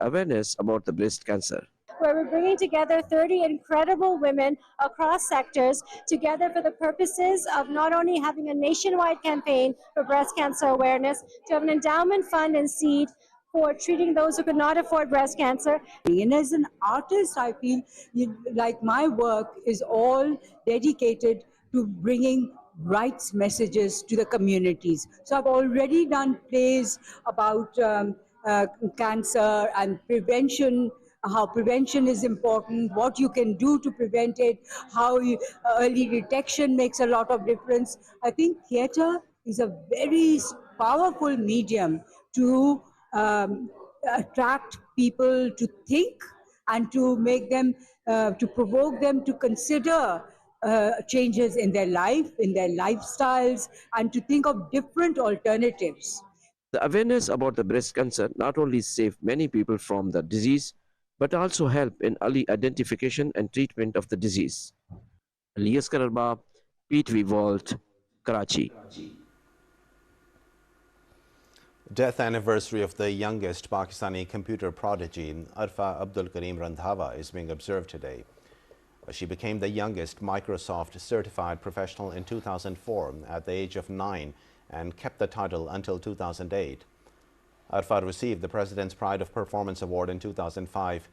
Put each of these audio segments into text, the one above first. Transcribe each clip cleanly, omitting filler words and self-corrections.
awareness about the breast cancer. Where we're bringing together 30 incredible women across sectors together for the purposes of not only having a nationwide campaign for breast cancer awareness, to have an endowment fund and seed for treating those who could not afford breast cancer. And as an artist, I feel like my work is all dedicated to bringing rights messages to the communities. So I've already done plays about cancer and prevention, how prevention is important, what you can do to prevent it, how early detection makes a lot of difference. I think theatre is a very powerful medium to attract people to think and to make them, to provoke them to consider changes in their life, in their lifestyles, and to think of different alternatives. The awareness about the breast cancer not only save many people from the disease, but also help in early identification and treatment of the disease. Elias Kararba, PTV Vault, Karachi. Death anniversary of the youngest Pakistani computer prodigy, Arfa Abdul Karim Randhawa, is being observed today. She became the youngest Microsoft certified professional in 2004 at the age of 9 and kept the title until 2008. Arfa received the President's Pride of Performance Award in 2005.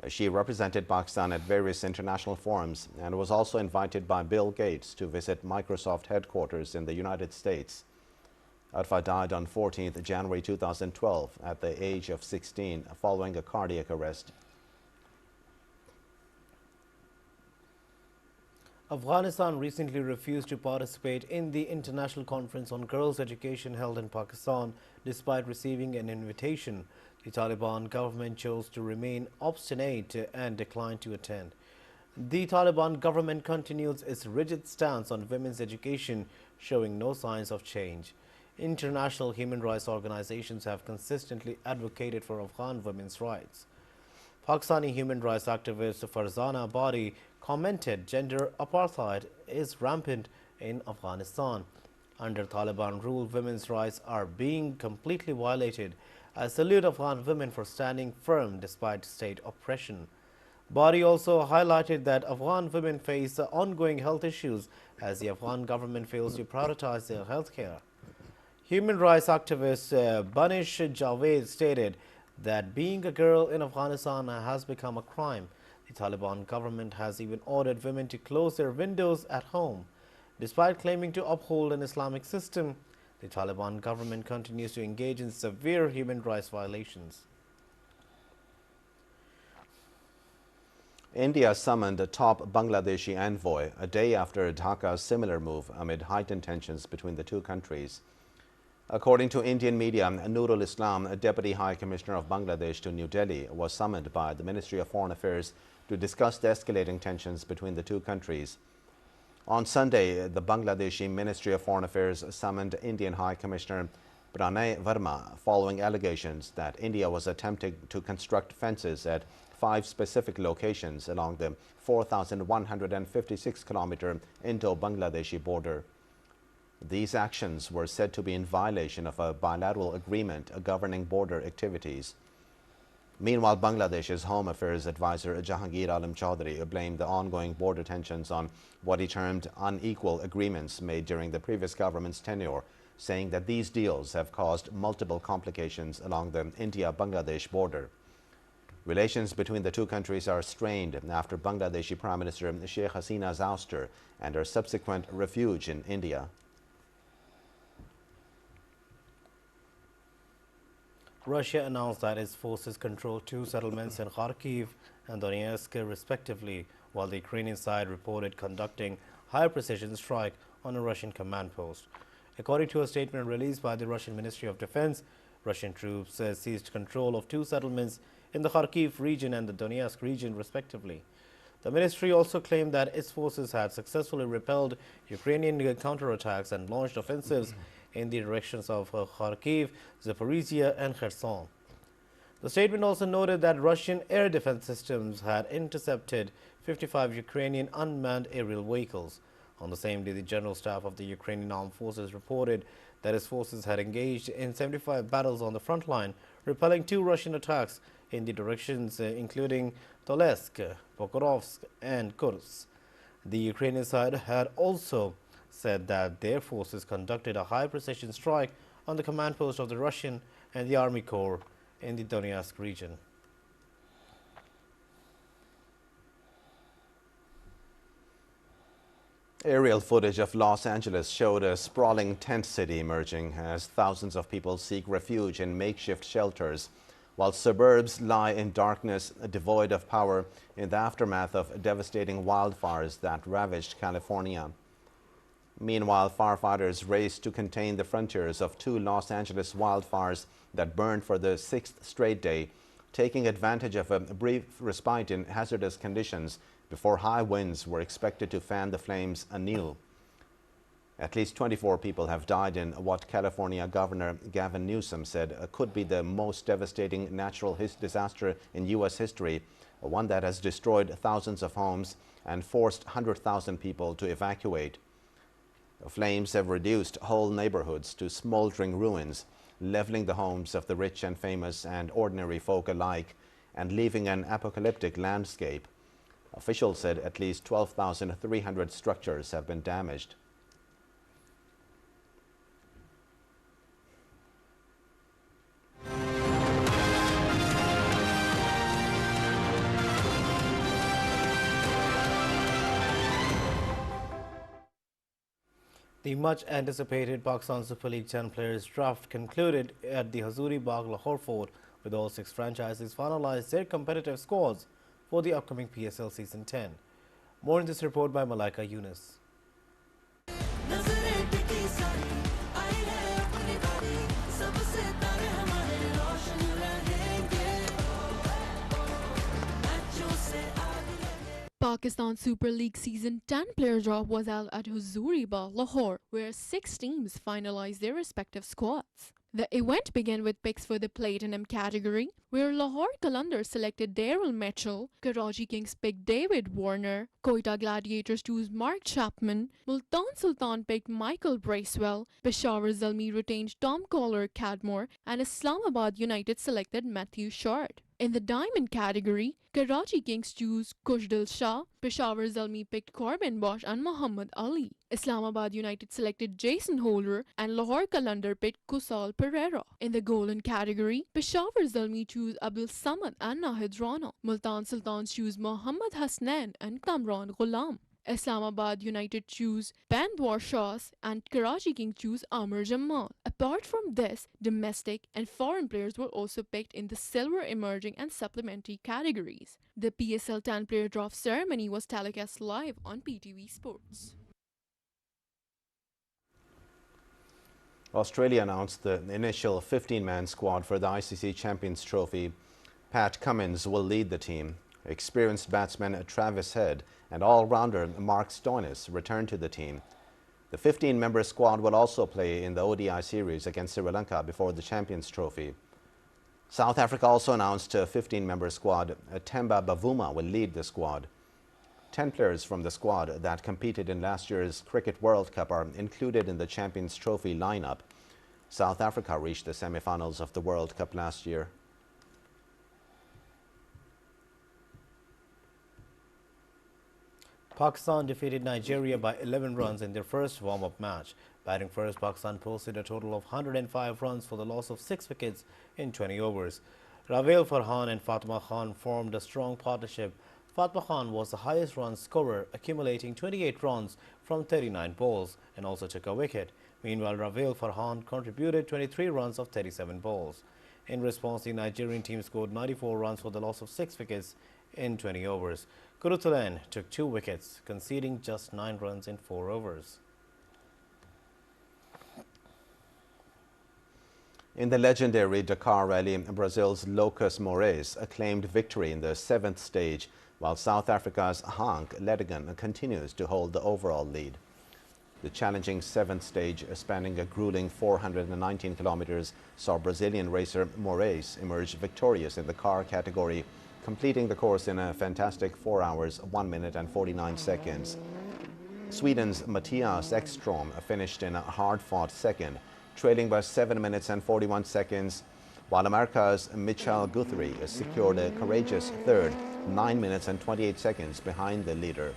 She represented Pakistan at various international forums and was also invited by Bill Gates to visit Microsoft headquarters in the United States. Arfa died on 14th January 2012 at the age of 16 following a cardiac arrest. Afghanistan recently refused to participate in the International Conference on Girls' Education held in Pakistan despite receiving an invitation. The Taliban government chose to remain obstinate and declined to attend. The Taliban government continues its rigid stance on women's education, showing no signs of change. International human rights organizations have consistently advocated for Afghan women's rights. Pakistani human rights activist Farzana Bari commented gender apartheid is rampant in Afghanistan. Under Taliban rule, women's rights are being completely violated. I salute Afghan women for standing firm despite state oppression. Bari also highlighted that Afghan women face ongoing health issues as the Afghan government fails to prioritize their health care. Human rights activist Banish Javed stated that being a girl in Afghanistan has become a crime. The Taliban government has even ordered women to close their windows at home. Despite claiming to uphold an Islamic system, the Taliban government continues to engage in severe human rights violations. India summoned a top Bangladeshi envoy a day after Dhaka's similar move amid heightened tensions between the two countries. According to Indian media, Nurul Islam, a Deputy High Commissioner of Bangladesh to New Delhi, was summoned by the Ministry of Foreign Affairs to discuss the escalating tensions between the two countries. On Sunday, the Bangladeshi Ministry of Foreign Affairs summoned Indian High Commissioner Pranay Verma following allegations that India was attempting to construct fences at 5 specific locations along the 4,156-kilometer Indo-Bangladeshi border. These actions were said to be in violation of a bilateral agreement governing border activities. Meanwhile, Bangladesh's Home Affairs advisor Jahangir Alam Chaudhary blamed the ongoing border tensions on what he termed unequal agreements made during the previous government's tenure, saying that these deals have caused multiple complications along the India-Bangladesh border. Relations between the two countries are strained after Bangladeshi Prime Minister Sheikh Hasina's ouster and her subsequent refuge in India. Russia announced that its forces control 2 settlements in Kharkiv and Donetsk, respectively, while the Ukrainian side reported conducting high-precision strike on a Russian command post. According to a statement released by the Russian Ministry of Defense, Russian troops seized control of 2 settlements in the Kharkiv region and the Donetsk region, respectively. The ministry also claimed that its forces had successfully repelled Ukrainian counterattacks and launched offensives in the directions of Kharkiv, Zaporizhia and Kherson. The statement also noted that Russian air defense systems had intercepted 55 Ukrainian unmanned aerial vehicles. On the same day, the General Staff of the Ukrainian Armed Forces reported that its forces had engaged in 75 battles on the front line, repelling 2 Russian attacks in the directions including Tolesk, Pokrovsk and Kursk. The Ukrainian side had also said that their forces conducted a high-precision strike on the command post of the Russian and the Army Corps in the Donetsk region. Aerial footage of Los Angeles showed a sprawling tent city emerging as thousands of people seek refuge in makeshift shelters, while suburbs lie in darkness, devoid of power, in the aftermath of devastating wildfires that ravaged California. Meanwhile, firefighters raced to contain the frontiers of two Los Angeles wildfires that burned for the sixth straight day, taking advantage of a brief respite in hazardous conditions before high winds were expected to fan the flames anew. At least 24 people have died in what California Governor Gavin Newsom said could be the most devastating natural disaster in U.S. history, one that has destroyed thousands of homes and forced 100,000 people to evacuate. The flames have reduced whole neighborhoods to smoldering ruins, leveling the homes of the rich and famous and ordinary folk alike, and leaving an apocalyptic landscape. Officials said at least 12,300 structures have been damaged. The much-anticipated Pakistan Super League 10 players draft concluded at the Hazuri Bagh Lahore Fort, with all 6 franchises finalized their competitive squads for the upcoming PSL Season 10. More in this report by Malaika Yunus. Pakistan Super League Season 10 player draw was held at Huzuri Bagh, Lahore, where 6 teams finalized their respective squads. The event began with picks for the Platinum category, where Lahore Qalandars selected Daryl Mitchell, Karachi Kings picked David Warner, Quetta Gladiators chose Mark Chapman, Multan Sultan picked Michael Bracewell, Peshawar Zalmi retained Tom Collar Cadmore, and Islamabad United selected Matthew Shard. In the Diamond category, Karachi Kings chose Kushdil Shah, Peshawar Zalmi picked Corbin Bosch and Muhammad Ali. Islamabad United selected Jason Holder and Lahore Qalandar picked Kusal Pereira. In the Golden category, Peshawar Zalmi chose Abdul Samad and Nahid Rana. Multan Sultans chose Muhammad Hasnain and Kamran Ghulam. Islamabad United choose Bandwar Shahs and Karachi Kings choose Amr Jamal. Apart from this, domestic and foreign players were also picked in the silver, emerging and supplementary categories. The PSL 10 player draft ceremony was telecast live on PTV Sports. Australia announced the initial 15-man squad for the ICC Champions Trophy. Pat Cummins will lead the team. Experienced batsman Travis Head and all-rounder Mark Stoinis returned to the team. The 15-member squad will also play in the ODI series against Sri Lanka before the Champions Trophy. South Africa also announced a 15-member squad. Themba Bavuma will lead the squad. 10 players from the squad that competed in last year's Cricket World Cup are included in the Champions Trophy lineup. South Africa reached the semi-finals of the World Cup last year. Pakistan defeated Nigeria by 11 runs in their first warm-up match. Batting first, Pakistan posted a total of 105 runs for the loss of 6 wickets in 20 overs. Ravel Farhan and Fatima Khan formed a strong partnership. Fatima Khan was the highest run scorer, accumulating 28 runs from 39 balls, and also took a wicket. Meanwhile, Ravel Farhan contributed 23 runs of 37 balls. In response, the Nigerian team scored 94 runs for the loss of 6 wickets in 20 overs. Kurutalen took 2 wickets, conceding just 9 runs in 4 overs. In the legendary Dakar Rally, Brazil's Lucas Moraes claimed victory in the 7th stage, while South Africa's Hank Ledigan continues to hold the overall lead. The challenging 7th stage, spanning a grueling 419 kilometers, saw Brazilian racer Moraes emerge victorious in the car category, completing the course in a fantastic 4 hours, 1 minute and 49 seconds. Sweden's Matthias Ekström finished in a hard-fought second, trailing by 7 minutes and 41 seconds. while America's Michelle Guthrie secured a courageous third, 9 minutes and 28 seconds behind the leader.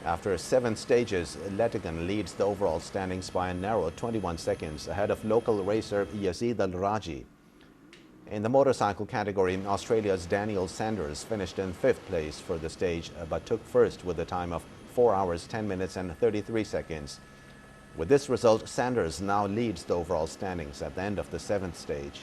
After 7 stages, Letigan leads the overall standings by a narrow 21 seconds ahead of local racer Yazid Al-Raji. In the motorcycle category, Australia's Daniel Sanders finished in 5th place for the stage, but took first with a time of 4 hours, 10 minutes and 33 seconds. With this result, Sanders now leads the overall standings at the end of the 7th stage.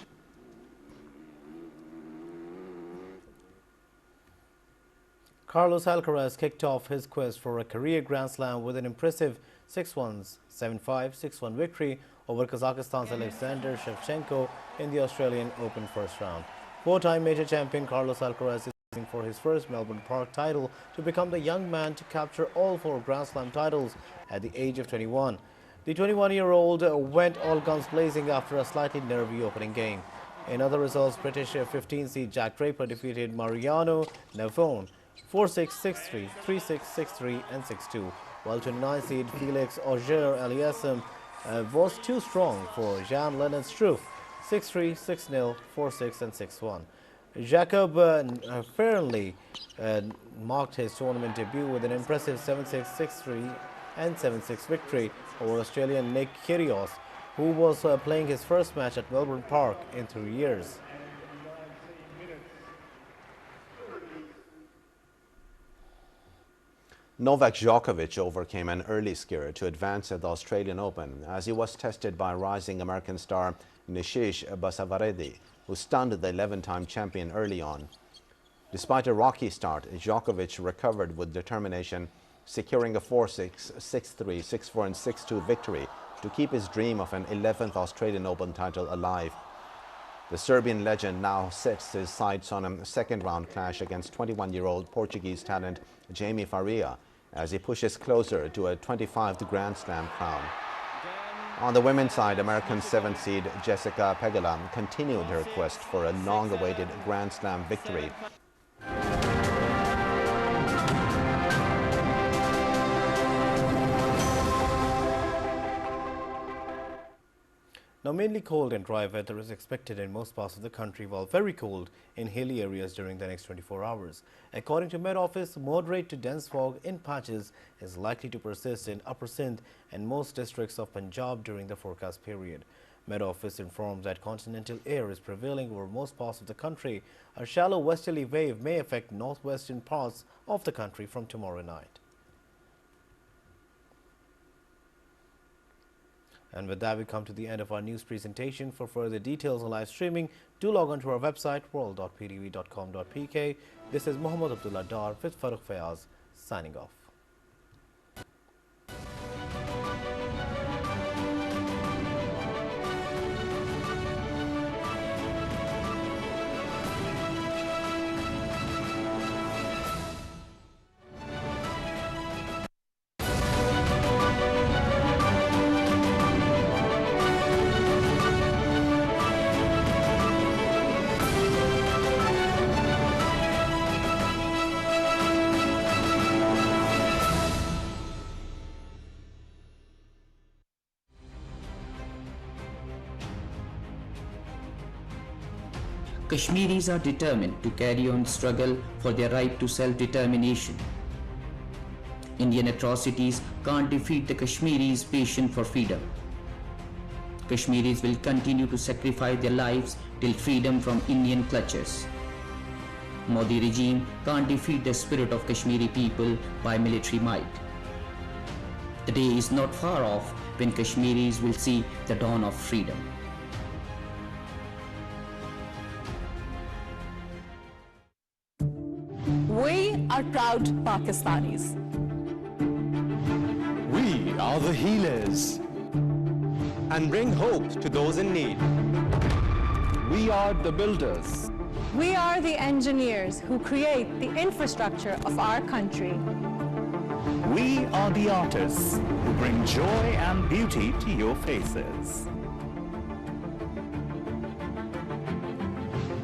Carlos Alcaraz kicked off his quest for a career Grand Slam with an impressive 6-1, 7-5, 6-1 victory over Kazakhstan's Alexander Shevchenko in the Australian Open first round. 4-time major champion Carlos Alcaraz is looking for his first Melbourne Park title to become the young man to capture all 4 Grand Slam titles at the age of 21. The 21-year-old went all guns blazing after a slightly nervy opening game. In other results, British 15-seed Jack Draper defeated Mariano Navone 4-6, 6-3, 3-6, 6-3 and 6-2, while 29-seed Felix Auger-Aliassime was too strong for Jan-Lennart Struff 6-3, 6-0, 4-6 and 6-1. Jacob Fairley marked his tournament debut with an impressive 7-6, 6-3 and 7-6 victory over Australian Nick Kyrgios, who was playing his first match at Melbourne Park in 3 years. Novak Djokovic overcame an early scare to advance at the Australian Open as he was tested by rising American star Nishish Basavaredi, who stunned the 11-time champion early on. Despite a rocky start, Djokovic recovered with determination, securing a 4-6, 6-3, 6-4 and 6-2 victory to keep his dream of an 11th Australian Open title alive. The Serbian legend now sets his sights on a second-round clash against 21-year-old Portuguese talent Jamie Faria as he pushes closer to a 25th Grand Slam crown. On the women's side, American 7th seed Jessica Pegula continued her quest for a long-awaited Grand Slam victory. Now, mainly cold and dry weather is expected in most parts of the country, while very cold in hilly areas during the next 24 hours. According to Met Office, moderate to dense fog in patches is likely to persist in Upper Sindh and most districts of Punjab during the forecast period. Met Office informs that continental air is prevailing over most parts of the country. A shallow westerly wave may affect northwestern parts of the country from tomorrow night. And with that, we come to the end of our news presentation. For further details on live streaming, do log on to our website world.ptv.com.pk. This is Mohammad Abdullah Dar with Farooq Fayaz signing off. Kashmiris are determined to carry on struggle for their right to self-determination. Indian atrocities can't defeat the Kashmiris' passion for freedom. Kashmiris will continue to sacrifice their lives till freedom from Indian clutches. Modi regime can't defeat the spirit of Kashmiri people by military might. The day is not far off when Kashmiris will see the dawn of freedom. We are proud Pakistanis. We are the healers and bring hope to those in need. We are the builders. We are the engineers who create the infrastructure of our country. We are the artists who bring joy and beauty to your faces.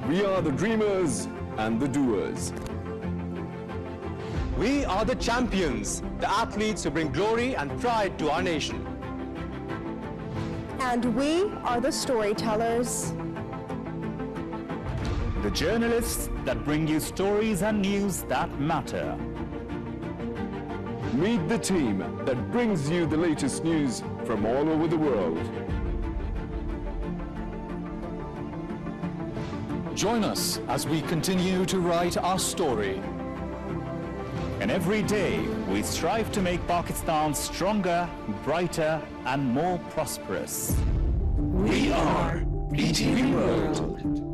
We are the dreamers and the doers. We are the champions, the athletes who bring glory and pride to our nation. And we are the storytellers. The journalists that bring you stories and news that matter. Meet the team that brings you the latest news from all over the world. Join us as we continue to write our story. And every day, we strive to make Pakistan stronger, brighter, and more prosperous. We are PTV World.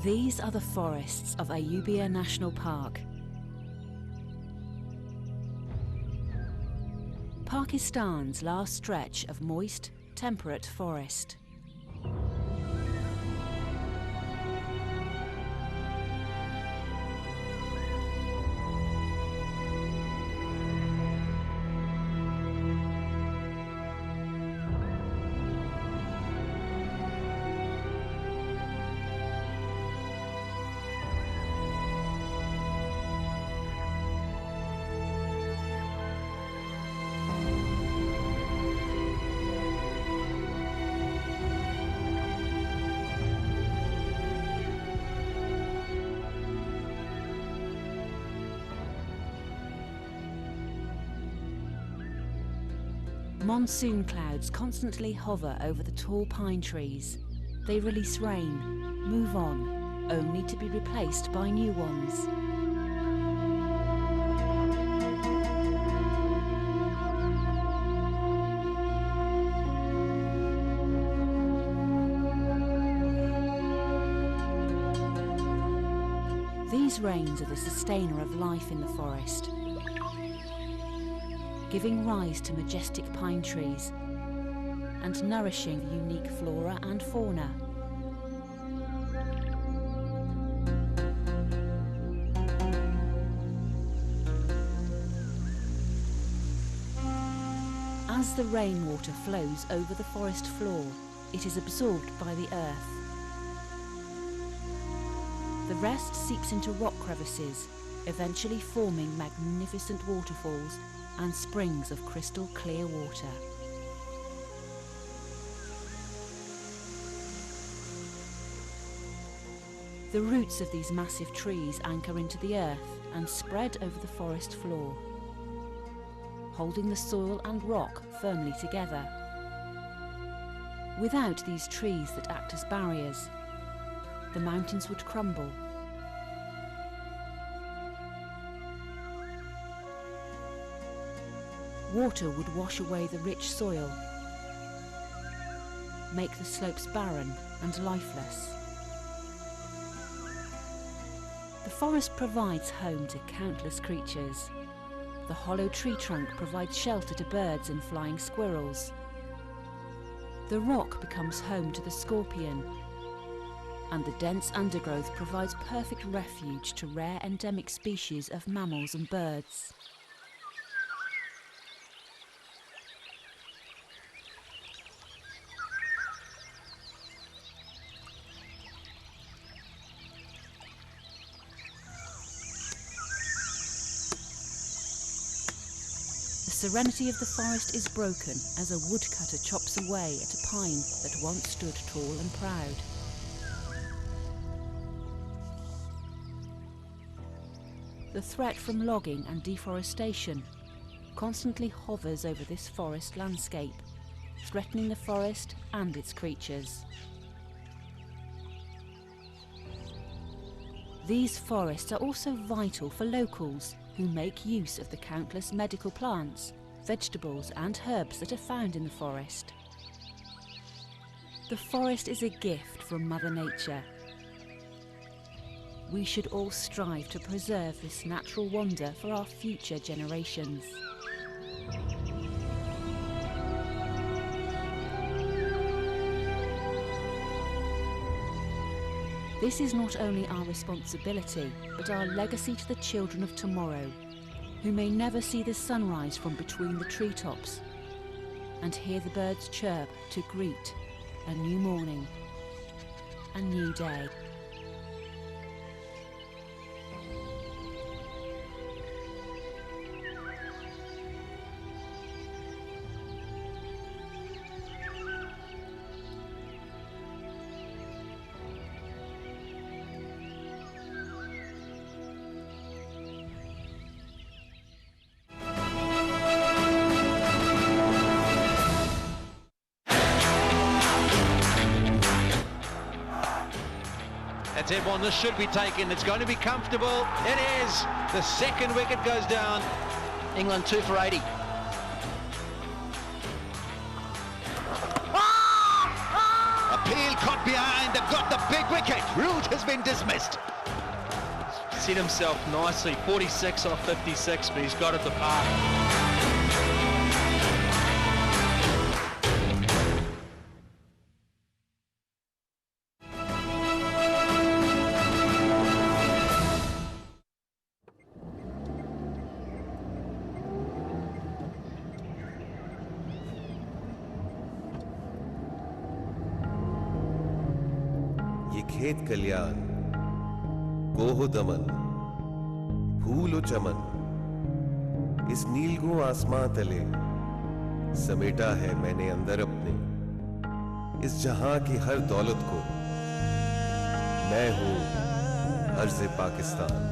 These are the forests of Ayubia National Park. Pakistan's last stretch of moist, temperate forest. Monsoon clouds constantly hover over the tall pine trees. They release rain, move on, only to be replaced by new ones. These rains are the sustainer of life in the forest, giving rise to majestic pine trees and nourishing unique flora and fauna. As the rainwater flows over the forest floor, it is absorbed by the earth. The rest seeps into rock crevices, eventually forming magnificent waterfalls and springs of crystal clear water. The roots of these massive trees anchor into the earth and spread over the forest floor, holding the soil and rock firmly together. Without these trees that act as barriers, the mountains would crumble. Water would wash away the rich soil, make the slopes barren and lifeless. The forest provides home to countless creatures. The hollow tree trunk provides shelter to birds and flying squirrels. The rock becomes home to the scorpion, and the dense undergrowth provides perfect refuge to rare endemic species of mammals and birds. The serenity of the forest is broken as a woodcutter chops away at a pine that once stood tall and proud. The threat from logging and deforestation constantly hovers over this forest landscape, threatening the forest and its creatures. These forests are also vital for locals who make use of the countless medical plants, vegetables and herbs that are found in the forest. The forest is a gift from Mother Nature. We should all strive to preserve this natural wonder for our future generations. This is not only our responsibility, but our legacy to the children of tomorrow, who may never see the sunrise from between the treetops and hear the birds chirp to greet a new morning, a new day. That's it, one. This should be taken. It's going to be comfortable. It is. The second wicket goes down. England 2 for 80. Appeal caught behind. They've got the big wicket. Root has been dismissed. Set himself nicely. 46 off 56, but he's got it to par. खेत कल्याण गोह दमन फूल चमन इस नीलगो आसमां तले समेटा है मैंने अंदर अपने इस जहां की हर दौलत को मैं हूं अर्ज़ Pakistan.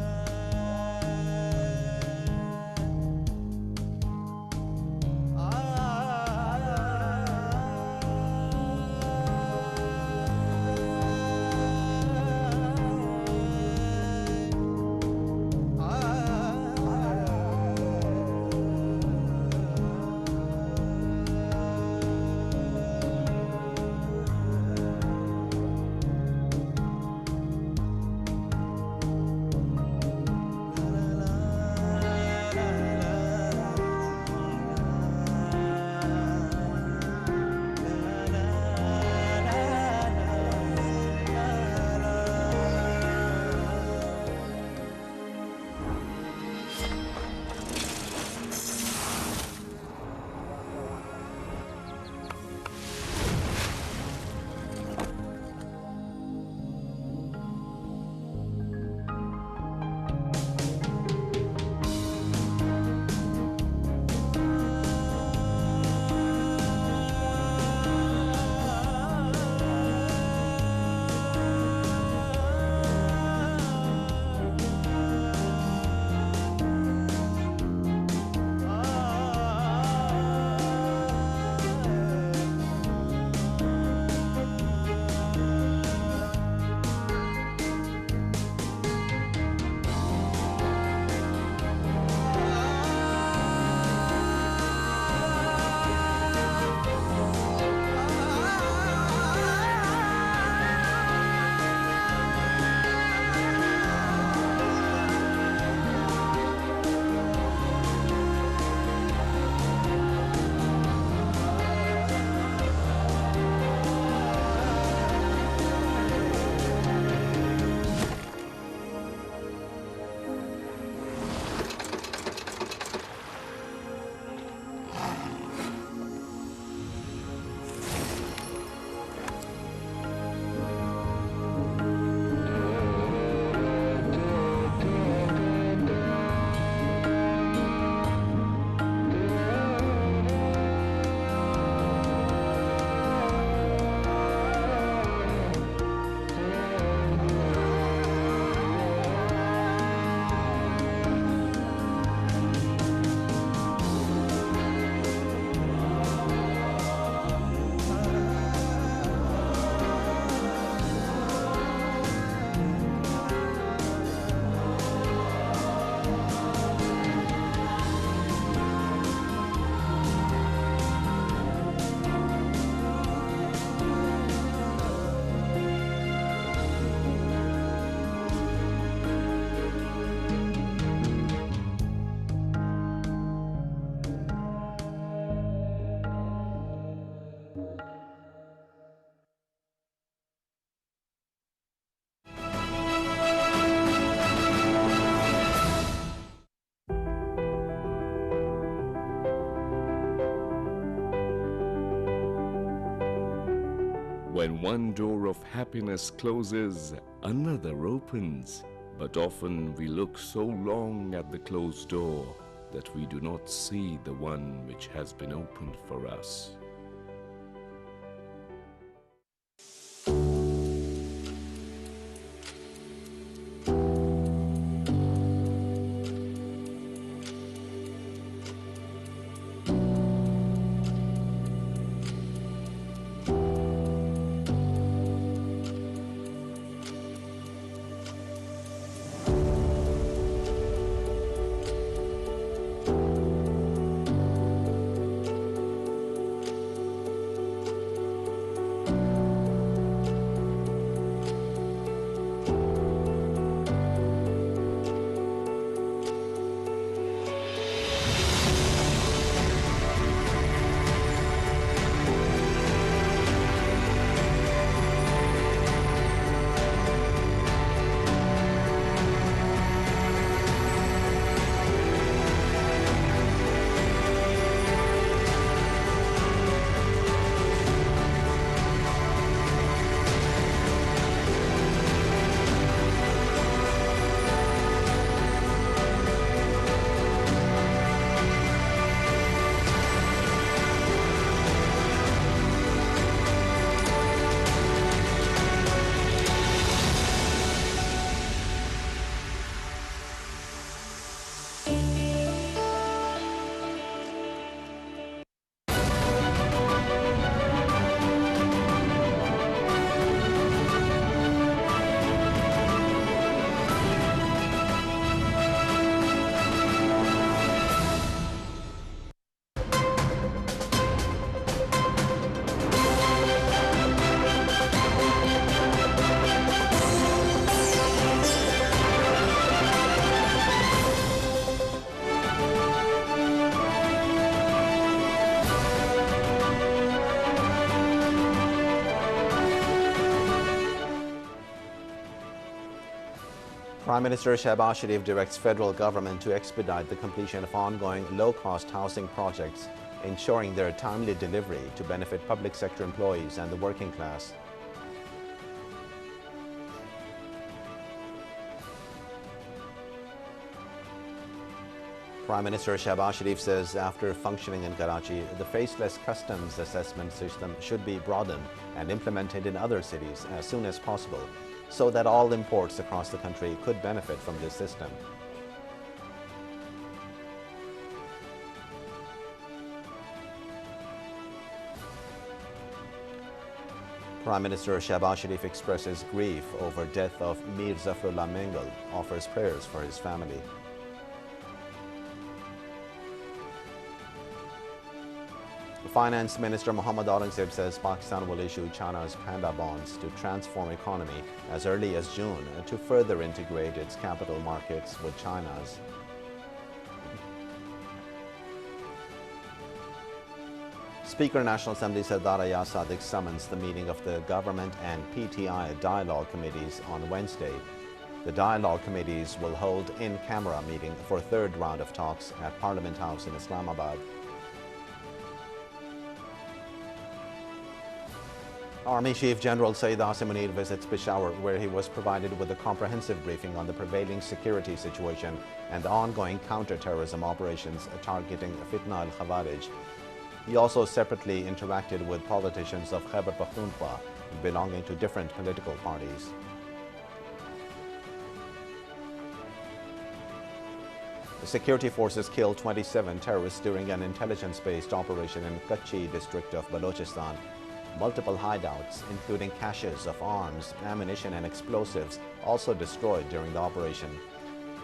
When one door of happiness closes, another opens. But often we look so long at the closed door that we do not see the one which has been opened for us. Prime Minister Shehbaz Sharif directs federal government to expedite the completion of ongoing low-cost housing projects, ensuring their timely delivery to benefit public sector employees and the working class. Prime Minister Shehbaz Sharif says after functioning in Karachi, the faceless customs assessment system should be broadened and implemented in other cities as soon as possible, so that all imports across the country could benefit from this system. Prime Minister Shehbaz Sharif expresses grief over death of Mir Zafrullah Mengal, offers prayers for his family. Finance Minister Mohammad Aurangzeb says Pakistan will issue China's panda bonds to transform economy as early as June to further integrate its capital markets with China's. Speaker National Assembly Sardar Ayaz Sadiq summons the meeting of the Government and PTI Dialogue Committees on Wednesday. The Dialogue Committees will hold in-camera meeting for third round of talks at Parliament House in Islamabad. Army Chief General Saeed Asim Munir visits Peshawar, where he was provided with a comprehensive briefing on the prevailing security situation and the ongoing counter-terrorism operations targeting Fitna al-Khawarij. He also separately interacted with politicians of Khyber Pakhtunkhwa belonging to different political parties. The security forces killed 27 terrorists during an intelligence-based operation in Kutchi district of Balochistan. Multiple hideouts, including caches of arms, ammunition and explosives, also destroyed during the operation.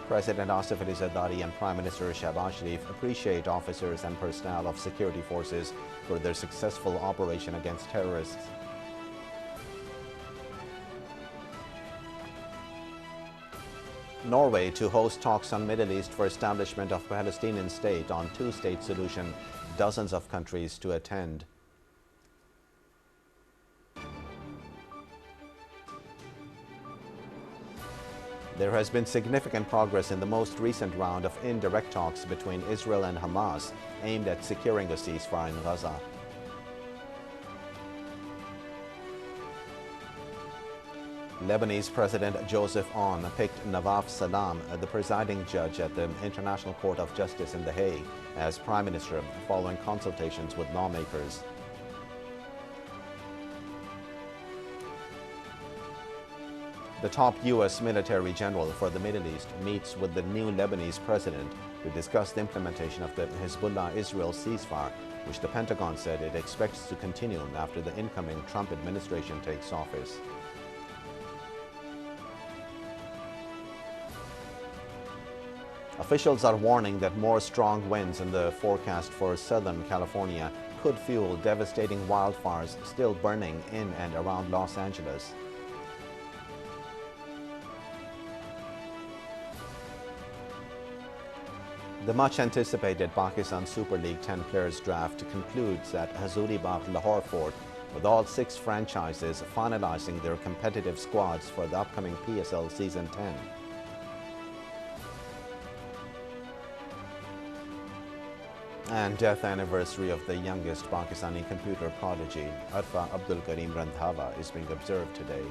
President Asif Ali Zardari and Prime Minister Shehbaz Sharif appreciate officers and personnel of security forces for their successful operation against terrorists. Norway to host talks on Middle East for establishment of Palestinian state on two-state solution, dozens of countries to attend. There has been significant progress in the most recent round of indirect talks between Israel and Hamas aimed at securing a ceasefire in Gaza. Lebanese President Joseph Aoun picked Nawaf Salam, the presiding judge at the International Court of Justice in The Hague, as Prime Minister following consultations with lawmakers. The top U.S. military general for the Middle East meets with the new Lebanese president to discuss the implementation of the Hezbollah-Israel ceasefire, which the Pentagon said it expects to continue after the incoming Trump administration takes office. Officials are warning that more strong winds in the forecast for Southern California could fuel devastating wildfires still burning in and around Los Angeles. The much-anticipated Pakistan Super League 10 players draft concludes at Hazuri Bagh, Lahore Fort, with all 6 franchises finalizing their competitive squads for the upcoming PSL Season 10. And death anniversary of the youngest Pakistani computer prodigy, Arfa Abdul Karim Randhawa, is being observed today.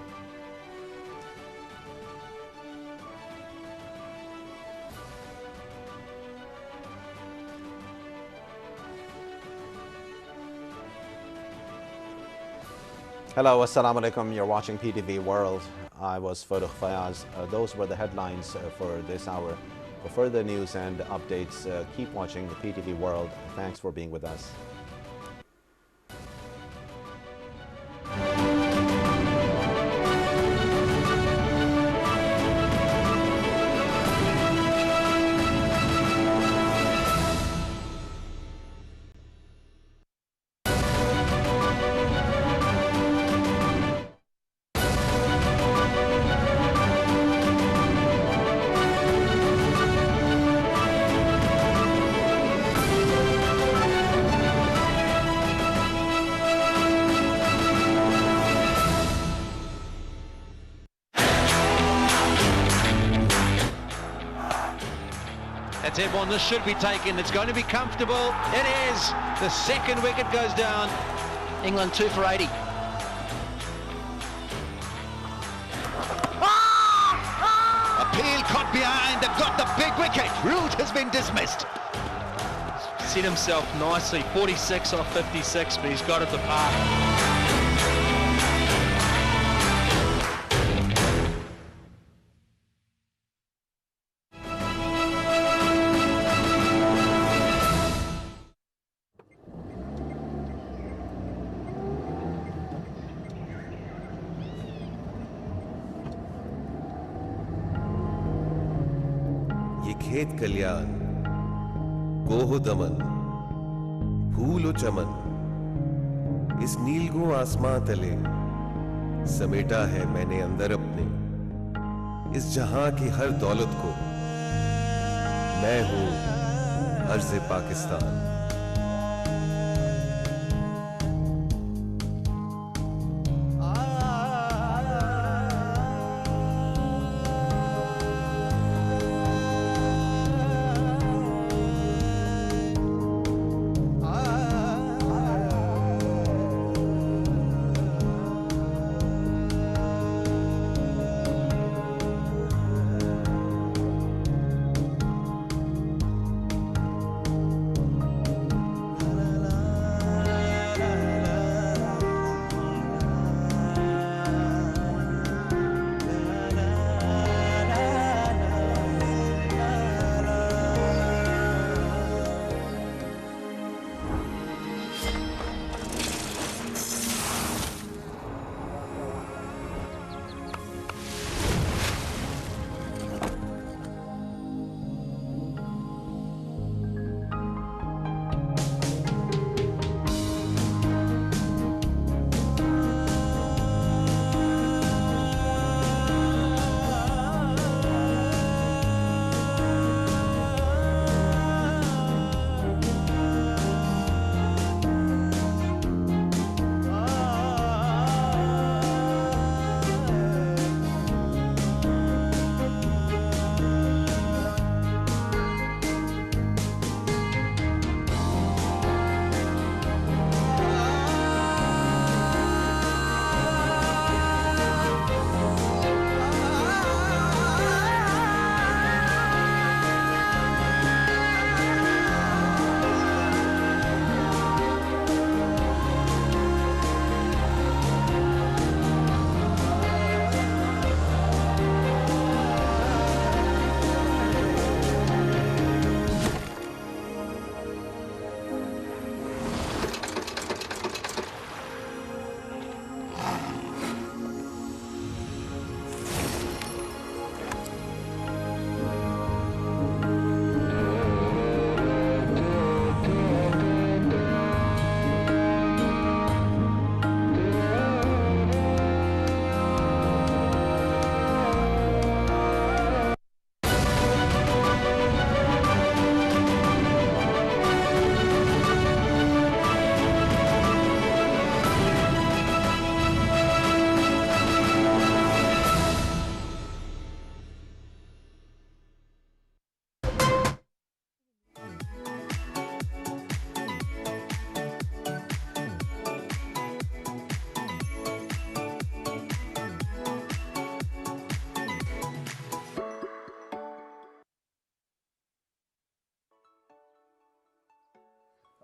Hello, assalamu alaikum. You're watching PTV World. I was Farooq Fayaz. Those were the headlines for this hour. For further news and updates, keep watching the PTV World. Thanks for being with us. That's it, one. This should be taken. It's going to be comfortable. It is. The second wicket goes down. England 2 for 80. Appeal caught behind. They've got the big wicket. Root has been dismissed. Set himself nicely. 46 off 56, but he's got it the park. खेत कल्याण गोह दमन फूल चमन इस नीलगो आसमां तले समेटा है मैंने अंदर अपने इस जहां की हर दौलत को मैं हूं अर्ज़ Pakistan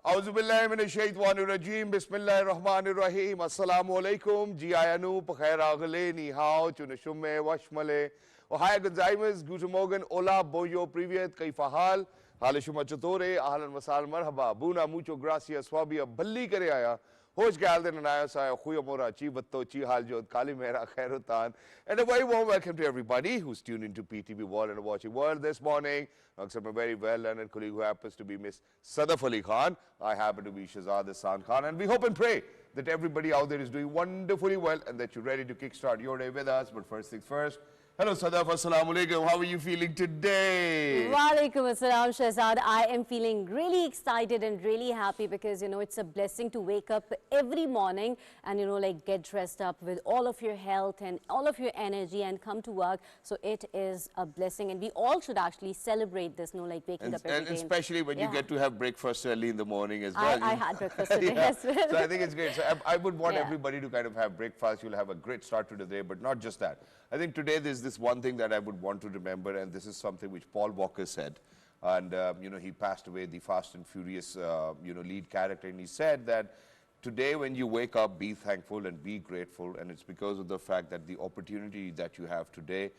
Auzubillahiminashaitanirrajim. Bismillahirrahmanirrahim. Assalamu alaikum. Jiayanu Pakhairagale Ni Hao Chunashume Washmale. Ohaya Gonzaimas, Guten Morgen, Hola, Boyo, Privet, Kaifahal, Halishuma Chatore, Ahlan Masal Marhaba, Buna, mucho gracias, Swabia, Bali Kareaya. Hoş geldin and Ayasaya, Huyamora, Chivato, Chihaljot, Kalimera, Khairutan. And a very warm welcome to everybody who's tuned into PTV World and watching World this morning. Except my very well-learned colleague who happens to be Miss Sadaf Ali Khan. I happen to be Shahzad Hassan Khan. And we hope and pray that everybody out there is doing wonderfully well and that you're ready to kickstart your day with us. But first things first. Hello Sadaf, assalamu alaikum. How are you feeling today? Walaikum assalam, Shahzad. I am feeling really excited and really happy because, it's a blessing to wake up every morning and, like get dressed up with all of your health and all of your energy and come to work. So it is a blessing and we all should actually celebrate this, like waking up every day. And especially when you get to have breakfast early in the morning as well. I had breakfast today as well. So I think it's great. So I would want everybody to kind of have breakfast. You'll have a great start to the day, but not just that. I think today there's this one thing that I would want to remember, and this is something which Paul Walker said. And, he passed away, the Fast and Furious, lead character. And he said that today when you wake up, be thankful and be grateful. And it's because of the fact that the opportunity that you have today,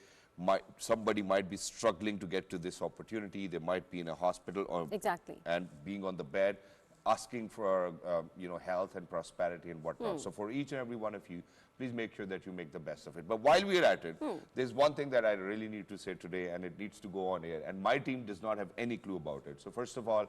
somebody might be struggling to get to this opportunity. They might be in a hospital or and being on the bed, asking for, health and prosperity and whatnot. So for each and every one of you, please make sure that you make the best of it. But while we're at it, there's one thing that I really need to say today, and it needs to go on air. And my team does not have any clue about it. So first of all,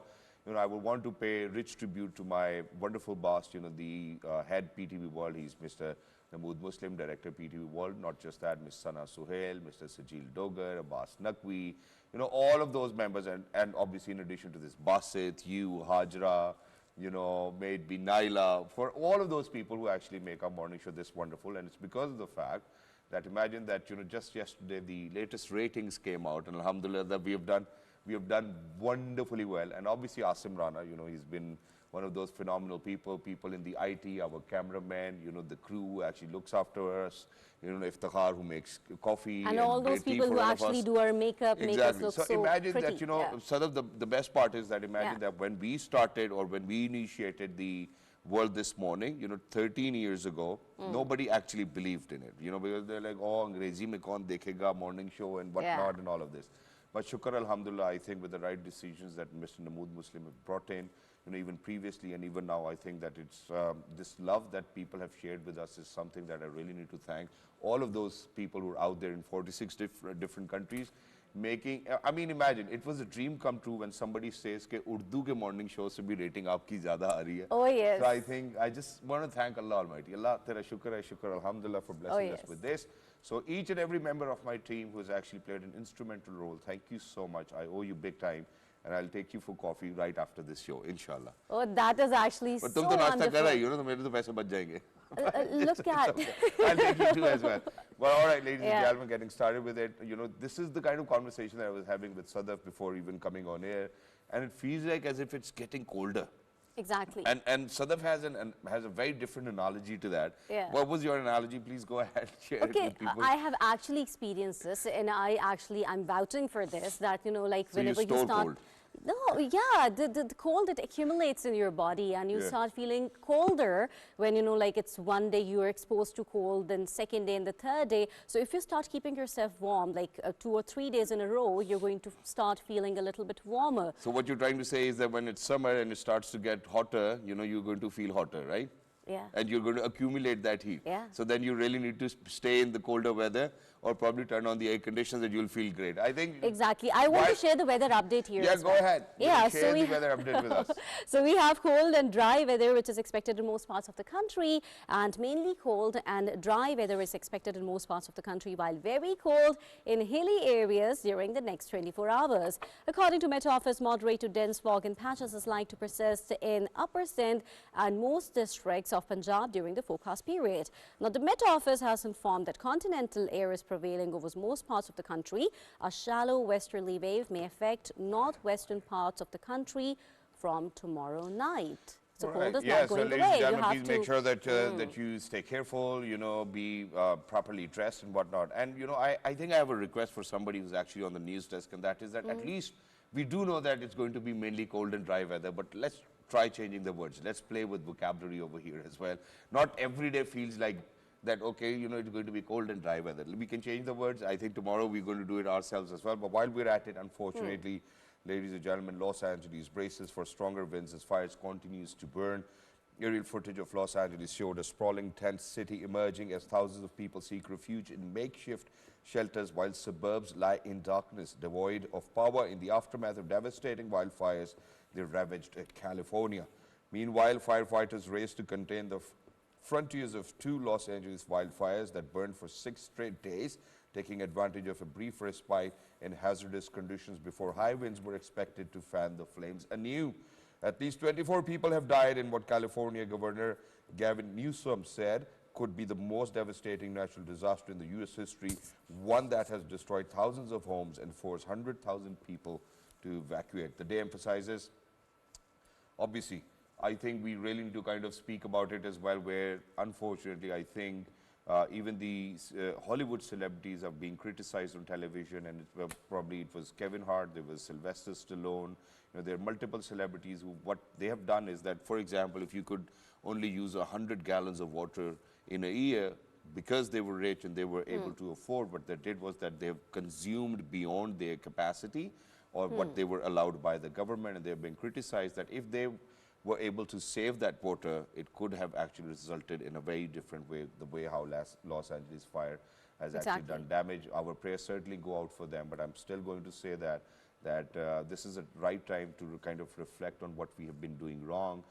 I would want to pay rich tribute to my wonderful boss, the head PTV World. He's Mr. Namood Muslim, Director PTV World. Not just that, Ms. Sana Suhail, Mr. Sajil Dogar, Abbas Naqvi, all of those members. And obviously in addition to this, Basit, you, Hajra, may it be Naila, for all of those people who actually make our morning show this wonderful. And it's because of the fact that imagine that, just yesterday the latest ratings came out, and alhamdulillah that we have done wonderfully well. And obviously Asim Rana, he's been one of those phenomenal people in the IT, our cameraman, the crew who actually looks after us, Iftikhar who makes coffee. And all those people who actually do our makeup, make us look so imagine pretty. that, Sadaf, the best part is that imagine that when we started or when we initiated the World this morning, 13 years ago, nobody actually believed in it, because they're like, oh, Angrezi mein kaun dekhega, morning show and whatnot and all of this. But shukar alhamdulillah, I think with the right decisions that Mr. Namood Muslim have brought in, even previously and even now, I think that it's this love that people have shared with us is something that I really need to thank all of those people who are out there in 46 different countries making, imagine, it was a dream come true when somebody says that Urdu ke morning show se bhi rating aapki zyada aa rahi hai. Oh yes. So I think I just want to thank Allah Almighty. Allah, tera shukr hai, shukr alhamdulillah for blessing us with this. So each and every member of my team who has actually played an instrumental role, thank you so much. I owe you big time. And I'll take you for coffee right after this show, inshallah. Oh, that is actually so wonderful. But tum to nashta kar rahi ho, to mere to paise bach jayenge. Look at. I'll take you too as well. Well, all right, ladies and gentlemen, getting started with it. This is the kind of conversation that I was having with Sadaf before even coming on air, and it feels like as if it's getting colder. Exactly. And Sadaf has a very different analogy to that. Yeah. What was your analogy? Please go ahead, share it with people. I have actually experienced this, and I'm vouching for this, that, like so whenever you start... Cold. No, yeah, the cold, it accumulates in your body and you start feeling colder when, like it's one day you're exposed to cold, then second day and the third day. So if you start keeping yourself warm, like 2 or 3 days in a row, you're going to start feeling a little bit warmer. So what you're trying to say is that when it's summer and it starts to get hotter, you're going to feel hotter, right? Yeah. And you're going to accumulate that heat. Yeah. So then you really need to stay in the colder weather or probably turn on the air conditioners and you'll feel great. I think... Exactly. I want to share the weather update here. Yeah, go ahead. Yeah, share the weather update with us. So we have cold and dry weather, which is expected in most parts of the country, and mainly cold and dry weather is expected in most parts of the country, while very cold in hilly areas during the next 24 hours. According to Met Office, moderate to dense fog in patches is likely to persist in Upper Sindh and most districts of Punjab during the forecast period. Now, the Met Office has informed that continental air is prevailing over most parts of the country. A shallow westerly wave may affect northwestern parts of the country from tomorrow night. So cold is not going away. You have please make sure that that you stay careful, be properly dressed and whatnot. And I think I have a request for somebody who's actually on the news desk, and that is that at least we do know that it's going to be mainly cold and dry weather, but let's try changing the words. Let's play with vocabulary over here as well. Not every day feels like that, okay, you know, it's going to be cold and dry weather. We can change the words. I think tomorrow we're going to do it ourselves as well. But while we're at it, unfortunately, ladies and gentlemen, Los Angeles braces for stronger winds as fires continues to burn. Aerial footage of Los Angeles showed a sprawling tent city emerging as thousands of people seek refuge in makeshift shelters while suburbs lie in darkness, devoid of power in the aftermath of devastating wildfires that ravaged California. Meanwhile, firefighters raced to contain the frontiers of 2 Los Angeles wildfires that burned for 6 straight days, taking advantage of a brief respite in hazardous conditions before high winds were expected to fan the flames anew. At least 24 people have died in what California Governor Gavin Newsom said could be the most devastating natural disaster in the U.S. history, one that has destroyed thousands of homes and forced 100,000 people to evacuate. The day emphasizes, obviously, I think we really need to kind of speak about it as well, where unfortunately I think even the Hollywood celebrities are being criticized on television, and probably it was Kevin Hart, there was Sylvester Stallone. You know, there are multiple celebrities who, what they have done is that, for example, if you could only use 100 gallons of water in a year, because they were rich and they were able to afford, what they did was that they've consumed beyond their capacity or what they were allowed by the government, and they've been criticized that if they were able to save that water, it could have actually resulted in a very different way, the way how Los Angeles fire has actually done damage. Our prayers certainly go out for them, but I'm still going to say that this is a right time to kind of reflect on what we have been doing wrong.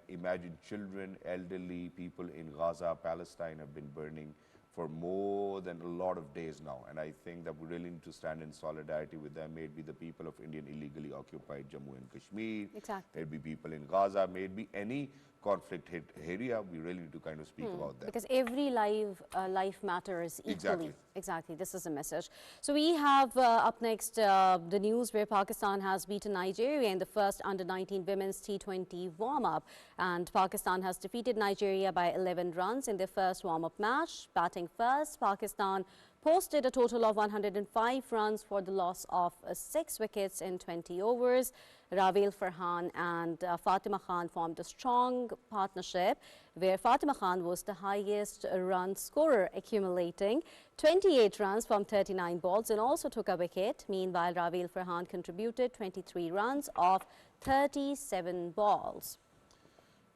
Imagine children, elderly people in Gaza, Palestine have been burning for more than a lot of days now, and I think that we really need to stand in solidarity with them. May it be the people of Indian illegally occupied Jammu and Kashmir, may it be people in Gaza, may it be any conflict hit area, we really need to kind of speak about that. Because every life matters equally. Exactly, this is the message. So we have up next the news where Pakistan has beaten Nigeria in the first under-19 women's T20 warm-up, and Pakistan has defeated Nigeria by 11 runs in their first warm-up match. Batting first, Pakistan posted a total of 105 runs for the loss of 6 wickets in 20 overs. Ravel Farhan and Fatima Khan formed a strong partnership where Fatima Khan was the highest run scorer, accumulating 28 runs from 39 balls and also took a wicket. Meanwhile, Ravel Farhan contributed 23 runs off 37 balls.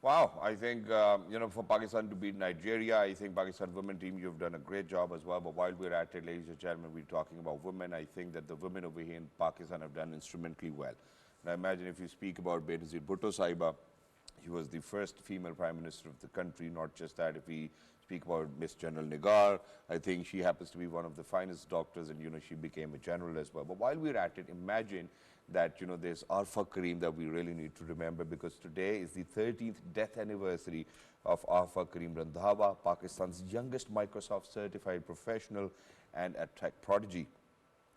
Wow, I think, you know, for Pakistan to beat Nigeria, I think Pakistan women team, you've done a great job as well. But while we're at it, ladies and gentlemen, we're talking about women. I think that the women over here in Pakistan have done instrumentally well. And I imagine if you speak about Benazir Bhutto Sahiba, she was the first female prime minister of the country. Not just that, if we speak about Miss General Nigar, I think she happens to be one of the finest doctors, and, you know, she became a general as well. But while we're at it, imagine that, you know, there's Arfa Karim that we really need to remember, because today is the 13th death anniversary of Arfa Karim Randhawa, Pakistan's youngest Microsoft certified professional and a tech prodigy.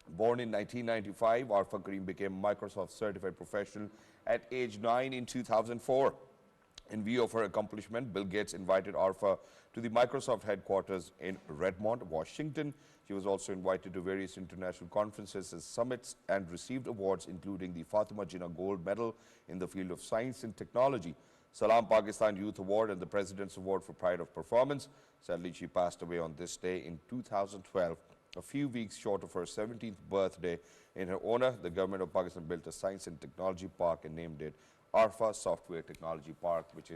Born in 1995, Arfa Karim became Microsoft certified professional at age 9 in 2004. In view of her accomplishment, Bill Gates invited Arfa to the Microsoft headquarters in Redmond, Washington. She was also invited to various international conferences and summits and received awards, including the Fatima Jinnah Gold Medal in the field of science and technology, Salam Pakistan Youth Award, and the President's Award for Pride of Performance. Sadly, she passed away on this day in 2012, a few weeks short of her 17th birthday. In her honor, the government of Pakistan built a science and technology park and named it Arfa Software Technology Park, which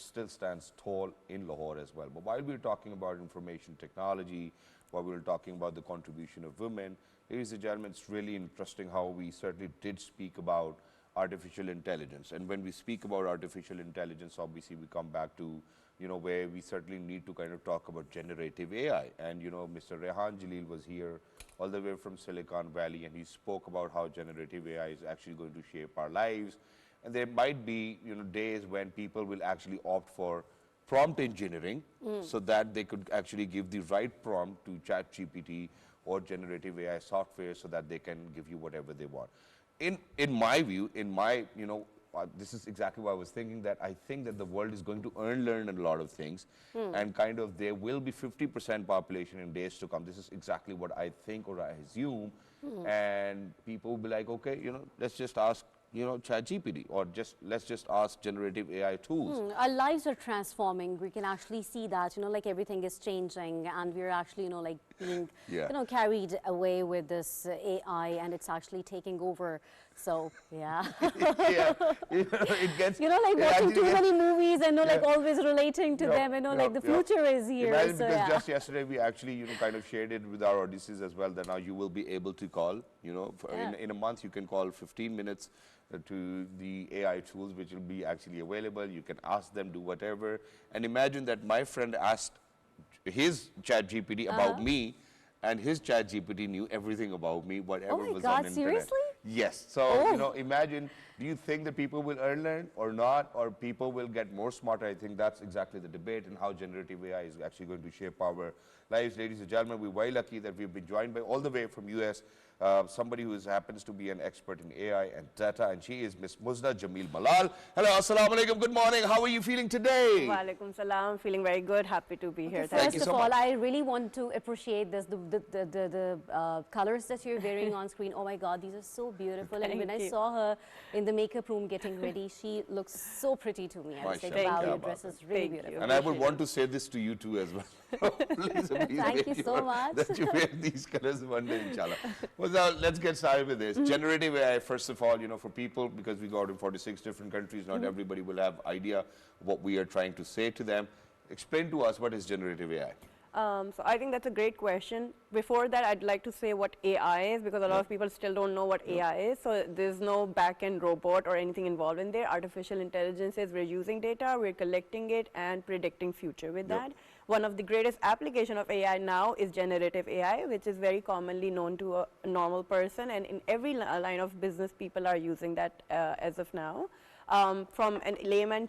still stands tall in Lahore as well. But while we're talking about information technology, while we're talking about the contribution of women, ladies and gentlemen, it's really interesting how we certainly did speak about artificial intelligence. And when we speak about artificial intelligence, obviously we come back to, you know, where we certainly need to kind of talk about generative AI. And, you know, Mr. Rehan Jalil was here all the way from Silicon Valley, and he spoke about how generative AI is actually going to shape our lives. And there might be, you know, days when people will actually opt for prompt engineering so that they could actually give the right prompt to ChatGPT or generative AI software so that they can give you whatever they want. In my view, you know, this is exactly what I was thinking, that I think that the world is going to learn a lot of things, and kind of there will be 50% population in days to come. This is exactly what I think or I assume, and people will be like, okay, you know, let's just ask ChatGPT, or let's just ask generative AI tools. Our lives are transforming. We can actually see that, like everything is changing, and we're actually, like being, carried away with this AI, and it's actually taking over. So, yeah. It gets, like watching too many movies and, like always relating to them, like the future is here. Imagine, because just yesterday we actually, kind of shared it with our audiences as well, that now you will be able to call, in a month you can call 15 minutes to the AI tools, which will be actually available. You can ask them, do whatever. And imagine that my friend asked his ChatGPT about me, and his ChatGPT knew everything about me, whatever was on the internet. Seriously? Yes. So, imagine, do you think that people will learn or not, or people will get more smarter? I think that's exactly the debate, and how generative AI is actually going to shape our lives. Ladies and gentlemen, we're very lucky that we've been joined by, all the way from US, somebody who happens to be an expert in AI and data, and she is Miss Muzna Jamil Malal. Hello, assalamu alaikum, good morning. How are you feeling today? Walaikum salam, feeling very good, happy to be here. First of all, I really want to appreciate this, the colors that you're wearing on screen. Oh my God, these are so beautiful. And when I saw her in the makeup room getting ready, she looks so pretty to me. I was like, wow, your dress is really beautiful. And I would want to say this to you too as well. Please, thank you so much. That you wear these colors one day, inshallah. Well, now, let's get started with this. Generative AI, first of all, for people, because we got in 46 different countries, not everybody will have idea what we are trying to say to them. Explain to us, what is generative AI? So I think that's a great question. Before that, I'd like to say what AI is, because a lot of people still don't know what AI is. So there's no back-end robot or anything involved in there. Artificial intelligence is, we're using data, we're collecting it and predicting future with that. One of the greatest application of AI now is generative AI, which is very commonly known to a normal person, and in every line of business, people are using that as of now. From a layman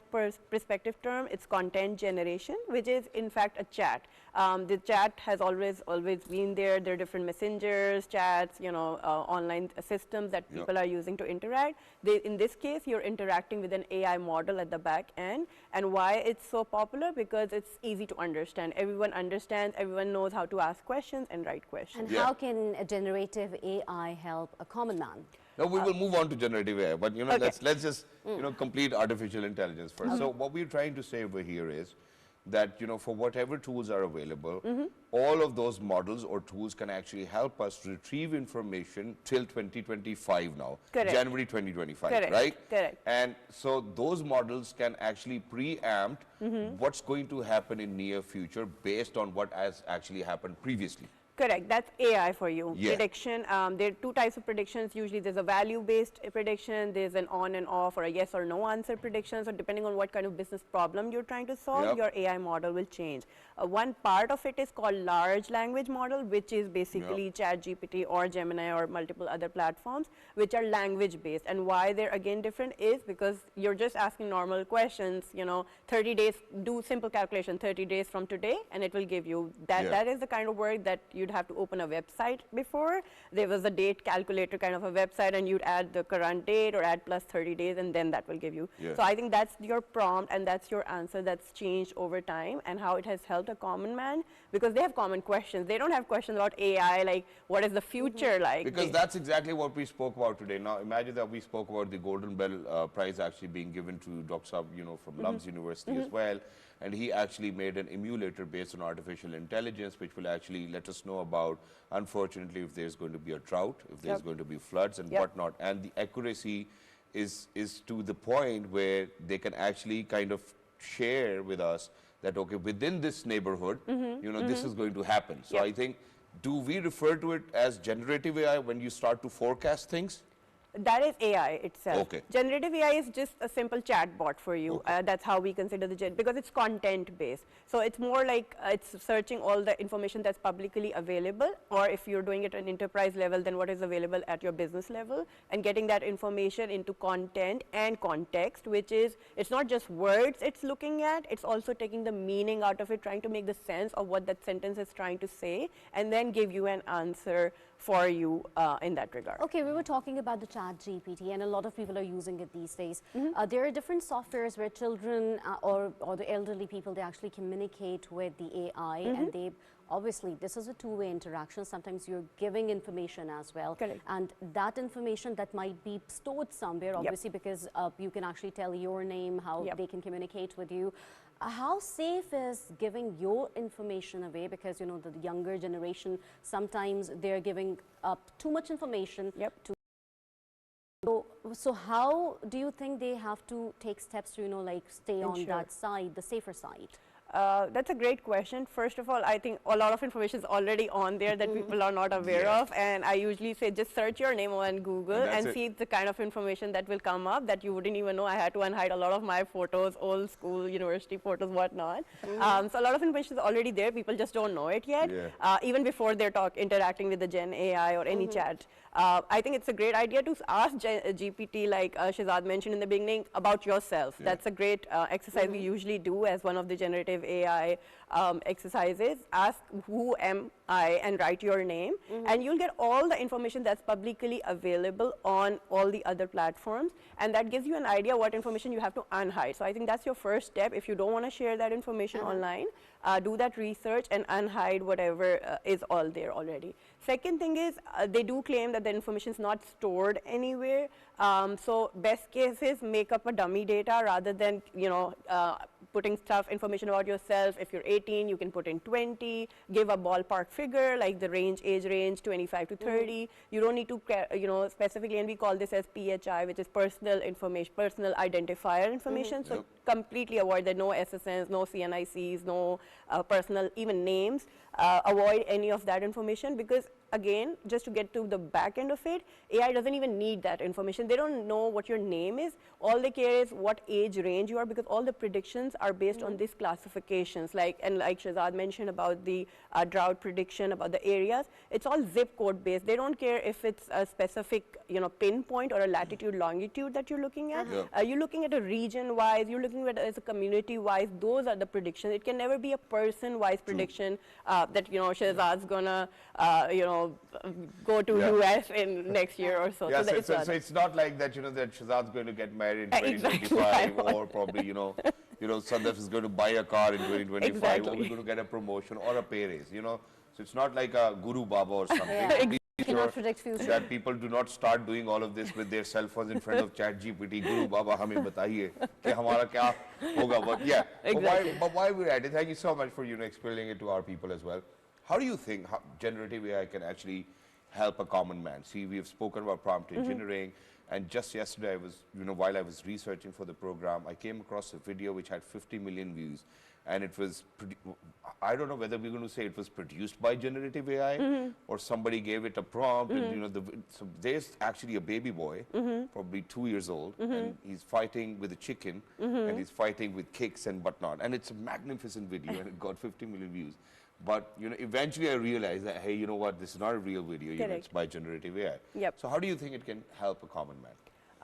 perspective term, it's content generation, which is in fact a chat. The chat has always been there. There are different messengers, chats, online systems that people are using to interact. In this case, you're interacting with an AI model at the back end. And why it's so popular? Because it's easy to understand. Everyone understands, everyone knows how to ask questions and write questions. And how can a generative AI help a common man? Now we will move on to generative AI, but let's just complete artificial intelligence first. So what we're trying to say over here is that for whatever tools are available, all of those models or tools can actually help us retrieve information till 2025 now, January 2025, right? Correct. And so those models can actually preempt what's going to happen in near future based on what has actually happened previously. Correct. That's AI for you. Prediction. There are two types of predictions. Usually there's a value-based prediction. There's an on and off or a yes or no answer prediction. So depending on what kind of business problem you're trying to solve, your AI model will change. One part of it is called large language model, which is basically ChatGPT or Gemini or multiple other platforms, which are language-based. And why they're again different is because you're just asking normal questions, 30 days, do simple calculation, 30 days from today, and it will give you that. That is the kind of work that you'd have to open a website before. There was a date calculator kind of a website, and you'd add the current date or add plus 30 days, and then that will give you. So I think that's your prompt, and that's your answer that's changed over time, and how it has helped a common man, because they have common questions. They don't have questions about AI, like what is the future like. Because that's exactly what we spoke about today. Now imagine that we spoke about the Golden Bell Prize actually being given to Dr. Saab, from Lums University as well. And he actually made an emulator based on artificial intelligence, which will actually let us know about, unfortunately, if there's going to be a drought, if there's going to be floods and whatnot. And the accuracy is to the point where they can actually kind of share with us that, okay, within this neighborhood, this is going to happen. So I think, do we refer to it as generative AI when you start to forecast things? That is AI itself. Okay. Generative AI is just a simple chat bot for you. That's how we consider because it's content based. So it's more like it's searching all the information that's publicly available, or if you're doing it at an enterprise level, then what is available at your business level, and getting that information into content and context, which is, it's not just words it's looking at, it's also taking the meaning out of it, trying to make the sense of what that sentence is trying to say, and then give you an answer for you in that regard. Okay, we were talking about the ChatGPT, and a lot of people are using it these days. There are different softwares where children or the elderly people, they actually communicate with the AI, and they obviously this is a two-way interaction. Sometimes you're giving information as well. Correct. And that information that might be stored somewhere, obviously, because you can actually tell your name, how they can communicate with you. How safe is giving your information away? Because, you know, the younger generation, sometimes they're giving up too much information to. So how do you think they have to take steps to, you know, like stay on that side, the safer side? That's a great question. First of all, I think a lot of information is already on there that people are not aware of, and I usually say just search your name on Google and see the kind of information that will come up that you wouldn't even know. I had to unhide a lot of my photos, old school, university photos, whatnot. So a lot of information is already there. People just don't know it yet, even before they're interacting with the Gen AI or any chat. I think it's a great idea to ask GPT, like Shehzad mentioned in the beginning, about yourself. That's a great exercise we usually do as one of the generative AI exercises. Ask who am I and write your name, and you'll get all the information that's publicly available on all the other platforms, and that gives you an idea what information you have to unhide. So I think that's your first step. If you don't want to share that information online, do that research and unhide whatever is all there already. Second thing is they do claim that the information is not stored anywhere. So best cases, make up a dummy data rather than, you know, putting information about yourself. If you're 18, you can put in 20, give a ballpark figure like the age range 25 to 30. You don't need to, you know, specifically, and we call this as PHI, which is personal information, personal identifier information. So completely avoid that, no SSNs, no CNICs, no personal, even names. Avoid any of that information, because again, just to get to the back end of it, AI doesn't even need that information. They don't know what your name is. All they care is what age range you are, because all the predictions are based on these classifications. Like Shehzad mentioned about the drought prediction, about the areas, it's all zip code based. They don't care if it's a specific, you know, pinpoint or a latitude, longitude that you're looking at. You're looking at a region wise, you're looking at it as a community wise. Those are the predictions. It can never be a person wise prediction that, you know, Shehzad's gonna, you know, go to US in next year or so. So it's not like that, you know, that Shehzad's going to get married in 2025 or probably, you know, Sadaf is going to buy a car in 2025 or we're going to get a promotion or a pay raise, you know. So it's not like a Guru Baba or something. Be sure that people do not start doing all of this with their cell phones in front of ChatGPT. Guru Baba, hame bataiye ki hamara kya hoga. But yeah, but why we're at it, thank you so much for, you know, explaining it to our people as well. How do you think generative AI can actually help a common man? See, we have spoken about prompt engineering, and just yesterday, I was, you know, while I was researching for the program, I came across a video which had 50 million views, and it was, I don't know whether we're going to say it was produced by generative AI or somebody gave it a prompt, and, you know, so there's actually a baby boy, probably 2 years old, and he's fighting with a chicken, and he's fighting with kicks and whatnot, and it's a magnificent video, and it got 50 million views. But, you know, eventually I realized that, hey, you know what, this is not a real video, you know, it's by generative AI. So how do you think it can help a common man?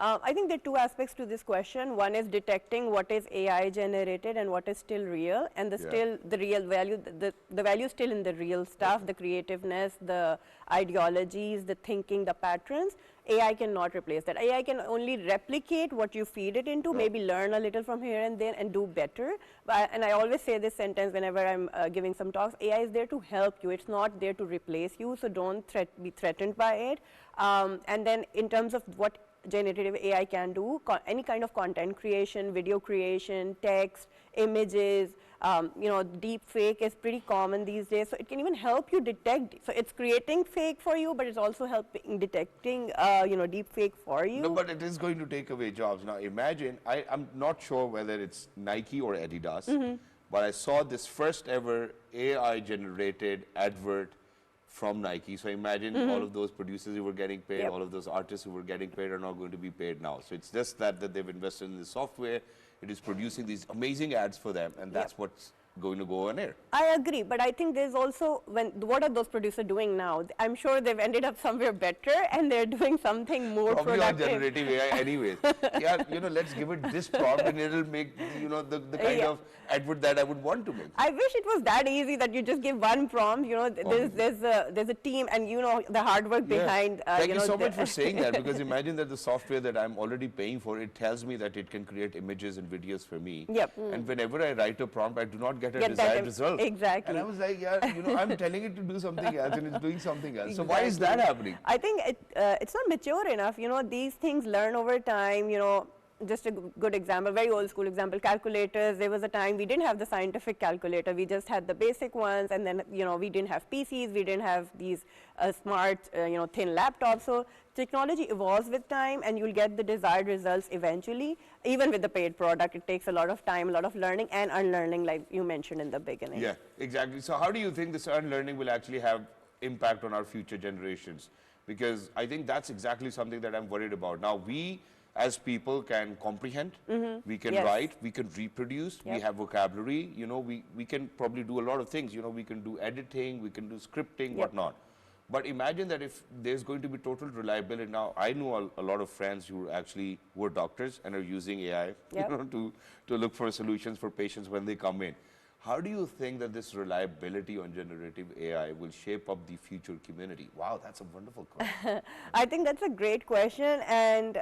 I think there are two aspects to this question. One is detecting what is AI generated and what is still real, and the real value, the value is still in the real stuff, the creativeness, the ideologies, the thinking, the patterns. AI cannot replace that. AI can only replicate what you feed it into, maybe learn a little from here and there and do better. And I always say this sentence whenever I'm giving some talks, AI is there to help you. It's not there to replace you, so don't be threatened by it. And then in terms of what generative AI can do, any kind of content creation, video creation, text, images, you know, deep fake is pretty common these days, so it can even help you detect. So it's creating fake for you, but it's also helping detecting, you know, deep fake for you. No, but it is going to take away jobs. Now imagine, I'm not sure whether it's Nike or Adidas, but I saw this first ever AI generated advert from Nike. So imagine all of those producers who were getting paid, all of those artists who were getting paid are not going to be paid now. So it's just that they've invested in the software. It is producing these amazing ads for them, and that's what's going to go on air. I agree, but I think there's also, what are those producers doing now? I'm sure they've ended up somewhere better, and they're doing something more probably productive. On generative AI anyways. Yeah, you know, let's give it this prompt and it'll make, you know, the kind of advert that I would want to make. I wish it was that easy that you just give one prompt, you know, there's a team, and you know the hard work behind. Thank you so much for saying that, because imagine that the software that I'm already paying for, it tells me that it can create images and videos for me. And whenever I write a prompt, I do not get a Get that desired result. Exactly. And I was like, yeah, you know, I'm telling it to do something else and it's doing something else. So why is that happening? I think it's not mature enough. You know, these things learn over time. You know, just a good example, very old school example, calculators. There was a time we didn't have the scientific calculator. We just had the basic ones, and then, you know, we didn't have PCs, we didn't have these smart, you know, thin laptops. So technology evolves with time, and you'll get the desired results eventually. Even with the paid product, it takes a lot of time, a lot of learning and unlearning, like you mentioned in the beginning. Yeah, exactly. So how do you think this unlearning will actually have impact on our future generations? Because I think that's exactly something that I'm worried about. Now, we as people can comprehend, we can write, we can reproduce, we have vocabulary, you know, we can probably do a lot of things, you know, we can do editing, we can do scripting, whatnot. But imagine that if there's going to be total reliability. Now, I know a lot of friends who actually were doctors and are using AI you know, to look for solutions for patients when they come in. How do you think that this reliability on generative AI will shape up the future community? Wow, that's a wonderful question. I think that's a great question, and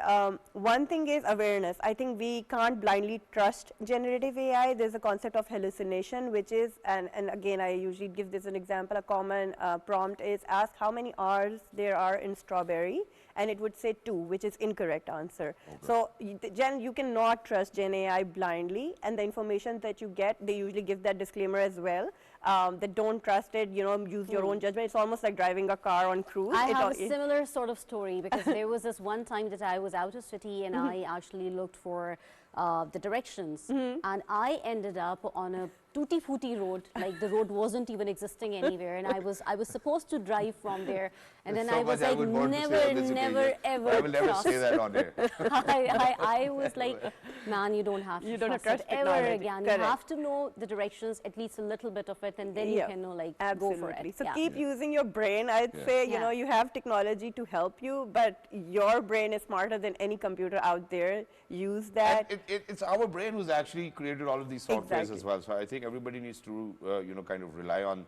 one thing is awareness. I think we can't blindly trust generative AI. There's a concept of hallucination, which is, and again, I usually give this an example, a common prompt is ask how many R's there are in strawberry, and it would say 2, which is incorrect answer. Okay. So you cannot trust Gen AI blindly, and the information that you get, they usually give that disclaimer as well, that don't trust it, you know, use your own judgment. It's almost like driving a car on cruise. I have a similar sort of story, because there was this one time that I was out of city and I actually looked for the directions, and I ended up on a tutti frutti road, like the road wasn't even existing anywhere, and I was supposed to drive from there, and then I was like, never ever I will never say that on air. I was like, man, you don't have to trust it ever again. You have to know the directions, at least a little bit of it, and then you can know, like, go for it. So keep using your brain. I'd say, you know, you have technology to help you, but your brain is smarter than any computer out there. Use that. It's our brain who's actually created all of these softwares as well. So I think everybody needs to, you know, kind of rely on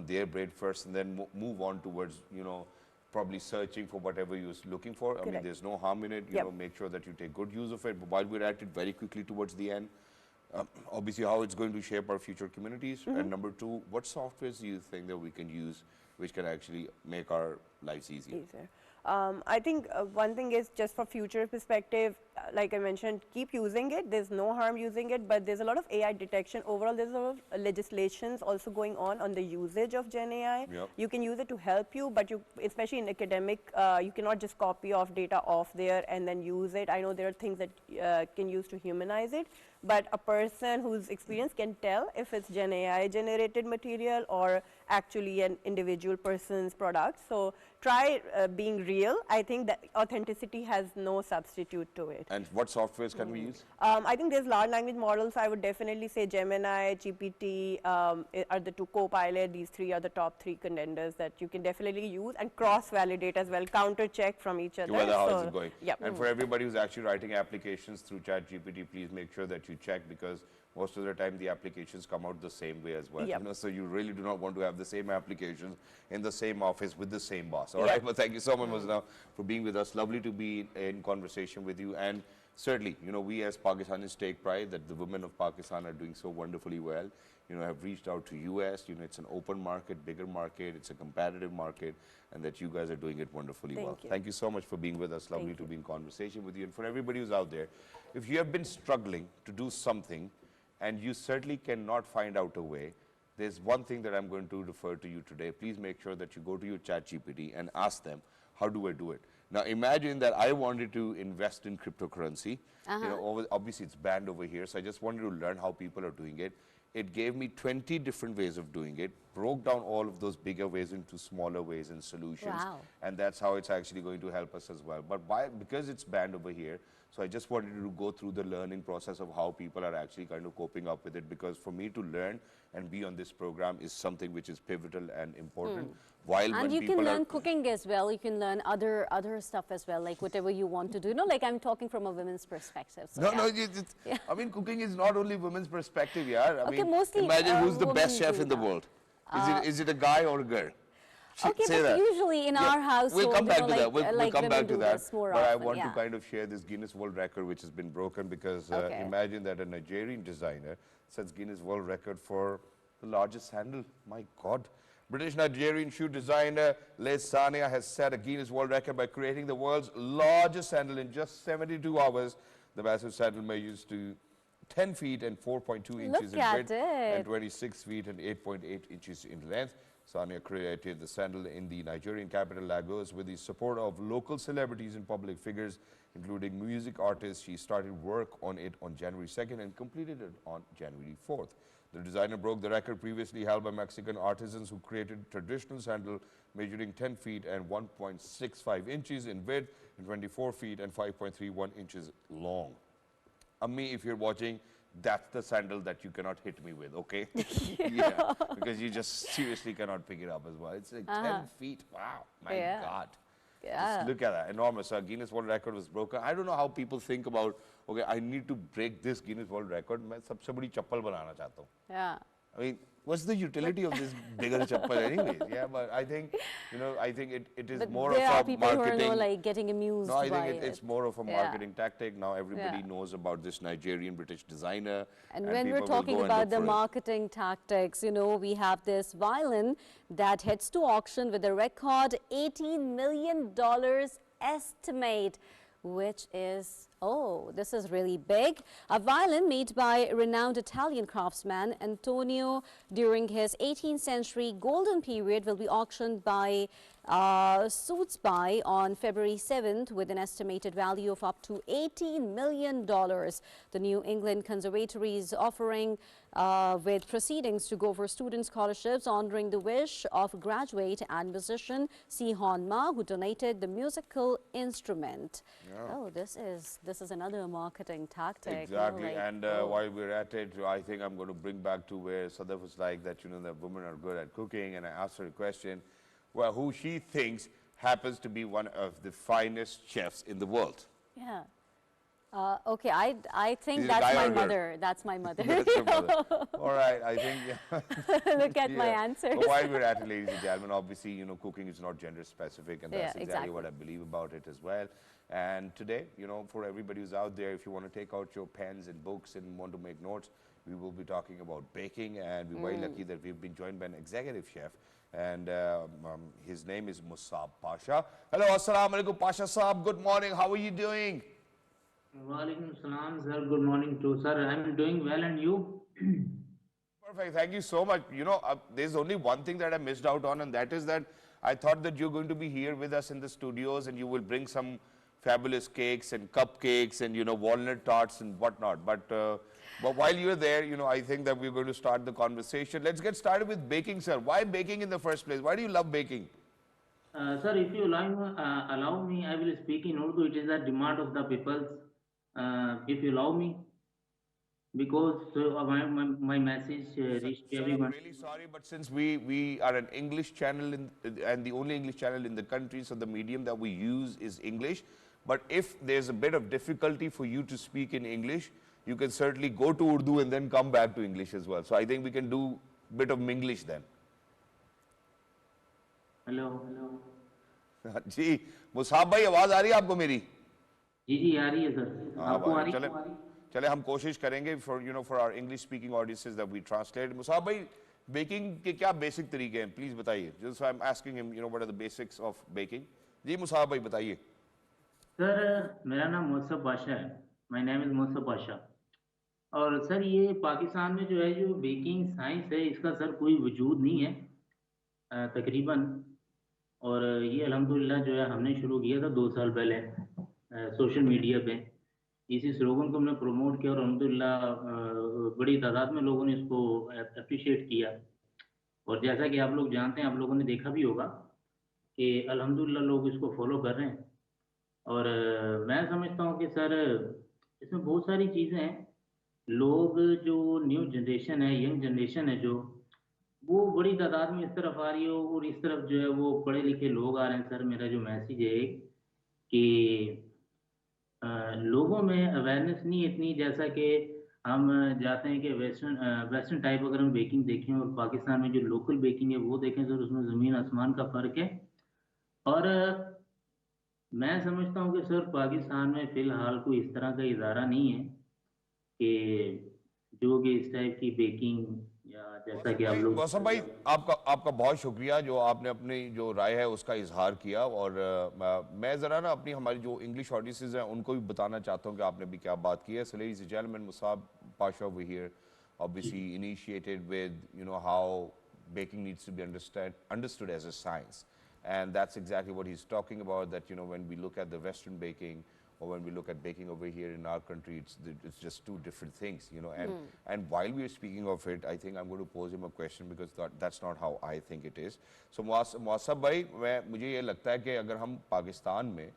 their brain first, and then move on towards, you know, probably searching for whatever you're looking for. I mean, there's no harm in it. You know, make sure that you take good use of it. But while we're at it, very quickly towards the end, obviously how it's going to shape our future communities. And number 2, what softwares do you think that we can use which can actually make our lives easier? I think one thing is, just for future perspective, like I mentioned, keep using it. There's no harm using it, but there's a lot of AI detection. Overall, there's a lot of legislations also going on the usage of Gen AI. You can use it to help you, but you, especially in academic, you cannot just copy off data off there and then use it. I know there are things that can use to humanize it, but a person who's experienced can tell if it's Gen AI generated material or actually an individual person's product. So try being real. I think that authenticity has no substitute to it. And what softwares can we use? I think there's large language models. I would definitely say Gemini, GPT are the 2 Copilot. These 3 are the top 3 contenders that you can definitely use and cross-validate as well, counter-check from each other. Whether how is it going? And for everybody who's actually writing applications through ChatGPT, please make sure that you check, because most of the time the applications come out the same way as well. You know, so you really do not want to have the same applications in the same office with the same boss. All right, well, thank you so much, Musna, for being with us. Lovely to be in conversation with you. And certainly, you know, we as Pakistanis take pride that the women of Pakistan are doing so wonderfully well. You know, have reached out to US. You know, it's an open market, bigger market, it's a competitive market, and that you guys are doing it wonderfully well. Thank you so much for being with us. Lovely to be in conversation with you. And for everybody who's out there, if you have been struggling to do something and you certainly cannot find out a way, there's one thing that I'm going to refer to you today. Please make sure that you go to your ChatGPT and ask them, how do I do it? Now imagine that I wanted to invest in cryptocurrency. You know, obviously it's banned over here, so I just wanted to learn how people are doing it. It gave me 20 different ways of doing it, broke down all of those bigger ways into smaller ways and solutions. And that's how it's actually going to help us as well. But because it's banned over here, so I just wanted to go through the learning process of how people are actually kind of coping up with it, because for me to learn and be on this program is something which is pivotal and important. And you can learn cooking as well. You can learn other stuff as well, like whatever you want to do. You know, like I'm talking from a women's perspective. So I mean, cooking is not only women's perspective, yeah. I mean, mostly imagine who's the best chef in the world. Is it a guy or a girl? Okay, say but that. usually in our household, We'll come back to that. like We'll come women back to do that. this more But I often, want to yeah. kind of share this Guinness World Record, which has been broken because Okay. imagine that a Nigerian designer sets Guinness World Record for the largest sandal. My God. British Nigerian shoe designer Les Sania has set a Guinness World Record by creating the world's largest sandal in just 72 hours. The massive sandal measures to 10 feet and 4.2 inches in width and 26 feet and 8.8 inches in length. Sania created the sandal in the Nigerian capital Lagos with the support of local celebrities and public figures, including music artists. She started work on it on January 2nd and completed it on January 4th. The designer broke the record previously held by Mexican artisans who created traditional sandal measuring 10 feet and 1.65 inches in width and 24 feet and 5.31 inches long. Ammi, if you're watching, that's the sandal that you cannot hit me with, okay? Yeah, because you just seriously cannot pick it up as well. It's like 10 feet. Wow, my God. Just look at that, enormous. Guinness World Record was broken. I don't know how people think about, okay, I need to break this Guinness World Record. मैं सबसे बड़ी चप्पल बनाना चाहता हूँ. Yeah. I mean, what's the utility of this bigger chappal anyways? Yeah, but I think, I think it is But more there of are a people marketing. who are like getting amused No, I by think it's more of a Yeah. marketing tactic. Now everybody knows about this Nigerian British designer. And when people we're will talking go and about look the for it. marketing tactics, we have this violin that heads to auction with a record $18 million estimate, which is, oh, this is really big. A violin made by renowned Italian craftsman Antonio during his 18th century golden period will be auctioned by Sotheby's on February 7th with an estimated value of up to $18 million. The New England Conservatory is offering with proceedings to go for student scholarships honoring the wish of graduate and musician Sihon Ma, who donated the musical instrument. Yeah. Oh, this is another marketing tactic. Exactly, and while we're at it, I think I'm going to bring back to where Sadaf was like that, that women are good at cooking, and I asked her a question, well, who she thinks happens to be one of the finest chefs in the world. Yeah. Okay, I think Is it a that's guy my or a girl? mother. That's my mother. That's your mother. All right, I think, yeah. Look at my answers. But while we're at it, ladies and gentlemen, obviously, cooking is not gender specific, and that's exactly what I believe about it as well. And today, for everybody who's out there, if you want to take out your pens and books and want to make notes, we will be talking about baking, and we're very lucky that we've been joined by an executive chef, and his name is Musab Pasha. Hello, assalamu alaikum, Pasha Saab. Good morning. How are you doing? Walaikum salam, sir. Good morning to sir. I'm doing well, and you? Perfect. Thank you so much. There's only one thing that I missed out on, and that is that I thought that you're going to be here with us in the studios, and you will bring some fabulous cakes and cupcakes and walnut tarts and whatnot. But while you're there, I think that we're going to start the conversation. Let's get started with baking, sir. Why baking in the first place? Why do you love baking? Sir, if you allow me, I will speak in Urdu. It is a demand of the peoples. If you allow me, because my message reached everyone. I'm really sorry, but since we are an English channel and the only English channel in the country, so the medium that we use is English. But if there's a bit of difficulty for you to speak in English, you can certainly go to Urdu and then come back to English as well. So I think we can do a bit of Minglish then. Hello. जी, मुसाब भाई आवाज आ रही है आपको मेरी? जी आ रही है sir. आपको आ रही है? चले हम कोशिश करेंगे for our English speaking audiences that we translate. Musab भाई, baking के क्या basic तरीके हैं? Please बताइए. Just I'm asking him, what are the basics of baking? जी मुसाब भाई बताइए. सर, मेरा नाम मोहसिब बादशाह है. My name is मोहसिब बादशाह. और सर ये पाकिस्तान में जो है जो बेकिंग साइंस है इसका सर कोई वजूद नहीं है तकरीबन. और ये अल्हम्दुलिल्लाह जो है हमने शुरू किया था 2 साल पहले सोशल मीडिया पे. इसी स्लोगन को हमने प्रमोट किया और अल्हम्दुलिल्लाह बड़ी तादाद में लोगों ने इसको अप्रिशिएट किया. और जैसा कि आप लोग जानते हैं, आप लोगों ने देखा भी होगा कि अल्हम्दुलिल्लाह लोग इसको फॉलो कर रहे हैं. और मैं समझता हूँ कि सर इसमें बहुत सारी चीज़ें हैं. लोग जो न्यू जनरेशन है, यंग जनरेशन है जो, वो बड़ी तादाद में इस तरफ आ रही है और इस तरफ जो है वो पढ़े लिखे लोग आ रहे हैं. सर मेरा जो मैसेज है कि लोगों में अवेयरनेस नहीं इतनी, जैसा कि हम जाते हैं कि वेस्टर्न टाइप अगर हम बेकिंग देखें और पाकिस्तान में जो लोकल बेकिंग है वो देखें सर, उसमें ज़मीन आसमान का फ़र्क है। और मैं समझता हूँ कि सर पाकिस्तान में फ़िलहाल कोई इस तरह का इदारा नहीं है कि जो कि इस टाइप की बेकिंग या जैसा कि आप लोग मौसम भाई, आपका बहुत शुक्रिया जो आपने अपनी जो राय है उसका इजहार किया। और मैं ज़रा ना अपनी हमारी जो इंग्लिश ऑडियंसेस हैं उनको भी बताना चाहता हूँ कि आपने भी क्या बात की है। So ladies and gentlemen, Musab Pasha over here obviously initiated with, you know, how baking needs to be understood as a science. And that's exactly what he's talking about, that, you know, when we look at the Western baking, or when we look at baking over here in our country, it's just two different things, you know. And while we are speaking of it, I think I'm going to pose him a question, because that's not how I think it is. So Muasab bhai, मुझे ये लगता है कि अगर हम पाकिस्तान में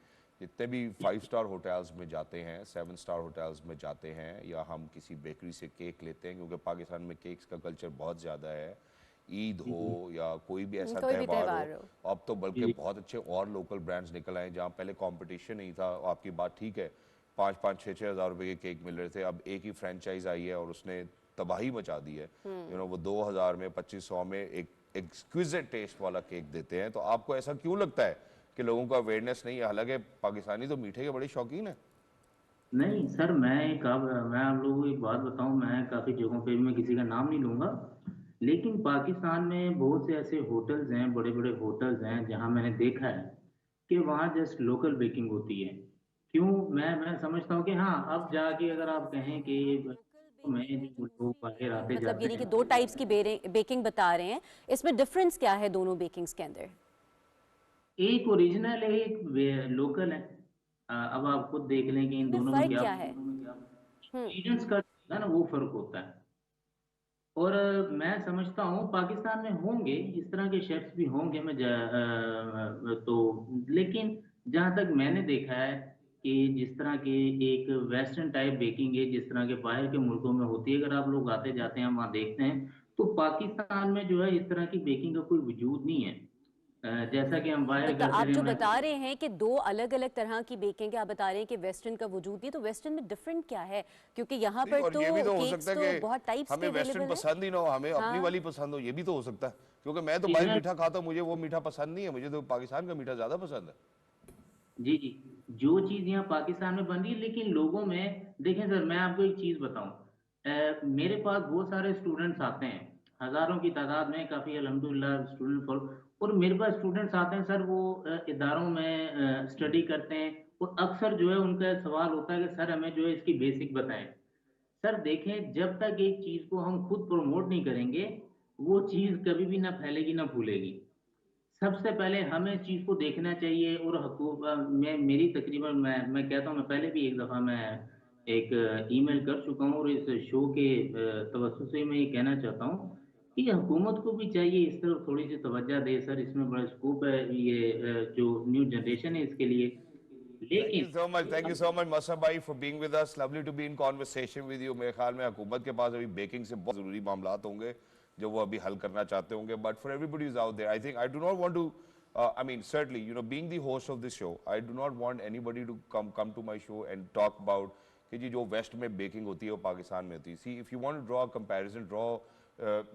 जितने भी 5 स्टार होटल्स में जाते हैं, 7 स्टार होटल्स में जाते हैं, या हम किसी बेकरी से केक लेते हैं, क्योंकि पाकिस्तान में केक्स का कल्चर बहुत ज़्यादा है, ईद हो या कोई भी ऐसा त्यौहार हो, अब तो बल्कि बहुत अच्छे और लोकल ब्रांड्स निकल आए जहाँ पहले कंपटीशन नहीं था। आपकी बात ठीक है, 5-5, 6-6 हज़ार रुपए के केक मिल रहे थे, अब एक ही फ्रेंचाइज आई है और उसने तबाही मचा दी है। यू नो, वो 2000 में 2500 में एक एक्सक्विजिट टेस्ट वाला केक देते हैं। तो आपको ऐसा क्यों लगता है कि लोगों को अवेयरनेस नहीं है? हालांकि पाकिस्तानी तो मीठे के बड़े शौकीन है। नहीं सर, मैं आप लोगों को एक बात बताऊं, मैं काफ़ी जगहों पे भी, मैं किसी का नाम नहीं लूँगा, लेकिन पाकिस्तान में बहुत से ऐसे होटल्स हैं, बड़े बड़े होटल्स हैं, जहां मैंने देखा है कि वहाँ जस्ट लोकल बेकिंग होती है। क्यों? मैं समझता हूँ कि हाँ, अब जाके अगर आप कहें कि में जो लोग बाहर आते मतलब जाते यानी कि हैं, 2 टाइप्स की बेकिंग बता रहे हैं, इसमें डिफरेंस क्या है दोनों बेकिंग्स के अंदर? एक ओरिजिनल है, एक लोकल है। अब आप खुद देख लें कि इन इसमें दोनों में फर्क क्या क्या है? इंग्रेडिएंट्स का है ना, वो फर्क होता है। और मैं समझता हूँ पाकिस्तान में होंगे इस तरह के शेफ्स भी होंगे, तो लेकिन जहाँ तक मैंने देखा है कि जिस तरह के एक वेस्टर्न टाइप बेकिंग है, जिस तरह के बाहर के मुल्कों में होती है, अगर आप लोग आते जाते हैं वहाँ देखते हैं, तो पाकिस्तान में जो है इस तरह की बेकिंग का कोई वजूद नहीं है। जैसा कि हम बाहर मतलब करते आप रहे, जो मैं बता रहे हैं कि 2 अलग-अलग तरह की बेकिंग है, आप बता रहे हैं कि वेस्टर्न का वजूद नहीं, तो वेस्टर्न में डिफरेंट क्या है? क्योंकि यहाँ पर और तो ये भी तो हो केक्स सकता है तो कि बहुत टाइप्स के हमें वेस्टर्न अवेलेबल हैं। पसंद ही ना हो, हमें अपनी हाँ। वाली पसंद हो, ये भी तो हो सकता है। क्योंकि मैं तो बाहर मीठा खाता हूँ, मुझे वो मीठा पसंद नहीं है, मुझे तो पाकिस्तान का मीठा ज़्यादा पसंद है। जी जी, जो चीज़ यहाँ पाकिस्तान में बन रही है, लेकिन लोगों में देखें सर, मैं आपको एक चीज़ बताऊं, मेरे पास बहुत सारे स्टूडेंट्स आते हैं, हज़ारों की तादाद में, काफ़ी अल्हम्दुलिल्लाह स्टूडेंट फॉर, और मेरे पास स्टूडेंट्स आते हैं सर, वो इदारों में स्टडी करते हैं, और अक्सर जो है उनका सवाल होता है कि सर हमें जो है इसकी बेसिक बताएं। सर देखें, जब तक एक चीज़ को हम खुद प्रमोट नहीं करेंगे, वो चीज़ कभी भी ना फैलेगी ना फूलेगी। सबसे पहले हमें इस चीज़ को देखना चाहिए, और मैं मेरी तकरीबन मैं कहता हूँ, मैं पहले भी एक दफ़ा मैं एक ईमेल कर चुका हूँ, और इस शो के तवज्जो से मैं ये कहना चाहता हूँ कि हुकूमत को भी चाहिए इस तरफ थोड़ी सी तवज्जो दे। सर इसमें बड़ा स्कोप है, ये जो न्यू जनरेशन है इसके लिए, लेकिन Thank you so much, Masab bhai, for being with us. Lovely to be in conversation with you. मेरे ख्याल में हुकूमत के पास अभी बेकिंग से बहुत ज़रूरी मामलात होंगे जो वो अभी हल करना चाहते होंगे. But for everybody who's out there, I think I do not want to. I mean, certainly, you know, being the host of this show, I do not want anybody to come to my show and talk about कि जी जो waste में baking होती है वो पाकिस्तान में होती है. See, if you want to draw a comparison, draw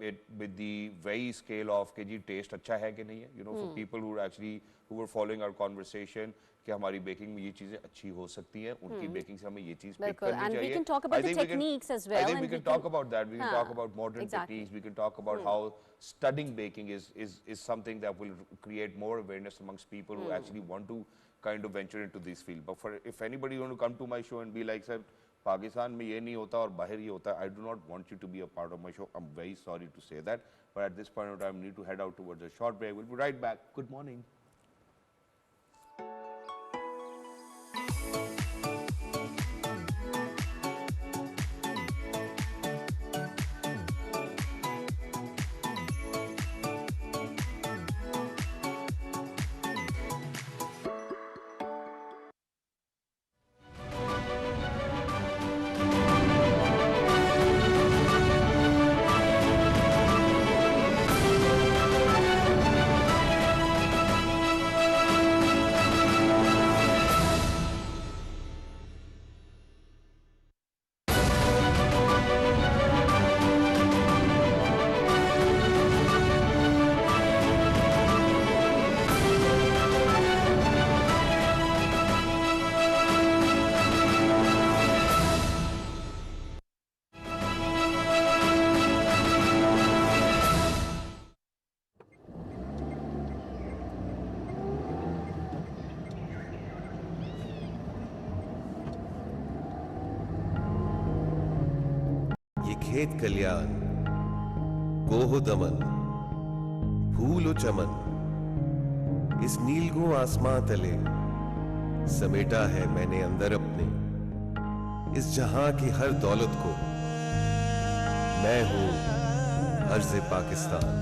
it with the very scale of कि जी टेस्ट अच्छा है कि नहीं है. You know, for people who were following our conversation, कि हमारी बेकिंग में ये चीजें अच्छी हो सकती हैं, उनकी बेकिंग से हमें ये चीज पिक करनी चाहिए. We can talk about the techniques as well. I think we can talk about that. We can talk about modern techniques. We can talk about how studying baking is something that will create more awareness amongst people who actually want to kind of venture into this field. But for if anybody want to come to my show and be like, sir, Pakistan में ये नहीं होता और बाहर ये होता है, I do not want you to be a part of my show. I'm very sorry to say that. But at this point of time, we need to head out towards a short break. We'll be right back. Good morning. खेत कल्याण गोह दमन फूल चमन इस नीलगो आसमां तले समेटा है मैंने अंदर अपने इस जहां की हर दौलत को मैं हूं अर्ज़ Pakistan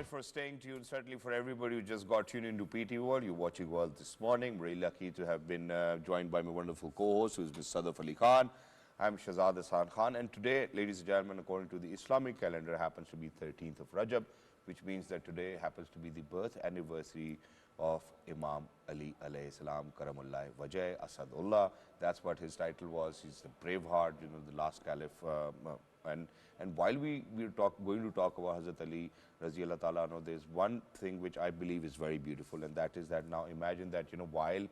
For staying tuned, certainly for everybody who just got tuned into PTV World. You're watching World this morning. We're really lucky to have been joined by my wonderful co-host, who is Ms. Sadaf Ali Khan. I'm Shahzad Hassan Khan, and today, ladies and gentlemen, according to the Islamic calendar, happens to be 13th of Rajab, which means that today happens to be the birth anniversary of Imam Ali alayhi salam, Karamullah Wajah Asadullah. That's what his title was. He's the brave heart, you know, the last caliph. And while we're going to talk about Hazrat Ali Razi Allah Ta'ala, there's one thing which I believe is very beautiful, and that is that now imagine that, while,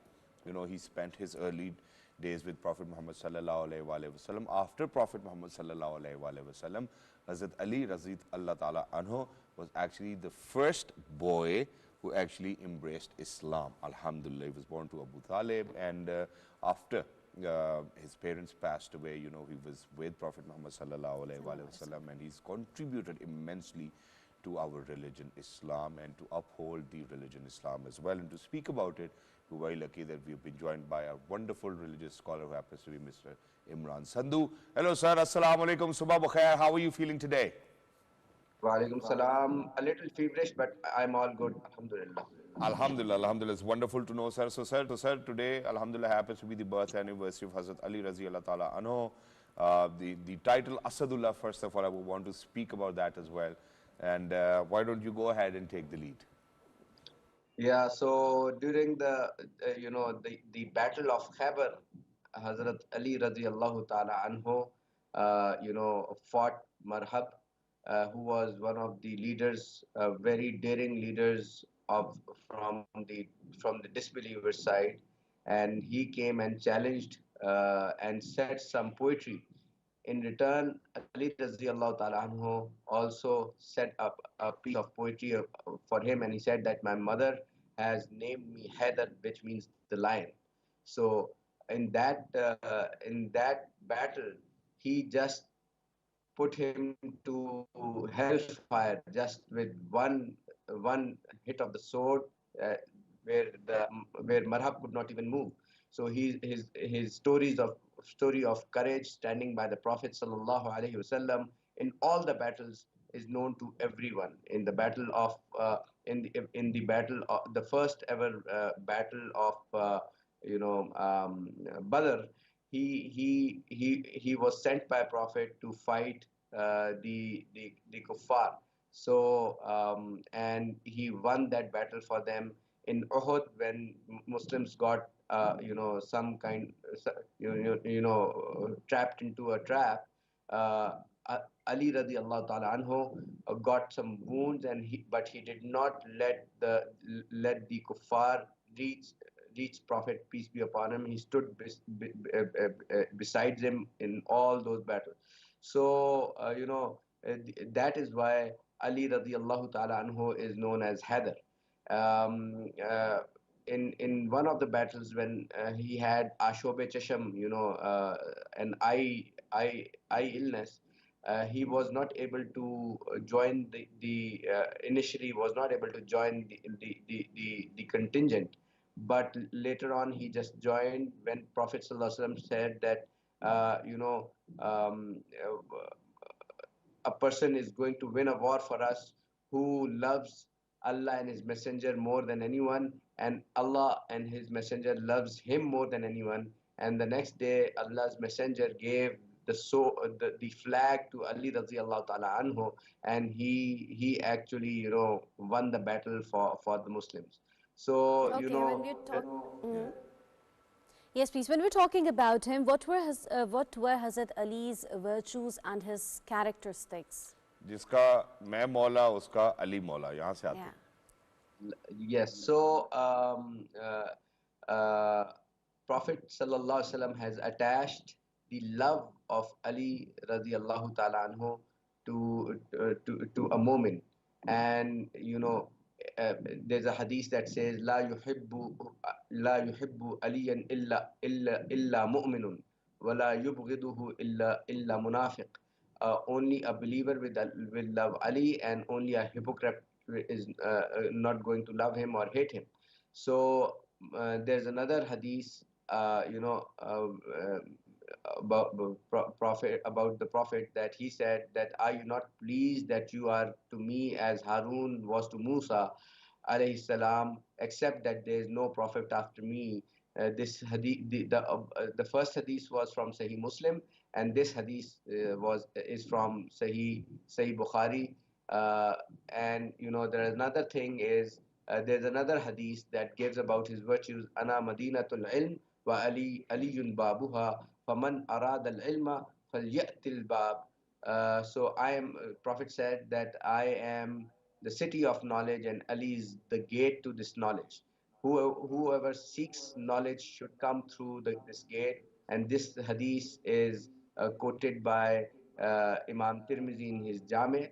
he spent his early days with Prophet Muhammad Sallallahu Alaihi Wasallam, after Prophet Muhammad Sallallahu Alaihi Wasallam, Hazrat Ali Razi Allah Ta'ala Anhu was actually the first boy who actually embraced Islam. Alhamdulillah, he was born to Abu Talib, and after his parents passed away, he was with Prophet Muhammad Sallallahu Alaihi Wasallam, and he's contributed immensely to our religion, Islam, and to uphold the religion, Islam as well. And to speak about it, we're very lucky that we've been joined by a wonderful religious scholar who happens to be Mr. Imran Sandhu. Hello, sir. Assalamu alaikum. Subha bakhair. How are you feeling today? Walaikum salam. A little feverish, but I'm all good. Alhamdulillah. Alhamdulillah, Alhamdulillah. It's wonderful to know, sir. So, sir, today, Alhamdulillah, happens to be the birth anniversary of Hazrat Ali Razi Allah Ta'ala Anhu. The title Asadullah, first of all, I would want to speak about that as well. And why don't you go ahead and take the lead? Yeah, so during the, the Battle of Khyber, Hazrat Ali radiallahu ta'ala anhu, fought Marhab, who was one of the leaders, very daring leaders from the disbeliever side, and he came and challenged and said some poetry. In return, Ali radiallahu ta'ala anhu also set up a piece of poetry for him, and he said that my mother has named me Haider, which means the lion. So in that battle, he just put him to hellfire just with one hit of the sword, uh, where Marhab could not even move. So his story of courage standing by the Prophet sallallahu alaihi wasallam in all the battles is known to everyone. In the battle of in the battle of the first ever battle of Badr, he was sent by Prophet to fight the kuffar. So and he won that battle for them. In Uhud, when Muslims got some kind trapped into a trap, uh, Ali radiallahu ta'ala anhu got some wounds, and but he did not let the kuffar reach Prophet, peace be upon him. He stood besides him in all those battles. So that is why Ali radiallahu ta'ala anhu is known as Haider. Um, uh, in one of the battles, when he had Ashobe Chasham, an eye illness, he was not able to join the initially was not able to join the contingent, but later on he just joined when Prophet Sallallahu Alaihi Wasallam said that um, uh, a person is going to win a war for us who loves Allah and His Messenger more than anyone, and Allah and His Messenger loves him more than anyone. And the next day, Allah's Messenger gave the flag to Ali radiallahu ta'ala anhu, and he actually won the battle for the Muslims. So Okay, when we're talking. yeah. Yes, please. When we're talking about him, what were Hazrat Ali's virtues and his characteristics? जिसका मैं मौला उसका अली मौला यहाँ से आते हैं. Yes. So Prophet sallallahu alaihi wasallam has attached the love of Ali radiallahu ta'ala anhu to a moment, and there's a hadith that says la yuhibbu aliyan illa mu'minun wa la yubghiduhu illa munafiq. Only a believer will love Ali, and only a hypocrite is not going to love him or hate him. So there's another hadith, about the Prophet, that he said that, "Are you not pleased that you are to me as Harun was to Musa alayhi salam, except that there is no prophet after me?" This hadith, the first hadith was from Sahih Muslim, and this hadith is from Sahih Bukhari. And there is another thing is, there's another hadith that gives about his virtues. Ana madinatul ilm wa aliyun babuha faman arada al ilma falyatil bab. So I am. Prophet said that I am the city of knowledge, and Ali is the gate to this knowledge. Whoever seeks knowledge should come through this gate. And this hadith is quoted by Imam Tirmizi in his Jame,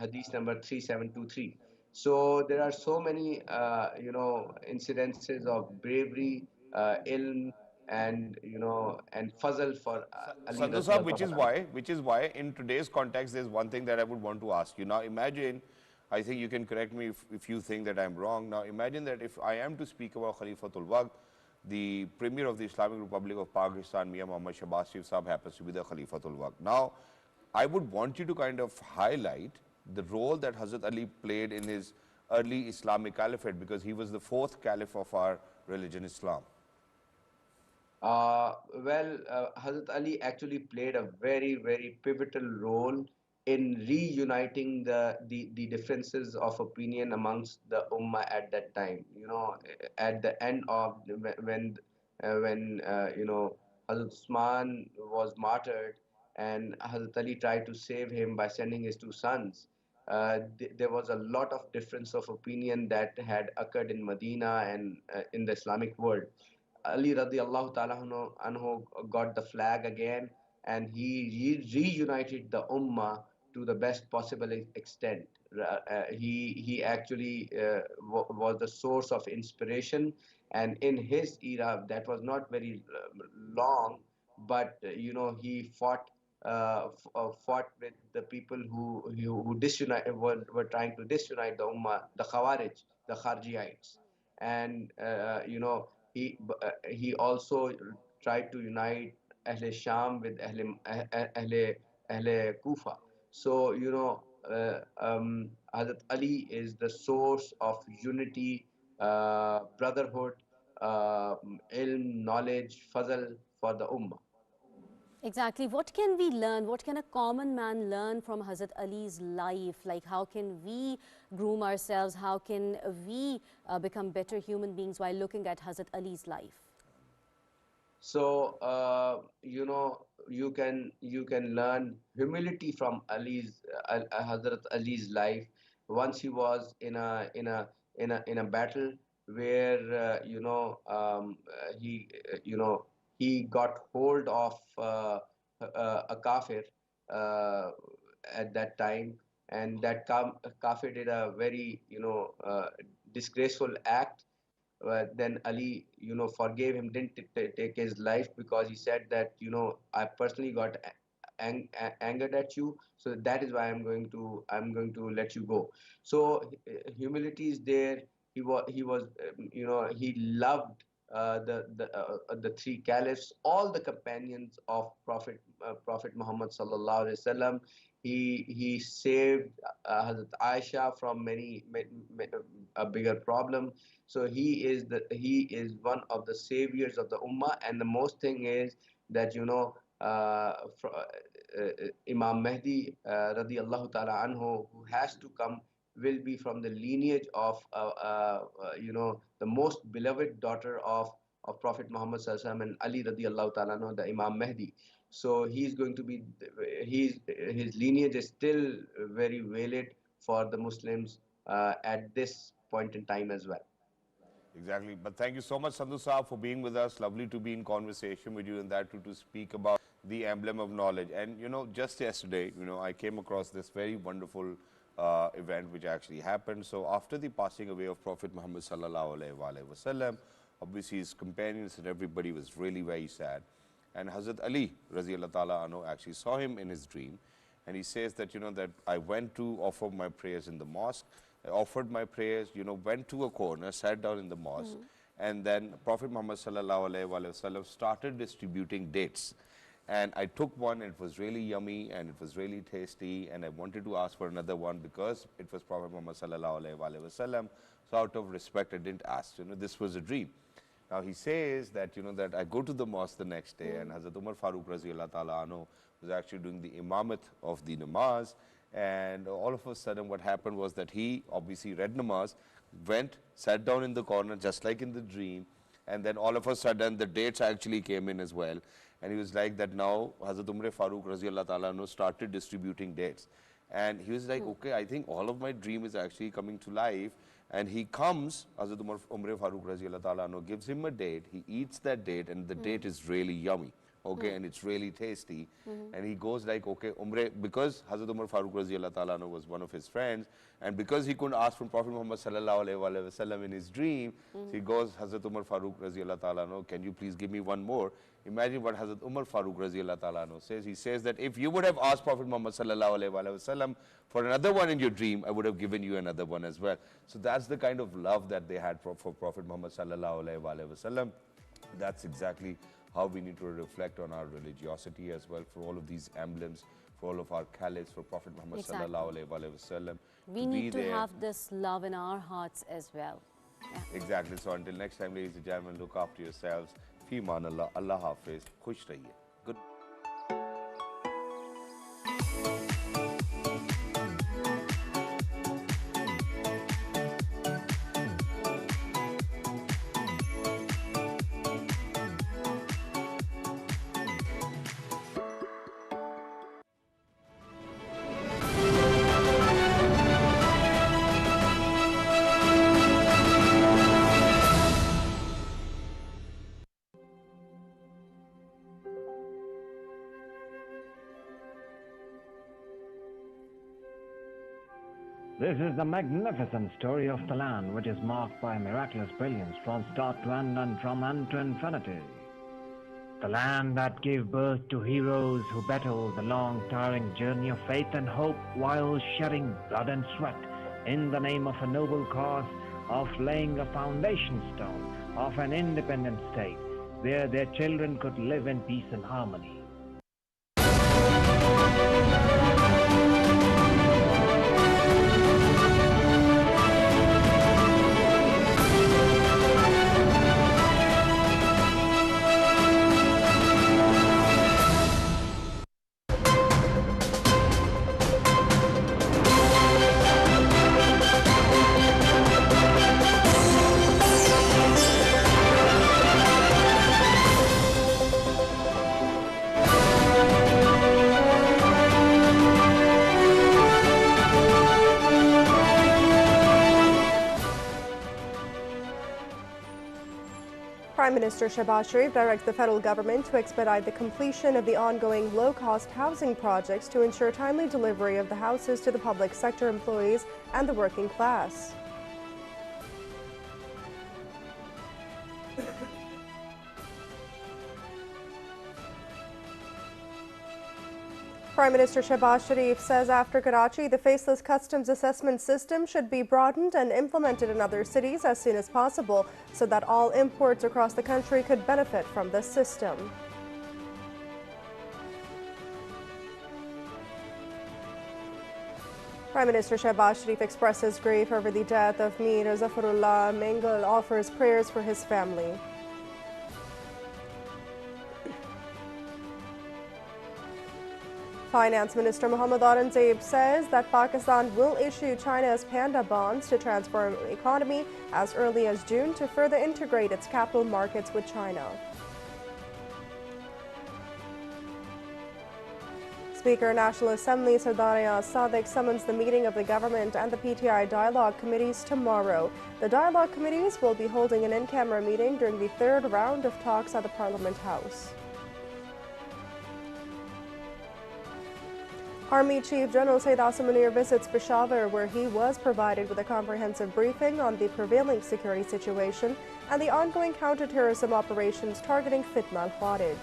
hadith number 3723. So there are so many, incidences of bravery, ilm, and and fazl for Ali Sandhu Sahab, radiallahu which is why in today's context, there's one thing that I would want to ask you. Now imagine, I think you can correct me if you think that I'm wrong. Now imagine that if I am to speak about Khalifatul Waqt, the Premier of the Islamic Republic of Pakistan, Mian Muhammad Shahbaz Sharif Sahab, happens to be the Khalifatul Waqt. Now, I would want you to kind of highlight the role that Hazrat Ali played in his early Islamic caliphate, because he was the fourth caliph of our religion, Islam. Hazrat Ali actually played a very, very pivotal role in reuniting the differences of opinion amongst the Ummah at that time. At the end of when Hazrat Usman was martyred, and Hazrat Ali tried to save him by sending his two sons. There was a lot of difference of opinion that had occurred in Medina and in the Islamic world. Ali radiallahu ta'ala anhu got the flag again, and he reunited the ummah to the best possible extent. He actually was the source of inspiration, And in his era, that was not very long, but he fought with the people who disunite, were trying to disunite the Ummah, the Khawarij, the Kharjiites. And he also tried to unite Ahle Sham with Ahle Kufa. So Hazrat Ali is the source of unity, brotherhood, ilm, knowledge, fazl for the ummah. Exactly. What can we learn? What can a common man learn from Hazrat Ali's life? Like, how can we groom ourselves? How can we become better human beings while looking at Hazrat Ali's life? So you can learn humility from Hazrat Ali's life. Once he was in a battle where he got hold of a kafir uh, at that time, and that kafir did a very disgraceful act. Then Ali, forgave him, didn't take his life, because he said that, I personally got angered at you, so that is why I'm going to let you go. So humility is there. He loved the three caliphs, all the companions of Prophet Muhammad sallallahu alaihi wasallam. He saved Hazrat Aisha from a bigger problem. So he is one of the saviors of the ummah. And the most thing is that Imam Mahdi radiallahu ta'ala anhu, who has to come, will be from the lineage of the most beloved daughter of Prophet Muhammad sallallahu alaihi wasallam, and Ali radiallahu ta'ala anhu, the Imam Mahdi. So he's going to be, his lineage is still very valid for the Muslims at this point in time as well. Exactly. But thank you so much, Sandhu Saab, for being with us. Lovely to be in conversation with you, and that too to speak about the emblem of knowledge. And just yesterday, I came across this very wonderful event which actually happened. So after the passing away of Prophet Muhammad sallallahu alaihi wasallam, obviously his companions and everybody was really very sad. And Hazrat Ali Raziyallahu Ta'ala Anhu actually saw him in his dream, and he says that that I went to offer my prayers in the mosque. I offered my prayers, went to a corner, sat down in the mosque, and then Prophet Muhammad sallallahu alaihi wasallam started distributing dates. And I took one, and it was really yummy, and it was really tasty, and I wanted to ask for another one because it was Prophet Muhammad sallallahu alaihi wasallam. So out of respect, I didn't ask. This was a dream. Now he says that that I go to the mosque the next day, and Hazrat Umar Farooq Raziyallahu Ta'ala Anhu was actually doing the imamat of the namaz. And all of a sudden what happened was that he obviously read namaz, went, sat down in the corner just like in the dream, and then all of a sudden the dates actually came in as well. And he was like that now Hazrat Umar Farooq Raziyallahu Ta'ala Anhu started distributing dates. And he was like, okay, I think all of my dream is actually coming to life. And he comes, Hazrat Umar Farooq Raziyallahu Ta'ala Anhu gives him a date, he eats that date, and the date is really yummy. Okay, and it's really tasty. And he goes like, okay, Umre, because Hazrat Umar Farooq Raziyallahu Ta'ala Anhu was one of his friends, and because he couldn't ask from Prophet Muhammad sallallahu alaihi wasallam in his dream, so he goes, Hazrat Umar Farooq Raziyallahu Ta'ala Anhu, can you please give me one more? Imagine what Hazrat Umar Farooq Raziyallahu Ta'ala Anhu says. He says that if you would have asked Prophet Muhammad sallallahu alaihi wasallam for another one in your dream, I would have given you another one as well. So that's the kind of love that they had for Prophet Muhammad sallallahu alaihi wasallam. That's exactly how we need to reflect on our religiosity as well, for all of these emblems, for all of our caliphs, for Prophet Muhammad sallallahu alaihi wasallam. We need to have this love in our hearts as well. Yeah. Exactly. So until next time, ladies and gentlemen, look after yourselves. Fi man Allah, Allah Hafiz, khush rahiye. Good. This is the magnificent story of the land which is marked by miraculous brilliance from start to end and from end to infinity. The land that gave birth to heroes who battled the long, tiring journey of faith and hope while shedding blood and sweat in the name of a noble cause of laying a foundation stone of an independent state where their children could live in peace and harmony. Prime Minister Shehbaz Sharif directs the federal government to expedite the completion of the ongoing low-cost housing projects to ensure timely delivery of the houses to the public sector employees and the working class. Prime Minister Shehbaz Sharif says after Karachi, the faceless customs assessment system should be broadened and implemented in other cities as soon as possible so that all imports across the country could benefit from this system. Prime Minister Shehbaz Sharif expresses grief over the death of Mir Zafarullah Mengal, offers prayers for his family. Finance Minister Mohammad Aurangzeb says that Pakistan will issue China's panda bonds to transform the economy as early as June to further integrate its capital markets with China. Speaker National Assembly Sardaria Sadiq summons the meeting of the government and the PTI dialogue committees tomorrow. The dialogue committees will be holding an in-camera meeting during the third round of talks at the Parliament House. Army Chief General Sayyid Asim Munir visits Peshawar, where he was provided with a comprehensive briefing on the prevailing security situation and the ongoing counter-terrorism operations targeting Fitna al-Kharij.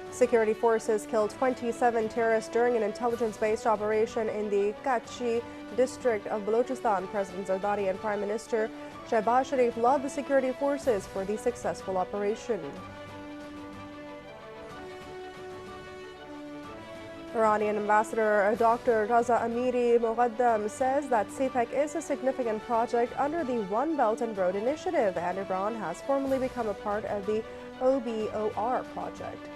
Security forces killed 27 terrorists during an intelligence-based operation in the Kachchi district of Balochistan. President Zardari and Prime Minister Shehbaz Sharif lauded the security forces for the successful operation. Iranian Ambassador Dr. Raza Amiri Moghaddam says that CPEC is a significant project under the One Belt and Road Initiative, and Iran has formally become a part of the OBOR project.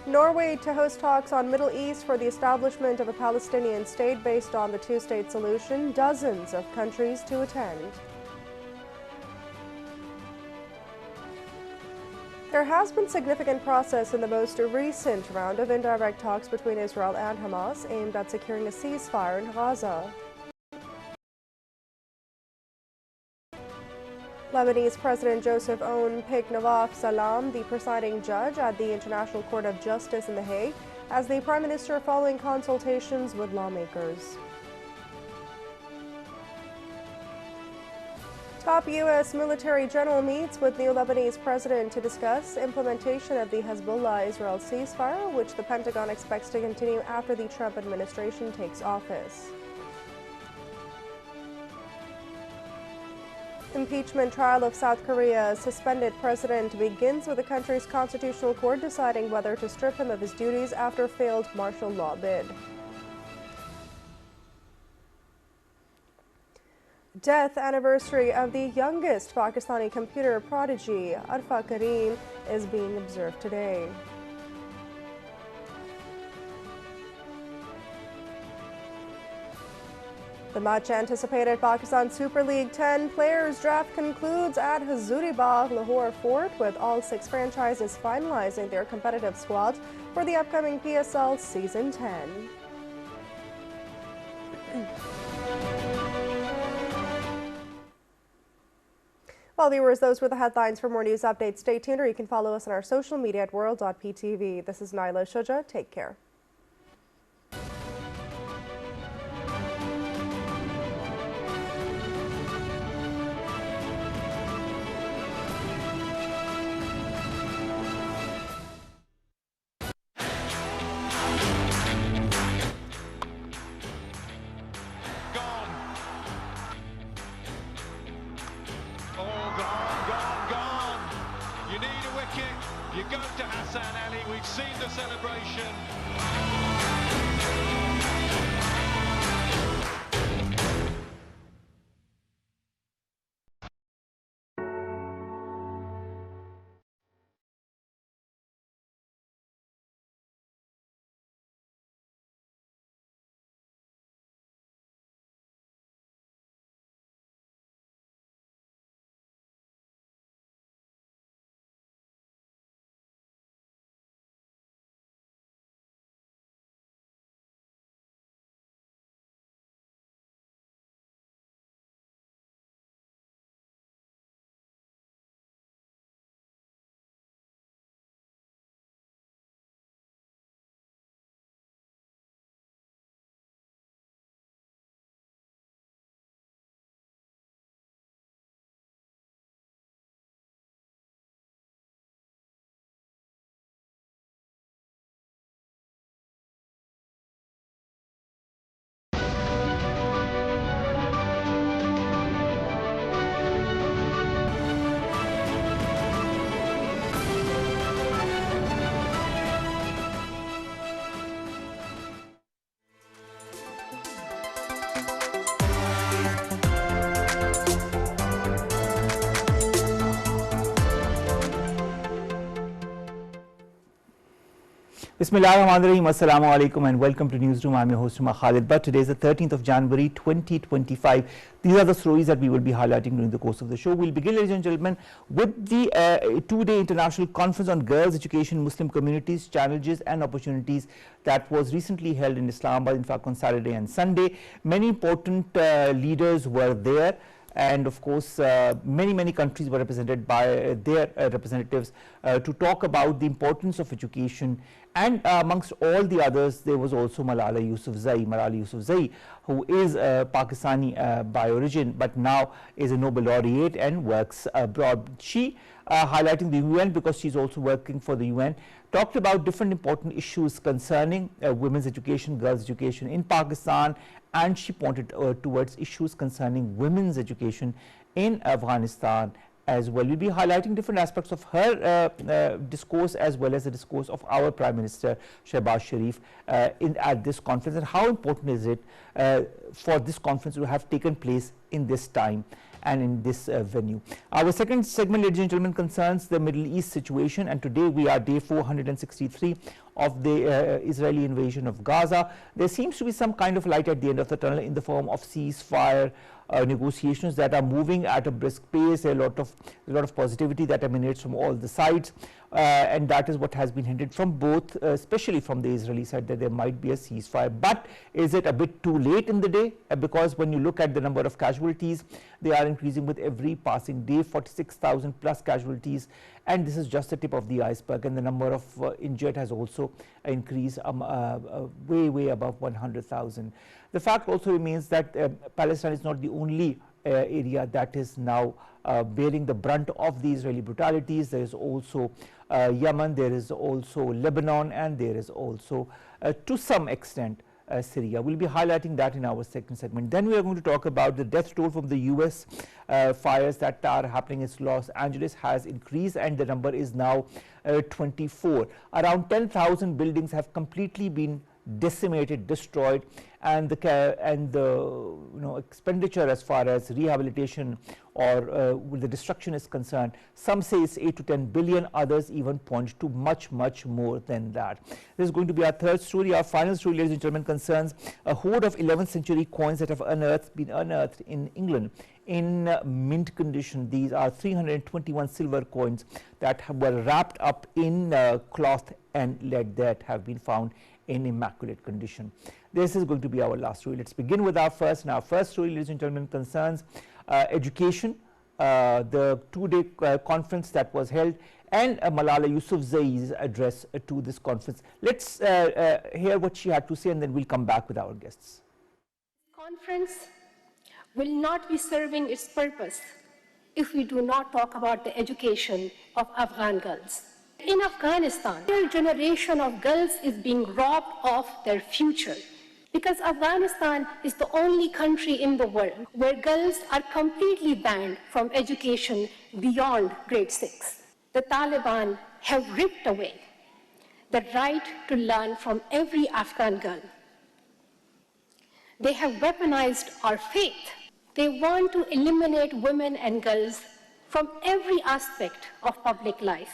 Norway to host talks on Middle East for the establishment of a Palestinian state based on the two-state solution. Dozens of countries to attend. There has been significant progress in the most recent round of indirect talks between Israel and Hamas aimed at securing a ceasefire in Gaza. Lebanese President Joseph Aoun picked Nawaf Salam, the presiding judge at the International Court of Justice in The Hague, as the Prime Minister following consultations with lawmakers. Top U.S. military general meets with new Lebanese president to discuss implementation of the Hezbollah-Israel ceasefire, which the Pentagon expects to continue after the Trump administration takes office. Impeachment trial of South Korea's suspended president begins with the country's constitutional court deciding whether to strip him of his duties after failed martial law bid. Death anniversary of the youngest Pakistani computer prodigy, Arfa Karim, is being observed today. The much-anticipated Pakistan Super League 10 players draft concludes at Hazuribagh, Lahore Fort, with all 6 franchises finalizing their competitive squads for the upcoming PSL Season 10. Well, viewers, those were the headlines. For more news updates, stay tuned, or you can follow us on our social media at world.ptv. This is Naila Shuja. Take care. You go to Hassan Ali, we've seen the celebration. Bismillahirrahmanirrahim. Assalamu alaikum and welcome to Newsroom. I'm your host Khalid. But today is the 13th of January 2025. These are the stories that we will be highlighting during the course of the show. We'll begin, ladies and gentlemen, with the two-day international conference on girls' education, Muslim communities, challenges and opportunities that was recently held in Islamabad, in fact on Saturday and Sunday. Many important leaders were there. And of course, many countries were represented by their representatives to talk about the importance of education. And amongst all the others, there was also Malala Yousafzai, who is Pakistani by origin, but now is a Nobel laureate and works abroad. She, highlighting the UN because she's also working for the UN, talked about different important issues concerning women's education, girls' education in Pakistan, and she pointed towards issues concerning women's education in Afghanistan as well. We'll be highlighting different aspects of her discourse as well as the discourse of our Prime Minister Shehbaz Sharif at this conference, and how important is it for this conference to have taken place in this time and in this venue. Our second segment, ladies and gentlemen, concerns the Middle East situation, and today we are day 463 of the Israeli invasion of Gaza. There seems to be some kind of light at the end of the tunnel in the form of ceasefire negotiations that are moving at a brisk pace. A lot of positivity that emanates from all the sides, and that is what has been hinted from both, especially from the Israeli side, that there might be a ceasefire. But is it a bit too late in the day? Because when you look at the number of casualties, they are increasing with every passing day, 46,000 plus casualties, and this is just the tip of the iceberg, and the number of injured has also increased way above 100,000. The fact also remains that Palestine is not the only area that is now bearing the brunt of the Israeli brutalities. There is also Yemen, there is also Lebanon, and there is also to some extent Syria. We'll be highlighting that in our second segment. Then we are going to talk about the death toll from the US fires that are happening in Los Angeles has increased, and the number is now 24. Around 10,000 buildings have completely been decimated, destroyed, and the expenditure as far as rehabilitation or the destruction is concerned, some say it's 8 to 10 billion, others even point to much more than that. This is going to be our third story. Our final story, ladies and gentlemen, concerns a hoard of 11th century coins that have been unearthed in England in mint condition. These are 321 silver coins that were wrapped up in cloth and lead that have been found in immaculate condition. This is going to be our last story. Let's begin with our first. Now, our first story, ladies and gentlemen, concerns education the two-day conference that was held, and Malala Yousafzai's address to this conference. Let's hear what she had to say, and then we'll come back with our guests. Conference will not be serving its purpose if we do not talk about the education of Afghan girls. In Afghanistan, a generation of girls is being robbed of their future because Afghanistan is the only country in the world where girls are completely banned from education beyond grade 6. The Taliban have ripped away the right to learn from every Afghan girl. They have weaponized our faith. They want to eliminate women and girls from every aspect of public life.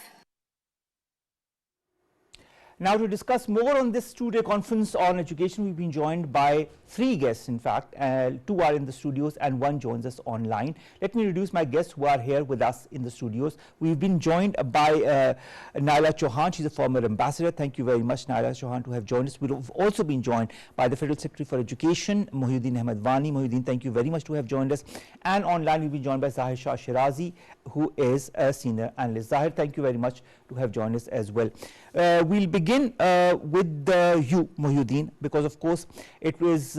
Now, to discuss more on this two-day conference on education, we've been joined by 3 guests, in fact. 2 are in the studios and 1 joins us online. Let me introduce my guests who are here with us in the studios. We've been joined by Naila Chauhan. She's a former ambassador. Thank you very much, Naila Chauhan, to have joined us. We've also been joined by the Federal Secretary for Education, Mohiuddin Ahmed Wani. Mohiuddin, thank you very much to have joined us. And online, we've been joined by Zahir Shah Shirazi, who is a senior analyst. Zahir, thank you very much to have joined us as well. We'll begin with you, Mohiuddin, because of course it was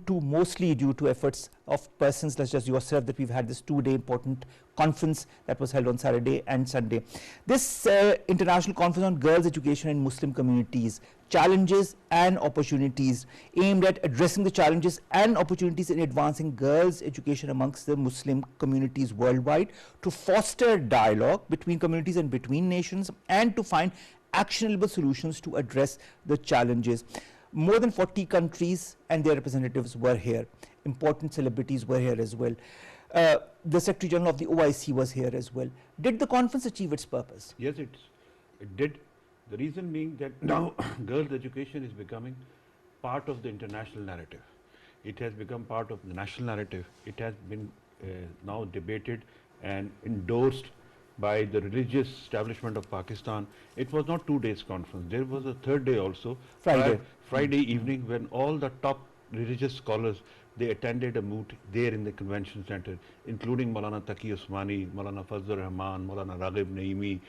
mostly due to efforts of persons such as yourself that we've had this 2-day important conference that was held on Saturday and Sunday. This international conference on girls' education in Muslim communities, challenges and opportunities, aimed at addressing the challenges and opportunities in advancing girls' education amongst the Muslim communities worldwide, to foster dialogue between communities and between nations, and to find actionable solutions to address the challenges. More than 40 countries and their representatives were here. Important celebrities were here as well. The Secretary General of the OIC was here as well. Did the conference achieve its purpose? Yes, it did. The reason being that now girls' education is becoming part of the international narrative. It has become part of the national narrative. It has been now debated and endorsed by the religious establishment of Pakistan. It was not 2 days conference. There was a 3rd day also, Friday evening, when all the top religious scholars, they attended a moot there in the convention center, including Maulana Taqi Usmani, Maulana Fazlur Rahman, Maulana Raghib Naimi,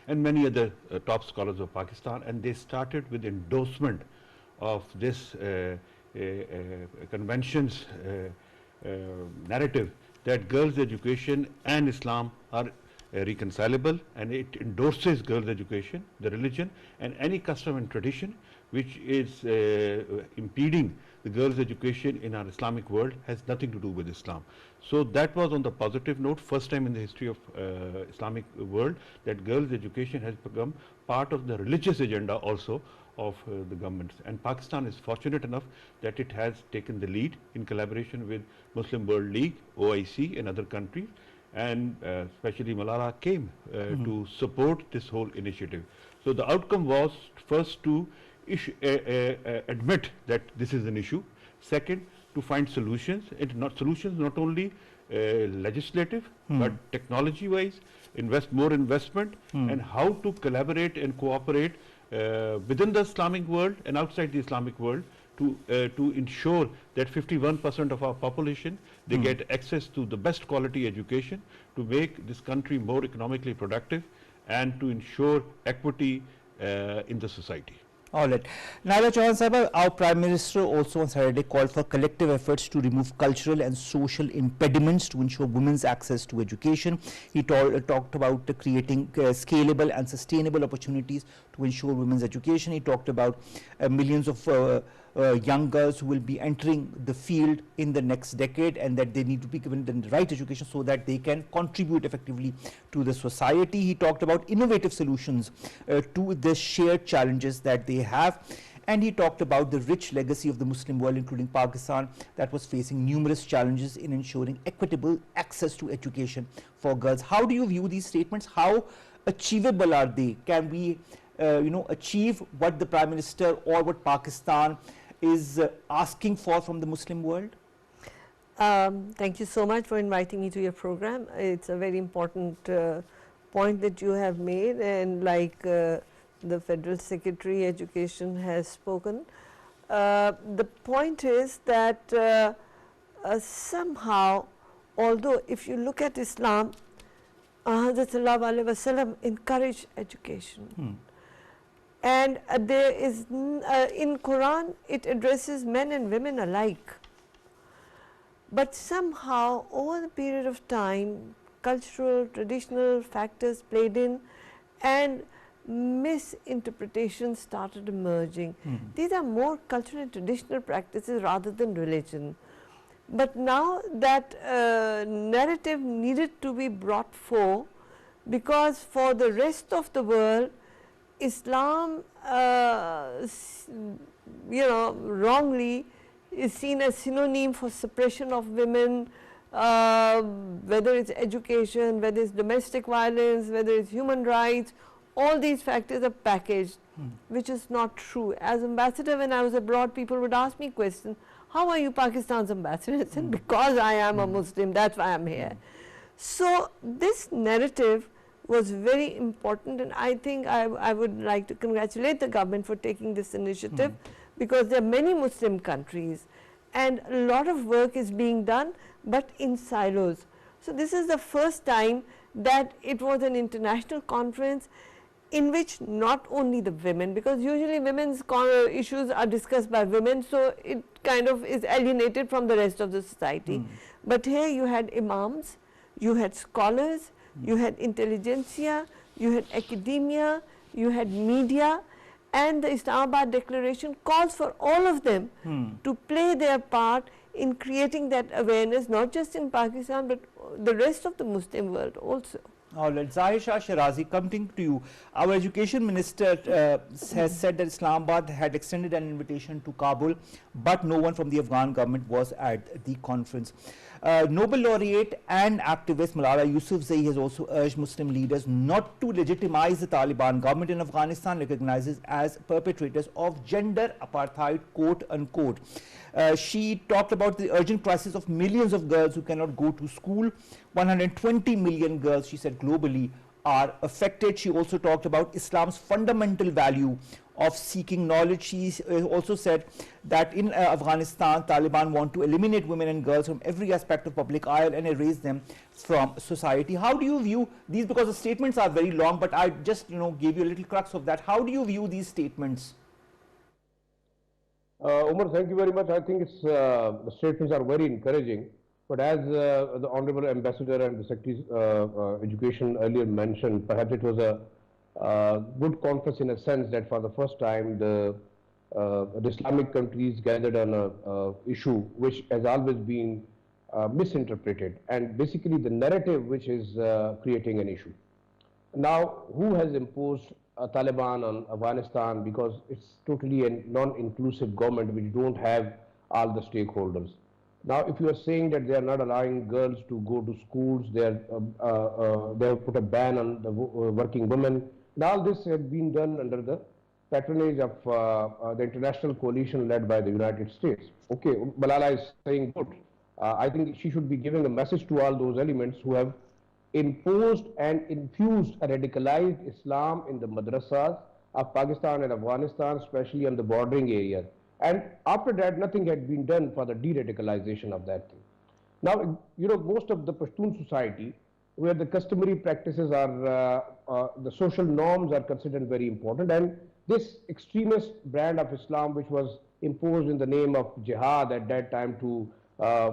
and many other top scholars of Pakistan. And they started with endorsement of this convention's narrative that girls' education and Islam are reconcilable, and it endorses girls' education, the religion, and any custom and tradition which is impeding the girls' education in our Islamic world has nothing to do with Islam. So that was on the positive note, first time in the history of Islamic world that girls' education has become part of the religious agenda also of the governments. And Pakistan is fortunate enough that it has taken the lead in collaboration with Muslim World League, OIC, and other countries. And especially Malala came to support this whole initiative. So the outcome was first to admit that this is an issue. Second, to find solutions, and not only legislative, but technology-wise, more investment, and how to collaborate and cooperate within the Islamic world and outside the Islamic world to ensure that 51% of our population, they get access to the best quality education, to make this country more economically productive, and to ensure equity in the society. All right. Naila Chauhan Sahib, our Prime Minister also on Saturday called for collective efforts to remove cultural and social impediments to ensure women's access to education. He talked about creating scalable and sustainable opportunities to ensure women's education. He talked about millions of young girls who will be entering the field in the next decade, and that they need to be given the right education so that they can contribute effectively to the society. He talked about innovative solutions to the shared challenges that they have, and he talked about the rich legacy of the Muslim world, including Pakistan, that was facing numerous challenges in ensuring equitable access to education for girls. How do you view these statements? How achievable are they? Can we achieve what the Prime Minister or what Pakistan is asking for from the Muslim world? Thank you so much for inviting me to your program. It's a very important point that you have made, and like the Federal Secretary Education has spoken, the point is that somehow although if you look at Islam, Hazrat Sallallahu Alaihi Wasallam encouraged education. And there is, in Quran, it addresses men and women alike. But somehow, over the period of time, cultural, traditional factors played in, and misinterpretations started emerging. These are more cultural and traditional practices rather than religion. But now that narrative needed to be brought forth, because for the rest of the world, Islam, wrongly is seen as synonym for suppression of women, whether it's education, whether it's domestic violence, whether it's human rights, all these factors are packaged, which is not true. As ambassador, when I was abroad, people would ask me questions, how are you Pakistan's ambassador? I said, because I am a Muslim, that's why I'm here. So this narrative was very important, and I think I would like to congratulate the government for taking this initiative, because there are many Muslim countries and a lot of work is being done, but in silos. So this is the first time that it was an international conference in which not only the women, because usually women's issues are discussed by women, so it kind of is alienated from the rest of the society. But here you had imams, you had scholars, you had intelligentsia, you had academia, you had media, and the Islamabad Declaration calls for all of them to play their part in creating that awareness, not just in Pakistan, but the rest of the Muslim world also. All right, Zahir Shah Shirazi, coming to you. Our education minister has said that Islamabad had extended an invitation to Kabul, but no one from the Afghan government was at the conference. Nobel laureate and activist Malala Yousafzai has also urged Muslim leaders not to legitimize the Taliban government in Afghanistan, recognizes as perpetrators of gender apartheid, quote unquote. She talked about the urgent crisis of millions of girls who cannot go to school. 120 million girls, she said, globally are affected. She also talked about Islam's fundamental value of seeking knowledge. She also said that in Afghanistan, Taliban want to eliminate women and girls from every aspect of public eye and erase them from society. How do you view these? Because the statements are very long, but I just gave you a little crux of that. How do you view these statements? Umar, thank you very much. I think the statements are very encouraging. But as the Honorable Ambassador and the Secretary Education earlier mentioned, perhaps it was a good conference in a sense that for the first time the Islamic countries gathered on an issue which has always been misinterpreted, and basically the narrative which is creating an issue. Now, who has imposed Taliban on Afghanistan? Because it's totally a non-inclusive government which don't have all the stakeholders. Now, if you are saying that they are not allowing girls to go to schools, they have put a ban on the working women, and all this has been done under the patronage of the international coalition led by the United States. Okay, Malala is saying good. I think she should be giving a message to all those elements who have imposed and infused a radicalized Islam in the madrasas of Pakistan and Afghanistan, especially on the bordering areas. And after that, nothing had been done for the de-radicalization of that thing. Now, most of the Pashtun society, where the customary practices are, the social norms are considered very important, and this extremist brand of Islam, which was imposed in the name of jihad at that time to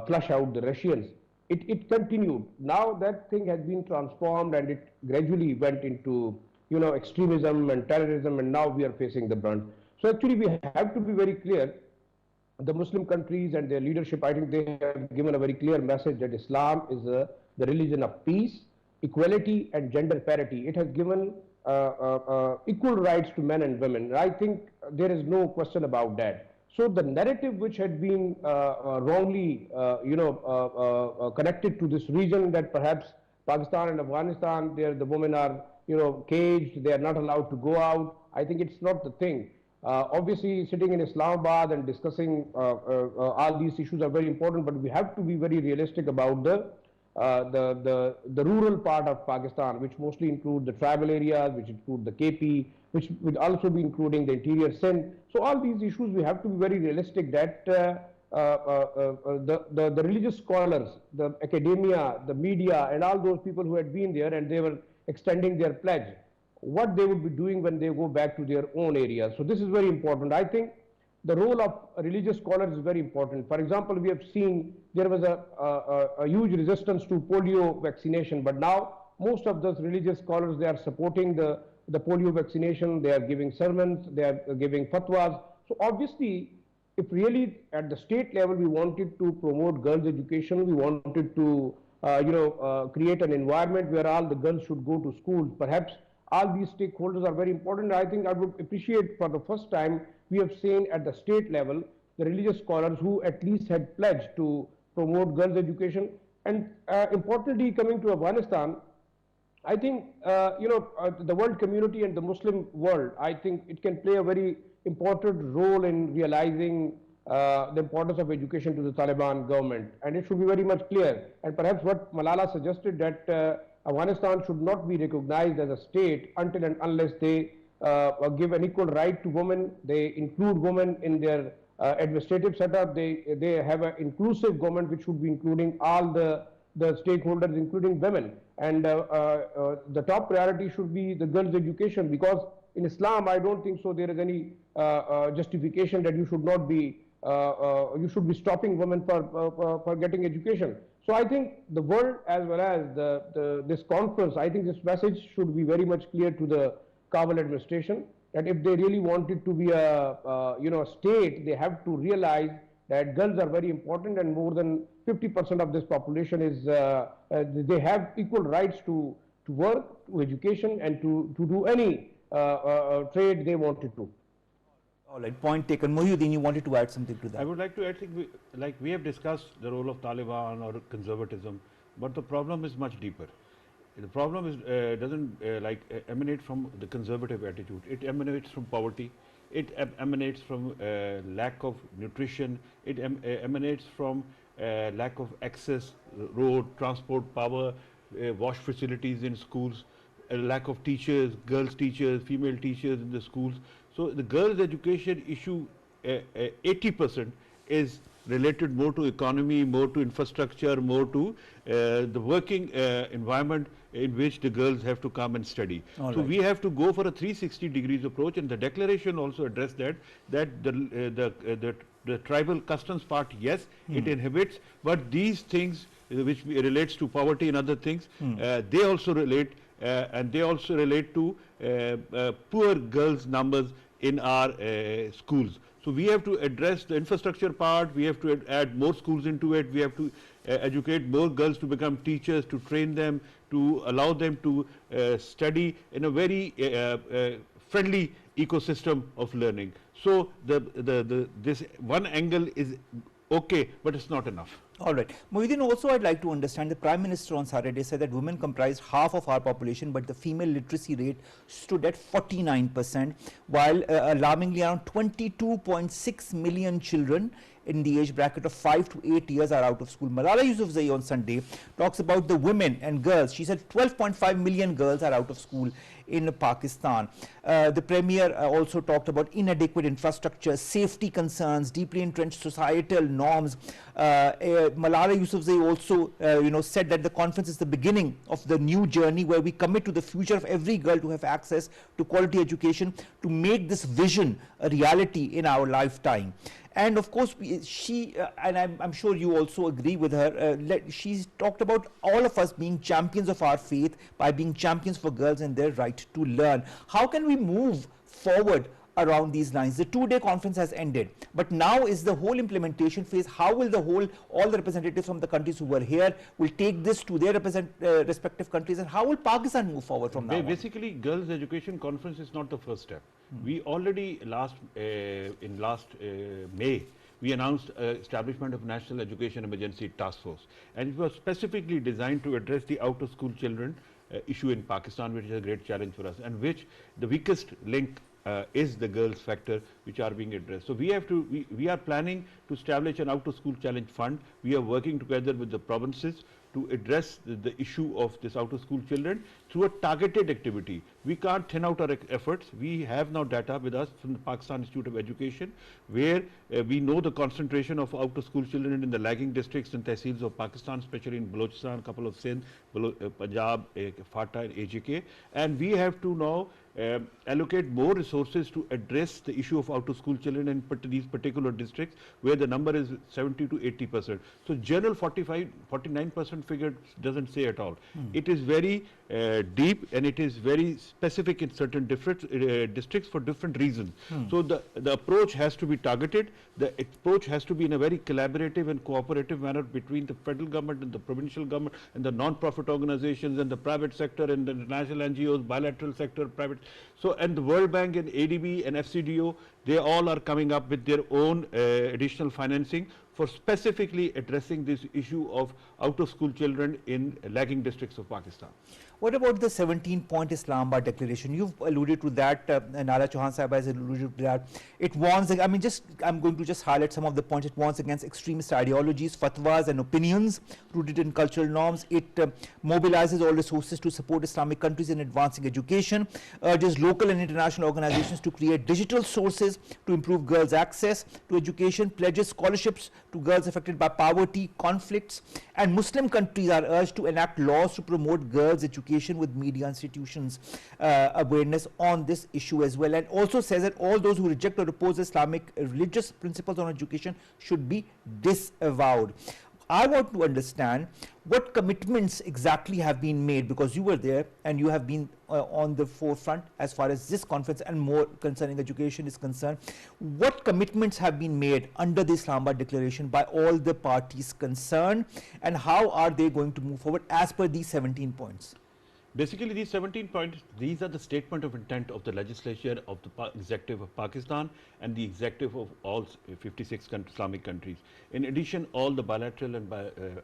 flush out the Russians, it continued. Now that thing has been transformed and it gradually went into, extremism and terrorism, and now we are facing the brunt. So actually we have to be very clear. The Muslim countries and their leadership, I think they have given a very clear message that Islam is the religion of peace, equality and gender parity. It has given equal rights to men and women. I think there is no question about that. So the narrative which had been wrongly, connected to this region, that perhaps Pakistan and Afghanistan, the women are, caged, they are not allowed to go out. I think it's not the thing. Obviously, sitting in Islamabad and discussing all these issues are very important, but we have to be very realistic about the rural part of Pakistan, which mostly include the tribal areas, which include the KP, which will also be including the interior Sindh. So all these issues, we have to be very realistic that the religious scholars, the academia, the media, and all those people who had been there and they were extending their pledge, what they would be doing when they go back to their own areas. So this is very important. I think the role of religious scholars is very important. For example, we have seen there was a huge resistance to polio vaccination, but now most of those religious scholars, they are supporting the polio vaccination, they are giving sermons, they are giving fatwas. So obviously, if really at the state level we wanted to promote girls' education, we wanted to create an environment where all the girls should go to schools, perhaps all these stakeholders are very important. I think I would appreciate for the first time we have seen at the state level the religious scholars who at least had pledged to promote girls' education. And importantly, coming to Afghanistan, I think the world community and the Muslim world, I think it can play a very important role in realizing the importance of education to the Taliban government, and it should be very much clear. And perhaps what Malala suggested, that Afghanistan should not be recognized as a state until and unless they give an equal right to women, they include women in their administrative setup, they have an inclusive government which should be including all the stakeholders, including women. And the top priority should be the girls' education, because in Islam, I don't think so there is any justification that you should not be, you should be stopping women for getting education. So I think the world as well as this conference, I think this message should be very much clear to the Kabul administration, that if they really wanted to be a state, they have to realize that girls are very important, and more than 50% of this population is, they have equal rights to work, to education, and to do any trade they wanted to. All right, point taken. Mohyuddin, you wanted to add something to that? I would like to add, like we have discussed the role of Taliban or conservatism, but the problem is much deeper. The problem is doesn't emanate from the conservative attitude. It emanates from poverty. It emanates from lack of nutrition. It emanates from lack of access, road, transport, power, wash facilities in schools, lack of teachers, girls teachers, female teachers in the schools. So the girls' education issue, 80% is related more to economy, more to infrastructure, more to the working environment in which the girls have to come and study. So we have to go for a 360 degrees approach, and the declaration also addressed that the tribal customs part, yes, it inhibits, but these things which relates to poverty and other things, they also relate, and they also relate to poor girls numbers in our schools. So we have to address the infrastructure part, we have to add more schools into it, we have to educate more girls to become teachers, to train them, to allow them to study in a very friendly ecosystem of learning. So this one angle is okay, but it's not enough. All right. Mohyuddin, also I'd like to understand, the Prime Minister on Saturday said that women comprised half of our population, but the female literacy rate stood at 49%, while alarmingly around 22.6 million children in the age bracket of 5 to 8 years are out of school. Malala Yousafzai on Sunday talks about the women and girls. She said 12.5 million girls are out of school in Pakistan. The Premier also talked about inadequate infrastructure, safety concerns, deeply entrenched societal norms. Malala Yousafzai also said that the conference is the beginning of the new journey where we commit to the future of every girl to have access to quality education, to make this vision a reality in our lifetime. And of course, she, and I'm sure you also agree with her, she's talked about all of us being champions of our faith by being champions for girls and their right to learn. How can we move forward around these lines? The two-day conference has ended, but now is the whole implementation phase. How will all the representatives from the countries who were here will take this to their respective countries, and how will Pakistan move forward from now Basically, Girls' Education Conference is not the first step. We already in last May, we announced establishment of National Education Emergency Task Force, and it was specifically designed to address the out-of-school children issue in Pakistan, which is a great challenge for us, and which the weakest link is the girls factor, which are being addressed. So we are planning to establish an out-of-school challenge fund. We are working together with the provinces to address the issue of this out of school children through a targeted activity. We can't thin out our efforts. We have now data with us from the Pakistan Institute of Education, where we know the concentration of out of school children in the lagging districts and tehsils of Pakistan, especially in Balochistan, a couple of Sindh, Punjab, Fata and AJK, and we have to now allocate more resources to address the issue of out of school children in these particular districts where the number is 70 to 80%. So general 49% figure doesn't say at all. It is very deep, and it is very specific in certain different districts for different reasons. So the approach has to be targeted. The approach has to be in a very collaborative and cooperative manner between the federal government and the provincial government and the non-profit organizations and the private sector and the national NGOs, bilateral sector, private. So, and the World Bank and ADB and FCDO, they all are coming up with their own additional financing for specifically addressing this issue of out of school children in lagging districts of Pakistan. What about the 17-point Islamabad declaration? You've alluded to that, Nala Chauhan Sahib has alluded to that. It warns, I mean, I'm going to just highlight some of the points. It warns against extremist ideologies, fatwas and opinions rooted in cultural norms. It mobilizes all resources to support Islamic countries in advancing education, urges local and international organizations to create digital sources to improve girls' access to education, pledges scholarships to girls affected by poverty, conflicts, and Muslim countries are urged to enact laws to promote girls' education with media institutions awareness on this issue as well, and also says that all those who reject or oppose Islamic religious principles on education should be disavowed. I want to understand what commitments exactly have been made, because you were there and you have been on the forefront as far as this conference and more concerning education is concerned. What commitments have been made under the Islamabad Declaration by all the parties concerned, and how are they going to move forward as per these 17 points? Basically, these 17 points, these are the statement of intent of the legislature of the executive of Pakistan and the executive of all 56 Islamic countries. In addition, all the bilateral and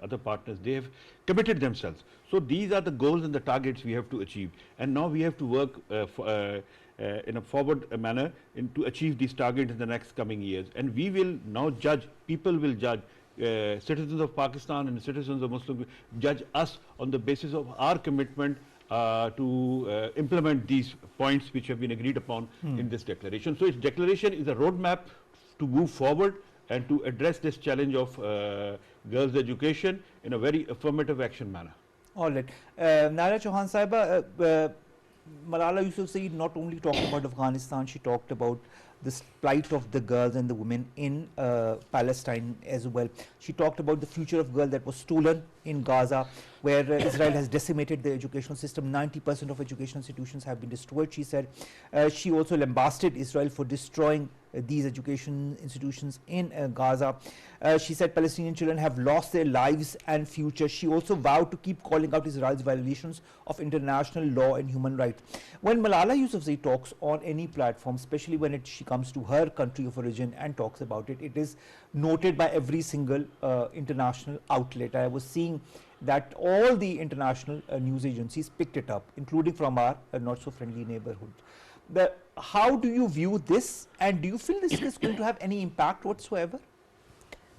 other partners, they have committed themselves. So these are the goals and the targets we have to achieve. And now we have to work in a forward manner to achieve these targets in the next coming years. And we will now judge, people will judge, citizens of Pakistan and citizens of Muslim judge us on the basis of our commitment to implement these points which have been agreed upon in this declaration. So its declaration is a roadmap to move forward and to address this challenge of girls' education in a very affirmative action manner. All right. Nala Chauhan Sahiba, Malala Yousafzai not only talked about Afghanistan, she talked about the plight of the girls and the women in Palestine as well. She talked about the future of girls that was stolen in Gaza, where Israel has decimated the educational system. 90% of educational institutions have been destroyed, she said. She also lambasted Israel for destroying these education institutions in Gaza. She said Palestinian children have lost their lives and future. She also vowed to keep calling out Israel's violations of international law and human rights. When Malala Yousafzai talks on any platform, especially when she comes to her country of origin and talks about it, it is noted by every single international outlet. I was seeing that all the international news agencies picked it up, including from our not so friendly neighborhood. How do you view this, and do you feel this is going to have any impact whatsoever?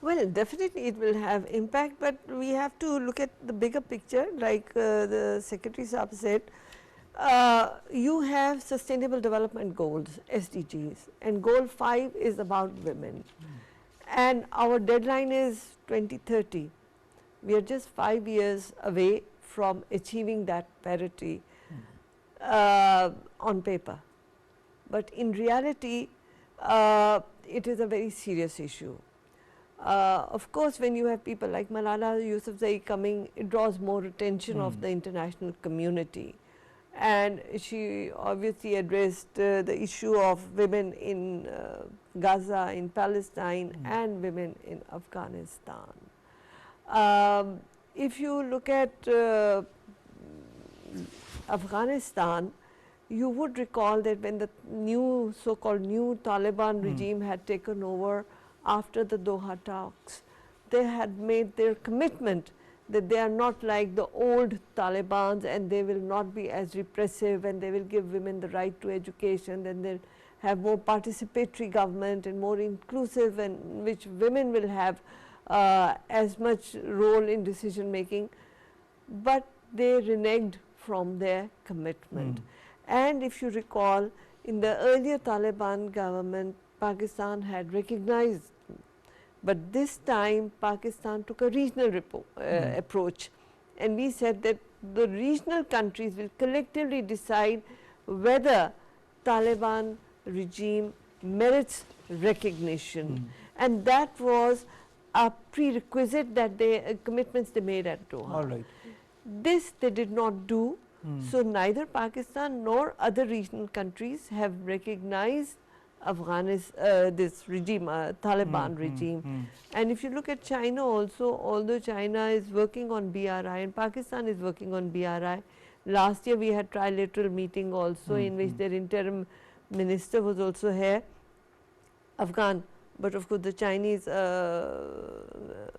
Well, definitely it will have impact, but we have to look at the bigger picture. Like the Secretary Saab said, you have Sustainable Development Goals, SDGs, and Goal 5 is about women. And our deadline is 2030. We are just 5 years away from achieving that parity on paper. But in reality, it is a very serious issue. Of course, when you have people like Malala Yousafzai coming, it draws more attention of the international community. And she obviously addressed the issue of women in Gaza, in Palestine, and women in Afghanistan. If you look at Afghanistan, you would recall that when the new so-called new Taliban regime had taken over after the Doha talks, they had made their commitment that they are not like the old Talibans and they will not be as repressive, and they will give women the right to education, and they'll have more participatory government and more inclusive, and which women will have as much role in decision making. but they reneged from their commitment. And if you recall, in the earlier Taliban government, Pakistan had recognized, but this time Pakistan took a regional approach, and we said that the regional countries will collectively decide whether Taliban regime merits recognition, and that was a prerequisite that they commitments they made at Doha. All right. This they did not do. So neither Pakistan nor other regional countries have recognized this regime, Taliban regime. And if you look at China also, although China is working on BRI and Pakistan is working on BRI, last year we had trilateral meeting also in which their interim minister was also here, Afghan, but of course the Chinese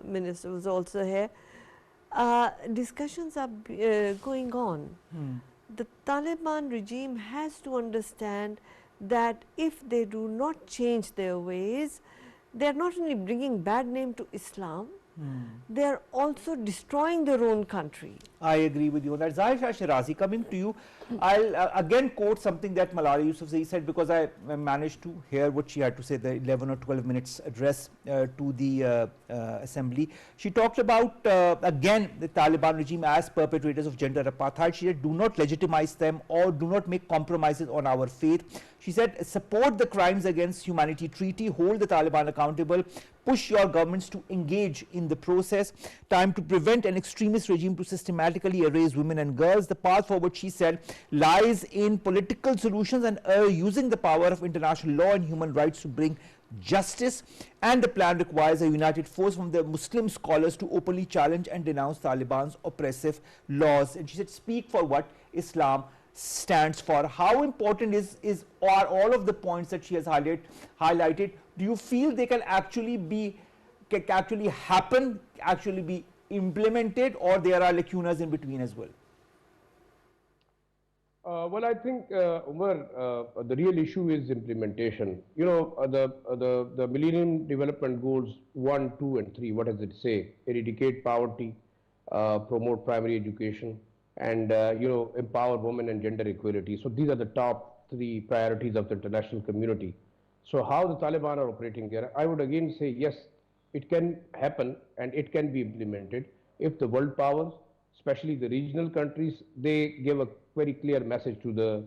minister was also here. Discussions are going on. The Taliban regime has to understand that if they do not change their ways, they are not only bringing bad name to Islam, they are also destroying their own country. I agree with you on that. Zahir Shah Shirazi, coming to you, I'll again quote something that Malala Yousafzai said, because I managed to hear what she had to say, the 11 or 12 minutes address to the assembly. She talked about, again, the Taliban regime as perpetrators of gender apartheid. She said, do not legitimize them or do not make compromises on our faith. She said, support the Crimes Against Humanity Treaty, hold the Taliban accountable, push your governments to engage in the process. Time to prevent an extremist regime to systematically erase women and girls. The path forward, she said, lies in political solutions and using the power of international law and human rights to bring justice, and the plan requires a united force from the Muslim scholars to openly challenge and denounce Taliban's oppressive laws. And she said, speak for what Islam stands for. How important are all of the points that she has highlighted? Do you feel they can actually be happen, actually be implemented, or there are lacunas in between as well? Well, I think, Umar, the real issue is implementation. You know, the Millennium Development Goals 1, 2, and 3, what does it say? Eradicate poverty, promote primary education, and, empower women and gender equality. So these are the top 3 priorities of the international community. So how the Taliban are operating there, I would again say, yes, it can happen and it can be implemented if the world powers, especially the regional countries, they give a very clear message to the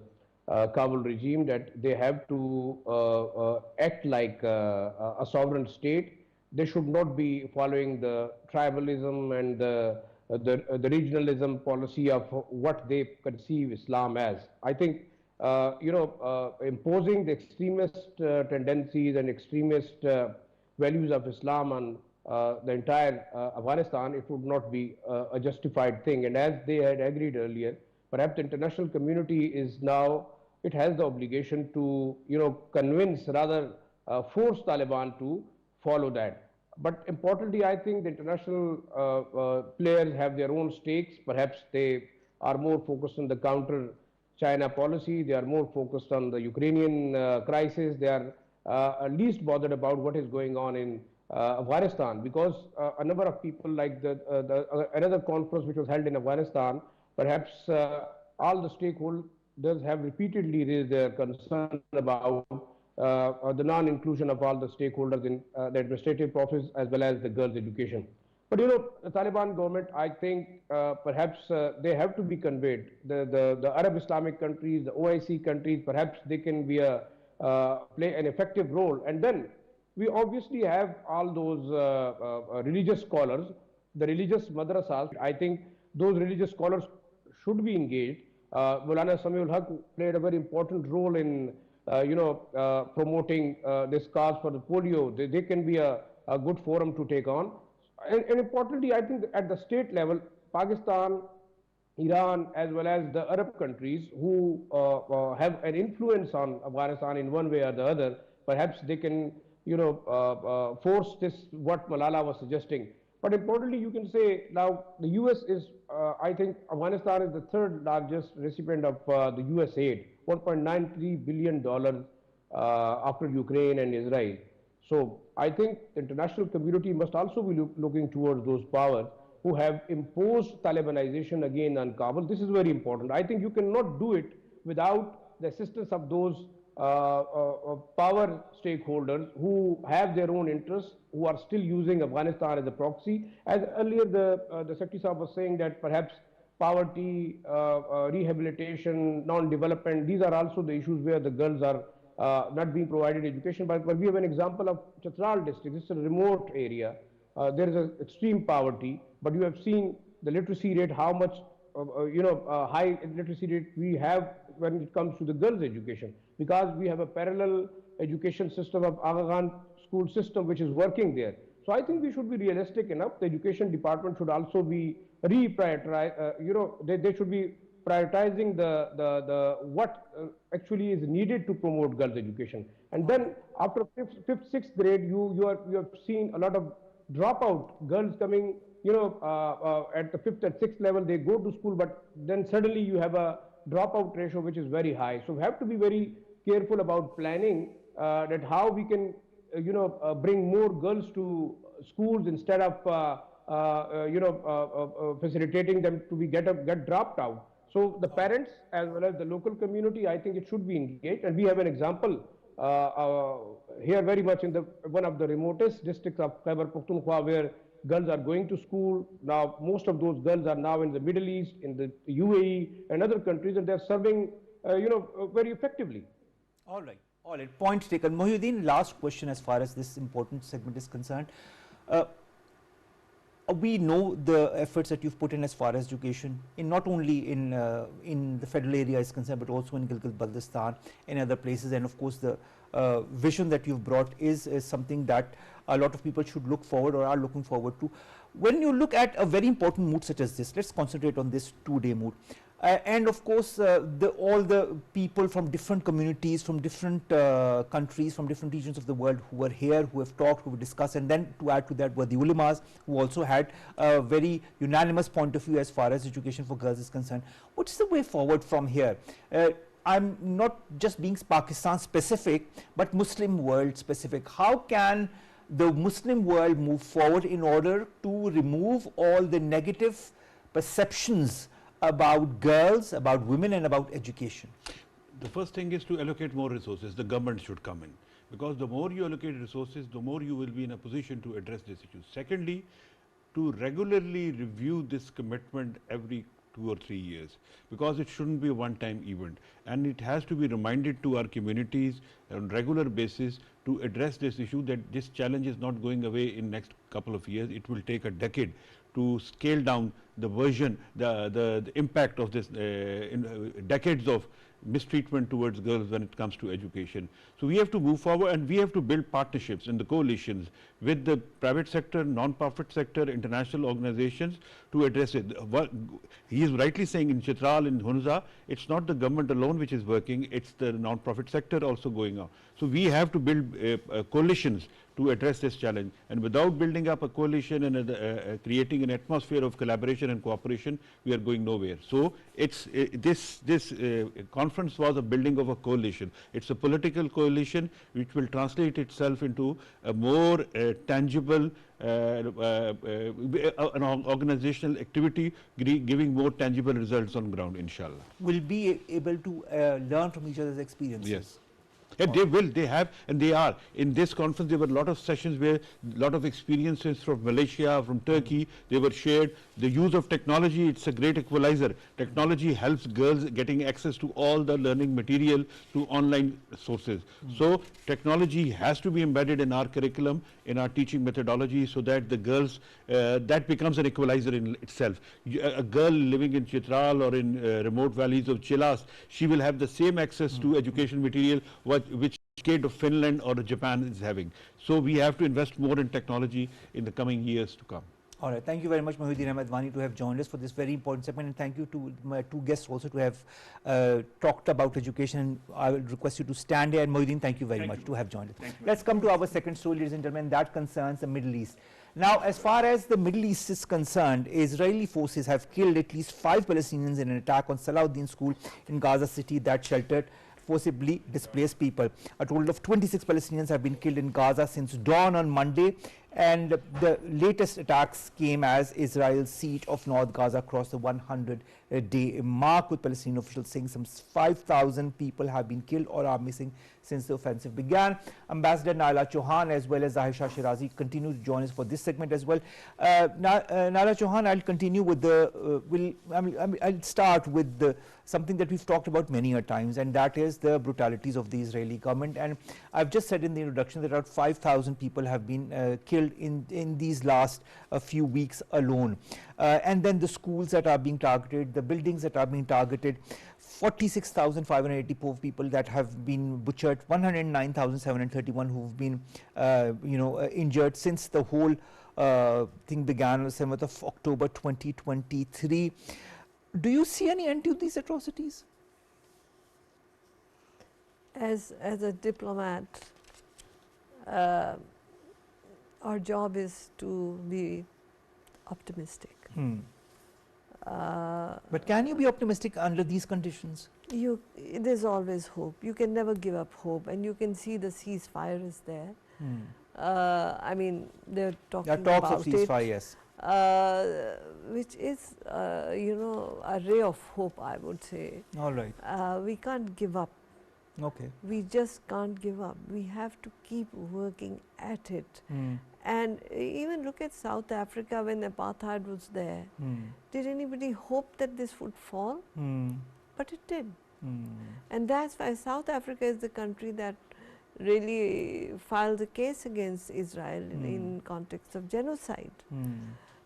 Kabul regime that they have to act like a sovereign state. They should not be following the tribalism and the regionalism policy of what they conceive Islam as. I think imposing the extremist tendencies and extremist values of Islam on the entire Afghanistan, it would not be a justified thing. And as they had agreed earlier, perhaps the international community is now, it has the obligation to, convince, rather force Taliban to follow that. But importantly, I think the international players have their own stakes. Perhaps they are more focused on the counter China policy. They are more focused on the Ukrainian crisis. They are least bothered about what is going on in Afghanistan, because a number of people, like another conference which was held in Afghanistan, perhaps all the stakeholders have repeatedly raised their concern about the non-inclusion of all the stakeholders in the administrative process as well as the girls' education. But the Taliban government, I think perhaps they have to be conveyed. The Arab Islamic countries, the OIC countries, perhaps they can be play an effective role. And then we obviously have all those religious scholars, the religious madrasas. I think those religious scholars should be engaged. Maulana Samiul Haq played a very important role in promoting this cause for the polio. They can be a good forum to take on. And importantly, I think at the state level, Pakistan, Iran, as well as the Arab countries who have an influence on Afghanistan in one way or the other, perhaps they can, force this, what Malala was suggesting. But importantly, you can say now the US is, I think Afghanistan is the 3rd largest recipient of the US aid, $1.93 billion after Ukraine and Israel. So I think the international community must also be looking towards those powers who have imposed Talibanization again on Kabul. This is very important. I think you cannot do it without the assistance of those power stakeholders who have their own interests, who are still using Afghanistan as a proxy. As earlier the Secretary Saab was saying that perhaps poverty, rehabilitation, non-development, these are also the issues where the girls are not being provided education. But we have an example of Chitral district. This is a remote area. There is extreme poverty, but you have seen the literacy rate, how much high literacy rate we have when it comes to the girls' education, because we have a parallel education system of Aga Khan school system which is working there. So I think we should be realistic enough. The education department should also be they should be prioritizing the what actually is needed to promote girls' education. And then after fifth, sixth grade, you have seen a lot of dropout girls coming. At the fifth and sixth level, they go to school, but then suddenly you have a dropout ratio which is very high. So we have to be very careful about planning that how we can bring more girls to schools instead of facilitating them to get dropped out. So the parents as well as the local community, I think it should be engaged. And we have an example here very much in one of the remotest districts of Khyber Pakhtunkhwa, where girls are going to school. Now most of those girls are now in the Middle East, in the UAE and other countries, and they're serving very effectively. All right. Point taken. Mohyuddin, last question as far as this important segment is concerned. We know the efforts that you've put in as far as education, in not only in the federal area is concerned, but also in Gilgit-Baltistan and other places. And of course, the vision that you've brought is something that a lot of people should look forward or are looking forward to. When you look at a very important mood such as this, let's concentrate on this two-day mood. And of course, all the people from different communities, from different countries, from different regions of the world who were here, who have talked, who have discussed, and then to add to that were the ulemas, who also had a very unanimous point of view as far as education for girls is concerned. What is the way forward from here? I'm not just being Pakistan specific, but Muslim world specific. How can the Muslim world move forward in order to remove all the negative perceptions about girls, about women and about education? The first thing is to allocate more resources. The government should come in, because the more you allocate resources, the more you will be in a position to address this issue. Secondly, to regularly review this commitment every 2 or 3 years, because it shouldn't be a one-time event, and it has to be reminded to our communities on regular basis to address this issue, that this challenge is not going away in next couple of years. It will take a decade to scale down the version, the impact of this decades of mistreatment towards girls when it comes to education. So we have to move forward, and we have to build partnerships in the coalitions with the private sector, non-profit sector, international organizations to address it. He is rightly saying in Chitral, in Hunza, it's not the government alone which is working, it's the non-profit sector also going on. So we have to build coalitions to address this challenge, and without building up a coalition and creating an atmosphere of collaboration and cooperation, we are going nowhere. So it's this conference was a building of a coalition. It's a political coalition which will translate itself into a more tangible an organizational activity, giving more tangible results on ground, inshallah. Will be able to learn from each other's experiences. Yes. Yeah, they will, they have, and they are. In this conference, there were a lot of sessions where a lot of experiences from Malaysia, from Turkey, they were shared. The use of technology, it's a great equalizer. Technology helps girls getting access to all the learning material through online sources. So technology has to be embedded in our curriculum, in our teaching methodology, so that the girls, that becomes an equalizer in itself. A girl living in Chitral or in remote valleys of Chilas, she will have the same access to education material which kid of Finland or Japan is having. So we have to invest more in technology in the coming years to come. All right, thank you very much, Mohyuddin Ahmed Wani, to have joined us for this very important segment, and thank you to my two guests also to have talked about education. I will request you to stand here, and Mohyuddin, thank you very much to have joined us. Let's come to our second story, ladies and gentlemen, that concerns the Middle East. Now, as far as the Middle East is concerned, Israeli forces have killed at least 5 Palestinians in an attack on Salahuddin School in Gaza City that sheltered forcibly displaced people. A total of 26 Palestinians have been killed in Gaza since dawn on Monday And the latest attacks came as Israel's siege of North Gaza crossed the 100-day mark, with Palestinian officials saying some 5,000 people have been killed or are missing since the offensive began. Ambassador Naila Chauhan as well as Zahisha Shirazi continue to join us for this segment as well. Naila Chauhan, I'll continue with the, I'll start with something that we've talked about many a times, and that is the brutalities of the Israeli government. And I've just said in the introduction that about 5,000 people have been killed in these last few weeks alone. And then the schools that are being targeted, the buildings that are being targeted, 46,584 people that have been butchered, 109,731 who've been injured since the whole thing began on the 7th of October 2023. Do you see any end to these atrocities? As a diplomat, our job is to be optimistic. But can you be optimistic under these conditions? There's always hope. You can never give up hope, and you can see the ceasefire is there. I mean, they're talking about talks of ceasefire, yes. Which is, a ray of hope, I would say. All right. We can't give up. Okay. We just can't give up. We have to keep working at it. And even look at South Africa when apartheid was there. Did anybody hope that this would fall? But it did. And that's why South Africa is the country that really filed a case against Israel in context of genocide.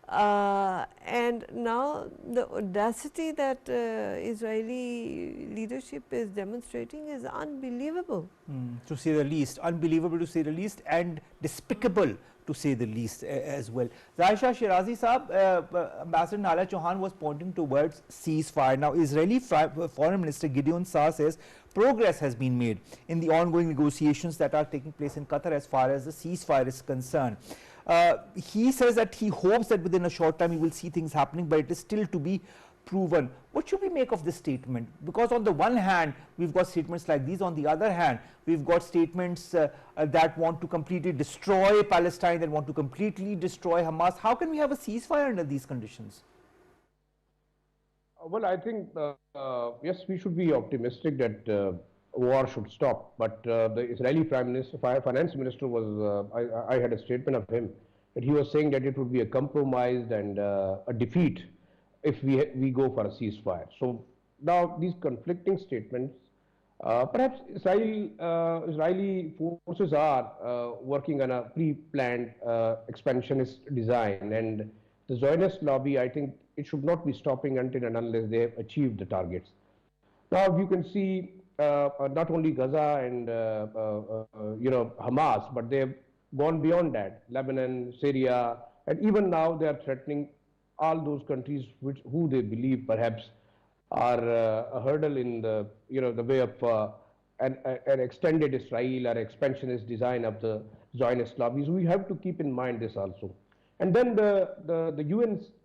And now the audacity that Israeli leadership is demonstrating is unbelievable. To say the least, unbelievable to say the least, and despicable to say the least as well. Zahisha Shirazi Saab, Ambassador Naila Chauhan was pointing towards ceasefire. Now, Israeli Foreign Minister Gideon Saar says progress has been made in the ongoing negotiations that are taking place in Qatar as far as the ceasefire is concerned. He says that he hopes that within a short time he will see things happening, but it is still to be proven. What should we make of this statement? Because on the one hand, we've got statements like these. On the other hand, we've got statements that want to completely destroy Palestine, that want to completely destroy Hamas. How can we have a ceasefire under these conditions? Well, I think, yes, we should be optimistic that war should stop. But the Israeli finance minister was, I had a statement of him, that he was saying that it would be a compromise and a defeat if we go for a ceasefire. So now these conflicting statements, perhaps Israeli forces are working on a pre-planned expansionist design, and the Zionist lobby, I think it should not be stopping until and unless they have achieved the targets. Now you can see not only Gaza and Hamas, but they have gone beyond that. Lebanon, Syria, and even now they are threatening all those countries who they believe perhaps are a hurdle in the way of an extended Israel or expansionist design of the Zionist lobbies. We have to keep in mind this also. And then the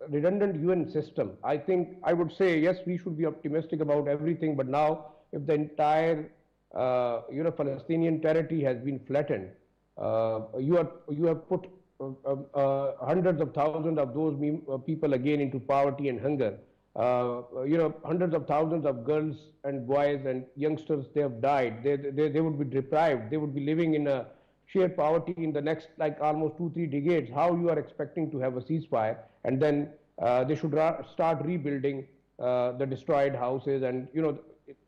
redundant UN system. I think I would say yes, we should be optimistic about everything. But now, if the entire Palestinian territory has been flattened, you have put hundreds of thousands of those people again into poverty and hunger. Hundreds of thousands of girls and boys and youngsters, they have died. They would be deprived. They would be living in a sheer poverty in the next almost 2-3 decades. How you are expecting to have a ceasefire? And then they should start rebuilding the destroyed houses and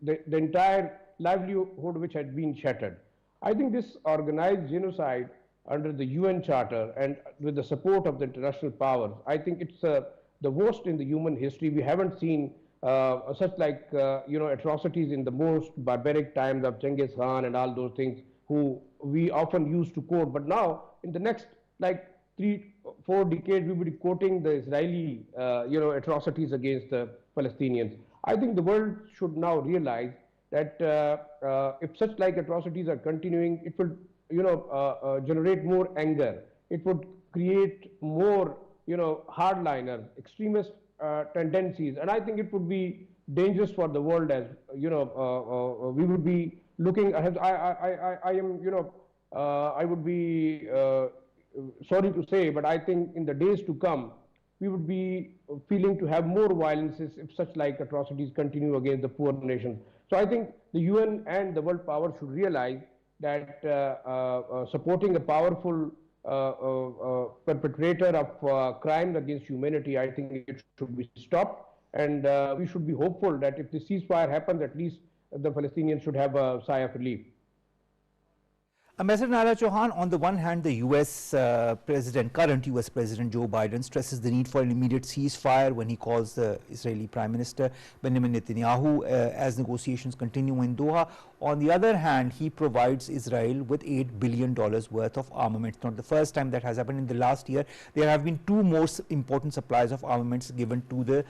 the entire livelihood which had been shattered. I think this organized genocide under the UN Charter and with the support of the international powers, I think it's the worst in the human history. We haven't seen such atrocities in the most barbaric times of Genghis Khan and all those things, who we often used to quote. But now, in the next 3-4 decades, we will be quoting the Israeli atrocities against the Palestinians. I think the world should now realize that if such atrocities are continuing, it will generate more anger. It would create more hardliner, extremist tendencies, and I think it would be dangerous for the world. As we would be looking ahead. I would be sorry to say, but I think in the days to come, we would be feeling to have more violences if such like atrocities continue against the poor nations. So I think the UN and the world powers should realize that supporting a powerful perpetrator of crimes against humanity, I think it should be stopped. And we should be hopeful that if the ceasefire happens, at least the Palestinians should have a sigh of relief. Ambassador Naila Chauhan, on the one hand, the current US President Joe Biden stresses the need for an immediate ceasefire when he calls the Israeli Prime Minister Benjamin Netanyahu as negotiations continue in Doha. On the other hand, he provides Israel with $8 billion worth of armaments. Not the first time that has happened. In the last year, there have been two more important supplies of armaments given to the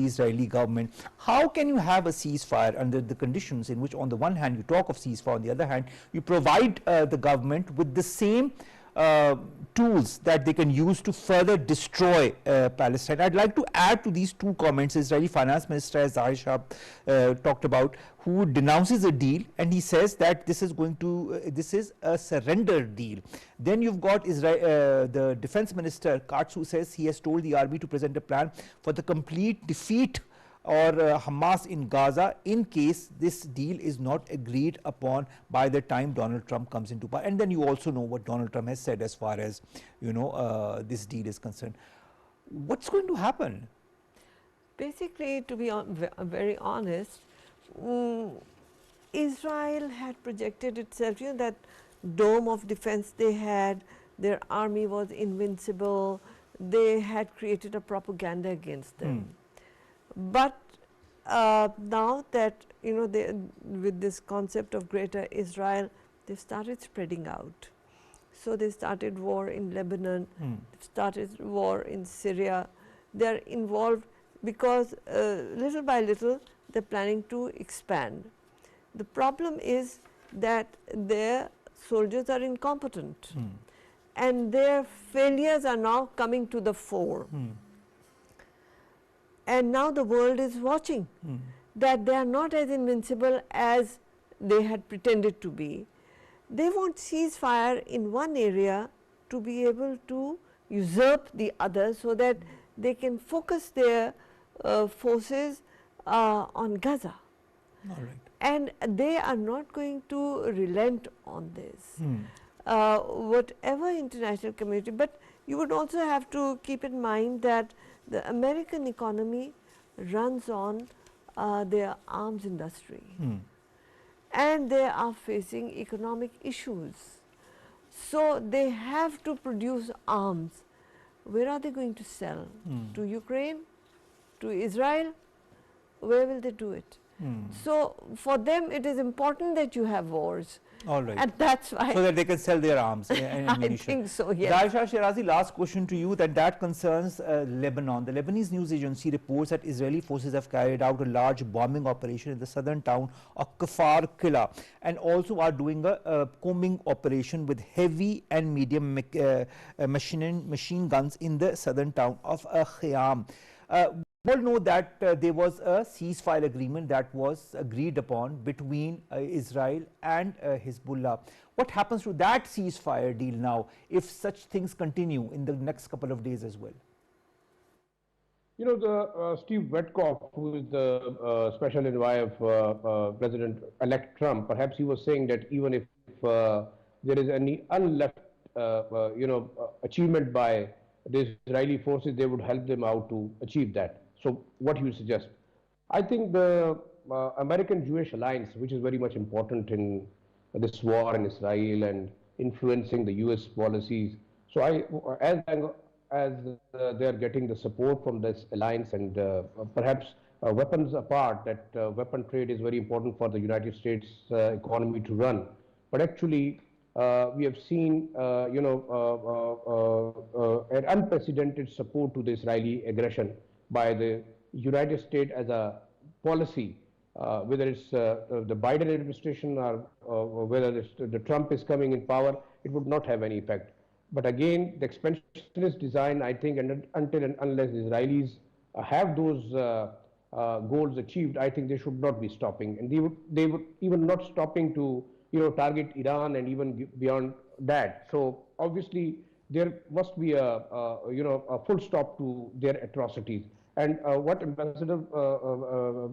Israeli government. How can you have a ceasefire under the conditions in which, on the one hand, you talk of ceasefire, on the other hand, you provide the government with the same tools that they can use to further destroy Palestine? I'd like to add to these two comments Israeli Finance Minister, as Aisha talked about, who denounces a deal, and he says that this is a surrender deal. Then you've got the Defense Minister Katz, who says he has told the army to present a plan for the complete defeat or Hamas in Gaza in case this deal is not agreed upon by the time Donald Trump comes into power. And then you also know what Donald Trump has said as far as this deal is concerned. What's going to happen? Basically, to be very honest, Israel had projected itself, that dome of defense they had, their army was invincible, they had created a propaganda against them. But now that with this concept of Greater Israel, they started spreading out. So they started war in Lebanon, started war in Syria. They are involved because little by little they are planning to expand. The problem is that their soldiers are incompetent, and their failures are now coming to the fore. And now the world is watching that they are not as invincible as they had pretended to be. They want ceasefire in one area to be able to usurp the other so that they can focus their forces on Gaza. And they are not going to relent on this. Whatever international community, but you would also have to keep in mind that the American economy runs on their arms industry, and they are facing economic issues. So they have to produce arms. Where are they going to sell? To Ukraine? To Israel? Where will they do it? So for them it is important that you have wars. All right. And that's why. So that they can sell their arms and ammunition. I think so, yes. Aisha Shirazi, last question to you, that concerns Lebanon. The Lebanese news agency reports that Israeli forces have carried out a large bombing operation in the southern town of Kfar Qila, and also are doing a combing operation with heavy and medium machine guns in the southern town of Khiam. We all know that there was a ceasefire agreement that was agreed upon between Israel and Hezbollah. What happens to that ceasefire deal now if such things continue in the next couple of days as well? Steve Witkoff, who is the special envoy of President-elect Trump, perhaps he was saying that even if there is any unleft, achievement by the Israeli forces, they would help them out to achieve that. So what do you suggest? I think the American-Jewish alliance, which is very much important in this war in Israel and influencing the US policies. So as they are getting the support from this alliance, and perhaps weapons apart, that weapon trade is very important for the United States economy to run. But actually, we have seen, an unprecedented support to the Israeli aggression by the United States as a policy, whether it's the Biden administration or whether the Trump is coming in power, it would not have any effect. But again, the expansionist design, I think, until and unless the Israelis have those goals achieved, I think they should not be stopping. And they would even not stopping to target Iran and even beyond that. So obviously there must be a full stop to their atrocities. And what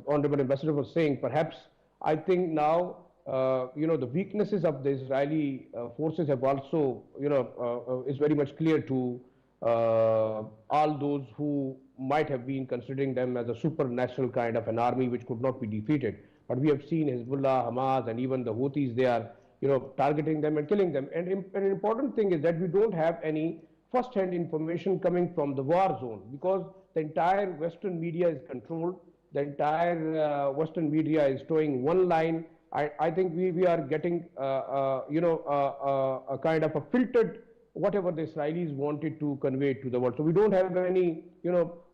Honorable Ambassador was saying, perhaps I think now the weaknesses of the Israeli forces have also is very much clear to all those who might have been considering them as a supernatural kind of an army which could not be defeated. But we have seen Hezbollah, Hamas, and even the Houthis, they are targeting them and killing them. And an important thing is that we don't have any first-hand information coming from the war zone, because the entire Western media is controlled. The entire Western media is towing one line. I think we are getting a kind of a filtered whatever the Israelis wanted to convey to the world. So we don't have any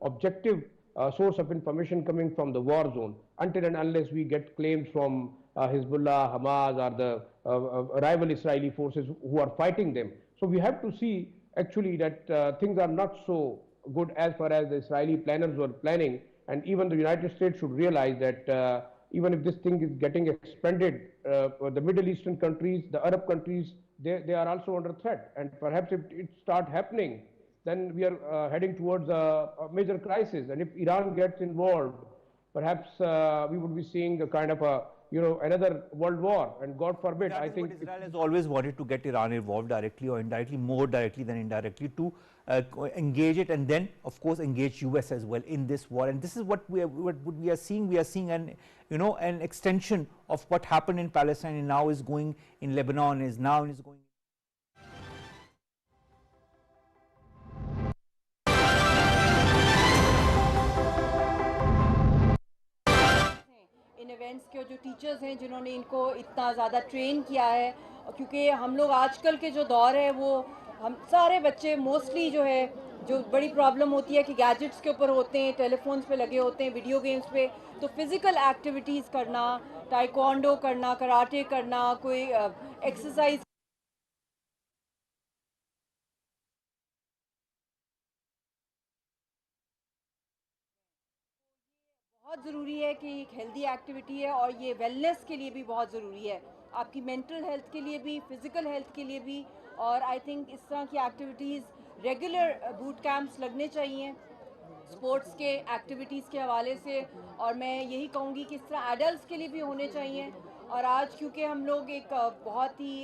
objective source of information coming from the war zone until and unless we get claims from Hezbollah, Hamas, or the rival Israeli forces who are fighting them. So we have to see actually that things are not so good as far as the Israeli planners were planning, and even the United States should realize that even if this thing is getting expanded, the Middle Eastern countries, the Arab countries, they are also under threat, and perhaps if it start happening, then we are heading towards a major crisis. And if Iran gets involved, perhaps we would be seeing a kind of a another world war, and God forbid. That I is think what Israel has always wanted, to get Iran involved directly or indirectly, more directly than indirectly, to engage it, and then of course engage US as well in this war. And this is what we are seeing. We are seeing an extension of what happened in Palestine and now is going in Lebanon, is going. In events के जो teachers हैं जिन्होंने इनको इतना ज़्यादा train किया है, क्योंकि हम लोग आजकल के जो दौर है वो हम सारे बच्चे मोस्टली जो है, जो बड़ी प्रॉब्लम होती है कि गैजेट्स के ऊपर होते हैं, टेलीफोन्स पे लगे होते हैं, वीडियो गेम्स पे, तो फिज़िकल एक्टिविटीज़ करना, टाइक्वांडो करना, कराटे करना, कोई एक्सरसाइज बहुत ज़रूरी है कि एक हेल्दी एक्टिविटी है, और ये वेलनेस के लिए भी बहुत ज़रूरी है, आपकी मेंटल हेल्थ के लिए भी, फिज़िकल हेल्थ के लिए भी। और आई थिंक इस तरह की एक्टिविटीज़ रेगुलर बूट कैंप्स लगने चाहिए स्पोर्ट्स के एक्टिविटीज़ के हवाले से, और मैं यही कहूँगी कि इस तरह एडल्ट्स के लिए भी होने चाहिए। और आज क्योंकि हम लोग एक बहुत ही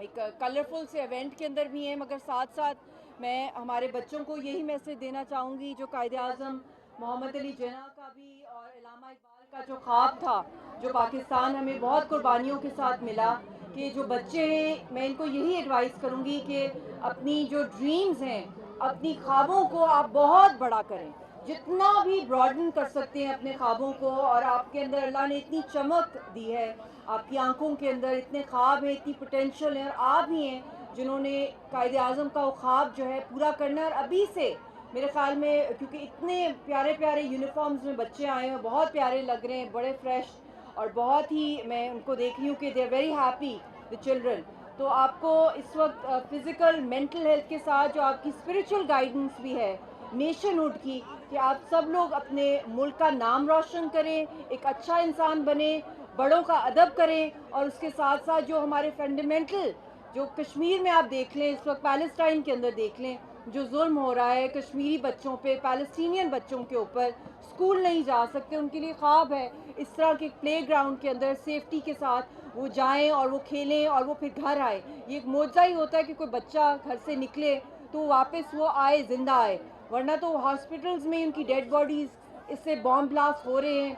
एक कलरफुल से इवेंट के अंदर भी हैं, मगर साथ साथ मैं हमारे बच्चों को यही मैसेज देना चाहूँगी जो कायदे-आज़म मोहम्मद अली जिन्ना का भी और इलामा इकबाल का जो ख्वाब था, जो पाकिस्तान हमें बहुत कुर्बानियों के साथ मिला, कि जो बच्चे हैं, मैं इनको यही एडवाइस करूँगी कि अपनी जो ड्रीम्स हैं, अपनी ख्वाबों को आप बहुत बड़ा करें, जितना भी ब्रॉडन कर सकते हैं अपने ख्वाबों को। और आपके अंदर अल्लाह ने इतनी चमक दी है, आपकी आंखों के अंदर इतने ख्वाब हैं, इतनी पोटेंशियल है, और आप ही हैं जिन्होंने कायदे-आज़म का वो ख्वाब जो है पूरा करना है। और अभी से मेरे ख्याल में, क्योंकि इतने प्यारे प्यारे यूनिफॉर्म्स में बच्चे आए हैं, बहुत प्यारे लग रहे हैं, बड़े फ्रेश, और बहुत ही मैं उनको देख रही हूँ कि they are very happy the children. तो आपको इस वक्त फिज़िकल मेंटल हेल्थ के साथ जो आपकी स्पिरिचुअल गाइडेंस भी है नेशनहुड की, कि आप सब लोग अपने मुल्क का नाम रोशन करें, एक अच्छा इंसान बने, बड़ों का अदब करें, और उसके साथ साथ जो हमारे फंडामेंटल, जो कश्मीर में आप देख लें, इस वक्त पैलेस्टाइन के अंदर देख लें, जो जुल्म हो रहा है कश्मीरी बच्चों पे, पैलेस्टीनियन बच्चों के ऊपर, स्कूल नहीं जा सकते, उनके लिए ख्वाब है इस तरह के प्ले ग्राउंड के अंदर सेफ्टी के साथ वो जाएं और वो खेलें और वो फिर घर आए। ये एक मौजज़ा ही होता है कि कोई बच्चा घर से निकले तो वापस वो आए, ज़िंदा आए, वरना तो हॉस्पिटल्स में उनकी डेड बॉडीज़ इससे बॉम्ब ब्लास्ट हो रहे हैं,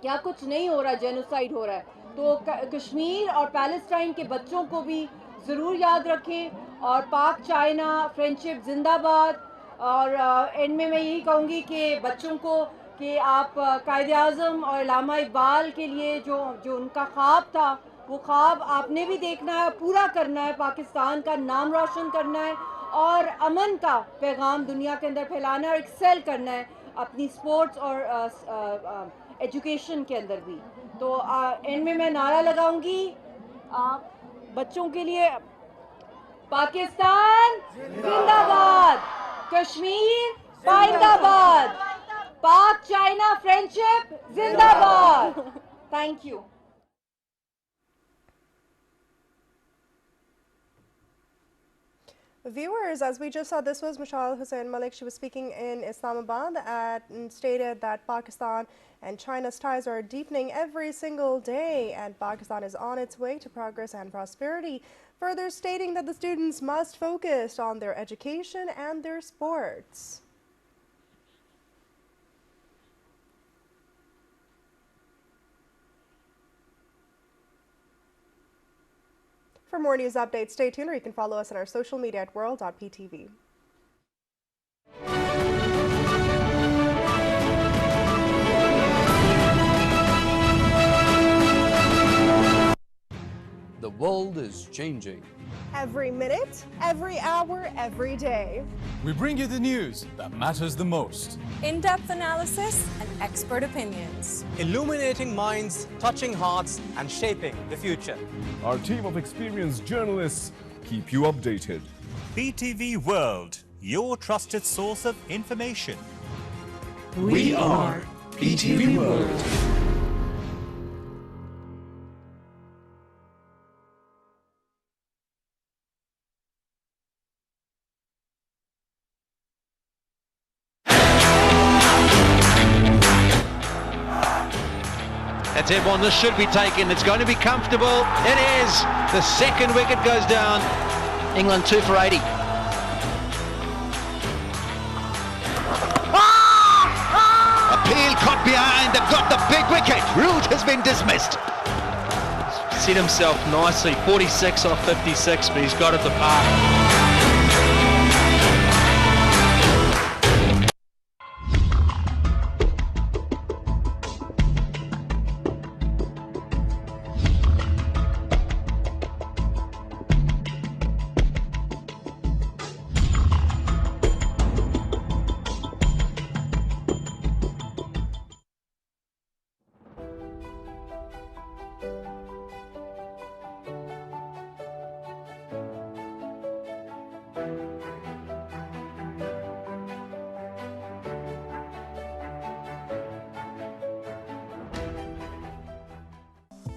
क्या कुछ नहीं हो रहा, जेनोसाइड हो रहा है। तो कश्मीर और पैलेस्टाइन के बच्चों को भी ज़रूर याद रखें, और पाक चाइना फ्रेंडशिप जिंदाबाद। और एंड में मैं यही कहूँगी कि बच्चों को कि आप कायदे-आज़म और इलामा इकबाल के लिए जो उनका ख्वाब था, वो ख्वाब आपने भी देखना है, पूरा करना है, पाकिस्तान का नाम रोशन करना है, और अमन का पैगाम दुनिया के अंदर फैलाना है, और एक्सेल करना है अपनी स्पोर्ट्स और एजुकेशन के अंदर भी। तो एंड में मैं नारा लगाऊंगी बच्चों के लिए, पाकिस्तान जिंदाबाद, कश्मीर पाइंदाबाद, पाक चाइना फ्रेंडशिप जिंदाबाद। Thank you. Viewers, as we just saw, this was Mashal Hussain Malik. She was speaking in Islamabad and stated that Pakistan and China's ties are deepening every single day, and Pakistan is on its way to progress and prosperity, further stating that the students must focus on their education and their sports. For more news updates, stay tuned, or you can follow us on our social media at world.ptv. The world is changing. Every minute, every hour, every day. We bring you the news that matters the most. In-depth analysis and expert opinions. Illuminating minds, touching hearts, and shaping the future. Our team of experienced journalists keep you updated. PTV World, your trusted source of information. We are PTV World. That's it one. This should be taken. It's going to be comfortable. It is. The second wicket goes down. England 2 for 80. Appeal caught behind. They've got the big wicket. Root has been dismissed. Set himself nicely. 46 off 56, but he's got it the park.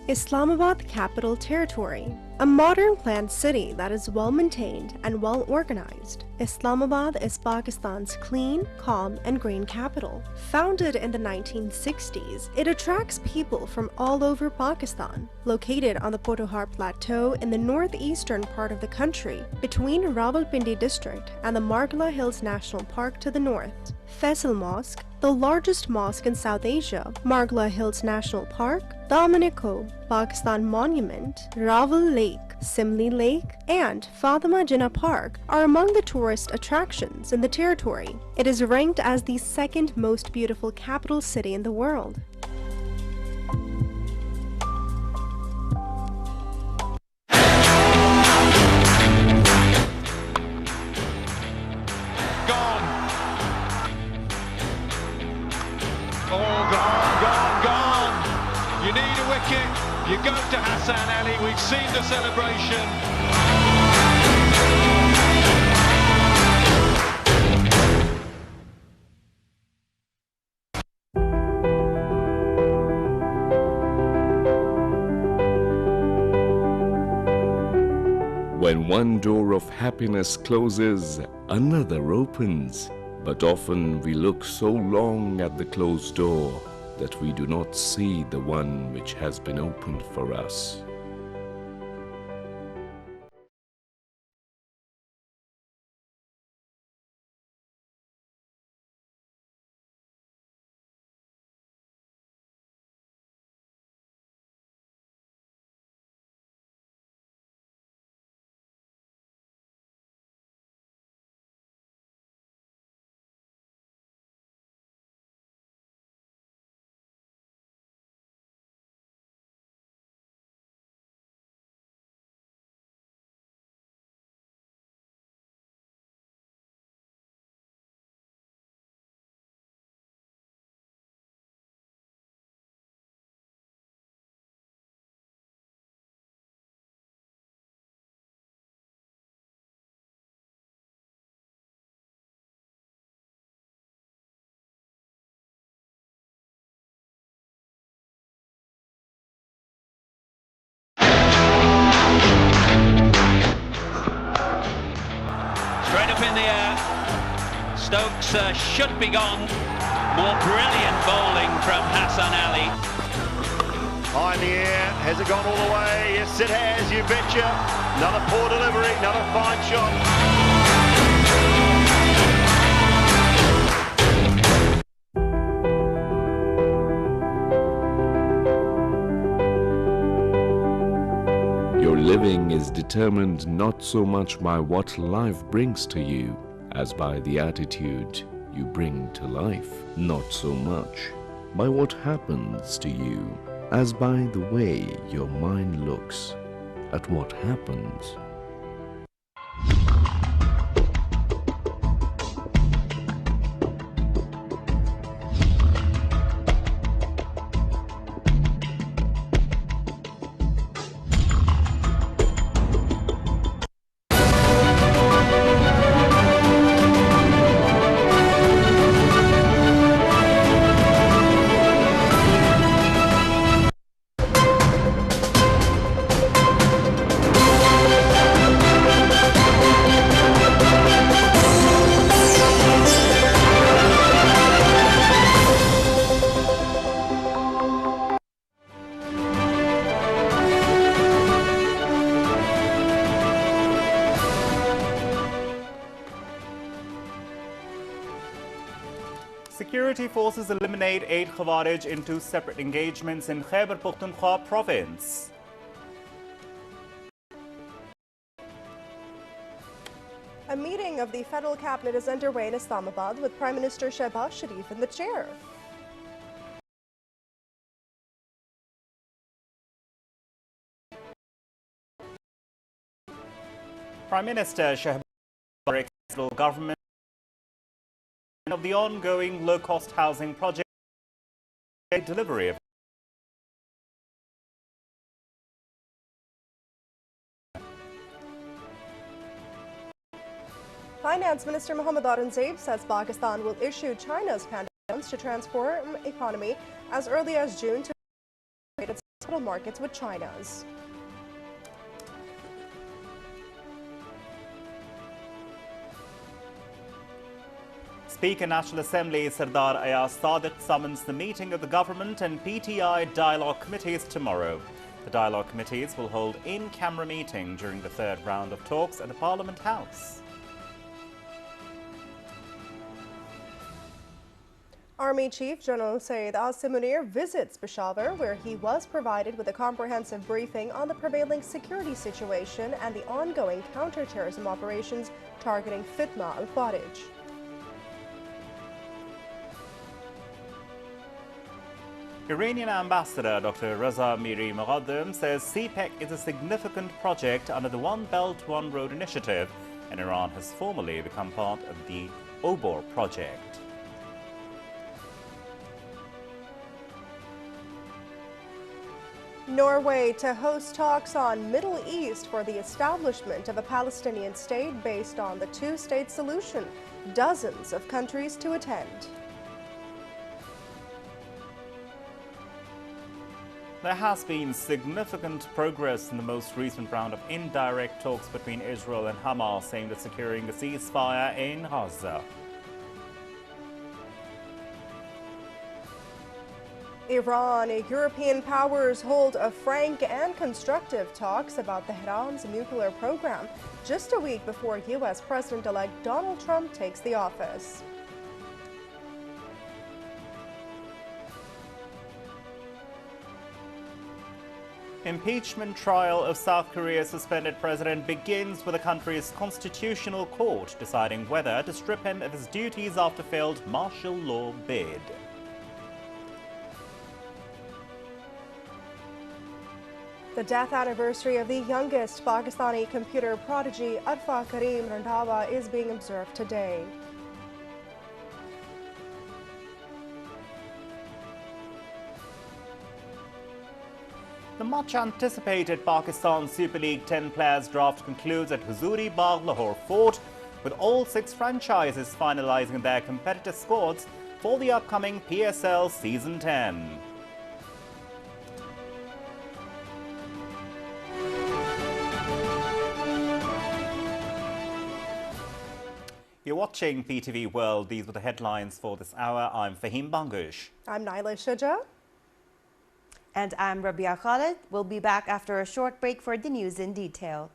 Islamabad Capital Territory, a modern planned city that is well maintained and well organized. Islamabad is Pakistan's clean, calm, and green capital. Founded in the 1960s, it attracts people from all over Pakistan. Located on the Potohar Plateau in the northeastern part of the country, between Rawalpindi district and the Margla Hills National Park to the north. Faisal Mosque, the largest mosque in South Asia, Margla Hills National Park, Dominico, Pakistan Monument, Rawal Lake, Simli Lake, and Fatima Jinnah Park are among the tourist attractions in the territory. It is ranked as the second most beautiful capital city in the world. You need a wicket, you go to Hassan Ali, we've seen the celebration. When one door of happiness closes, another opens. But often we look so long at the closed door that we do not see the one which has been opened for us. Stokes should be gone. More brilliant bowling from Hassan Ali. High in the air, has it gone all the way? Yes it has, you betcha. Another poor delivery, another fine shot. Your living is determined not so much by what life brings to you as by the attitude you bring to life. Not so much by what happens to you as by the way your mind looks at what happens. Security forces eliminate 8 Khawarij in 2 separate engagements in Khyber Pakhtunkhwa province. A meeting of the federal cabinet is underway in Islamabad with Prime Minister Shehbaz Sharif in the chair. Prime Minister Shehbaz Sharif federal government of the ongoing low-cost housing project delivery of Finance Minister Mohammad Aurangzeb says Pakistan will issue China's pandemic loans to transform economy as early as June to trade its capital markets with China's. Speaker National Assembly Sardar Ayaz Sadiq summons the meeting of the government and PTI dialogue committees tomorrow. The dialogue committees will hold in-camera meeting during the 3rd round of talks at the Parliament House. Army Chief General Syed Asim Munir visits Peshawar, where he was provided with a comprehensive briefing on the prevailing security situation and the ongoing counter-terrorism operations targeting Fitna al-Khawarij. Iranian Ambassador Dr. Raza Miri Muqaddam says CPEC is a significant project under the One Belt, One Road initiative, and Iran has formally become part of the OBOR project. Norway to host talks on Middle East for the establishment of a Palestinian state based on the two-state solution. Dozens of countries to attend. There has been significant progress in the most recent round of indirect talks between Israel and Hamas aimed at securing a ceasefire in Gaza. Iran, European powers hold a frank and constructive talks about Tehran's nuclear program just a week before U.S. President-elect Donald Trump takes the office. Impeachment trial of South Korea's suspended president begins with the country's constitutional court deciding whether to strip him of his duties after failed martial law bid. The death anniversary of the youngest Pakistani computer prodigy Arfa Karim Randhawa is being observed today. The much-anticipated Pakistan Super League 10 players draft concludes at Huzuri Bagh Lahore Fort, with all 6 franchises finalising their competitive squads for the upcoming PSL Season 10. You're watching PTV World. These were the headlines for this hour. I'm Fahim Bangush. I'm Naila Shuja. And I'm Rabia Khalid. We'll be back after a short break for the news in detail.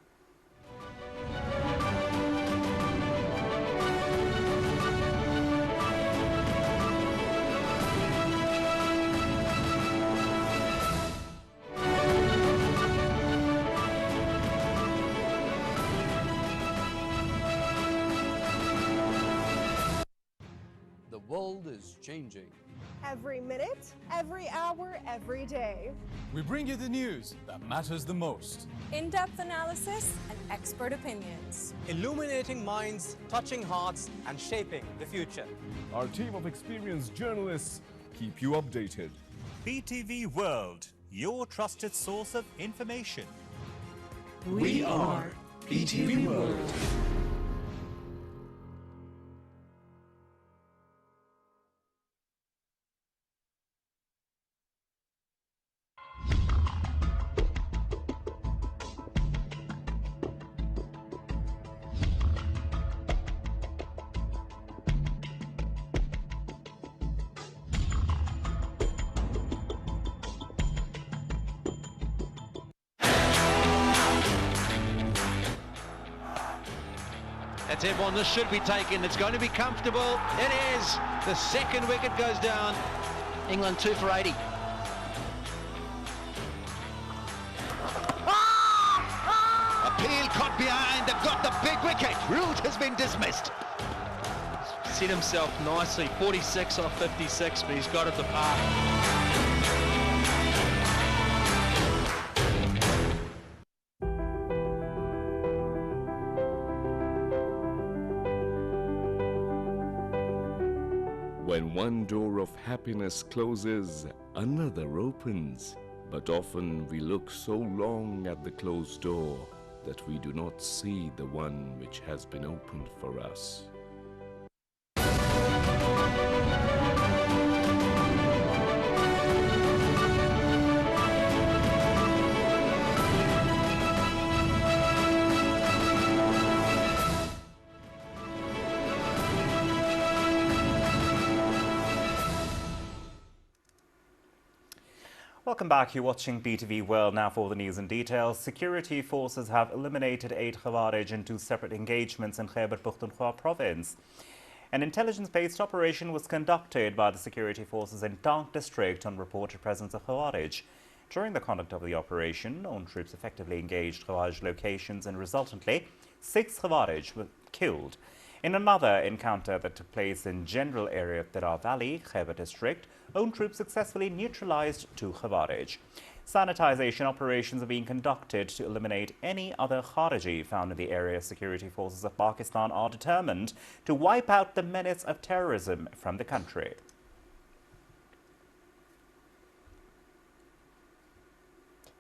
The world is changing. Every minute, every hour, every day. We bring you the news that matters the most. In-depth analysis and expert opinions. Illuminating minds, touching hearts, and shaping the future. Our team of experienced journalists keep you updated. PTV World, your trusted source of information. We are PTV World. That's everyone. This should be taken. It's going to be comfortable. It is. The second wicket goes down. England 2 for 80. Appeal caught behind. They've got the big wicket. Root has been dismissed. Set himself nicely. 46 off 56, but he's got at the park. When one door of happiness closes, another opens. But often we look so long at the closed door that we do not see the one which has been opened for us. Welcome back. You're watching PTV World. Now for the news in detail. Security forces have eliminated 8 Khawarij in 2 separate engagements in Khyber Pakhtunkhwa province. An intelligence-based operation was conducted by the security forces in Tank district on reported presence of Khawarij. During the conduct of the operation, own troops effectively engaged Khawarij locations and resultantly 6 Khawarij were killed. In another encounter that took place in general area of Tira Valley, Khyber district, own troops successfully neutralized 2 Khawarij. Sanitization operations are being conducted to eliminate any other Khariji found in the area. Security forces of Pakistan are determined to wipe out the menace of terrorism from the country.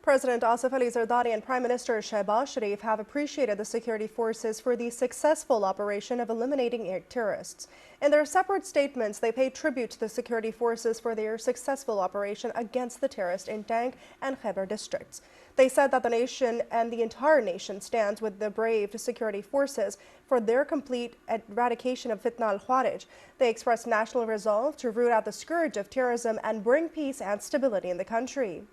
President Asif Ali Zardari and Prime Minister Shehbaz Sharif have appreciated the security forces for the successful operation of eliminating terrorists. In their separate statements, they paid tribute to the security forces for their successful operation against the terrorists in Tank and Khyber districts. They said that the nation and the entire nation stands with the brave security forces for their complete eradication of fitna al-Khawarij. They expressed national resolve to root out the scourge of terrorism and bring peace and stability in the country.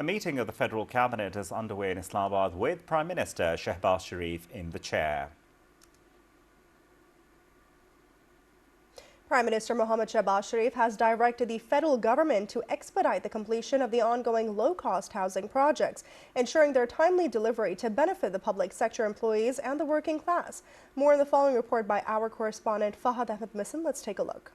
A meeting of the Federal Cabinet is underway in Islamabad with Prime Minister Shehbaz Sharif in the chair. Prime Minister Mohammad Shehbaz Sharif has directed the federal government to expedite the completion of the ongoing low-cost housing projects, ensuring their timely delivery to benefit the public sector employees and the working class. More in the following report by our correspondent Fahad Ahmed Missin. Let's take a look.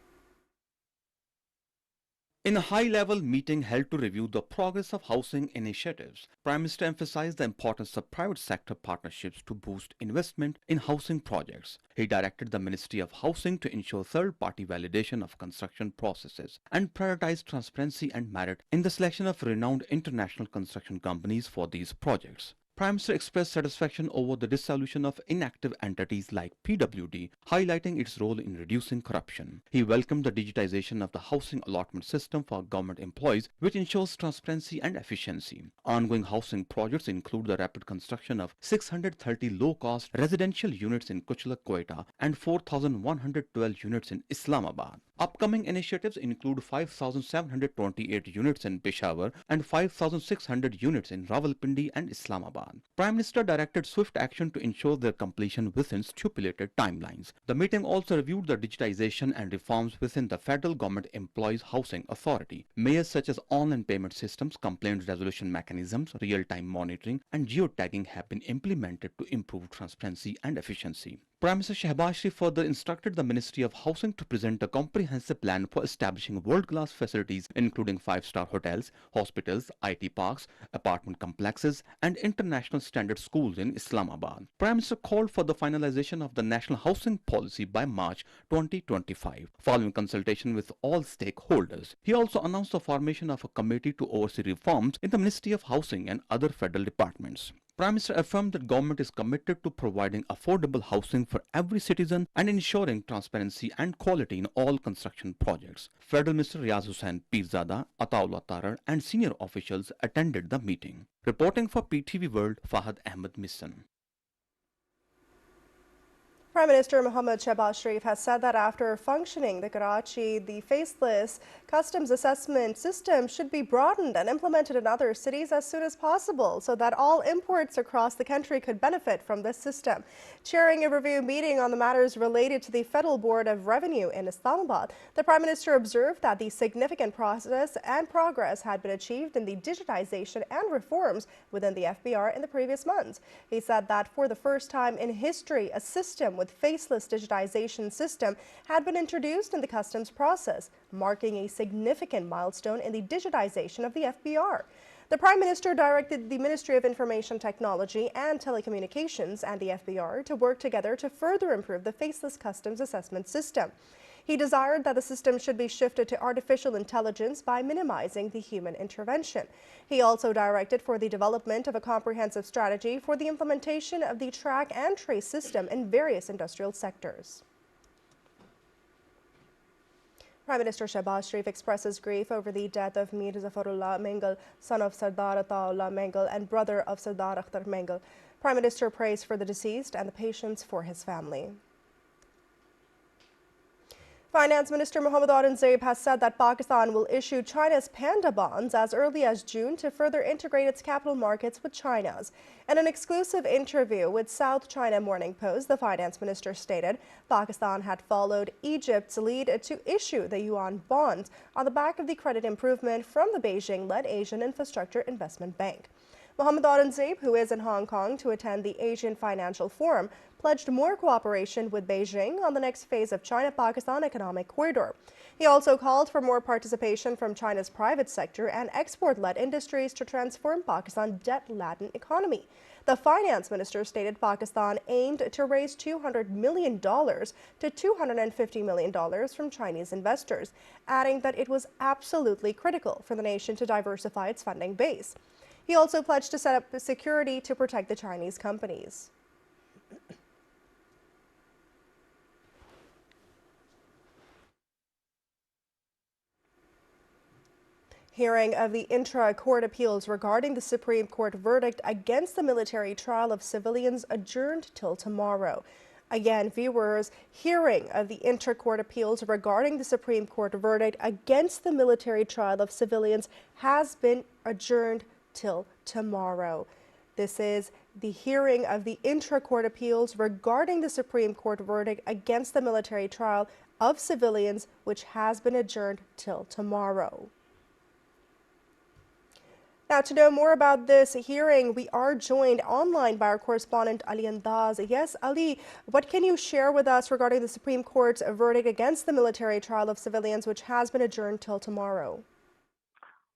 In a high-level meeting held to review the progress of housing initiatives, Prime Minister emphasized the importance of private sector partnerships to boost investment in housing projects. He directed the Ministry of Housing to ensure third-party validation of construction processes and prioritize transparency and merit in the selection of renowned international construction companies for these projects. Prime Minister expressed satisfaction over the dissolution of inactive entities like PWD, highlighting its role in reducing corruption. He welcomed the digitization of the housing allotment system for government employees, which ensures transparency and efficiency. Ongoing housing projects include the rapid construction of 630 low-cost residential units in Kuchla, Quetta, and 4,112 units in Islamabad. Upcoming initiatives include 5,728 units in Peshawar and 5,600 units in Rawalpindi and Islamabad. Prime Minister directed swift action to ensure their completion within stipulated timelines. The meeting also reviewed the digitization and reforms within the federal government employees housing authority. Measures such as online payment systems, complaint resolution mechanisms, real-time monitoring, and geotagging have been implemented to improve transparency and efficiency. Prime Minister Shehbaz Sharif further instructed the Ministry of Housing to present a comprehensive plan for establishing world-class facilities including 5-star hotels, hospitals, IT parks, apartment complexes, and international standard schools in Islamabad. Prime Minister called for the finalization of the national housing policy by March 2025, following consultation with all stakeholders. He also announced the formation of a committee to oversee reforms in the Ministry of Housing and other federal departments. Prime Minister affirmed that government is committed to providing affordable housing for every citizen and ensuring transparency and quality in all construction projects. Federal Minister Riaz Hussain Pirzada, Ataullah Tarar, and senior officials attended the meeting. Reporting for PTV World, Fahad Ahmed Missan. Prime Minister Mohammad Shehbaz Sharif has said that after functioning the Karachi, the faceless customs assessment system should be broadened and implemented in other cities as soon as possible so that all imports across the country could benefit from this system. Chairing a review meeting on the matters related to the Federal Board of Revenue in Islamabad, the Prime Minister observed that the significant process and progress had been achieved in the digitization and reforms within the FBR in the previous months. He said that for the first time in history, a system with faceless digitization system had been introduced in the customs process, marking a significant milestone in the digitization of the FBR. The Prime Minister directed the Ministry of Information Technology and Telecommunications and the FBR to work together to further improve the faceless customs assessment system. He desired that the system should be shifted to artificial intelligence by minimizing the human intervention. He also directed for the development of a comprehensive strategy for the implementation of the track and trace system in various industrial sectors. Prime Minister Shehbaz Sharif expresses grief over the death of Mir Zafarullah Mengal, son of Sardar Ataullah Mengal and brother of Sardar Akhtar Mengal. Prime Minister prays for the deceased and the patience for his family. Finance Minister Mohammad Aurangzeb has said that Pakistan will issue China's panda bonds as early as June to further integrate its capital markets with China's. In an exclusive interview with South China Morning Post, the finance minister stated Pakistan had followed Egypt's lead to issue the yuan bonds on the back of the credit improvement from the Beijing-led Asian Infrastructure Investment Bank. Mohammad Aurangzeb, who is in Hong Kong to attend the Asian Financial Forum, pledged more cooperation with Beijing on the next phase of China-Pakistan Economic Corridor. He also called for more participation from China's private sector and export-led industries to transform Pakistan's debt-laden economy. The finance minister stated Pakistan aimed to raise $200 million to $250 million from Chinese investors, adding that it was absolutely critical for the nation to diversify its funding base. He also pledged to set up security to protect the Chinese companies. Hearing of the intra-court appeals regarding the Supreme Court verdict against the military trial of civilians adjourned till tomorrow. Again, viewers, hearing of the intra-court appeals regarding the Supreme Court verdict against the military trial of civilians has been adjourned till tomorrow. This is the hearing of the intra-court appeals regarding the Supreme Court verdict against the military trial of civilians, which has been adjourned till tomorrow. Now, to know more about this hearing, we are joined online by our correspondent Ali Andaz. Yes, Ali, what can you share with us regarding the Supreme Court's verdict against the military trial of civilians, which has been adjourned till tomorrow?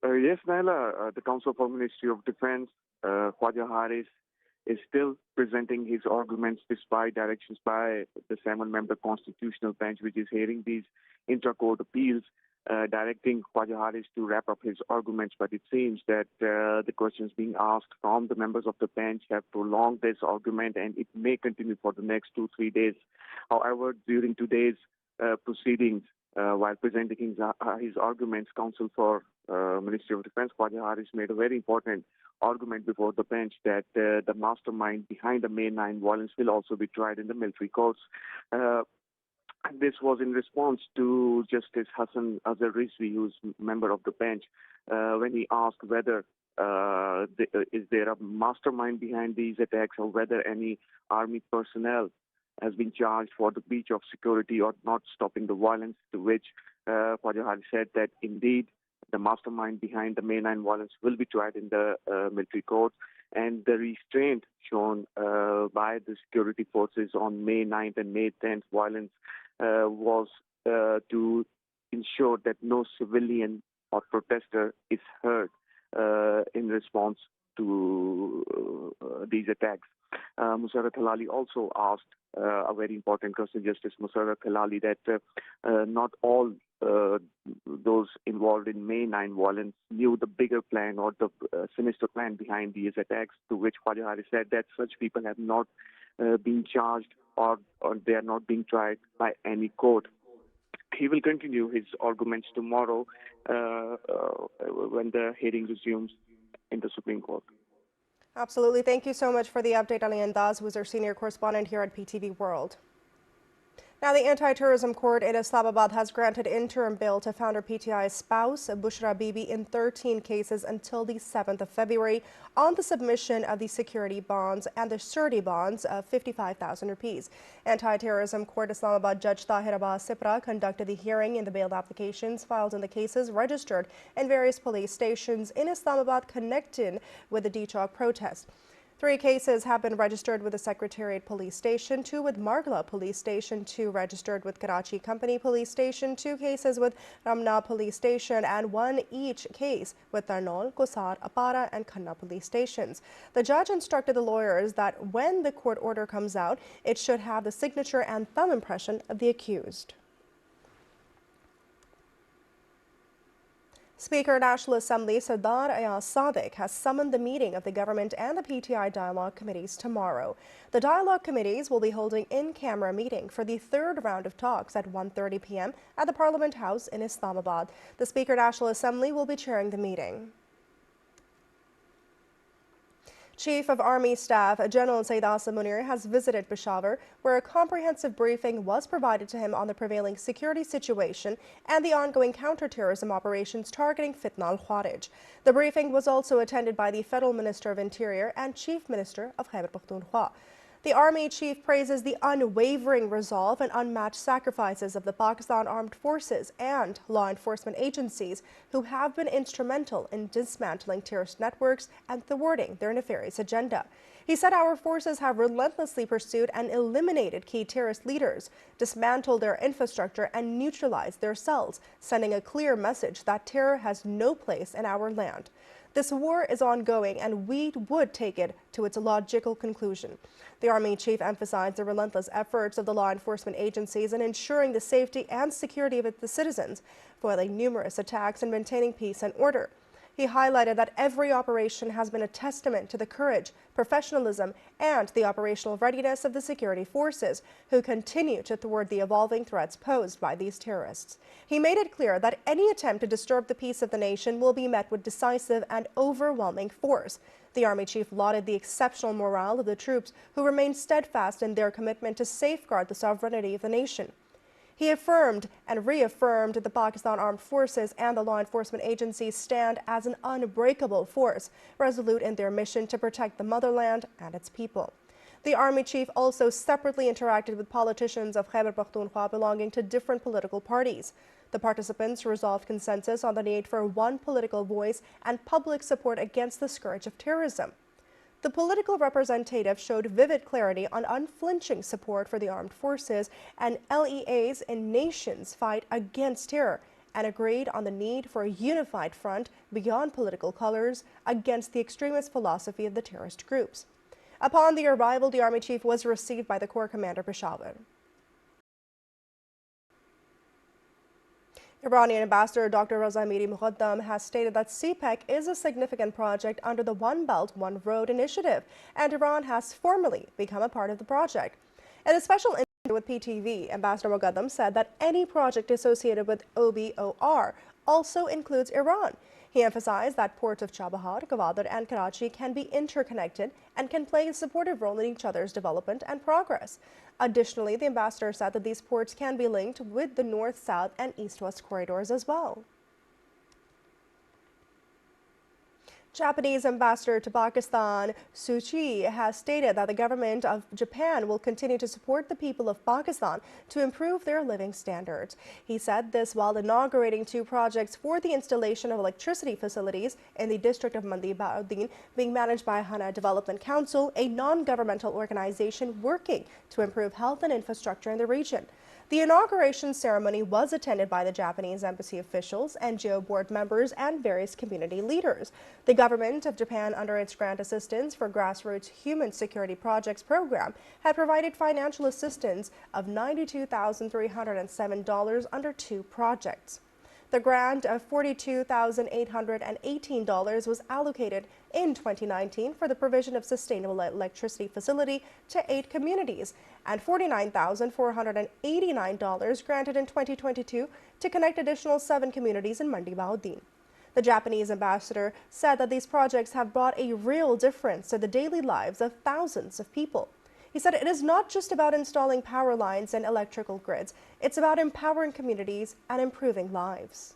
Yes, Naila, the Counsel for Ministry of Defense, Khwaja Haris, is still presenting his arguments despite directions by the 7-member constitutional bench, which is hearing these intra-court appeals. directing Khwaja Haris to wrap up his arguments, but it seems that the questions being asked from the members of the bench have prolonged this argument, and it may continue for the next 2-3 days. However, during today's proceedings, while presenting his arguments, Counsel for Ministry of Defense Khwaja Haris made a very important argument before the bench that the mastermind behind the May 9 violence will also be tried in the military courts. This was in response to Justice Hassan Azhar Rizvi, who's member of the bench, when he asked whether is there a mastermind behind these attacks, or whether any army personnel has been charged for the breach of security or not stopping the violence, to which Khwaja Haris said that indeed the mastermind behind the May 9 violence will be tried in the military court, and the restraint shown by the security forces on May 9th and May 10th violence was to ensure that no civilian or protester is hurt in response to these attacks. Musarrat Halali also asked a very important question, Justice Musarrat Halali, that not all those involved in May 9 violence knew the bigger plan or the sinister plan behind these attacks, to which Khwaja Haris said that such people have not been charged or they are not being tried by any court. He will continue his arguments tomorrow when the hearing resumes in the Supreme Court. Absolutely. Thank you so much for the update, Ali Andaz, who is our senior correspondent here at PTV World. Now, the Anti-Terrorism Court in Islamabad has granted interim bail to founder PTI's spouse, Bushra Bibi, in 13 cases until the 7th of February on the submission of the security bonds and the surety bonds of 55,000 rupees. Anti-Terrorism Court Islamabad Judge Tahir Abbas Sipra conducted the hearing in the bail applications filed in the cases registered in various police stations in Islamabad connected with the D-Chalk protest. 3 cases have been registered with the Secretariat Police Station, 2 with Margla Police Station, 2 registered with Karachi Company Police Station, 2 cases with Ramna Police Station, and 1 each case with Tarnol, Kosar, Apara, and Khanna Police Stations. The judge instructed the lawyers that when the court order comes out, it should have the signature and thumb impression of the accused. Speaker National Assembly Sardar Ayaz Sadiq has summoned the meeting of the government and the PTI dialogue committees tomorrow. The dialogue committees will be holding in-camera meeting for the 3rd round of talks at 1:30 p.m. at the Parliament House in Islamabad. The Speaker National Assembly will be chairing the meeting. Chief of Army Staff General Said Asim Munir has visited Peshawar, where a comprehensive briefing was provided to him on the prevailing security situation and the ongoing counter-terrorism operations targeting Fitna al-Kharij. The briefing was also attended by the Federal Minister of Interior and Chief Minister of Khyber Pakhtunkhwa. The Army Chief praises the unwavering resolve and unmatched sacrifices of the Pakistan Armed Forces and law enforcement agencies who have been instrumental in dismantling terrorist networks and thwarting their nefarious agenda. He said our forces have relentlessly pursued and eliminated key terrorist leaders, dismantled their infrastructure, and neutralized their cells, sending a clear message that terror has no place in our land. This war is ongoing, and we would take it to its logical conclusion. The Army Chief emphasized the relentless efforts of the law enforcement agencies in ensuring the safety and security of the citizens, foiling numerous attacks and maintaining peace and order. He highlighted that every operation has been a testament to the courage, professionalism, and the operational readiness of the security forces, who continue to thwart the evolving threats posed by these terrorists. He made it clear that any attempt to disturb the peace of the nation will be met with decisive and overwhelming force. The Army Chief lauded the exceptional morale of the troops, who remain steadfast in their commitment to safeguard the sovereignty of the nation. He affirmed and reaffirmed the Pakistan Armed Forces and the law enforcement agencies stand as an unbreakable force, resolute in their mission to protect the motherland and its people. The Army Chief also separately interacted with politicians of Khyber Pakhtunkhwa belonging to different political parties. The participants resolved consensus on the need for one political voice and public support against the scourge of terrorism. The political representative showed vivid clarity on unflinching support for the armed forces and LEAs in nations' fight against terror, and agreed on the need for a unified front beyond political colors against the extremist philosophy of the terrorist groups. Upon the arrival, the Army Chief was received by the Corps Commander Peshawar. Iranian Ambassador Dr. Raza Amiri Muqaddam has stated that CPEC is a significant project under the One Belt, One Road initiative, and Iran has formally become a part of the project. In a special interview with PTV, Ambassador Muqaddam said that any project associated with OBOR also includes Iran. He emphasized that ports of Chabahar, Gwadar, and Karachi can be interconnected and can play a supportive role in each other's development and progress. Additionally, the ambassador said that these ports can be linked with the north-south and east-west corridors as well. Japanese ambassador to Pakistan, Suu Kyi, has stated that the government of Japan will continue to support the people of Pakistan to improve their living standards. He said this while inaugurating two projects for the installation of electricity facilities in the district of Mandi Bauddin being managed by Hana Development Council, a non-governmental organization working to improve health and infrastructure in the region. The inauguration ceremony was attended by the Japanese embassy officials, NGO board members, and various community leaders. The government of Japan, under its grant assistance for grassroots human security projects program, had provided financial assistance of $92,307 under two projects. The grant of $42,818 was allocated in 2019 for the provision of sustainable electricity facility to 8 communities, and $49,489 granted in 2022 to connect additional 7 communities in Mandi Bauddin. The Japanese ambassador said that these projects have brought a real difference to the daily lives of thousands of people. He said it is not just about installing power lines and electrical grids, it's about empowering communities and improving lives.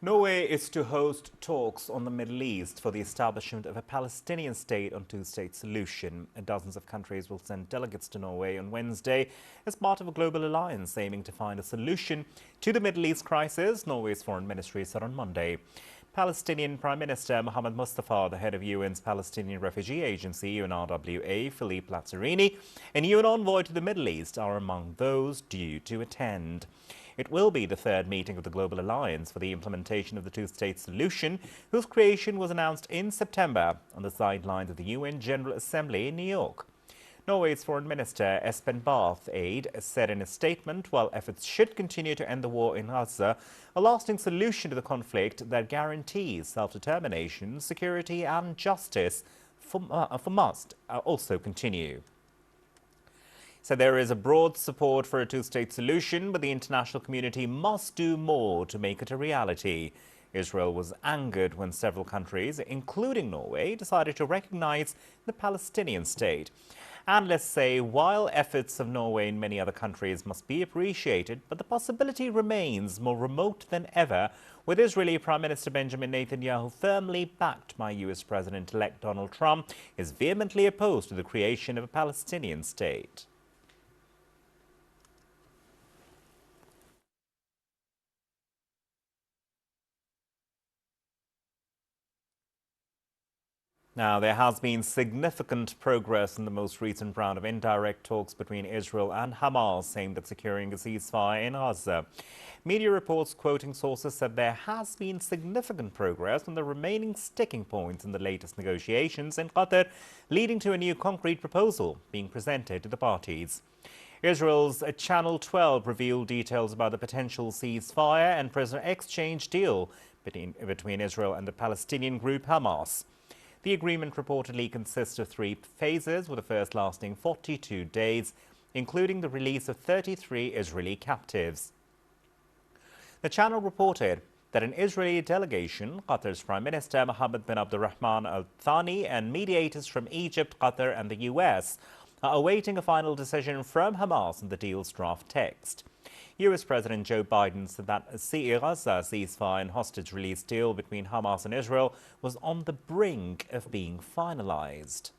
Norway is to host talks on the Middle East for the establishment of a Palestinian state on two-state solution. Dozens of countries will send delegates to Norway on Wednesday as part of a global alliance aiming to find a solution to the Middle East crisis, Norway's foreign ministry said on Monday. Palestinian Prime Minister Mohammed Mustafa, the head of UN's Palestinian Refugee Agency, UNRWA, Philippe Lazzarini, and UN envoy to the Middle East are among those due to attend. It will be the third meeting of the Global Alliance for the implementation of the two-state solution, whose creation was announced in September on the sidelines of the UN General Assembly in New York. Norway's Foreign Minister Espen Barth Eide said in a statement, while efforts should continue to end the war in Gaza, a lasting solution to the conflict that guarantees self-determination, security and justice must also continue. So there is a broad support for a two-state solution, but the international community must do more to make it a reality. Israel was angered when several countries, including Norway, decided to recognize the Palestinian state. Analysts say while efforts of Norway and many other countries must be appreciated, but the possibility remains more remote than ever, with Israeli Prime Minister Benjamin Netanyahu firmly backed by US President-elect Donald Trump, is vehemently opposed to the creation of a Palestinian state. Now, there has been significant progress in the most recent round of indirect talks between Israel and Hamas aimed at securing a ceasefire in Gaza. Media reports quoting sources said there has been significant progress on the remaining sticking points in the latest negotiations in Qatar, leading to a new concrete proposal being presented to the parties. Israel's Channel 12 revealed details about the potential ceasefire and prisoner exchange deal between Israel and the Palestinian group Hamas. The agreement reportedly consists of 3 phases, with the first lasting 42 days, including the release of 33 Israeli captives. The channel reported that an Israeli delegation, Qatar's Prime Minister Mohammed bin Abdulrahman Al Thani, and mediators from Egypt, Qatar and the US are awaiting a final decision from Hamas on the deal's draft text. US President Joe Biden said that a Gaza ceasefire and hostage release deal between Hamas and Israel was on the brink of being finalized.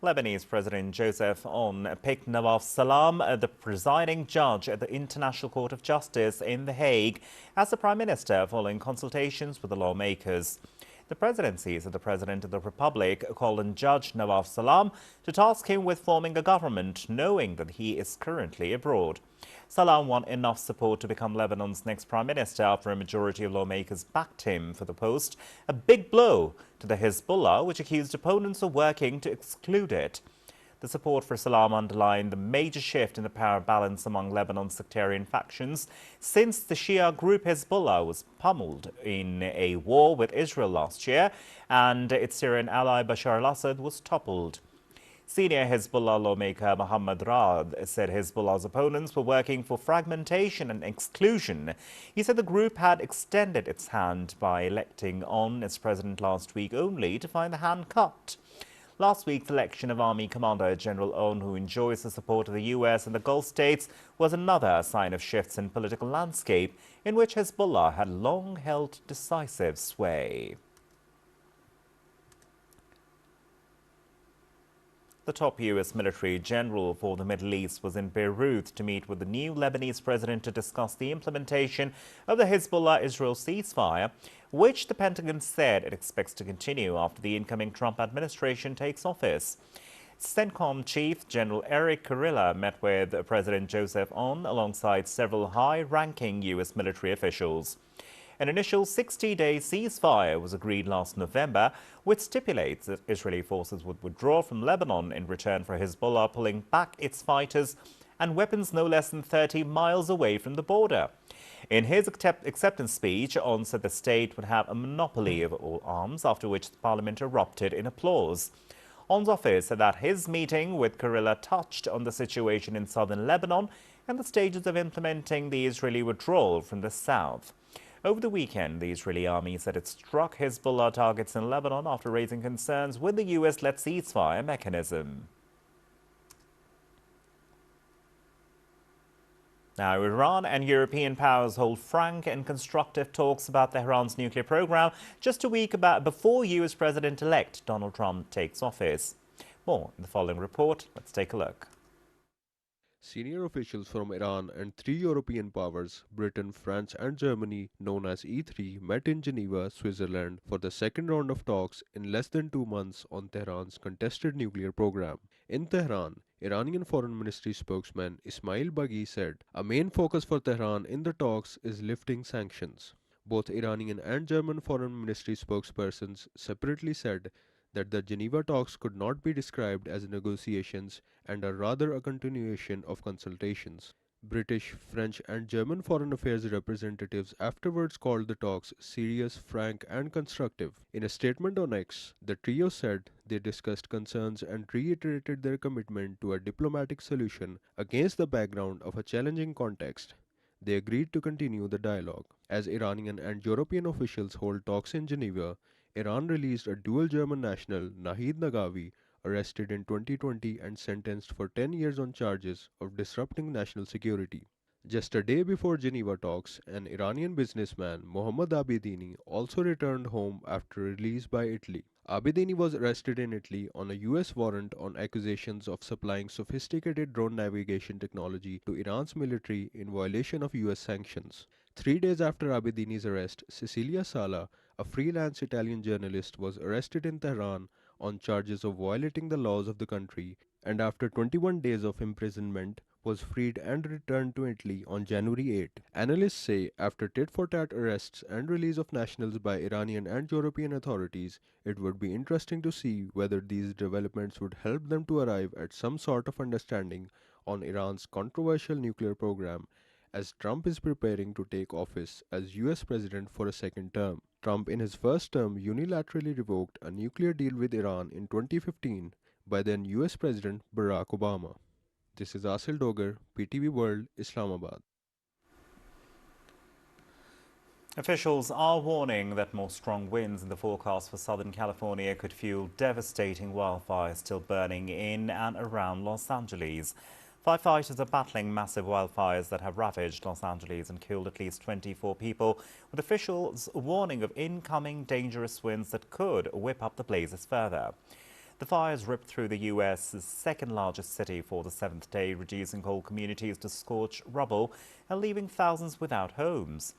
Lebanese President Joseph Aoun picked Nawaf Salam, the presiding judge at the International Court of Justice in The Hague, as the Prime Minister following consultations with the lawmakers. The presidency said the President of the Republic called on Judge Nawaf Salam to task him with forming a government, knowing that he is currently abroad. Salam won enough support to become Lebanon's next Prime Minister after a majority of lawmakers backed him for the post, a big blow to the Hezbollah, which accused opponents of working to exclude it. The support for Salam underlined the major shift in the power balance among Lebanon's sectarian factions since the Shia group Hezbollah was pummeled in a war with Israel last year and its Syrian ally Bashar al-Assad was toppled. Senior Hezbollah lawmaker Mohammad Raad said Hezbollah's opponents were working for fragmentation and exclusion. He said the group had extended its hand by electing Aoun as president last week only to find the hand cut. Last week's election of Army Commander General Aoun, who enjoys the support of the US and the Gulf states, was another sign of shifts in political landscape in which Hezbollah had long held decisive sway. The top U.S. military general for the Middle East was in Beirut to meet with the new Lebanese president to discuss the implementation of the Hezbollah-Israel ceasefire, which the Pentagon said it expects to continue after the incoming Trump administration takes office. CENTCOM Chief General Eric Kurilla met with President Joseph Aoun alongside several high-ranking U.S. military officials. An initial 60-day ceasefire was agreed last November, which stipulates that Israeli forces would withdraw from Lebanon in return for Hezbollah pulling back its fighters and weapons no less than 30 miles away from the border. In his acceptance speech, Aoun said the state would have a monopoly of all arms, after which the parliament erupted in applause. Aoun's office said that his meeting with Kurilla touched on the situation in southern Lebanon and the stages of implementing the Israeli withdrawal from the south. Over the weekend, the Israeli army said it struck Hezbollah targets in Lebanon after raising concerns with the US-led ceasefire mechanism. Now, Iran and European powers hold frank and constructive talks about Tehran's nuclear program just a week before US President-elect Donald Trump takes office. More in the following report. Let's take a look. Senior officials from Iran and three European powers, Britain, France and Germany, known as E3, met in Geneva, Switzerland for the second round of talks in less than 2 months on Tehran's contested nuclear program. In Tehran, Iranian Foreign Ministry spokesman Ismail Baghi said, "A main focus for Tehran in the talks is lifting sanctions." Both Iranian and German Foreign Ministry spokespersons separately said that the Geneva talks could not be described as negotiations and are rather a continuation of consultations. British, French and German foreign affairs representatives afterwards called the talks serious, frank and constructive. In a statement on X, the trio said they discussed concerns and reiterated their commitment to a diplomatic solution against the background of a challenging context. They agreed to continue the dialogue. As Iranian and European officials hold talks in Geneva, Iran released a dual German national, Nahid Nagavi, arrested in 2020 and sentenced for 10 years on charges of disrupting national security. Just a day before Geneva talks, an Iranian businessman, Mohammad Abidini, also returned home after release by Italy. Abidini was arrested in Italy on a US warrant on accusations of supplying sophisticated drone navigation technology to Iran's military in violation of US sanctions. 3 days after Abidini's arrest, Cecilia Sala, a freelance Italian journalist, was arrested in Tehran on charges of violating the laws of the country, and after 21 days of imprisonment was freed and returned to Italy on January 8. Analysts say after tit-for-tat arrests and release of nationals by Iranian and European authorities, it would be interesting to see whether these developments would help them to arrive at some sort of understanding on Iran's controversial nuclear program, as Trump is preparing to take office as US President for a second term. Trump in his first term unilaterally revoked a nuclear deal with Iran in 2015 by then US President Barack Obama. This is Asil Dogar, PTV World, Islamabad. Officials are warning that more strong winds in the forecast for Southern California could fuel devastating wildfires still burning in and around Los Angeles. Firefighters are battling massive wildfires that have ravaged Los Angeles and killed at least 24 people, with officials warning of incoming dangerous winds that could whip up the blazes further. The fires ripped through the U.S.'s second largest city for the seventh day, reducing whole communities to scorched rubble and leaving thousands without homes.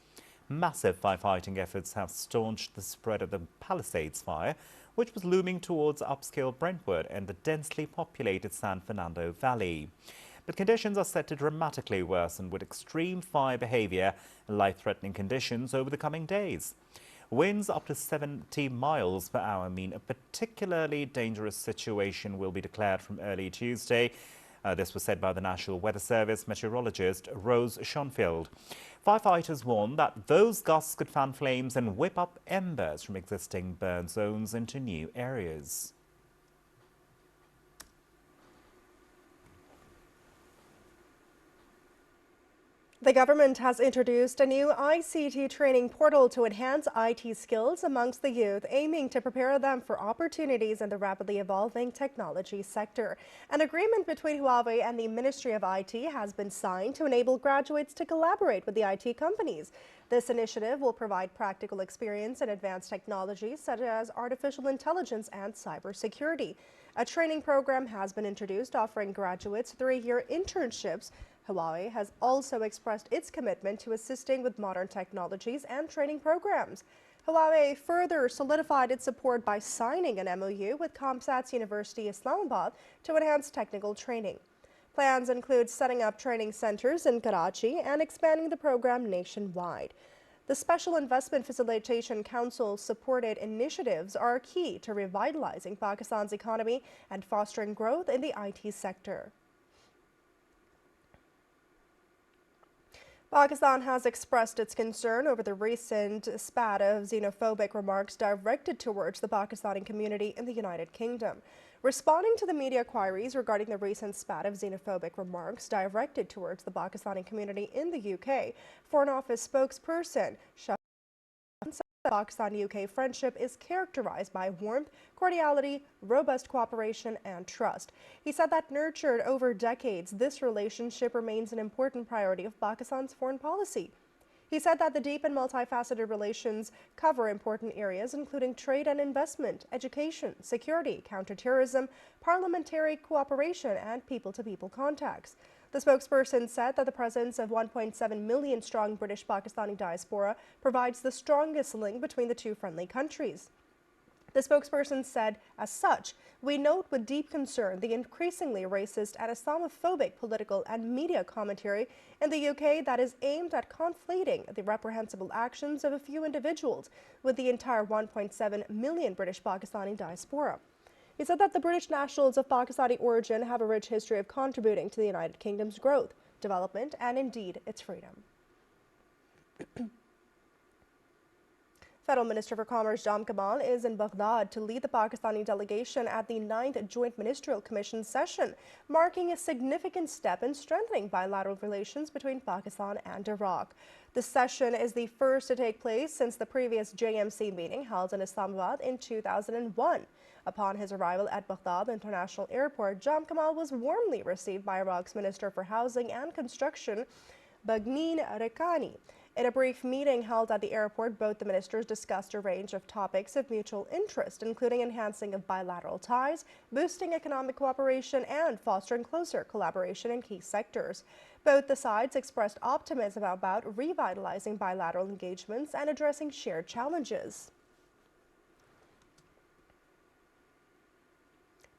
Massive firefighting efforts have staunched the spread of the Palisades fire, which was looming towards upscale Brentwood and the densely populated San Fernando Valley. But conditions are set to dramatically worsen with extreme fire behavior and life-threatening conditions over the coming days. Winds up to 70 miles per hour mean a particularly dangerous situation will be declared from early Tuesday. This was said by the National Weather Service meteorologist Rose Schoenfeld. Firefighters warn that those gusts could fan flames and whip up embers from existing burn zones into new areas. The government has introduced a new ICT training portal to enhance IT skills amongst the youth, aiming to prepare them for opportunities in the rapidly evolving technology sector. An agreement between Huawei and the Ministry of IT has been signed to enable graduates to collaborate with the IT companies. This initiative will provide practical experience in advanced technologies such as artificial intelligence and cybersecurity. A training program has been introduced offering graduates 3-year internships. Huawei has also expressed its commitment to assisting with modern technologies and training programs. Huawei further solidified its support by signing an MOU with Comsat's University Islamabad to enhance technical training. Plans include setting up training centers in Karachi and expanding the program nationwide. The Special Investment Facilitation Council supported initiatives are key to revitalizing Pakistan's economy and fostering growth in the IT sector. Pakistan has expressed its concern over the recent spat of xenophobic remarks directed towards the Pakistani community in the United Kingdom. Responding to the media queries regarding the recent spat of xenophobic remarks directed towards the Pakistani community in the UK, Foreign Office spokesperson Pakistan-UK friendship is characterized by warmth, cordiality, robust cooperation, and trust. He said that nurtured over decades, this relationship remains an important priority of Pakistan's foreign policy. He said that the deep and multifaceted relations cover important areas including trade and investment, education, security, counterterrorism, parliamentary cooperation, and people-to-people contacts. The spokesperson said that the presence of 1.7 million strong British Pakistani diaspora provides the strongest link between the two friendly countries. The spokesperson said, as such, we note with deep concern the increasingly racist and Islamophobic political and media commentary in the UK that is aimed at conflating the reprehensible actions of a few individuals with the entire 1.7 million British Pakistani diaspora. He said that the British nationals of Pakistani origin have a rich history of contributing to the United Kingdom's growth, development, and indeed its freedom. Federal Minister for Commerce Jam Kamal is in Baghdad to lead the Pakistani delegation at the 9th Joint Ministerial Commission session, marking a significant step in strengthening bilateral relations between Pakistan and Iraq. The session is the first to take place since the previous JMC meeting held in Islamabad in 2001. Upon his arrival at Baghdad International Airport, Jam Kamal was warmly received by Iraq's Minister for Housing and Construction, Baghneen Rekani. In a brief meeting held at the airport, both the ministers discussed a range of topics of mutual interest, including enhancing of bilateral ties, boosting economic cooperation, and fostering closer collaboration in key sectors. Both the sides expressed optimism about revitalizing bilateral engagements and addressing shared challenges.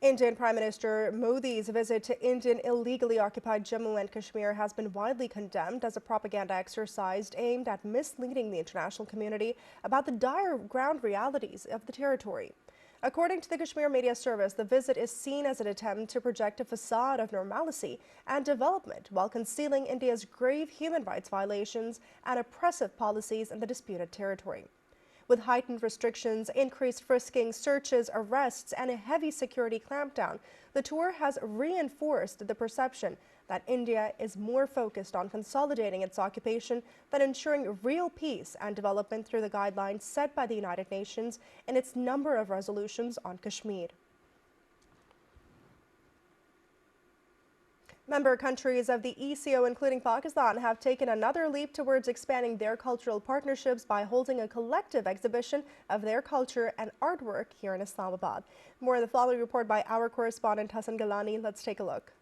Indian Prime Minister Modi's visit to Indian illegally occupied Jammu and Kashmir has been widely condemned as a propaganda exercise aimed at misleading the international community about the dire ground realities of the territory. According to the Kashmir Media Service, the visit is seen as an attempt to project a facade of normalcy and development while concealing India's grave human rights violations and oppressive policies in the disputed territory. With heightened restrictions, increased frisking, searches, arrests, and a heavy security clampdown, the tour has reinforced the perception that India is more focused on consolidating its occupation than ensuring real peace and development through the guidelines set by the United Nations in its number of resolutions on Kashmir. Member countries of the ECO, including Pakistan, have taken another leap towards expanding their cultural partnerships by holding a collective exhibition of their culture and artwork here in Islamabad. More in the following report by our correspondent Hassan Gilani. Let's take a look.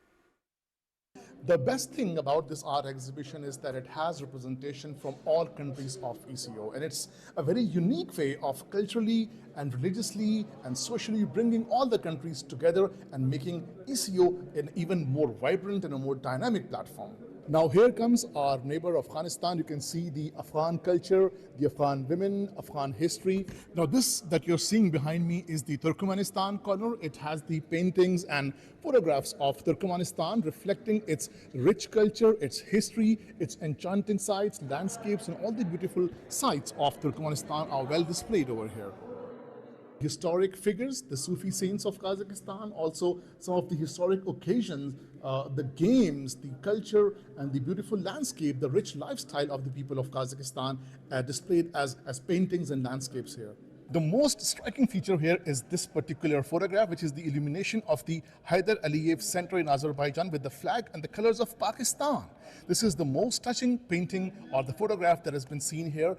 The best thing about this art exhibition is that it has representation from all countries of ECO, and it's a very unique way of culturally and religiously and socially bringing all the countries together and making ECO an even more vibrant and a more dynamic platform. Now here comes our neighbor Afghanistan. You can see the Afghan culture, the Afghan women, Afghan history. Now this that you're seeing behind me is the Turkmenistan corner. It has the paintings and photographs of Turkmenistan reflecting its rich culture, its history, its enchanting sights, landscapes, and all the beautiful sights of Turkmenistan are well displayed over here. Historic figures, the Sufi saints of Kazakhstan, also some of the historic occasions, the games, the culture, and the beautiful landscape, the rich lifestyle of the people of Kazakhstan displayed as paintings and landscapes here. The most striking feature here is this particular photograph, which is the illumination of the Haidar Aliyev Center in Azerbaijan with the flag and the colors of Pakistan. This is the most touching painting or the photograph that has been seen here.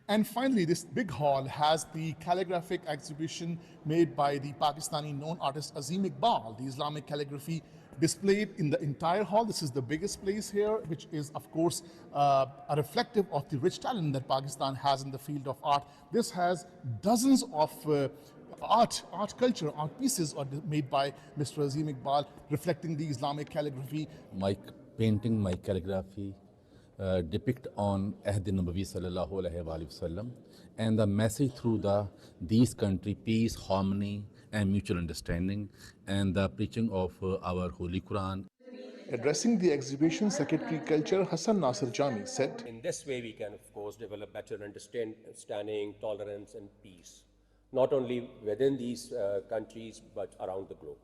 And finally, this big hall has the calligraphic exhibition made by the Pakistani known artist Azim Iqbal, the Islamic calligraphy displayed in the entire hall. This is the biggest place here, which is, of course, a reflective of the rich talent that Pakistan has in the field of art. This has dozens of art pieces are made by Mr. Azim Iqbal, reflecting the Islamic calligraphy. My painting, my calligraphy depict on Ahd Nabawi sallallahu alaihi wasallam, and the message through these country, peace, harmony, and mutual understanding, and the preaching of our Holy Quran. Addressing the exhibition, Secretary Culture Hassan Nasir Jami said, "In this way, we can, of course, develop better understanding, tolerance, and peace, not only within these countries but around the globe."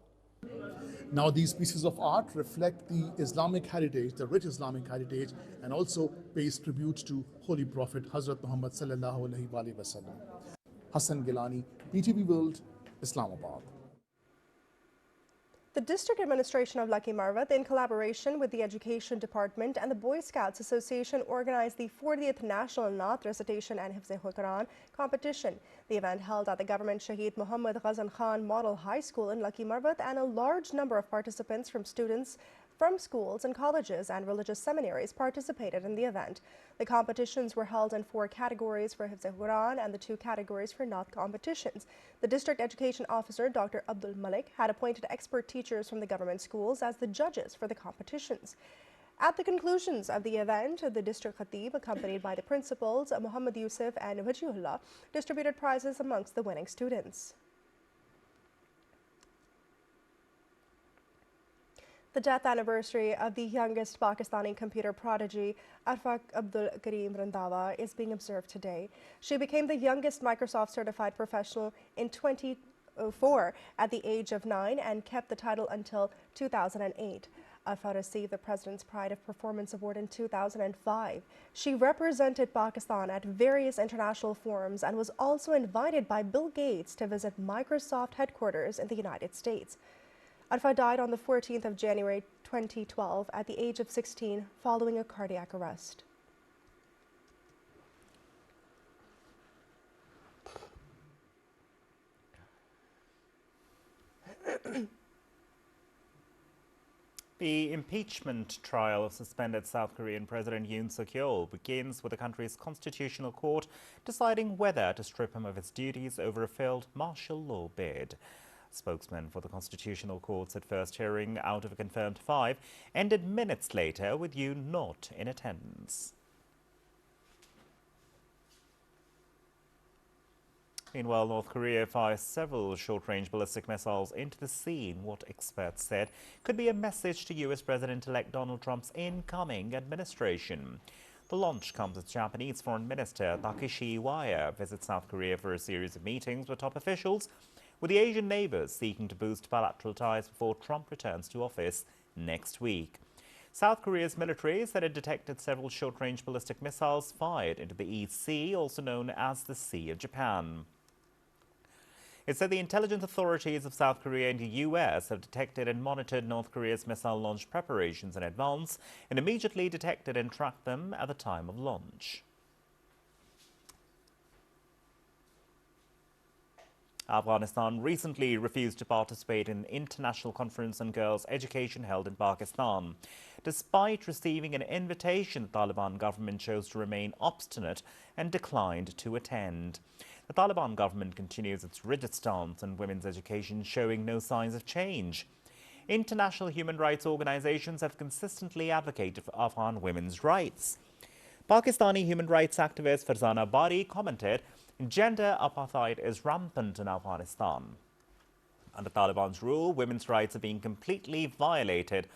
Now these pieces of art reflect the Islamic heritage, the rich Islamic heritage, and also pays tribute to Holy Prophet Hazrat Muhammad sallallahu alaihi wasallam. Hassan Gilani, PTV World, Islamabad. The District Administration of Lucky Marwat, in collaboration with the Education Department and the Boy Scouts Association, organized the 40th National Naat Recitation and Hifz-e-Quran competition. The event held at the Government Shaheed Muhammad Ghazan Khan Model High School in Lucky Marwat, and a large number of participants from students from schools and colleges and religious seminaries participated in the event. The competitions were held in 4 categories for Hifz-e-Quran and the 2 categories for Naat competitions. The District Education Officer, Dr. Abdul Malik, had appointed expert teachers from the government schools as the judges for the competitions. At the conclusions of the event, the District Khatib, accompanied by the principals, Muhammad Yusuf and Wajihullah, distributed prizes amongst the winning students. The death anniversary of the youngest Pakistani computer prodigy, Arfak Abdul Kareem Randhawa, is being observed today. She became the youngest Microsoft certified professional in 2004 at the age of 9 and kept the title until 2008. Arfa received the President's Pride of Performance Award in 2005. She represented Pakistan at various international forums and was also invited by Bill Gates to visit Microsoft headquarters in the United States. Arfa died on the 14th of January 2012 at the age of 16 following a cardiac arrest. The impeachment trial of suspended South Korean President Yoon Suk-yeol begins with the country's constitutional court deciding whether to strip him of his duties over a failed martial law bid. Spokesman for the Constitutional Court said first hearing out of a confirmed 5 ended minutes later with Yoon not in attendance. Meanwhile, North Korea fires several short-range ballistic missiles into the sea in what experts said could be a message to U.S. President-elect Donald Trump's incoming administration. The launch comes as Japanese Foreign Minister Takeshi Iwaya visits South Korea for a series of meetings with top officials, with the Asian neighbors seeking to boost bilateral ties before Trump returns to office next week. South Korea's military said it detected several short-range ballistic missiles fired into the East Sea, also known as the Sea of Japan. It said the intelligence authorities of South Korea and the US have detected and monitored North Korea's missile launch preparations in advance and immediately detected and tracked them at the time of launch. Afghanistan recently refused to participate in an international conference on girls' education held in Pakistan. Despite receiving an invitation, the Taliban government chose to remain obstinate and declined to attend. The Taliban government continues its rigid stance on women's education, showing no signs of change. International human rights organizations have consistently advocated for Afghan women's rights. Pakistani human rights activist Farzana Bari commented, "Gender apartheid is rampant in Afghanistan. Under Taliban's rule, women's rights are being completely violated.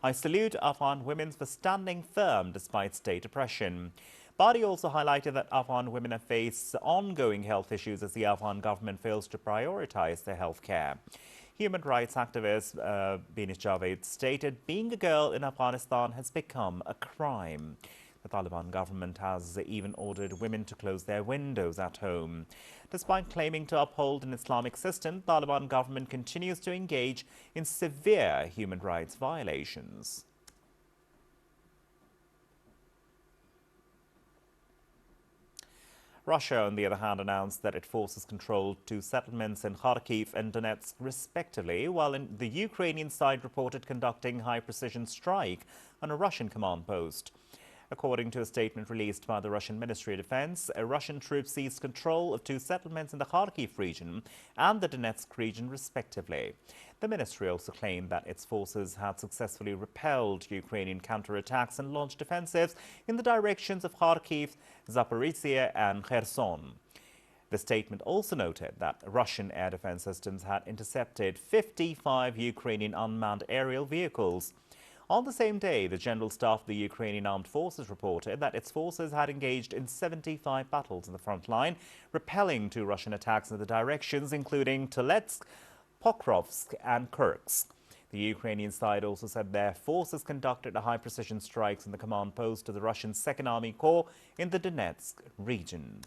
I salute Afghan women for standing firm despite state oppression." Bari also highlighted that Afghan women face ongoing health issues as the Afghan government fails to prioritize their health care. Human rights activist Binish Javed stated, "Being a girl in Afghanistan has become a crime." The Taliban government has even ordered women to close their windows at home. Despite claiming to uphold an Islamic system, the Taliban government continues to engage in severe human rights violations. Russia, on the other hand, announced that it forces control to settlements in Kharkiv and Donetsk, respectively, while the Ukrainian side reported conducting high-precision strike on a Russian command post. According to a statement released by the Russian Ministry of Defense, Russian troops seized control of 2 settlements in the Kharkiv region and the Donetsk region, respectively. The ministry also claimed that its forces had successfully repelled Ukrainian counterattacks and launched offensives in the directions of Kharkiv, Zaporizhia and Kherson. The statement also noted that Russian air defense systems had intercepted 55 Ukrainian unmanned aerial vehicles. On the same day, the General Staff of the Ukrainian Armed Forces reported that its forces had engaged in 75 battles in the front line, repelling 2 Russian attacks in the directions including Toletsk, Pokrovsk and Kursk. The Ukrainian side also said their forces conducted high-precision strikes in the command post of the Russian 2nd Army Corps in the Donetsk region.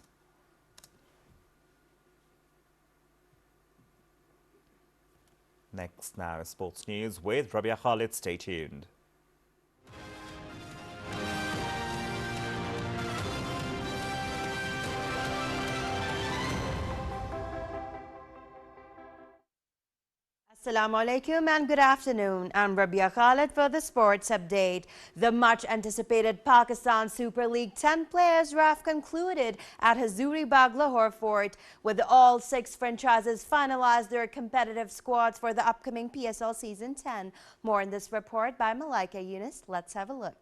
Next now is sports news with Rabia Khalid. Stay tuned. Assalamu alaikum and good afternoon. I'm Rabia Khalid for the sports update. The much anticipated Pakistan Super League 10 players draft concluded at Hazuri Bagh Lahore Fort, with all 6 franchises finalized their competitive squads for the upcoming PSL season 10. More in this report by Malaika Yunus. Let's have a look.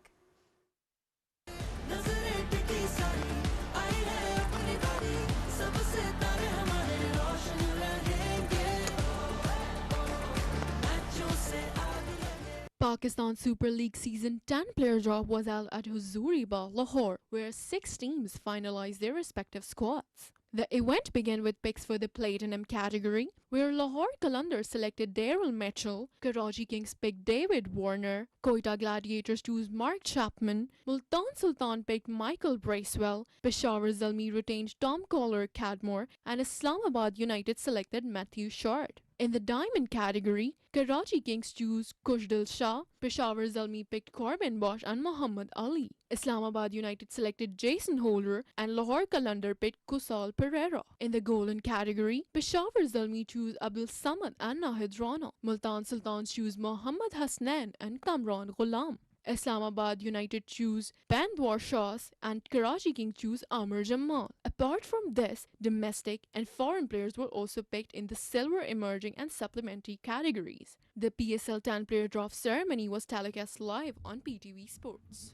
Pakistan Super League Season 10 player draw was held at Hazuri Bagh, Lahore, where 6 teams finalized their respective squads. The event began with picks for the Platinum category, where Lahore Qalandars selected Daryl Mitchell, Karachi Kings picked David Warner, Quetta Gladiators chose Mark Chapman, Multan Sultan picked Michael Bracewell, Peshawar Zalmi retained Tom Collar Cadmore, and Islamabad United selected Matthew Shard. In the Diamond category, Karachi Kings chose Kushdal Shah, Peshawar Zalmi picked Corbin Bosch and Muhammad Ali. Islamabad United selected Jason Holder and Lahore Qalandar picked Kusal Pereira. In the Golden category, Peshawar Zalmi chose Abdul Samad and Nahid Rana. Multan Sultans chose Muhammad Hasnain and Kamran Ghulam. Islamabad United choose Bandwar Shahs and Karachi King choose Amr Jamal. Apart from this, domestic and foreign players were also picked in the silver, emerging and supplementary categories. The PSL 10 player draft ceremony was telecast live on PTV Sports.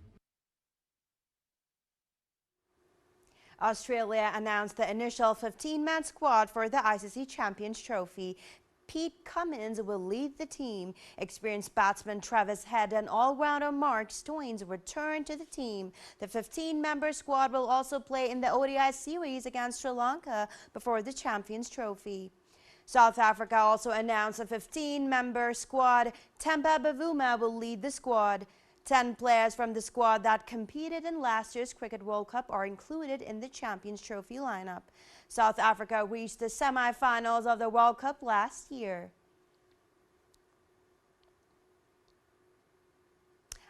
Australia announced the initial 15-man squad for the ICC Champions Trophy. Pete Cummins will lead the team. Experienced batsman Travis Head and all-rounder Mark Stoynes return to the team. The 15-member squad will also play in the ODI series against Sri Lanka before the Champions Trophy. South Africa also announced a 15-member squad. Temba Bavuma will lead the squad. 10 players from the squad that competed in last year's Cricket World Cup are included in the Champions Trophy lineup. South Africa reached the semi-finals of the World Cup last year.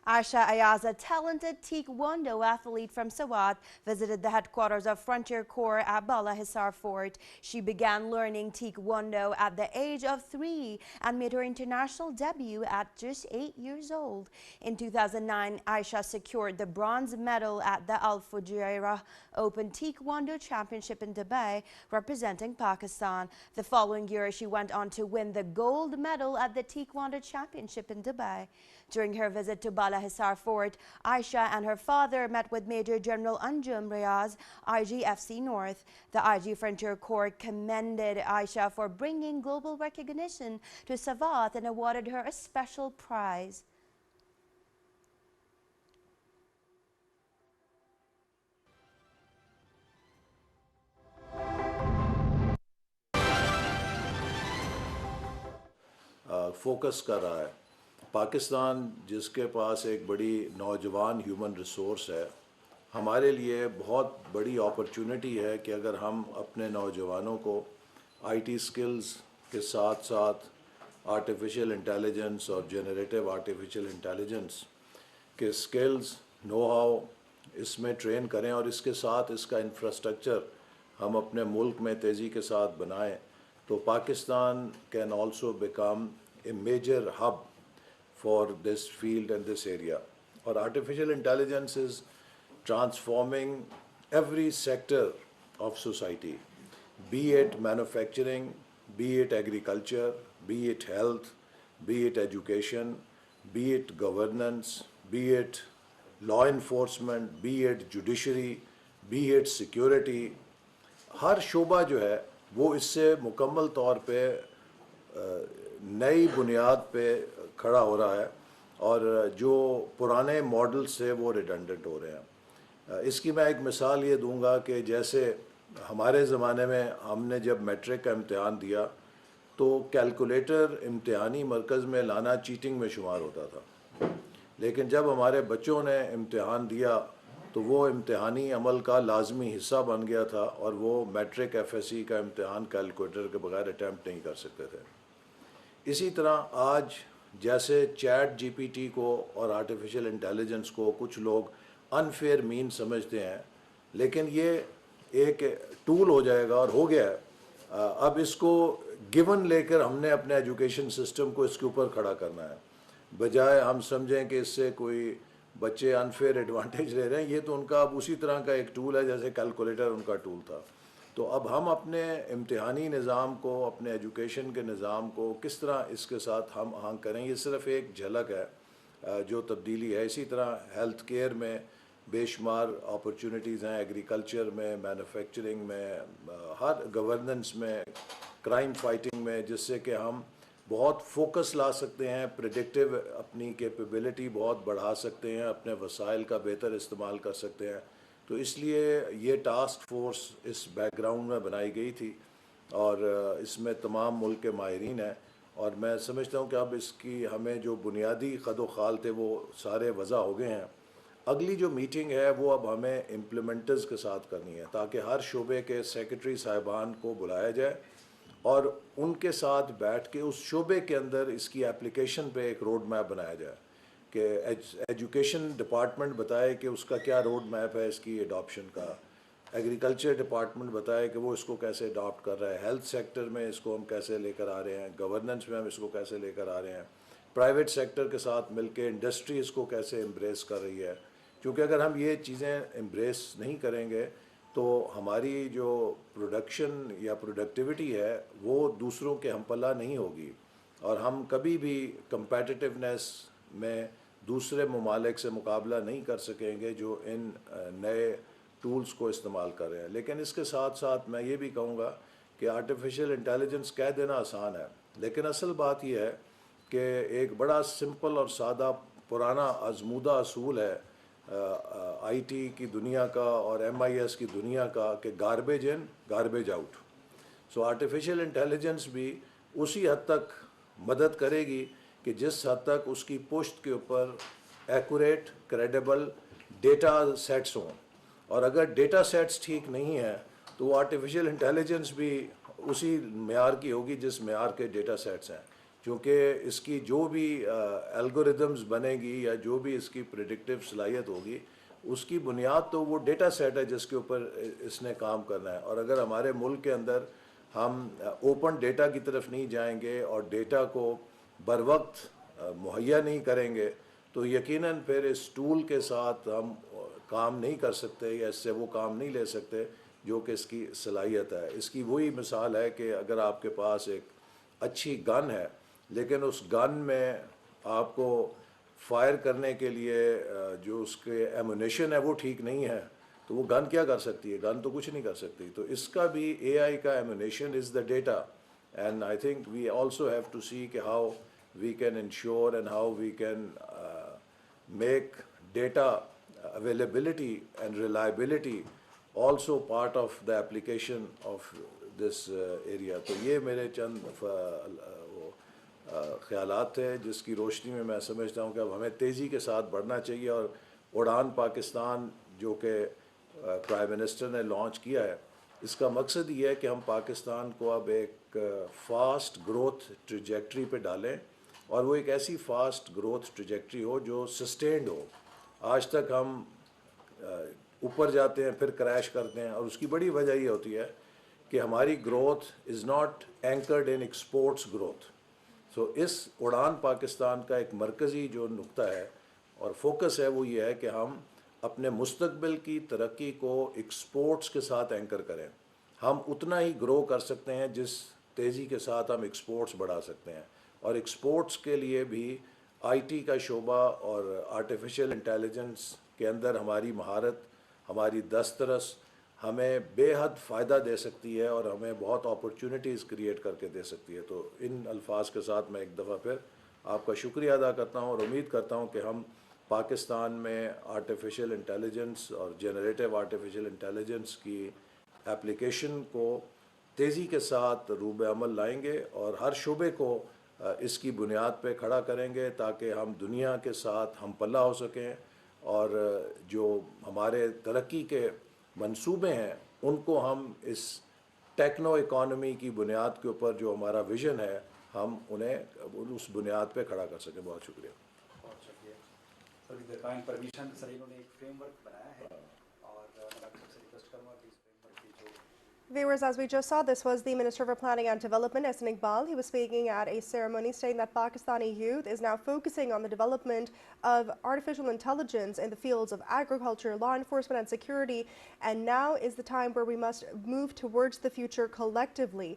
Aisha Ayaz, a talented Taekwondo athlete from Sawat, visited the headquarters of Frontier Corps at Bala Hisar Fort. She began learning Taekwondo at the age of 3 and made her international debut at just 8 years old. In 2009, Aisha secured the bronze medal at the Al Fujairah Open Taekwondo Championship in Dubai, representing Pakistan. The following year, she went on to win the gold medal at the Taekwondo Championship in Dubai. During her visit to Bala Hisar Fort, Aisha and her father met with Major General Anjum Riaz, IGFC North. The IG Frontier Corps commended Aisha for bringing global recognition to Sawat and awarded her a special prize. Focus कर रहा है। पाकिस्तान जिसके पास एक बड़ी नौजवान human resource है, हमारे लिए बहुत बड़ी अपॉर्चुनिटी है कि अगर हम अपने नौजवानों को आईटी स्किल्स के साथ साथ आर्टिफिशियल इंटेलिजेंस और जनरेटिव आर्टिफिशियल इंटेलिजेंस के स्किल्स, नो हाउ इसमें ट्रेन करें और इसके साथ इसका इंफ्रास्ट्रक्चर हम अपने मुल्क में तेज़ी के साथ बनाएं, तो Pakistan can also become a major hub for this field and this area. Or artificial intelligence is transforming every sector of society, be it manufacturing, be it agriculture, be it health, be it education, be it governance, be it law enforcement, be it judiciary, be it security. हर शोबा जो है वो इससे मुकम्मल तौर पे नई बुनियाद पे खड़ा हो रहा है और जो पुराने मॉडल से वो रिडंडेंट हो रहे हैं। इसकी मैं एक मिसाल ये दूंगा कि जैसे हमारे ज़माने में हमने जब मैट्रिक का इम्तिहान दिया तो कैलकुलेटर इम्तिहानी मरकज़ में लाना चीटिंग में शुमार होता था, लेकिन जब हमारे बच्चों ने इम्तिहान दिया तो वो इम्तिहानी अमल का लाजमी हिस्सा बन गया था और वो मैट्रिक एफएससी का इम्तिहान कैलकुलेटर के बगैर अटैम्प्ट नहीं कर सकते थे। इसी तरह आज जैसे चैट जीपीटी को और आर्टिफिशियल इंटेलिजेंस को कुछ लोग अनफेयर मीन समझते हैं, लेकिन ये एक टूल हो जाएगा और हो गया है। अब इसको गिवन लेकर हमने अपने एजुकेशन सिस्टम को इसके ऊपर खड़ा करना है, बजाय हम समझें कि इससे कोई बच्चे अनफेयर एडवांटेज ले रहे हैं। ये तो उनका अब उसी तरह का एक टूल है जैसे कैलकुलेटर उनका टूल था। तो अब हम अपने इम्तिहानी निज़ाम को, अपने एजुकेशन के निज़ाम को किस तरह इसके साथ हम आहंग करें, ये सिर्फ एक झलक है जो तब्दीली है। इसी तरह हेल्थ केयर में बेशुमार अपॉर्चुनिटीज़ हैं, एग्रीकल्चर में, मैन्युफैक्चरिंग में, हर गवर्नेंस में, क्राइम फाइटिंग में, जिससे कि हम बहुत फोकस ला सकते हैं, प्रेडिक्टिव अपनी कैपेबिलिटी बहुत बढ़ा सकते हैं, अपने वसाइल का बेहतर इस्तेमाल कर सकते हैं। तो इसलिए ये टास्क फोर्स इस बैकग्राउंड में बनाई गई थी और इसमें तमाम मुल्क के माहिरीन हैं और मैं समझता हूँ कि अब इसकी हमें जो बुनियादी क़द ख़ाल थे वो सारे वज़ा हो गए हैं। अगली जो मीटिंग है वो अब हमें इम्प्लीमेंटर्स के साथ करनी है ताकि हर शोबे के सेक्रेटरी साहिबान को बुलाया जाए और उनके साथ बैठ के उस शोबे के अंदर इसकी एप्लीकेशन पे एक रोड मैप बनाया जाए कि एजुकेशन डिपार्टमेंट बताए कि उसका क्या रोड मैप है इसकी एडॉप्शन का, एग्रीकल्चर डिपार्टमेंट बताए कि वो इसको कैसे अडॉप्ट कर रहा है, हेल्थ सेक्टर में इसको हम कैसे लेकर आ रहे हैं, गवर्नेंस में हम इसको कैसे लेकर आ रहे हैं, प्राइवेट सेक्टर के साथ मिलके इंडस्ट्री इसको कैसे एम्ब्रेस कर रही है। क्योंकि अगर हम ये चीज़ें एम्ब्रेस नहीं करेंगे तो हमारी जो प्रोडक्शन या प्रोडक्टिविटी है वो दूसरों के हमपल्ला नहीं होगी और हम कभी भी कंपेटिटिवनेस में दूसरे ममालिक से मुकाबला नहीं कर सकेंगे जो इन नए टूल्स को इस्तेमाल कर रहे हैं। लेकिन इसके साथ साथ मैं ये भी कहूँगा कि आर्टिफिशियल इंटेलिजेंस कह देना आसान है, लेकिन असल बात यह है कि एक बड़ा सिंपल और सादा पुराना आजमूदा असूल है आईटी की दुनिया का और एमआईएस की दुनिया का कि garbage in garbage out. So artificial intelligence भी उसी हद तक मदद करेगी कि जिस हद तक उसकी पुश्त के ऊपर ایکوریٹ کریڈیبل ڈیٹا سیٹس ہوں. اور اگر ڈیٹا سیٹس ٹھیک نہیں ہیں تو وہ آرٹیفیشیل انٹیلیجنس بھی اسی معیار کی ہوگی جس معیار کے ڈیٹا سیٹس ہیں. کیونکہ اس کی جو بھی الگوریدمز بنے گی یا جو بھی اس کی پریڈکٹیو صلاحیت ہوگی اس کی بنیاد تو وہ ڈیٹا سیٹ ہے جس کے اوپر اس نے کام کرنا ہے. اور اگر ہمارے ملک کے اندر ہم اوپن ڈیٹا کی طرف نہیں جائیں گے اور ڈیٹا کو بر وقت مہیا نہیں کریں گے تو یقیناً پھر اس ٹول کے ساتھ ہم کام نہیں کر سکتے یا اس سے وہ کام نہیں لے سکتے جو کہ اس کی صلاحیت ہے. اس کی وہی مثال ہے کہ اگر آپ کے پاس ایک اچھی گن ہے لیکن اس گن میں آپ کو فائر کرنے کے لیے جو اس کے ایمونیشن ہے وہ ٹھیک نہیں ہے تو وہ گن کیا کر سکتی ہے؟ گن تو کچھ نہیں کر سکتی. تو اس کا بھی اے آئی کا ammunition is the data. And I think we also have to see کہ how we can ensure and how we can make data availability and reliability also part of the application of this area. تو یہ میرے چند خیالات تھے جس کی روشنی میں سمجھتا ہوں کہ اب ہمیں تیزی کے ساتھ بڑھنا چاہیے. اور اڑان پاکستان جو کہ پرائم منسٹر نے لانچ کیا ہے اس کا مقصد یہ ہے کہ ہم پاکستان کو اب ایک فاسٹ گروتھ ٹریجیکٹری پہ ڈالیں اور وہ ایک ایسی فاسٹ گروتھ ٹریجیکٹری ہو جو سسٹینڈ ہو. آج تک ہم اوپر جاتے ہیں پھر کریش کرتے ہیں اور اس کی بڑی وجہ یہ ہوتی ہے کہ ہماری growth is not anchored in exports growth. So اس اڑان پاکستان کا ایک مرکزی جو نقطہ ہے اور فوکس ہے وہ یہ ہے کہ ہم اپنے مستقبل کی ترقی کو ایکسپورٹس کے ساتھ اینکر کریں. ہم اتنا ہی گرو کر سکتے ہیں جس تیزی کے ساتھ ہم ایکسپورٹس بڑھا سکتے ہیں. اور ایکسپورٹس کے لیے بھی آئی ٹی کا شعبہ اور آرٹیفیشیل انٹیلیجنس کے اندر ہماری مہارت ہماری دسترس ہمیں بے حد فائدہ دے سکتی ہے اور ہمیں بہت اپرچونٹیز کریٹ کر کے دے سکتی ہے. تو ان الفاظ کے ساتھ میں ایک دفعہ پھر آپ کا شکریہ ادا کرتا ہوں اور امید کرتا ہوں کہ ہم پاکستان میں آرٹیفیشیل انٹیلیجنس اور جنریٹو آرٹیفیشیل انٹیلیجنس کی ایپلیکیشن کو تیزی کے ساتھ روب عمل لائیں گے اور ہر شعبے کو اس کی بنیاد پہ کھڑا کریں گے تاکہ ہم دنیا کے ساتھ ہم پلہ ہو سکیں اور جو ہمارے ترقی کے منصوبے ہیں ان کو ہم اس ٹیکنو اکانومی کی بنیاد کے اوپر جو ہمارا ویژن ہے ہم انہیں اس بنیاد پہ کھڑا کر سکیں. بہت شکریہ. بہت شکریہ. پرمیشن سر انہوں نے ایک فریم ورک بنایا ہے اور میں آپ سب سے ریکویسٹ کروں گا کہ اس فریم ورک کی جو Viewers, as we just saw, this was the Minister for Planning and Development, Ehsan Iqbal. He was speaking at a ceremony stating that Pakistani youth is now focusing on the development of artificial intelligence in the fields of agriculture, law enforcement and security, and now is the time where we must move towards the future collectively.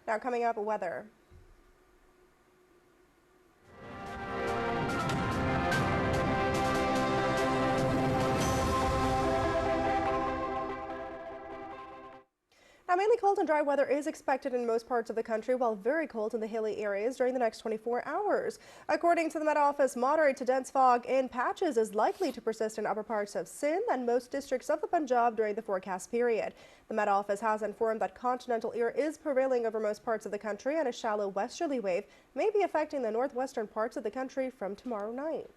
Now coming up, weather. Now, mainly cold and dry weather is expected in most parts of the country, while very cold in the hilly areas during the next 24 hours. According to the Met Office, moderate to dense fog in patches is likely to persist in upper parts of Sindh and most districts of the Punjab during the forecast period. The Met Office has informed that continental air is prevailing over most parts of the country and a shallow westerly wave may be affecting the northwestern parts of the country from tomorrow night.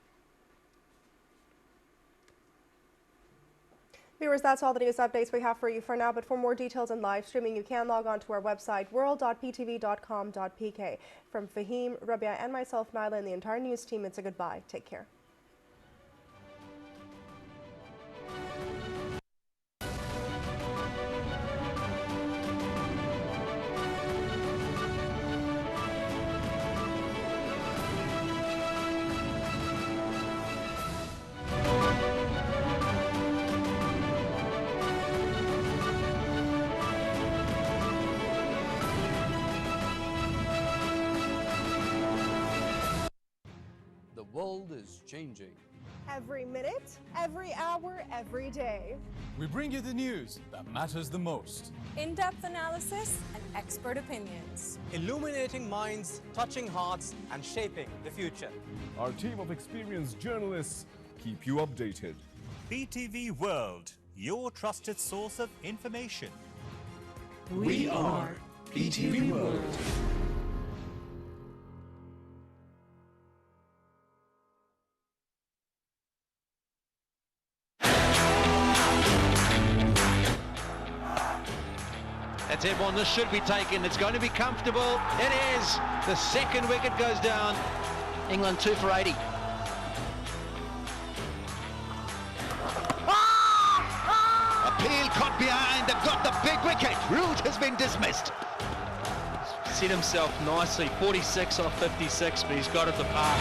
Viewers, that's all the news updates we have for you for now, but for more details and live streaming, you can log on to our website, world.ptv.com.pk. From Fahim, Rabia, and myself, Nyla, and the entire news team, it's a goodbye. Take care. The world is changing. Every minute, every hour, every day. We bring you the news that matters the most. In-depth analysis and expert opinions. Illuminating minds, touching hearts, and shaping the future. Our team of experienced journalists keep you updated. PTV World, your trusted source of information. We are PTV World. That's it one. This should be taken. It's going to be comfortable. It is. The second wicket goes down. England 2 for 80. Appeal caught behind. They've got the big wicket. Root has been dismissed. Set himself nicely, 46 off 56, but he's got it the park.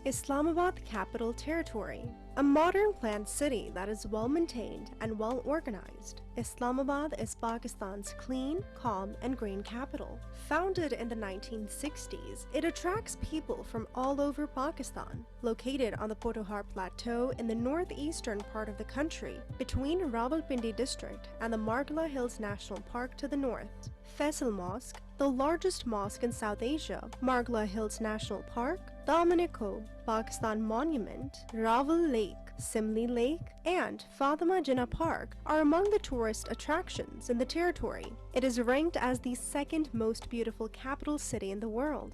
Islamabad Capital Territory, a modern planned city that is well maintained and well organized. Islamabad is Pakistan's clean, calm, and green capital. Founded in the 1960s, it attracts people from all over Pakistan. Located on the Potohar Plateau in the northeastern part of the country, between Rawalpindi district and the Margla Hills National Park to the north. Faisal Mosque, the largest mosque in South Asia, Margla Hills National Park, Dominico, Pakistan Monument, Rawal Lake, Simli Lake, and Fatima Jinnah Park are among the tourist attractions in the territory. It is ranked as the second most beautiful capital city in the world.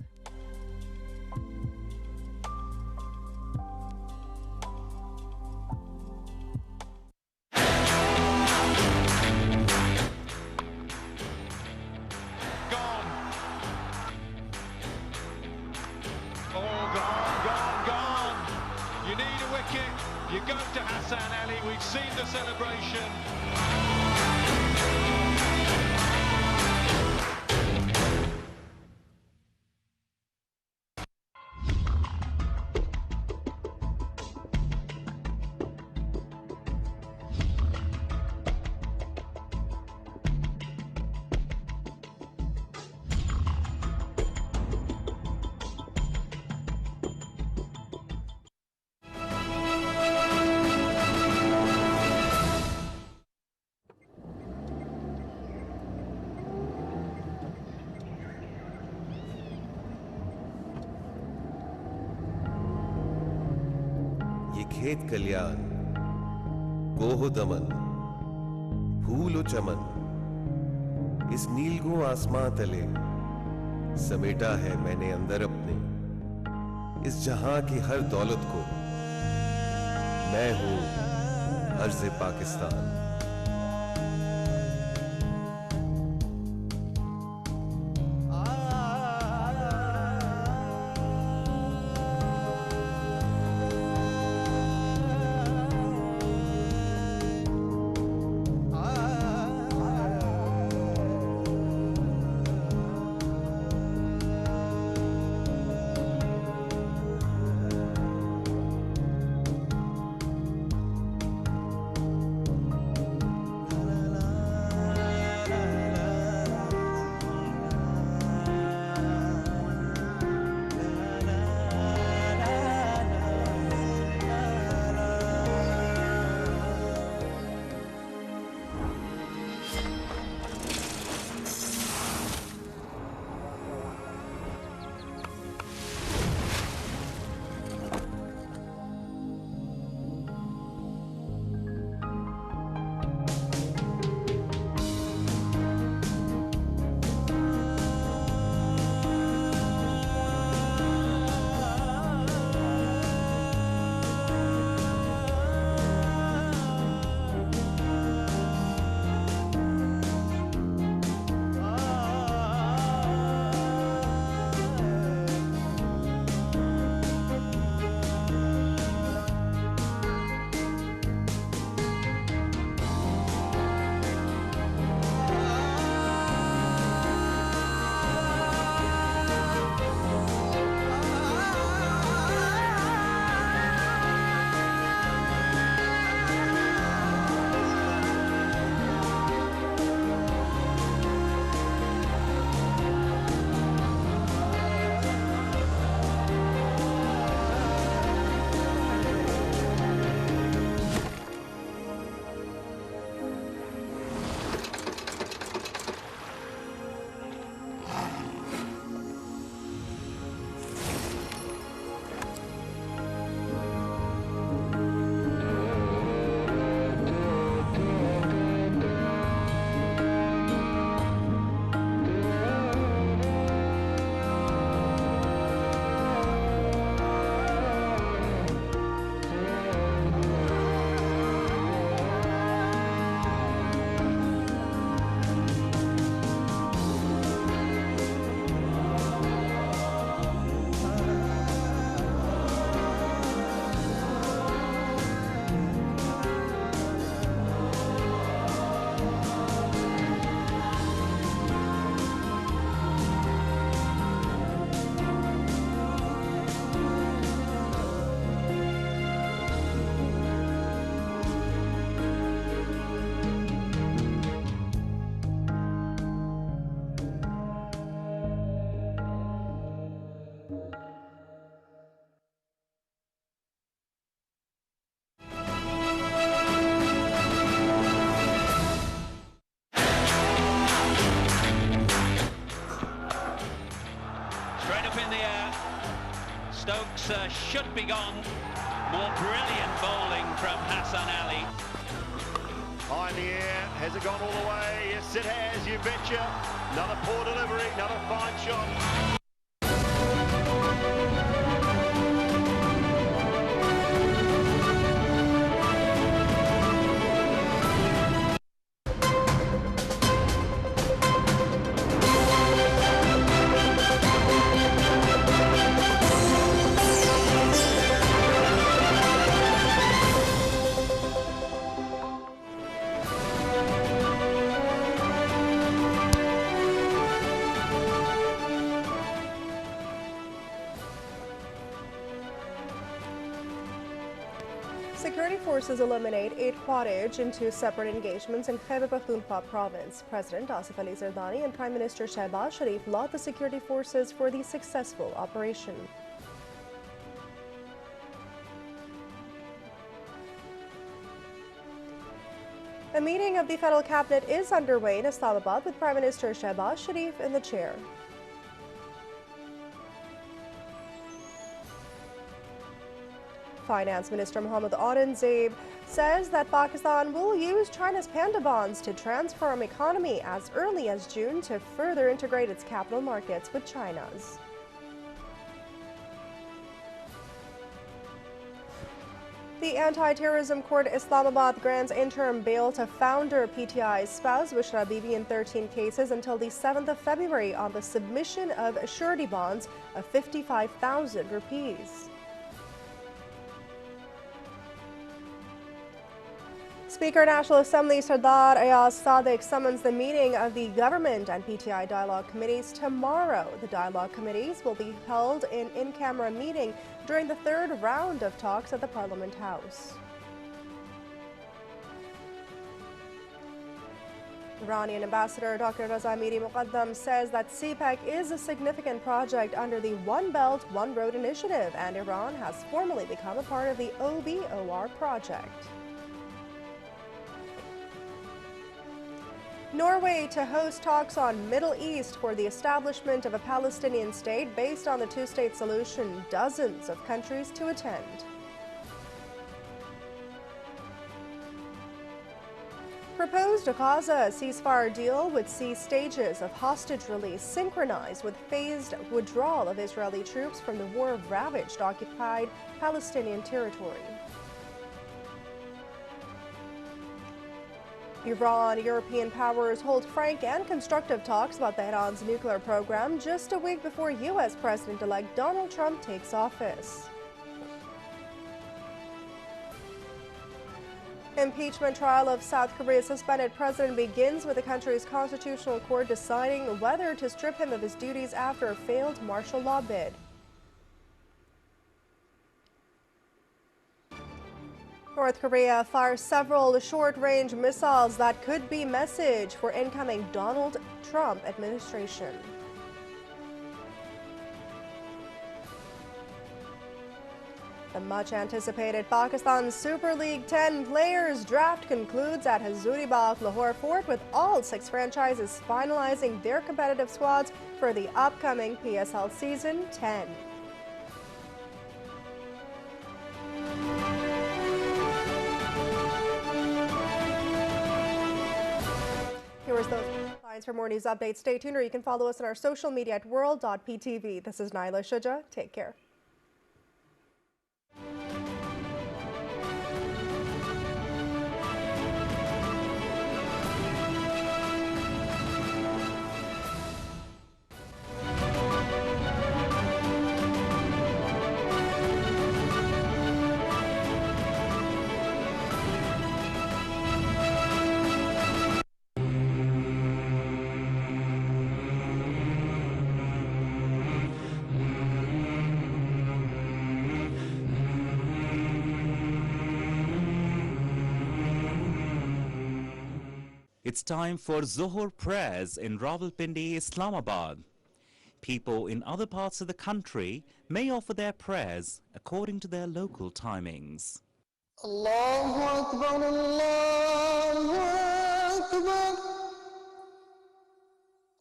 You go to Hassan Ali, we've seen the celebration. खेत कल्याण गोह दमन फूल चमन इस नीलगो आसमां तले समेटा है मैंने अंदर अपने इस जहां की हर दौलत को मैं हूं अर्ज़ Pakistan. be gone. More brilliant bowling from Hassan Ali. High in the air, has it gone all the way? Yes, it has, you betcha. Another poor delivery, another fine shot. Security forces eliminate 8 quadage in 2 separate engagements in Khyber Pakhtunkhwa province. President Asif Ali Zardani and Prime Minister Shehbaz Sharif laud the security forces for the successful operation. A meeting of the Federal Cabinet is underway in Islamabad with Prime Minister Shehbaz Sharif in the chair. Finance Minister Mohammad Aurangzeb says that Pakistan will use China's panda bonds to transform economy as early as June to further integrate its capital markets with China's. The Anti-Terrorism Court Islamabad grants interim bail to founder PTI's spouse Bushra Bibi in 13 cases until the 7th of February on the submission of surety bonds of 55,000 rupees. Speaker National Assembly Sardar Ayaz Sadiq summons the meeting of the Government and PTI Dialogue Committees tomorrow. The Dialogue Committees will be held in camera meeting during the 3rd round of talks at the Parliament House. Iranian Ambassador Dr. Raza Miri Muqaddam says that CPEC is a significant project under the One Belt, One Road initiative, and Iran has formally become a part of the OBOR project. Norway to host talks on Middle East for the establishment of a Palestinian state based on the two-state solution. Dozens of countries to attend. Proposed Gaza ceasefire deal would see stages of hostage release synchronized with phased withdrawal of Israeli troops from the war-ravaged occupied Palestinian territory. Iran, European powers hold frank and constructive talks about Tehran's nuclear program just a week before U.S. President-elect Donald Trump takes office. Impeachment trial of South Korea's suspended president begins with the country's constitutional court deciding whether to strip him of his duties after a failed martial law bid. North Korea fires several short-range missiles that could be message for incoming Donald Trump administration. The much-anticipated Pakistan Super League 10 players draft concludes at Hazuribagh Lahore Fort, with all 6 franchises finalizing their competitive squads for the upcoming PSL Season 10. Here's those headlines. For more news updates, stay tuned, or you can follow us on our social media at world.ptv. This is Naila Shuja. Take care. It's time for Zuhur prayers in Rawalpindi, Islamabad. People in other parts of the country may offer their prayers according to their local timings. Allahu Akbar, Allahu Akbar,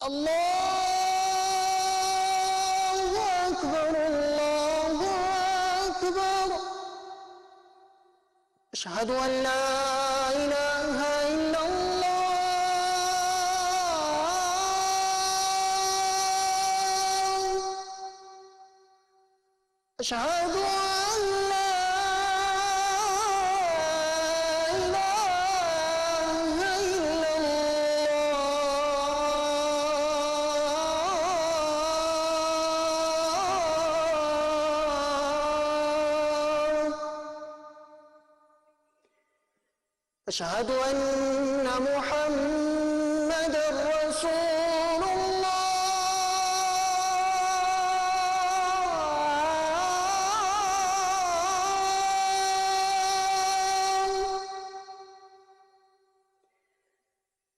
Allahu Akbar, Allahu Akbar. أشهد أن لا إله إلا الله أشهد أن لا إله إلا الله أشهد أن محمدًا رسول الله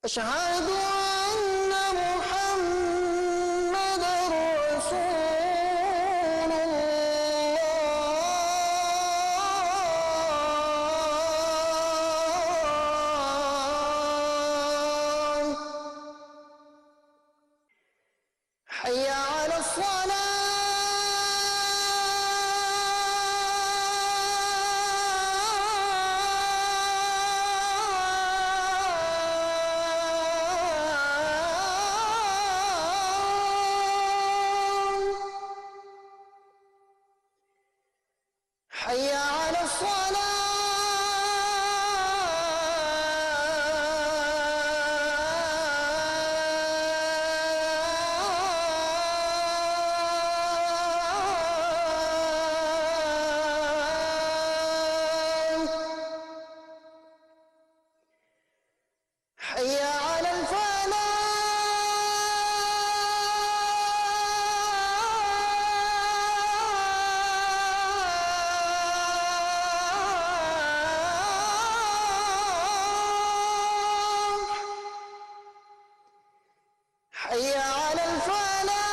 أشهد أن محمدًا رسول الله حي على الصلاة حي على الصلاة حي على الفلاح حي على الفلاح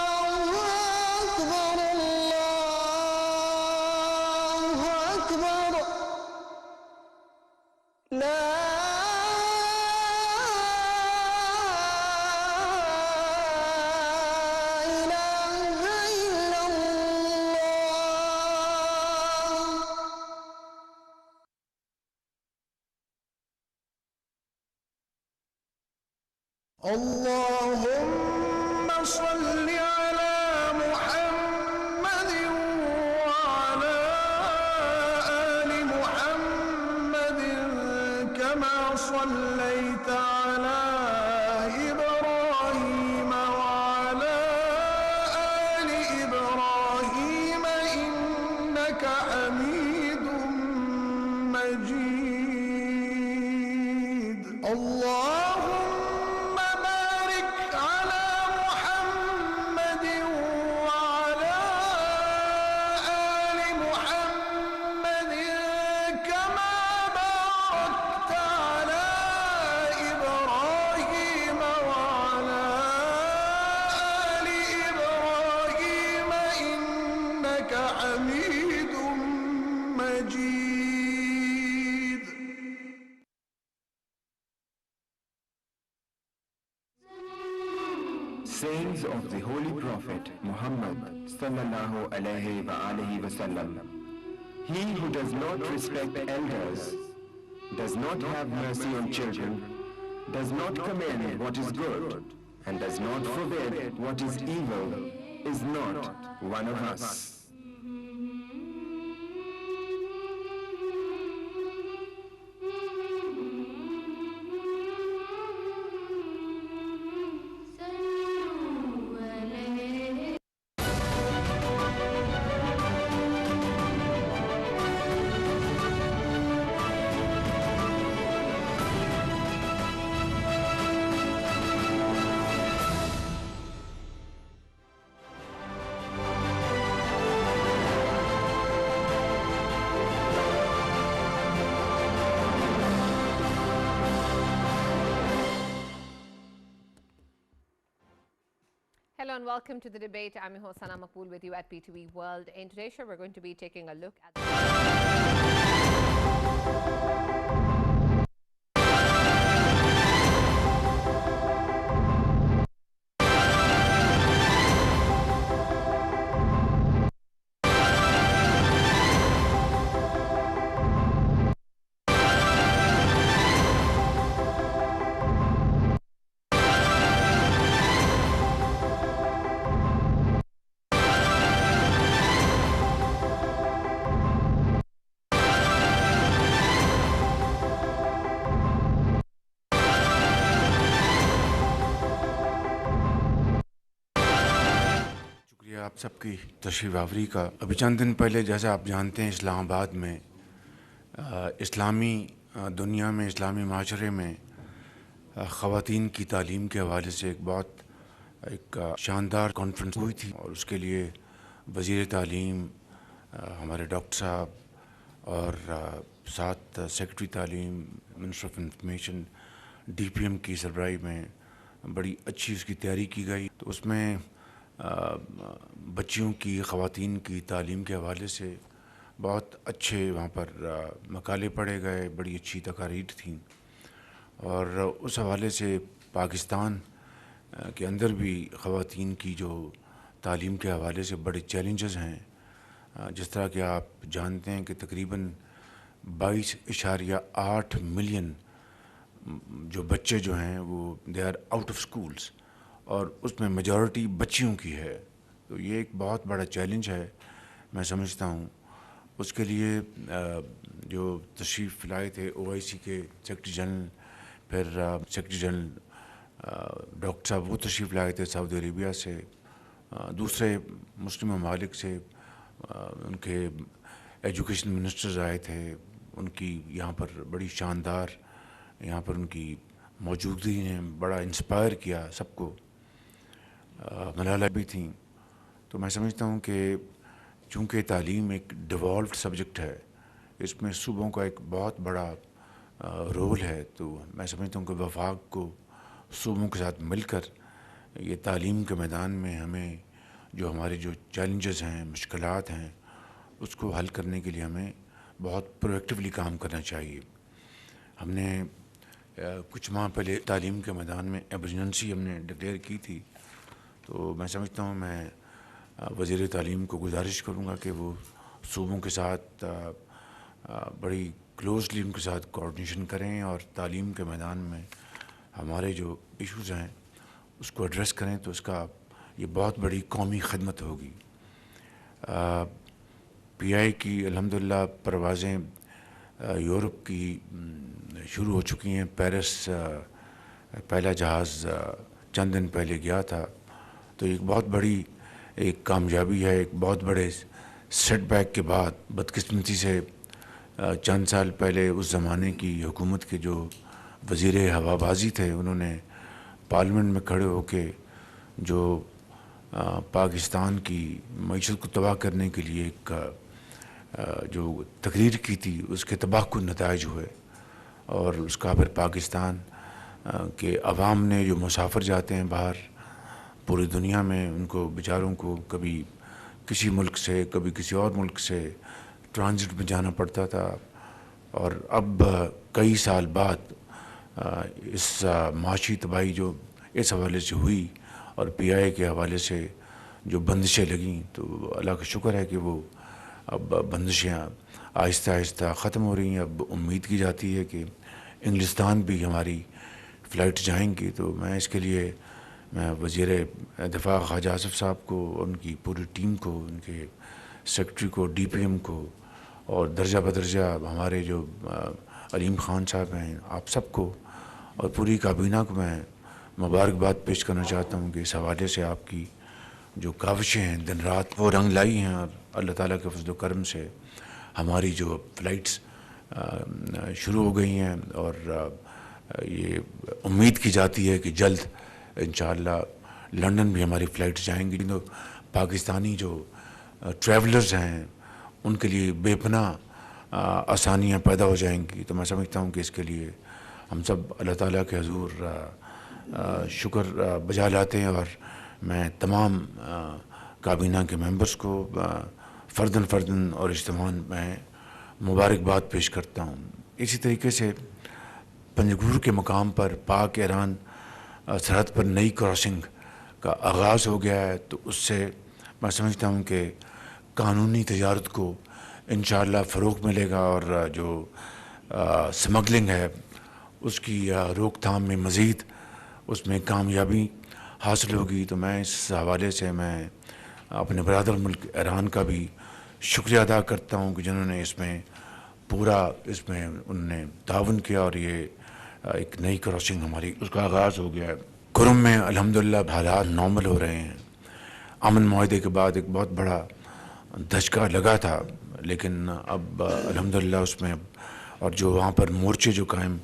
الله أكبر الله أكبر لا إله إلا الله اللهم صل على محمد وعلى آل محمد كما صليت على إبراهيم وعلى آل إبراهيم إنك حميد مجيد اللهم بارك على محمد وعلى آل محمد كما باركت على إبراهيم وعلى آل إبراهيم إنك حميد مجيد Sayings of the Holy Prophet Muhammad sallallahu alayhi wa alihi wasallam. He who does not respect elders, does not have mercy on children, does not commend what is good, and does not forbid what is evil, is not one of us. everyone, welcome to the debate. I'm your host Sana Makbool with you at PTV World. In today's show, we're going to be taking a look at आप सबकी तशरीफ़ आवरी का। अभी चंद दिन पहले जैसा आप जानते हैं इस्लामाबाद में इस्लामी दुनिया में इस्लामी माशरे में ख़वातीन की तालीम के हवाले से एक शानदार कॉन्फ्रेंस हुई थी और उसके लिए वज़ीर तालीम हमारे डॉक्टर साहब और साथ सेक्रेटरी तालीम मिनिस्टर ऑफ इंफॉर्मेशन DPM की सरबराही में बड़ी अच्छी उसकी तैयारी की गई। तो उसमें बच्चियों की ख़वातीन की तालीम के हवाले से बहुत अच्छे वहाँ पर मकाले पढ़े गए, बड़ी अच्छी तकारीर थीं और उस हवाले से पाकिस्तान के अंदर भी ख़वातीन की जो तालीम के हवाले से बड़े चैलेंजेस हैं। जिस तरह कि आप जानते हैं कि तकरीबन 22.8 मिलियन जो बच्चे जो हैं वो they are out of schools और उसमें मेजॉरिटी बच्चियों की है। तो ये एक बहुत बड़ा चैलेंज है मैं समझता हूँ। उसके लिए जो तशरीफ़ लाए थे OIC के सेक्रेटरी जनरल, फिर सेक्रेटरी जनरल डॉक्टर साहब वो तशरीफ़ लाए थे सऊदी अरेबिया से, दूसरे मुस्लिम ममालिक से उनके एजुकेशन मिनिस्टर्स आए थे। उनकी यहाँ पर बड़ी शानदार यहाँ पर उनकी मौजूदगी ने बड़ा इंस्पायर किया सबको। मलाला भी थी। तो मैं समझता हूँ कि चूँकि तालीम एक डिवॉल्व्ड सब्जेक्ट है, इसमें सूबों का एक बहुत बड़ा रोल है, तो मैं समझता हूँ कि वफाक को सूबों के साथ मिलकर ये तालीम के मैदान में हमें जो हमारे जो चैलेंजेस हैं, मुश्किलात हैं, उसको हल करने के लिए हमें बहुत प्रोएक्टिवली काम करना चाहिए। हमने कुछ माह पहले तालीम के मैदान में एमरजेंसी हमने डिक्लेयर की थी। तो मैं समझता हूँ मैं वज़ीर तालीम को गुजारिश करूँगा कि वो सूबों के साथ बड़ी क्लोजली उनके साथ कोऑर्डिनेशन करें और तालीम के मैदान में हमारे जो इश्यूज़ हैं उसको एड्रेस करें। तो उसका ये बहुत बड़ी कौमी खदमत होगी। PI की अल्हम्दुलिल्लाह परवाज़ें यूरोप की शुरू हो चुकी हैं। पेरिस पहला जहाज़ चंद दिन पहले गया था। तो एक बहुत बड़ी एक कामयाबी है। एक बहुत बड़े सेटबैक के बाद बदकिस्मती से चंद साल पहले उस ज़माने की हुकूमत के जो वज़ीर हवाबाजी थे, उन्होंने पार्लियामेंट में खड़े होके जो पाकिस्तान की मईशत को तबाह करने के लिए एक जो तकरीर की थी, उसके तबाहकुन नताइज हुए और उसका फिर पाकिस्तान के अवाम ने जो मुसाफिर जाते हैं बाहर पूरी दुनिया में, उनको बेचारों को कभी किसी मुल्क से कभी किसी और मुल्क से ट्रांजिट में जाना पड़ता था। और अब कई साल बाद इस माशी तबाही जो इस हवाले से हुई और PI के हवाले से जो बंदिशें लगीं, तो अल्लाह का शुक्र है कि वो अब बंदिशें आहिस्ता आहिस्ता ख़त्म हो रही हैं। अब उम्मीद की जाती है कि इंग्लिस्तान भी हमारी फ़्लाइट जाएंगी। तो मैं इसके लिए मैं वज़ीर दिफ़ा ख्वाजा आसिफ साहब को, उनकी पूरी टीम को, उनके सेक्रेटरी को, DPM को और दर्जा बदर्जा हमारे जो अलीम ख़ान साहब हैं, आप सबको और पूरी काबीना को मैं मुबारकबाद पेश करना चाहता हूँ कि इस हवाले से आपकी जो काविशें हैं दिन रात वो रंग लाई हैं और अल्लाह ताला के फज़ल करम से हमारी जो फ़्लाइट्स शुरू हो गई हैं और ये उम्मीद की जाती है कि जल्द इंशाअल्लाह लंदन भी हमारी फ़्लाइट्स जाएंगी। तो पाकिस्तानी जो ट्रैवलर्स हैं उनके लिए बेपनाह आसानियाँ पैदा हो जाएंगी। तो मैं समझता हूँ कि इसके लिए हम सब अल्लाह ताला के हुज़ूर शुक्र बजा लाते हैं और میں تمام کابینہ کے ممبرز کو فرداً اور اجتماعاً میں مبارکباد پیش کرتا ہوں. اسی طریقے سے پنجگور کے مقام پر پاک ایران سرحد پر نئی کراسنگ کا آغاز ہو گیا ہے, تو اس سے میں سمجھتا ہوں کہ قانونی تجارت کو انشاءاللہ فروغ ملے گا, اور جو سمگلنگ ہے اس کی روک تھام میں مزید اس میں کامیابی حاصل ہوگی. تو میں اس حوالے سے میں اپنے برادر ملک ایران کا بھی شکریہ ادا کرتا ہوں کہ جنہوں نے اس میں انہوں نے تعاون کیا, اور یہ ایک نئی کراسنگ ہماری اس کا آغاز ہو گیا ہے. کرم میں الحمدللہ حالات نارمل ہو رہے ہیں. امن معاہدے کے بعد ایک بہت بڑا دھچکا لگا تھا, لیکن اب الحمدللہ اس میں اور جو وہاں پر مورچے جو قائم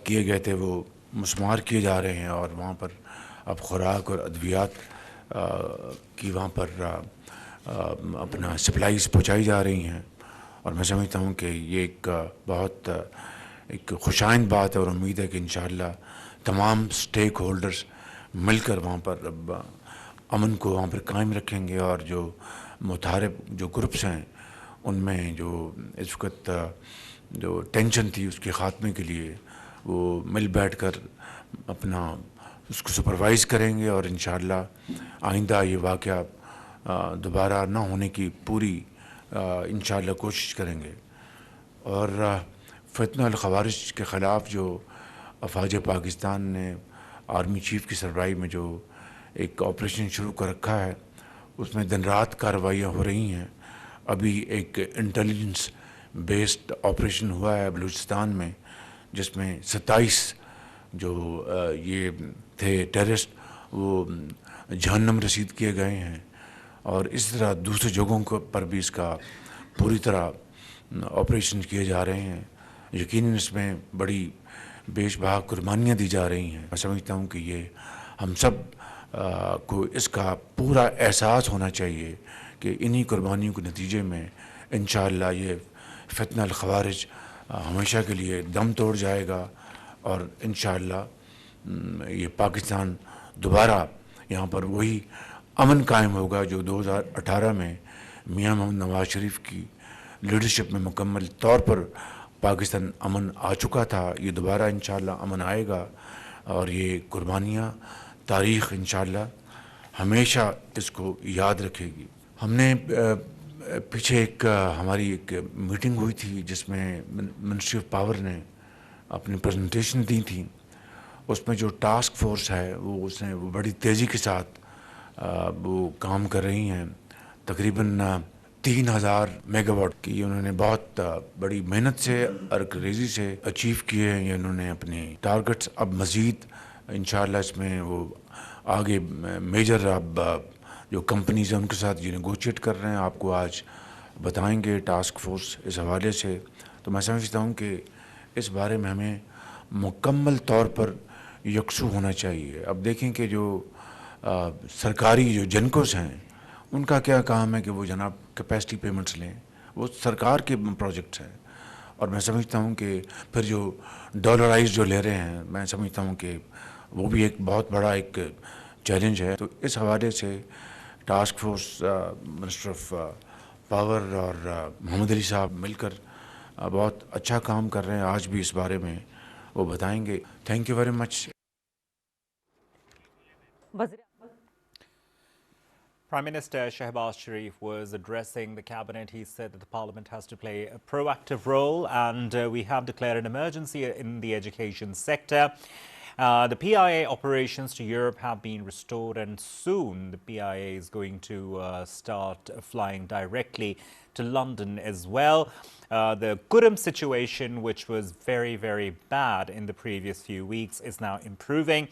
کیے گئے تھے وہ مسمار کیے جا رہے ہیں, اور وہاں پر اب خوراک اور ادویات کی وہاں پر اپنا سپلائیز پہنچائی جا رہی ہیں. اور میں سمجھتا ہوں کہ یہ ایک بہت ایک خوشائند بات ہے, اور امید ہے کہ انشاءاللہ تمام سٹیک ہولڈرز مل کر وہاں پر اب امن کو وہاں پر قائم رکھیں گے, اور جو متحارب جو گروپس ہیں ان میں جو اس وقت جو ٹینشن تھی اس کے خاتمے کے لیے وہ مل بیٹھ کر اپنا اس کو سپروائز کریں گے, اور انشاءاللہ آئندہ یہ واقعہ دوبارہ نہ ہونے کی پوری انشاءاللہ کوشش کریں گے. اور فتنہ الخوارج کے خلاف جو افواج پاکستان نے آرمی چیف کی سربراہی میں جو ایک آپریشن شروع کر رکھا ہے, اس میں دن رات کارروائیاں ہو رہی ہیں. ابھی ایک انٹیلیجنس بیسڈ آپریشن ہوا ہے بلوچستان میں, جس میں 27 جو یہ تھے ٹیررسٹ وہ جہنم رسید کیے گئے ہیں, اور اس طرح دوسرے جگہوں پر بھی اس کا پوری طرح آپریشن کیے جا رہے ہیں. یقیناً اس میں بڑی بیش بہا قربانیاں دی جا رہی ہیں. میں سمجھتا ہوں کہ یہ ہم سب کو اس کا پورا احساس ہونا چاہیے کہ انہی قربانیوں کے نتیجے میں انشاءاللہ یہ فتنہ الخوارج ہمیشہ کے لیے دم توڑ جائے گا, اور انشاءاللہ یہ پاکستان دوبارہ یہاں پر وہی امن قائم ہوگا جو 2018 میں میاں محمد نواز شریف کی لیڈرشپ میں مکمل طور پر پاکستان امن آ چکا تھا. یہ دوبارہ انشاءاللہ امن آئے گا, اور یہ قربانیاں تاریخ انشاءاللہ ہمیشہ اس کو یاد رکھے گی. ہم نے پیچھے ایک ہماری ایک میٹنگ ہوئی تھی جس میں منسٹری آف پاور نے اپنی پریزنٹیشن دی تھی. اس میں جو ٹاسک فورس ہے وہ بڑی تیزی کے ساتھ وہ کام کر رہی ہیں. تقریباً 3000 میگا واٹ کی انہوں نے بہت بڑی محنت سے اور ریزی سے اچیو کیے ہیں. یہ انہوں نے اپنے ٹارگٹس اب مزید انشاءاللہ اس میں وہ آگے میجر اب جو کمپنیز ہیں ان کے ساتھ یہ نیگوشیٹ کر رہے ہیں. آپ کو آج بتائیں گے ٹاسک فورس اس حوالے سے. تو میں سمجھتا ہوں کہ اس بارے میں ہمیں مکمل طور پر یکسو ہونا چاہیے. اب دیکھیں کہ جو سرکاری جو جنکوز ہیں ان کا کیا کام ہے کہ وہ جناب کیپیسٹی پیمنٹس لیں, وہ سرکار کے پروجیکٹس ہیں. اور میں سمجھتا ہوں کہ پھر جو ڈالرائز جو لے رہے ہیں, میں سمجھتا ہوں کہ وہ بھی ایک بہت بڑا ایک چیلنج ہے. تو اس حوالے سے task force minister of power اور محمد علی صاحب مل کر بہت اچھا کام کر رہے ہیں. آج بھی اس بارے میں وہ بتائیں گے. Thank you very much. Prime Minister Shehbaz Sharif was addressing the cabinet. He said that the parliament has to play a proactive role, and we have declared an emergency in the education sector. The PIA operations to Europe have been restored, and soon the PIA is going to start flying directly to London as well. The Kurum situation, which was very, very bad in the previous few weeks, is now improving.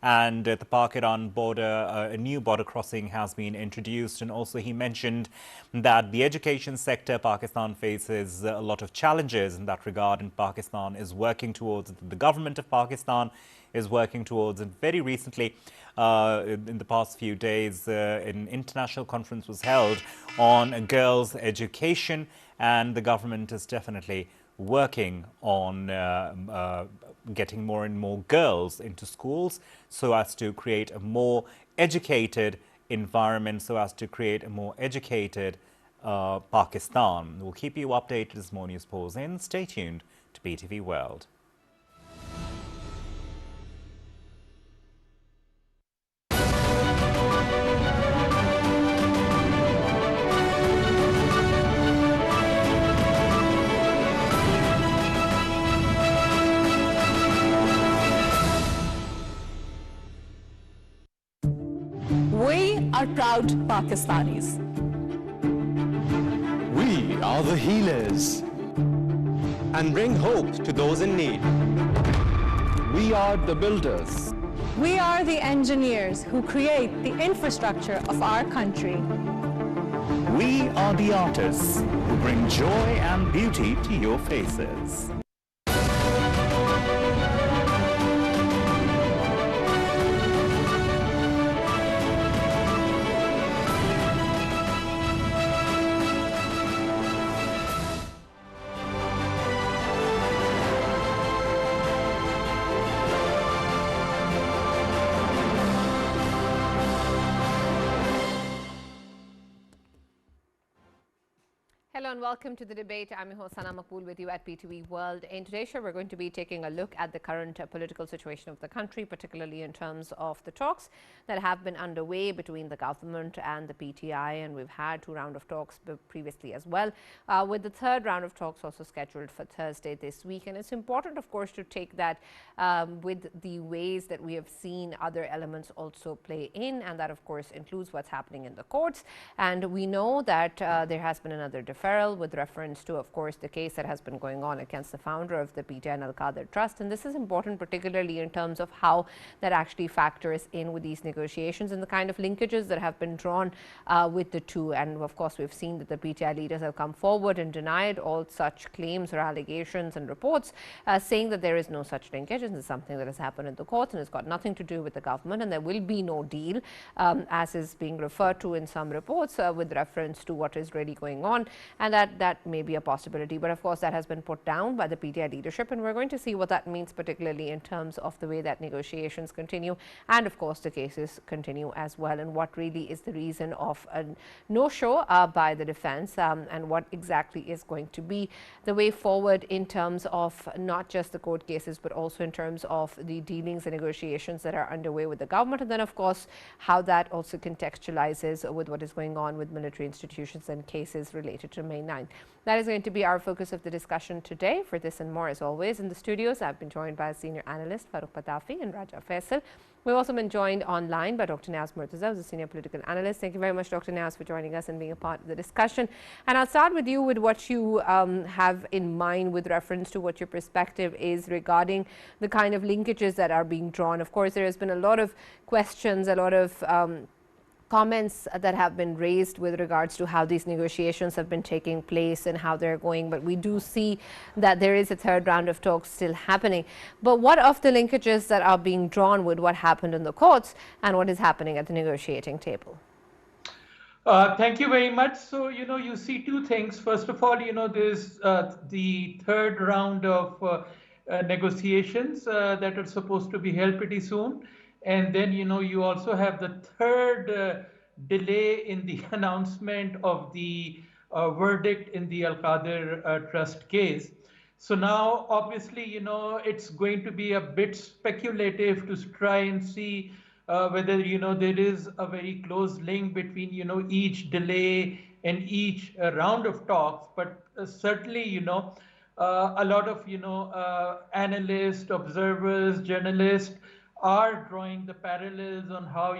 And at the Pakistan border, a new border crossing has been introduced. And also he mentioned that the education sector, Pakistan faces a lot of challenges in that regard, and Pakistan is working towards it. The government of Pakistan is working towards it. Very recently, in the past few days, an international conference was held on girls' education, and the government is definitely working on getting more and more girls into schools so as to create a more educated environment, so as to create a more educated Pakistan. We'll keep you updated as more news pours in. Stay tuned to PTV World. We are proud Pakistanis. We are the healers and bring hope to those in need. We are the builders. We are the engineers who create the infrastructure of our country. We are the artists who bring joy and beauty to your faces. Hello and welcome to the debate. I'm Hosana Makbool with you at PTV World. In today's show, we're going to be taking a look at the current political situation of the country, particularly in terms of the talks that have been underway between the government and the PTI. And we've had 2 rounds of talks previously as well, with the 3rd round of talks also scheduled for Thursday this week. And it's important, of course, to take that with the ways that we have seen other elements also play in. And that, of course, includes what's happening in the courts. And we know that there has been another deferral with reference to, of course, the case that has been going on against the founder of the PTI and Al-Qadr Trust. And this is important, particularly in terms of how that actually factors in with these negotiations and the kind of linkages that have been drawn with the two. And of course, we've seen that the PTI leaders have come forward and denied all such claims or allegations and reports, saying that there is no such linkage. This is something that has happened in the courts and it's got nothing to do with the government, and there will be no deal, as is being referred to in some reports with reference to what is really going on. And that may be a possibility. But of course, that has been put down by the PTI leadership. And we're going to see what that means, particularly in terms of the way that negotiations continue. And of course, the cases continue as well. And what really is the reason of a no-show by the defense, and what exactly is going to be the way forward in terms of not just the court cases, but also in terms of the dealings and negotiations that are underway with the government. And then, of course, how that also contextualizes with what is going on with military institutions and cases related to May 9th. That is going to be our focus of the discussion today. For this and more, as always, in the studios, I've been joined by senior analyst Farooq Patafi and Raja Faisal. We've also been joined online by Dr. Niaz Murtaza, who's a senior political analyst. Thank you very much, Dr. Niaz, for joining us and being a part of the discussion. And I'll start with you with what you have in mind with reference to what your perspective is regarding the kind of linkages that are being drawn. Of course, there has been a lot of questions, a lot of comments that have been raised with regards to how these negotiations have been taking place and how they're going. But we do see that there is a 3rd round of talks still happening. But what of the linkages that are being drawn with what happened in the courts and what is happening at the negotiating table? Thank you very much. So, you see 2 things. First of all, there's the 3rd round of negotiations that are supposed to be held pretty soon. And then, you also have the 3rd delay in the announcement of the verdict in the Al-Qadr Trust case. So now, obviously, it's going to be a bit speculative to try and see whether, there is a very close link between, each delay and each round of talks. But certainly, a lot of, analysts, observers, journalists are drawing the parallels on how,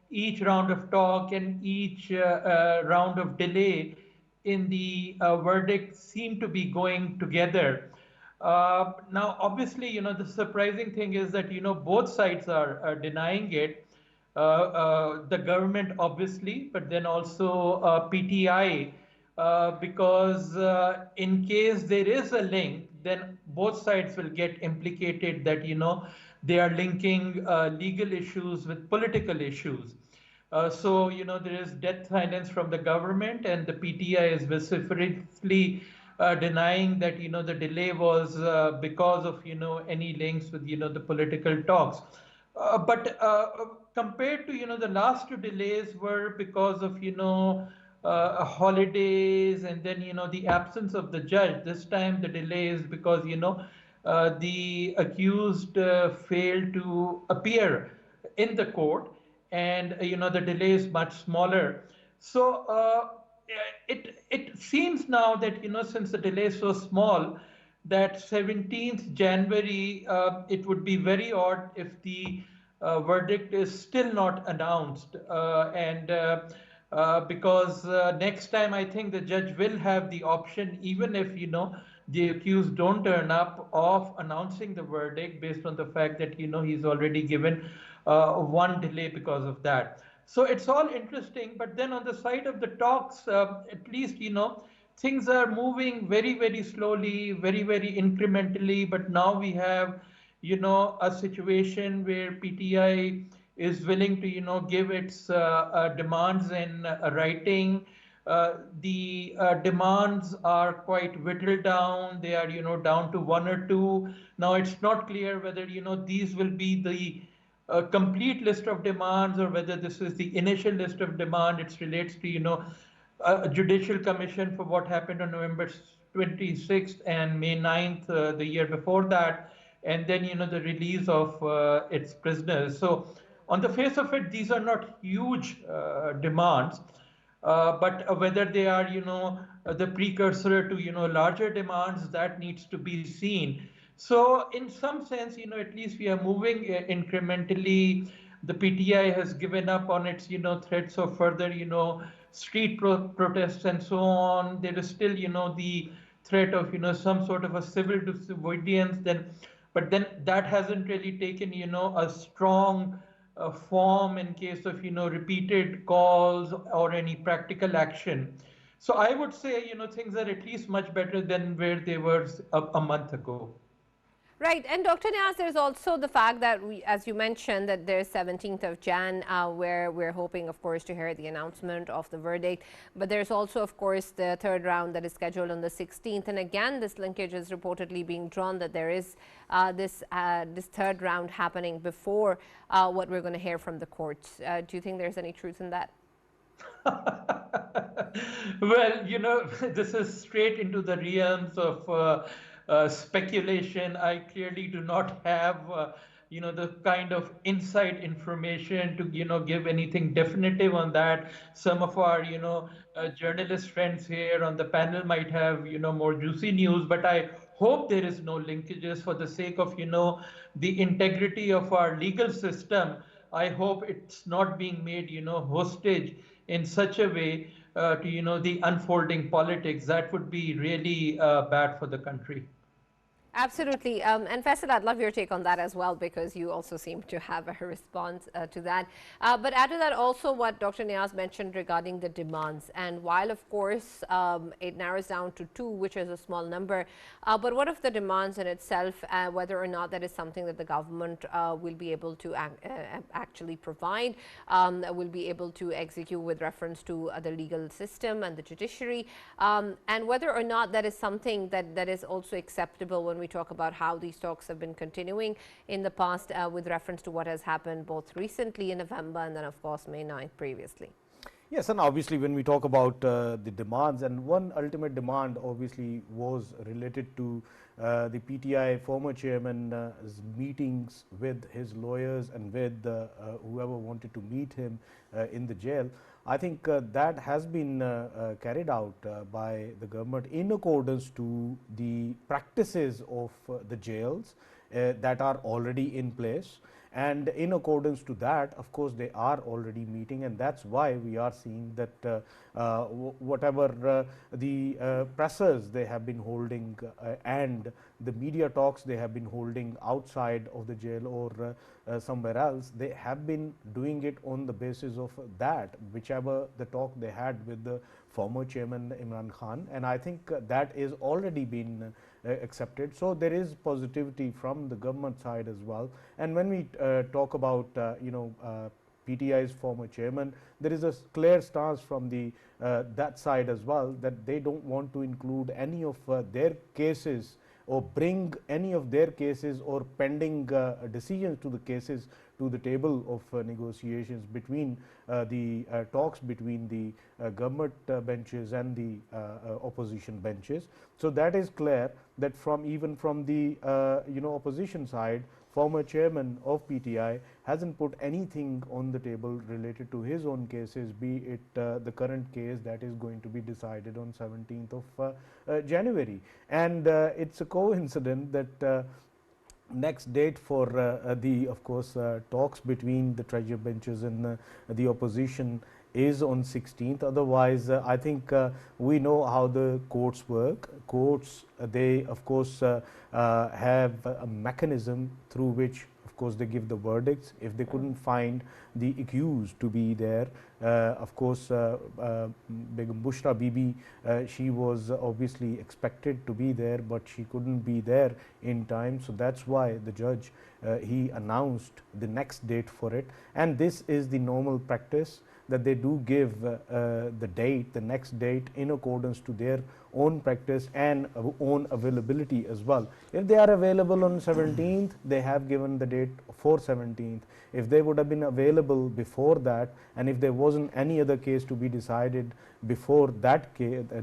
each round of talk and each round of delay in the verdict seem to be going together. Now, obviously, the surprising thing is that, both sides are denying it. The government, obviously, but then also PTI, because in case there is a link, then both sides will get implicated that, they are linking legal issues with political issues. So, there is death silence from the government, and the PTI is vociferously denying that the delay was because of any links with the political talks. But compared to the last two delays were because of holidays, and then the absence of the judge. This time the delay is because the accused failed to appear in the court, and the delay is much smaller. So it seems now that since the delay is so small, that 17th January, it would be very odd if the verdict is still not announced. Because next time I think the judge will have the option, even if the accused don't turn up, of announcing the verdict based on the fact that he's already given one delay because of that. So it's all interesting, but then on the side of the talks, at least things are moving very, very slowly, very, very incrementally. But now we have a situation where PTI is willing to give its demands in writing. The demands are quite whittled down. They are down to one or two. Now it's not clear whether these will be the complete list of demands, or whether this is the initial list of demand. It relates to a judicial commission for what happened on November 26th and May 9th, the year before that, and then the release of its prisoners. So on the face of it, these are not huge demands, but whether they are the precursor to larger demands, that needs to be seen. So in some sense, at least we are moving incrementally. The PTI has given up on its threats of further street protests and so on. There is still the threat of some sort of a civil disobedience. But then that hasn't really taken a strong form in case of repeated calls or any practical action. So I would say things are at least much better than where they were a month ago. Right, and Dr. Niaz, there's also the fact that as you mentioned, that there's 17th of Jan, where we're hoping, of course, to hear the announcement of the verdict. But there's also, of course, the third round that is scheduled on the 16th. And again, this linkage is reportedly being drawn that there is this third round happening before what we're going to hear from the courts. Do you think there's any truth in that? Well, this is straight into the realms of speculation. I clearly do not have, the kind of inside information to, give anything definitive on that. Some of our, journalist friends here on the panel might have, more juicy news, but I hope there is no linkages for the sake of, the integrity of our legal system. I hope it's not being made, hostage in such a way to, the unfolding politics. That would be really bad for the country. Absolutely. And Faisal, I'd love your take on that as well, because you also seem to have a response to that. But add to that also what Dr. Niaz mentioned regarding the demands. And while, of course, it narrows down to 2, which is a small number, but what of the demands in itself, whether or not that is something that the government will be able to actually provide, will be able to execute with reference to the legal system and the judiciary, and whether or not that is something that is also acceptable when we talk about how these talks have been continuing in the past with reference to what has happened both recently in November and then, of course, May 9th previously. Yes, and obviously when we talk about the demands, and one ultimate demand obviously was related to the PTI former chairman's meetings with his lawyers and with whoever wanted to meet him in the jail. I think that has been carried out by the government in accordance to the practices of the jails that are already in place. And in accordance to that, of course, they are already meeting, and that's why we are seeing that whatever the pressers they have been holding and the media talks they have been holding outside of the jail or somewhere else, they have been doing it on the basis of that, whichever the talk they had with the former chairman Imran Khan, and I think that is already been accepted. So there is positivity from the government side as well. And when we talk about PTI's former chairman, there is a clear stance from the that side as well, that they don't want to include any of their cases or bring any of their cases or pending decisions to the cases to the table of negotiations between the talks between the government benches and the opposition benches. So that is clear that from even from the opposition side, former chairman of PTI hasn't put anything on the table related to his own cases, be it the current case that is going to be decided on 17th of January. And it's a coincidence that next date for the of course talks between the treasury benches and the opposition is on 16th. Otherwise I think we know how the courts work. Courts they of course have a mechanism through which of course they give the verdicts. If they couldn't find the accused to be there, of course Begum Bushra Bibi, she was obviously expected to be there, but she couldn't be there in time, so that's why the judge he announced the next date for it. And this is the normal practice, that they do give the date, the next date, in accordance to their own practice and own availability as well. If they are available on 17th, they have given the date for 17th. If they would have been available before that, and if there wasn't any other case to be decided before that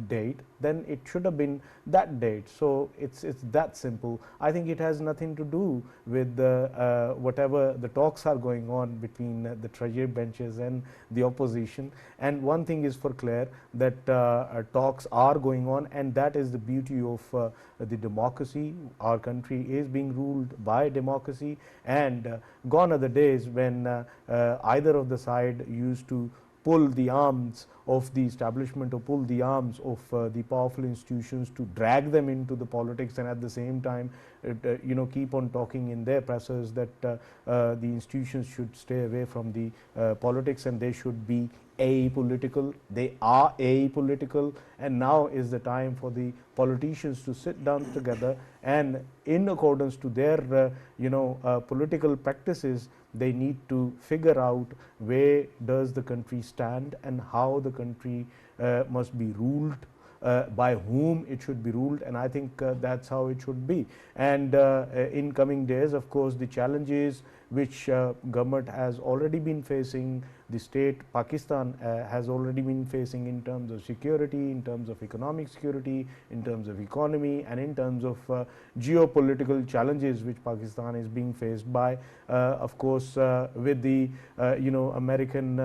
date, then it should have been that date. So it's that simple. I think it has nothing to do with whatever the talks are going on between the treasury benches and the opposition. And one thing is for clear, that talks are going on, and that is the beauty of the democracy. Our country is being ruled by democracy, and gone are the days when either of the side used to pull the arms of the establishment or pull the arms of the powerful institutions to drag them into the politics, and at the same time keep on talking in their presses that the institutions should stay away from the politics and they should be apolitical. They are apolitical, and now is the time for the politicians to sit down together, and in accordance to their political practices, they need to figure out where does the country stand and how the country must be ruled, by whom it should be ruled. And I think that's how it should be. And in coming days, of course, the challenges which government has already been facing, the state Pakistan has already been facing in terms of security, in terms of economic security, in terms of economy, and in terms of geopolitical challenges which Pakistan is being faced by. Of course, with the American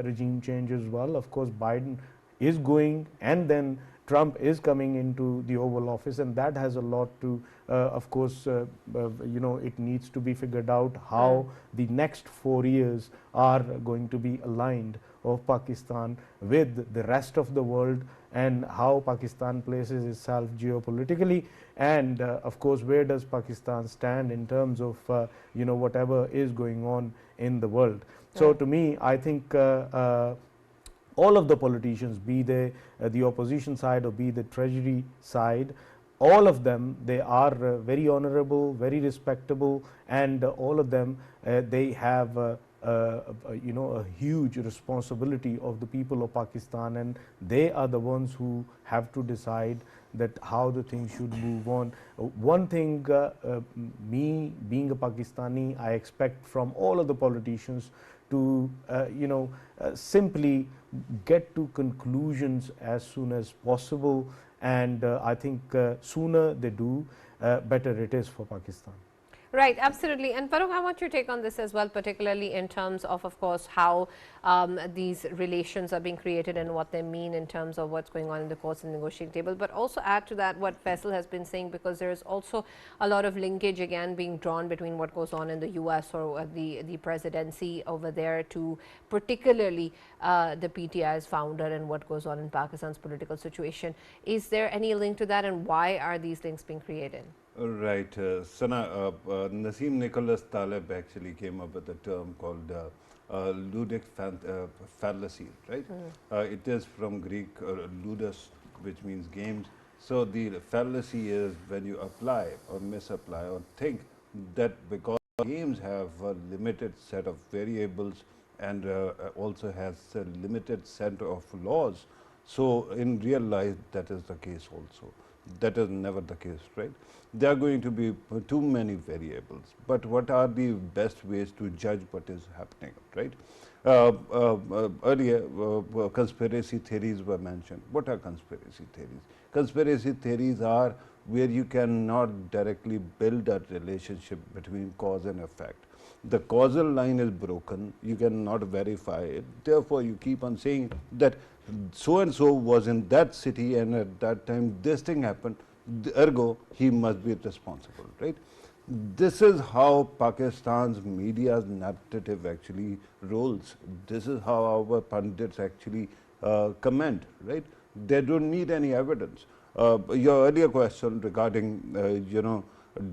regime change as well. Of course, Biden is going, and then Trump is coming into the Oval Office, and that has a lot to of course it needs to be figured out how the next 4 years are going to be aligned of Pakistan with the rest of the world, and how Pakistan places itself geopolitically, and of course where does Pakistan stand in terms of whatever is going on in the world. So to me, I think all of the politicians, be they the opposition side or be the treasury side, all of them, they are very honorable, very respectable, and all of them they have a huge responsibility of the people of Pakistan, and they are the ones who have to decide that how the things should move on. One thing, me being a Pakistani, I expect from all of the politicians to simply get to conclusions as soon as possible, and I think sooner they do, better it is for Pakistan. Right, absolutely. And Farooq, I want your take on this as well, particularly in terms of course, how these relations are being created and what they mean in terms of what's going on in the courts and negotiating table. But also add to that what Faisal has been saying, because there is also a lot of linkage again being drawn between what goes on in the US or the presidency over there to particularly the PTI's founder and what goes on in Pakistan's political situation. Is there any link to that, and why are these links being created? Right, Sana, Nassim Nicholas Taleb actually came up with a term called ludic fallacy, right? It is from Greek ludus, which means games. So the fallacy is when you apply or misapply or think that because games have a limited set of variables and also has a limited set of laws. So in real life, that is the case also. That is never the case, right? There are going to be too many variables. But what are the best ways to judge what is happening, right? Earlier, conspiracy theories were mentioned. What are conspiracy theories? Conspiracy theories are where you cannot directly build a relationship between cause and effect. The causal line is broken, you cannot verify it, therefore you keep on saying that so and so was in that city and at that time this thing happened, ergo he must be responsible, right? This is how Pakistan's media's narrative actually rolls. This is how our pundits actually comment, right? They don't need any evidence. Your earlier question regarding,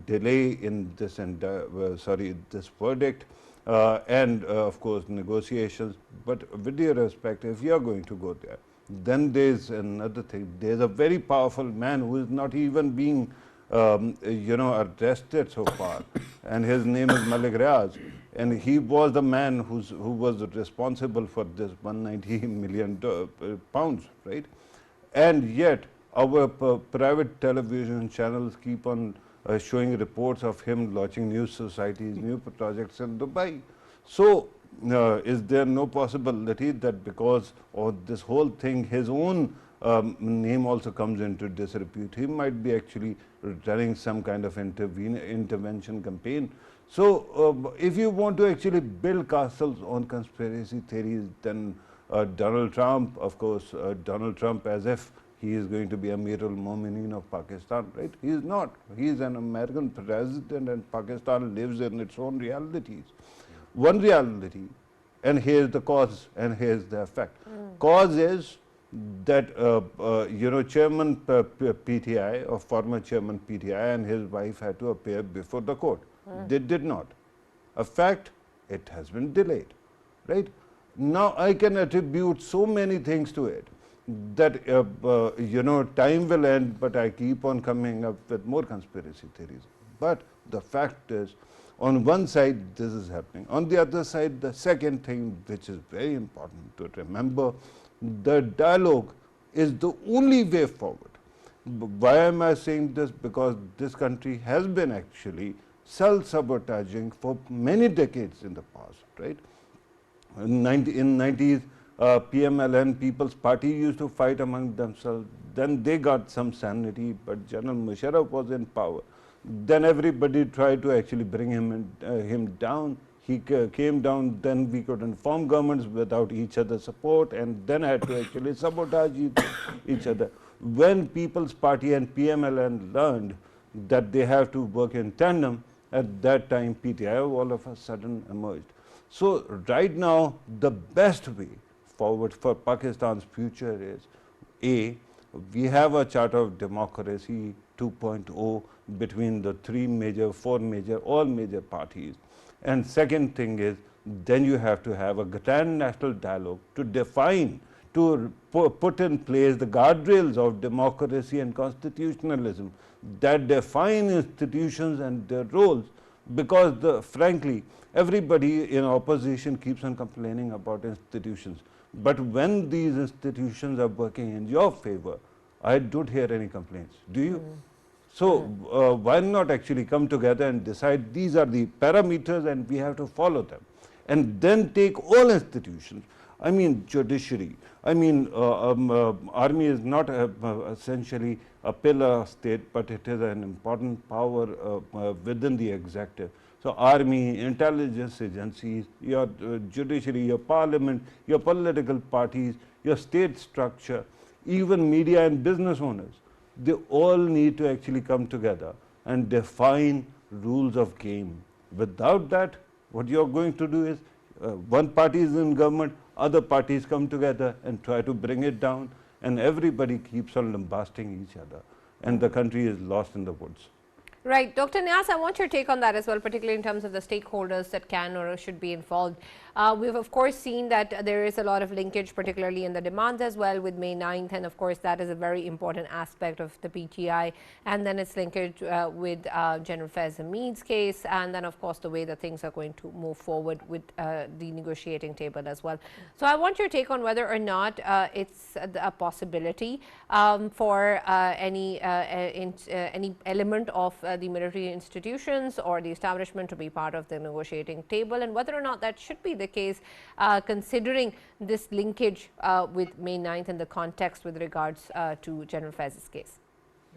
delay in this and this verdict and of course negotiations. But with your respect, if you are going to go there, then there's another thing. There's a very powerful man who is not even being arrested so far, and his name is Malik Riaz, and he was the man who was responsible for this 190 million pounds, right? And yet our private television channels keep on showing reports of him launching new societies, new projects in Dubai. So is there no possibility that because of this whole thing, his own name also comes into disrepute? He might be actually running some kind of intervention campaign. So if you want to actually build castles on conspiracy theories, then Donald Trump, of course, Donald Trump as if he is going to be Amir al-Momineen of Pakistan, right? He is not. He is an American president and Pakistan lives in its own realities. One reality, and here is the cause and here is the effect. Cause is that, Chairman PTI or former Chairman PTI and his wife had to appear before the court. They did not. Effect, it has been delayed, right? Now I can attribute so many things to it that, time will end, but I keep on coming up with more conspiracy theories. But the fact is, on one side, this is happening. On the other side, the second thing, which is very important to remember, the dialogue is the only way forward. Why am I saying this? Because this country has been actually self-sabotaging for many decades in the past, right? In 90s, PMLN, People's Party, used to fight among themselves. Then they got some sanity, but General Musharraf was in power. Then everybody tried to actually bring him down. He came down, then we couldn't form governments without each other's support, and then had to actually sabotage each other. When People's Party and PMLN learned that they have to work in tandem, at that time PTI all of a sudden emerged. So right now, the best way forward for Pakistan's future is, A, we have a Charter of Democracy 2.0 between the all major parties. And second thing is, then you have to have a grand national dialogue to define, to put in place the guardrails of democracy and constitutionalism that define institutions and their roles. Because frankly, everybody in opposition keeps on complaining about institutions. But when these institutions are working in your favor, I don't hear any complaints. Do you? So why not actually come together and decide these are the parameters and we have to follow them? And then take all institutions. I mean, judiciary. I mean, army is not essentially a pillar state, but it is an important power within the executive. So army, intelligence agencies, your judiciary, your parliament, your political parties, your state structure, even media and business owners, they all need to actually come together and define rules of game. Without that, what you're going to do is, one party is in government, other parties come together and try to bring it down, and everybody keeps on lambasting each other, and the country is lost in the woods. Right. Dr. Nias, I want your take on that as well, particularly in terms of the stakeholders that can or should be involved. We've, of course, seen that there is a lot of linkage, particularly in the demands as well with May 9th. And, of course, that is a very important aspect of the PTI. And then its linkage with General Faiz Hamid's case. And then, of course, the way that things are going to move forward with the negotiating table as well. So I want your take on whether or not it's a possibility for any element of the military institutions or the establishment to be part of the negotiating table, and whether or not that should be the case, considering this linkage with May 9th and the context with regards to General Faiz's case.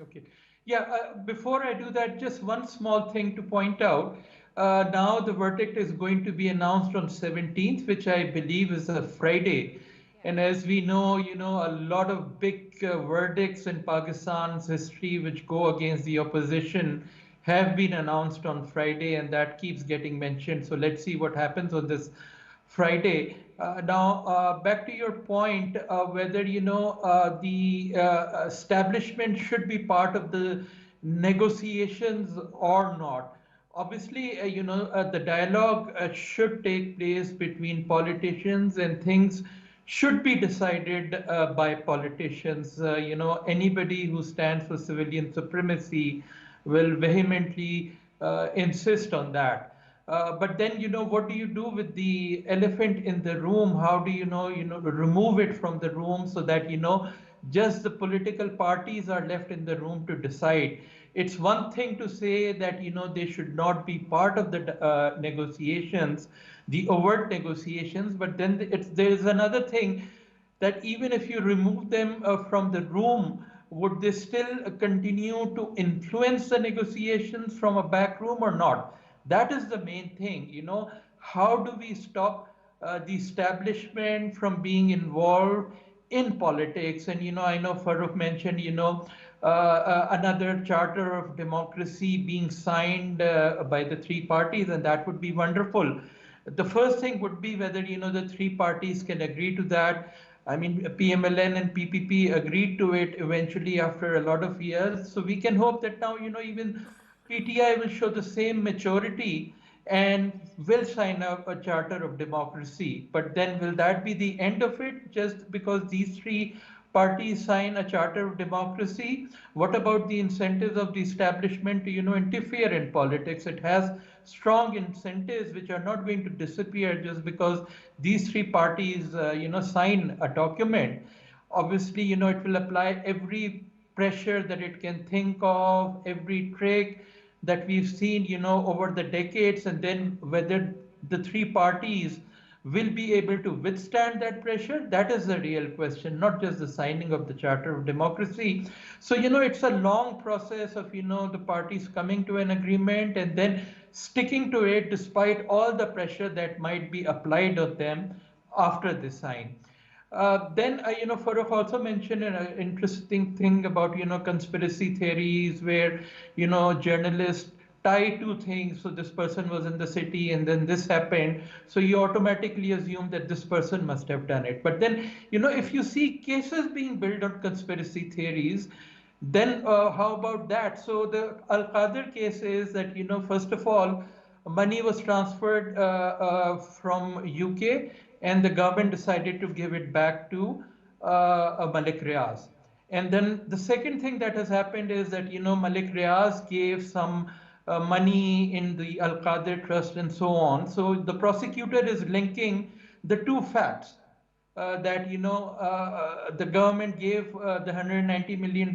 Okay. Yeah, before I do that, just one small thing to point out. Now the verdict is going to be announced on 17th, which I believe is a Friday. And as we know, a lot of big verdicts in Pakistan's history which go against the opposition have been announced on Friday, and that keeps getting mentioned. So let's see what happens on this Friday. Now, back to your point, whether, the establishment should be part of the negotiations or not. Obviously, the dialogue should take place between politicians, and things should be decided by politicians. Anybody who stands for civilian supremacy will vehemently insist on that. But then, what do you do with the elephant in the room? How do remove it from the room so that, just the political parties are left in the room to decide? It's one thing to say that, they should not be part of the negotiations, the overt negotiations, but then there is another thing that even if you remove them from the room, would they still continue to influence the negotiations from a back room or not? That is the main thing. How do we stop the establishment from being involved in politics? And I know Farooq mentioned another charter of democracy being signed by the three parties, and that would be wonderful. The first thing would be whether the three parties can agree to that. I mean, PMLN and PPP agreed to it eventually after a lot of years. So we can hope that now, even PTI will show the same maturity and will sign up a charter of democracy. But then will that be the end of it, just because these three parties sign a charter of democracy? What about the incentives of the establishment to, interfere in politics? It has strong incentives which are not going to disappear just because these three parties, sign a document. Obviously, it will apply every pressure that it can think of, every trick that we've seen, over the decades, and then whether the three parties will be able to withstand that pressure. That is the real question, not just the signing of the Charter of Democracy. So, it's a long process of, the parties coming to an agreement and then sticking to it despite all the pressure that might be applied on them after they sign. Then, Farooq also mentioned an interesting thing about, conspiracy theories where, journalists tie two things. So this person was in the city and then this happened. So you automatically assume that this person must have done it. But then, if you see cases being built on conspiracy theories, then how about that? So the Al-Qadir case is that, first of all, money was transferred from UK and the government decided to give it back to Malik Riaz. And then the second thing that has happened is that, Malik Riaz gave some money in the Al-Qadir Trust and so on. So the prosecutor is linking the two facts that, the government gave the $190 million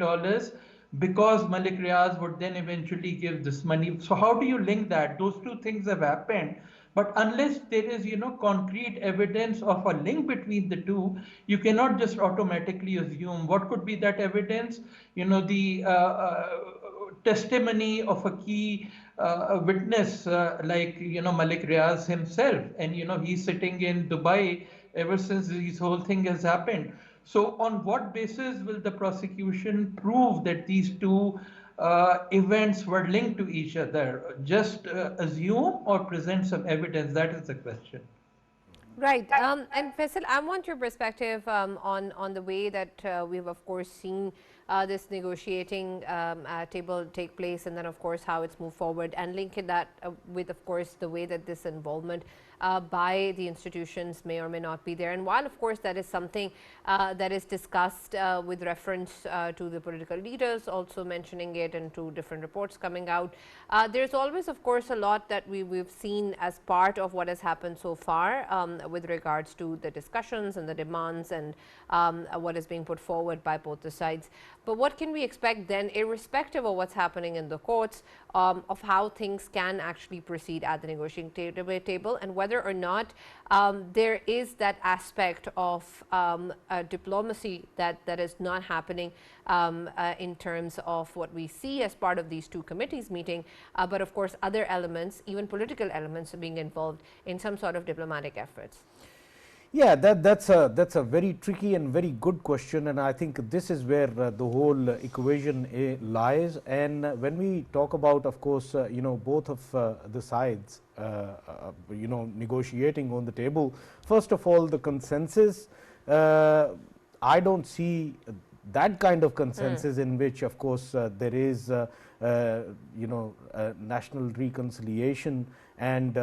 because Malik Riaz would then eventually give this money. So how do you link that? Those two things have happened. But unless there is, concrete evidence of a link between the two, you cannot just automatically assume. What could be that evidence? The testimony of a key witness like, Malik Riaz himself. And, he's sitting in Dubai ever since this whole thing has happened. So on what basis will the prosecution prove that these two events were linked to each other? Just assume or present some evidence? That is the question. Right. And Faisal, I want your perspective on the way that we've, of course, seen this negotiating table take place, and then, of course, how it's moved forward, and linking that with, of course, the way that this involvement by the institutions may or may not be there. And while, of course, that is something that is discussed with reference to the political leaders also mentioning it and to different reports coming out, there's always, of course, a lot that we've seen as part of what has happened so far with regards to the discussions and the demands and what is being put forward by both the sides. But what can we expect then, irrespective of what's happening in the courts, of how things can actually proceed at the negotiating table, and whether or not there is that aspect of diplomacy that is not happening in terms of what we see as part of these two committees meeting, but of course other elements, even political elements, being involved in some sort of diplomatic efforts? Yeah, that's a very tricky and very good question, and I think this is where the whole equation lies. And when we talk about, of course, both of the sides, negotiating on the table, first of all, the consensus, I don't see that kind of consensus in which, of course, there is, national reconciliation, and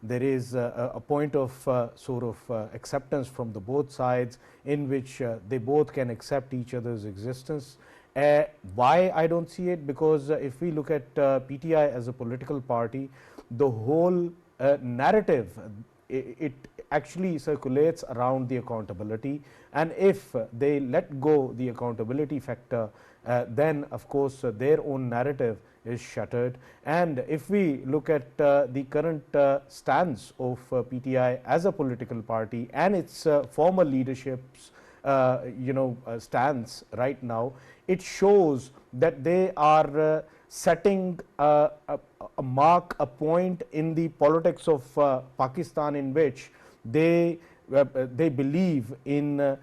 there is a point of sort of acceptance from the both sides in which they both can accept each other's existence. Why I don't see it? Because if we look at PTI as a political party, the whole narrative, it actually circulates around the accountability, and if they let go the accountability factor, then of course their own narrative is shattered. And if we look at the current stance of PTI as a political party and its former leadership's stance right now, it shows that they are setting a mark, a point in the politics of Pakistan, in which they believe in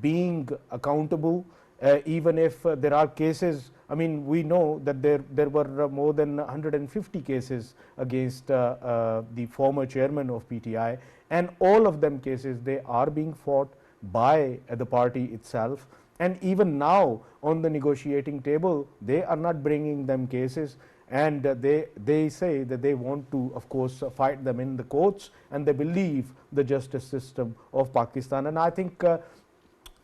being accountable, even if there are cases. I mean, we know that there were more than 150 cases against the former chairman of PTI, and all of them cases, they are being fought by the party itself. And even now on the negotiating table, they are not bringing them cases, and they say that they want to, of course, fight them in the courts, and they believe the justice system of Pakistan. And I think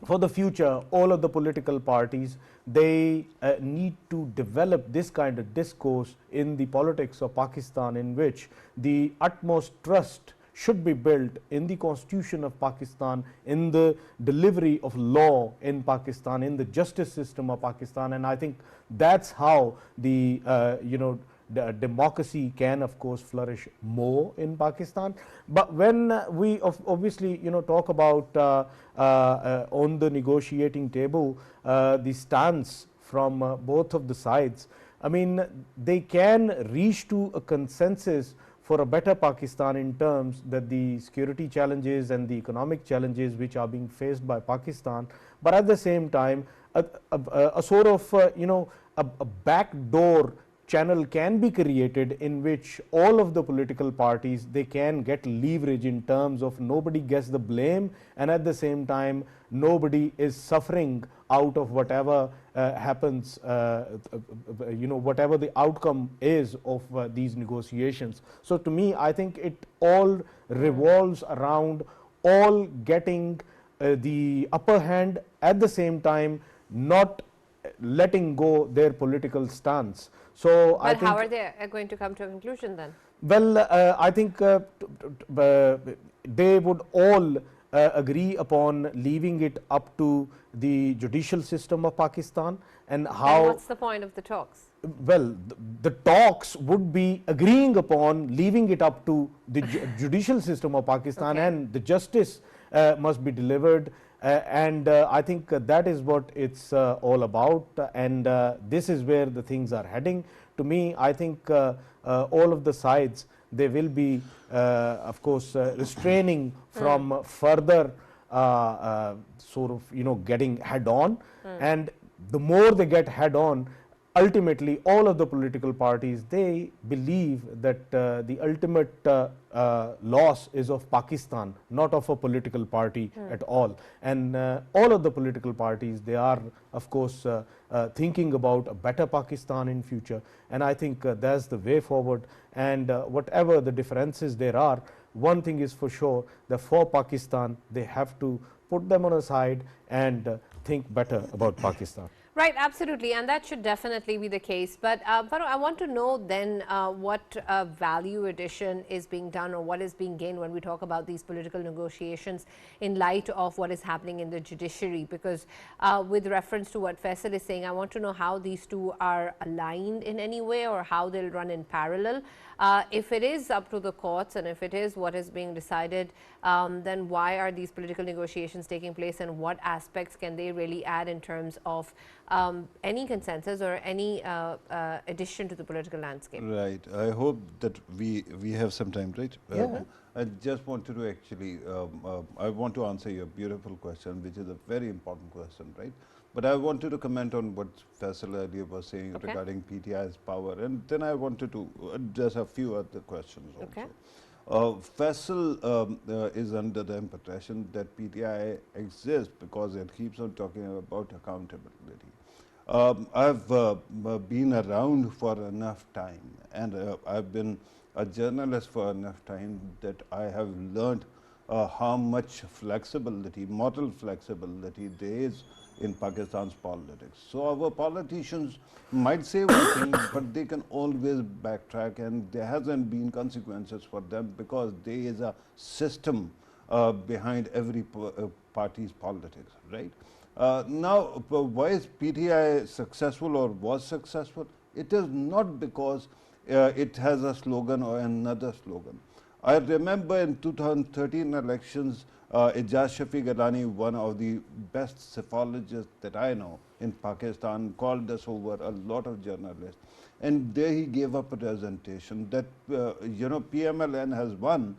for the future, all of the political parties, they need to develop this kind of discourse in the politics of Pakistan, in which the utmost trust should be built in the constitution of Pakistan, in the delivery of law in Pakistan, in the justice system of Pakistan. And I think that's how the the democracy can, of course, flourish more in Pakistan. But when we obviously talk about on the negotiating table, the stance from both of the sides, I mean, they can reach to a consensus for a better Pakistan, in terms that the security challenges and the economic challenges which are being faced by Pakistan, but at the same time a sort of a backdoor channel can be created in which all of the political parties, they can get leverage in terms of nobody gets the blame, and at the same time nobody is suffering out of whatever happens, whatever the outcome is of these negotiations. So to me, I think it all revolves around all getting the upper hand, at the same time not letting go their political stance. So but I think, how are they going to come to a conclusion then? Well, I think they would all agree upon leaving it up to the judicial system of Pakistan. And how? And what's the point of the talks? Well, the talks would be agreeing upon leaving it up to the judicial system of Pakistan, okay, and the justice must be delivered. And I think that is what it's all about, and this is where the things are heading. To me, I think all of the sides, they will be of course restraining from further sort of getting head on, and the more they get head on, ultimately all of the political parties, they believe that the ultimate loss is of Pakistan, not of a political party at all. And all of the political parties, they are of course thinking about a better Pakistan in future, and I think that's the way forward. And whatever the differences there are, one thing is for sure, that for Pakistan they have to put them on a side and think better about Pakistan. Right, absolutely, and that should definitely be the case. But Farooq, I want to know then what value addition is being done, or what is being gained when we talk about these political negotiations in light of what is happening in the judiciary. Because with reference to what Faisal is saying, I want to know how these two are aligned in any way, or how they'll run in parallel. If it is up to the courts, and if it is what is being decided, then why are these political negotiations taking place, and what aspects can they really add in terms of any consensus or any addition to the political landscape? Right. I hope that we have some time, right? Yeah. I just wanted to actually, I want to answer your beautiful question, which is a very important question, right? But I wanted to comment on what Faisal earlier was saying regarding PTI's power, and then I wanted to address a few other questions also. Faisal is under the impression that PTI exists because it keeps on talking about accountability. I've been around for enough time, and I've been a journalist for enough time that I have learned how much flexibility, moral flexibility there is in Pakistan's politics. So our politicians might say one thing, but they can always backtrack, and there hasn't been consequences for them because there is a system behind every party's politics, right? Now, why is PTI successful or was successful? It is not because it has a slogan or another slogan. I remember in 2013 elections, Ijaz Shafiq Gilani, one of the best psephologists that I know in Pakistan, called us over, a lot of journalists. And there he gave a presentation that, PMLN has won,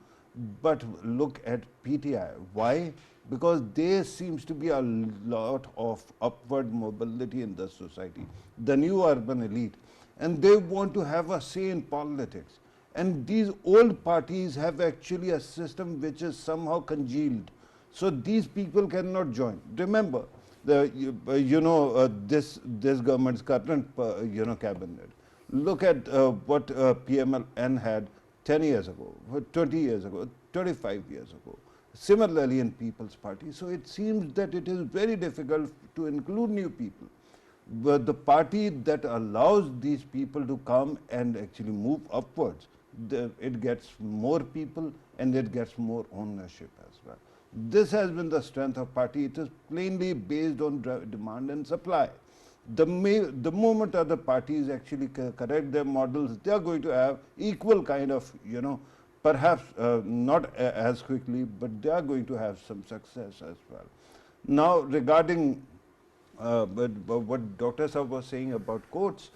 but look at PTI. Why? Because there seems to be a lot of upward mobility in the society, the new urban elite, and they want to have a say in politics. And these old parties have actually a system which is somehow congealed. So these people cannot join. Remember, this government's current cabinet. Look at what PMLN had 10 years ago, 20 years ago, 25 years ago. Similarly in People's Party. So it seems that it is very difficult to include new people. But the party that allows these people to come and actually move upwards, it gets more people and it gets more ownership as well. This has been the strength of party. It is plainly based on demand and supply. The moment other parties actually correct their models, they are going to have equal kind of, perhaps not as quickly, but they are going to have some success as well. Now, regarding what Dr. Saab was saying about courts,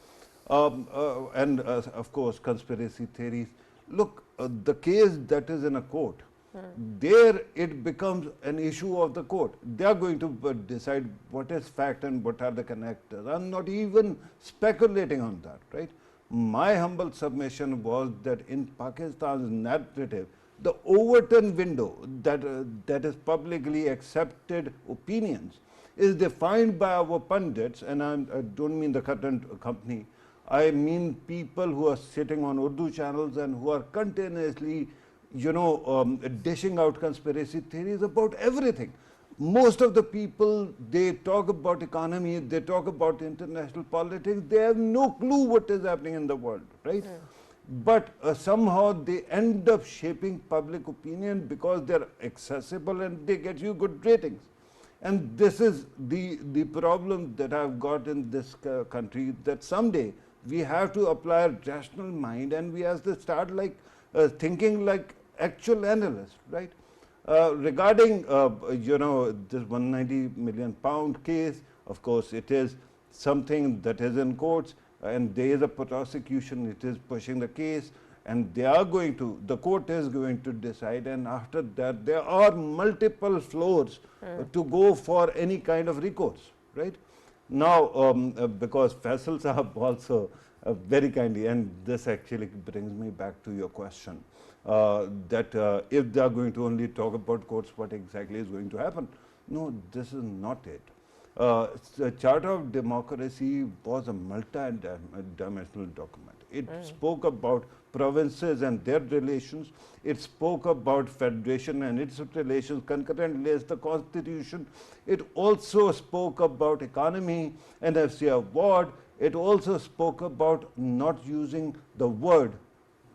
and of course conspiracy theories. Look, the case that is in a court, there it becomes an issue of the court. They are going to decide what is fact and what are the connectors. I'm not even speculating on that, right? My humble submission was that in Pakistan's narrative, the Overton window, that is publicly accepted opinions, is defined by our pundits, and I don't mean the current company, I mean people who are sitting on Urdu channels and who are continuously, dishing out conspiracy theories about everything. Most of the people, they talk about economy, they talk about international politics, they have no clue what is happening in the world, right? But somehow they end up shaping public opinion because they're accessible and they get you good ratings. And this is the problem that I've got in this country, that someday we have to apply a rational mind and we have to start thinking like actual analysts, right? Regarding, this 190 million pound case, of course, it is something that is in courts and there is a prosecution, it is pushing the case, and the court is going to decide, and after that there are multiple floors to go for any kind of recourse, right? Now, because Faisal Sahab also very kindly, and this actually brings me back to your question, that if they are going to only talk about courts, what exactly is going to happen? No, this is not it. The Charter of Democracy was a multi-dimensional document. It spoke about provinces and their relations. It spoke about federation and its relations concurrently as the constitution. It also spoke about economy and FC award. It also spoke about not using the word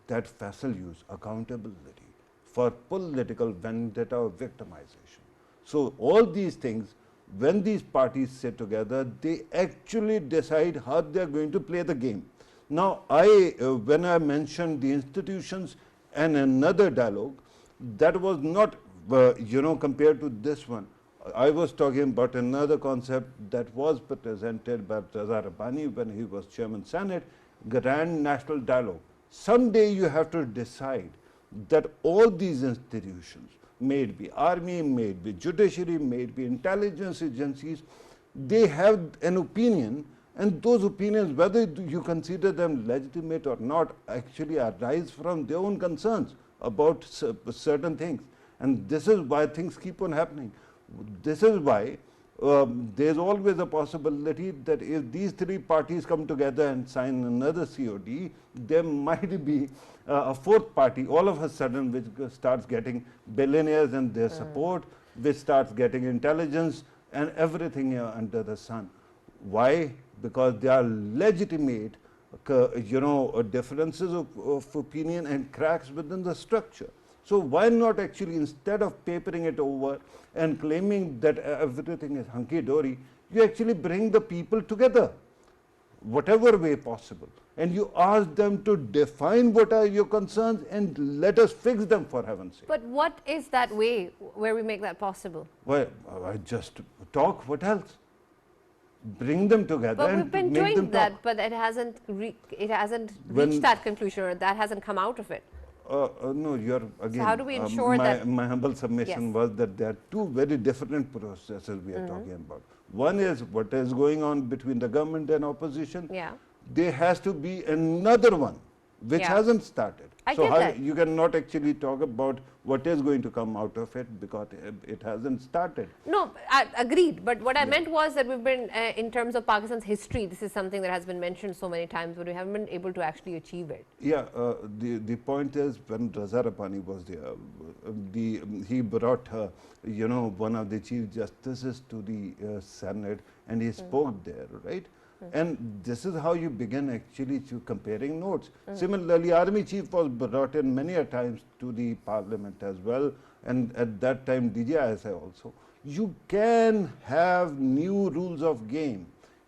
that Faisal used, accountability, for political vendetta or victimization. So all these things, when these parties sit together, they actually decide how they are going to play the game. Now, when I mentioned the institutions and another dialogue, that was not, compared to this one. I was talking about another concept that was presented by Raza Rabbani when he was Chairman Senate, Grand National Dialogue. Someday you have to decide that all these institutions, may it be army, may it be judiciary, may it be intelligence agencies, they have an opinion, and those opinions, whether you consider them legitimate or not, actually arise from their own concerns about certain things. And this is why things keep on happening. This is why there's always a possibility that if these three parties come together and sign another COD, there might be a fourth party all of a sudden which starts getting billionaires and their support, which starts getting intelligence and everything under the sun. Why? Because they are legitimate, differences of opinion and cracks within the structure. So why not actually, instead of papering it over and claiming that everything is hunky-dory, you actually bring the people together, whatever way possible, and you ask them to define what are your concerns and let us fix them, for heaven's sake. But what is that way where we make that possible? Well, I just talk, what else? Bring them together. But and we've been make doing them that, talk. but it hasn't reached that conclusion, or that hasn't come out of it. No, you're again. So how do we ensure that? My humble submission was that there are two very different processes we are talking about. One is what is going on between the government and opposition. Yeah. There has to be another one which hasn't started. So you cannot actually talk about what is going to come out of it because it hasn't started. No, I agreed. But what I meant was that we've been, in terms of Pakistan's history, this is something that has been mentioned so many times, but we haven't been able to actually achieve it. Yeah, the point is when Raza Rabbani was there, he brought one of the chief justices to the Senate and he spoke there, right? And this is how you begin actually to comparing notes. Similarly, army chief was brought in many a times to the parliament as well, and at that time DGISI also. You can have new rules of game.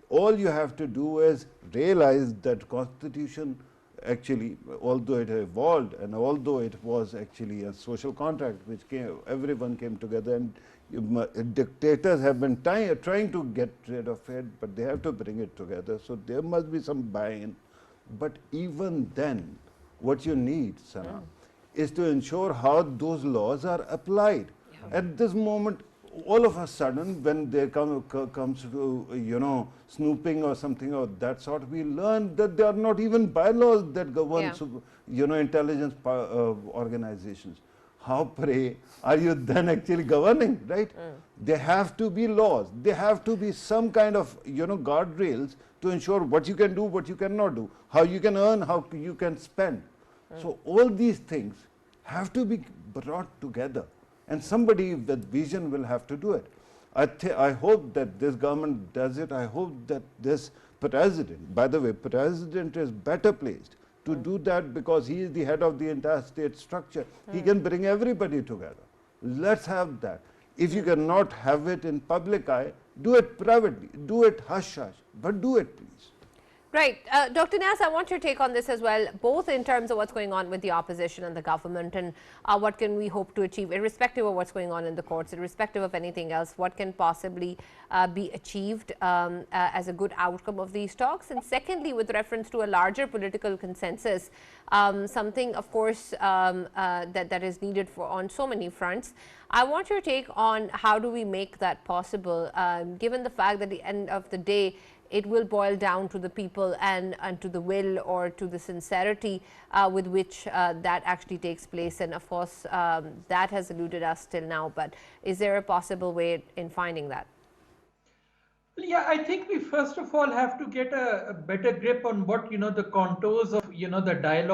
All you have to do is realize that constitution actually, although it evolved and although it was actually a social contract which everyone came together, and dictators have been trying to get rid of it, but they have to bring it together. So there must be some buy-in. But even then, what you need, Sana, is to ensure how those laws are applied. At this moment, all of a sudden, when there comes to snooping or something of that sort, we learn that there are not even bylaws that govern intelligence organizations. How, pray, are you then actually governing, right? There have to be laws. There have to be some kind of, guardrails to ensure what you can do, what you cannot do, how you can earn, how you can spend. So all these things have to be brought together, and somebody with vision will have to do it. I hope that this government does it. I hope that this president, by the way, president is better placed to do that because he is the head of the entire state structure. He can bring everybody together. Let's have that. If you cannot have it in public eye, do it privately, do it hush-hush, but do it, please. Right. Dr. Nias, I want your take on this as well, both in terms of what's going on with the opposition and the government, and what can we hope to achieve, irrespective of what's going on in the courts, irrespective of anything else, what can possibly be achieved as a good outcome of these talks. And secondly, with reference to a larger political consensus, something, of course, that is needed for on so many fronts. I want your take on how do we make that possible, given the fact that at the end of the day, it will boil down to the people and to the will or to the sincerity with which that actually takes place. And of course, that has eluded us till now. But is there a possible way in finding that? Yeah, I think we first of all have to get a better grip on what, the contours of, the dialogue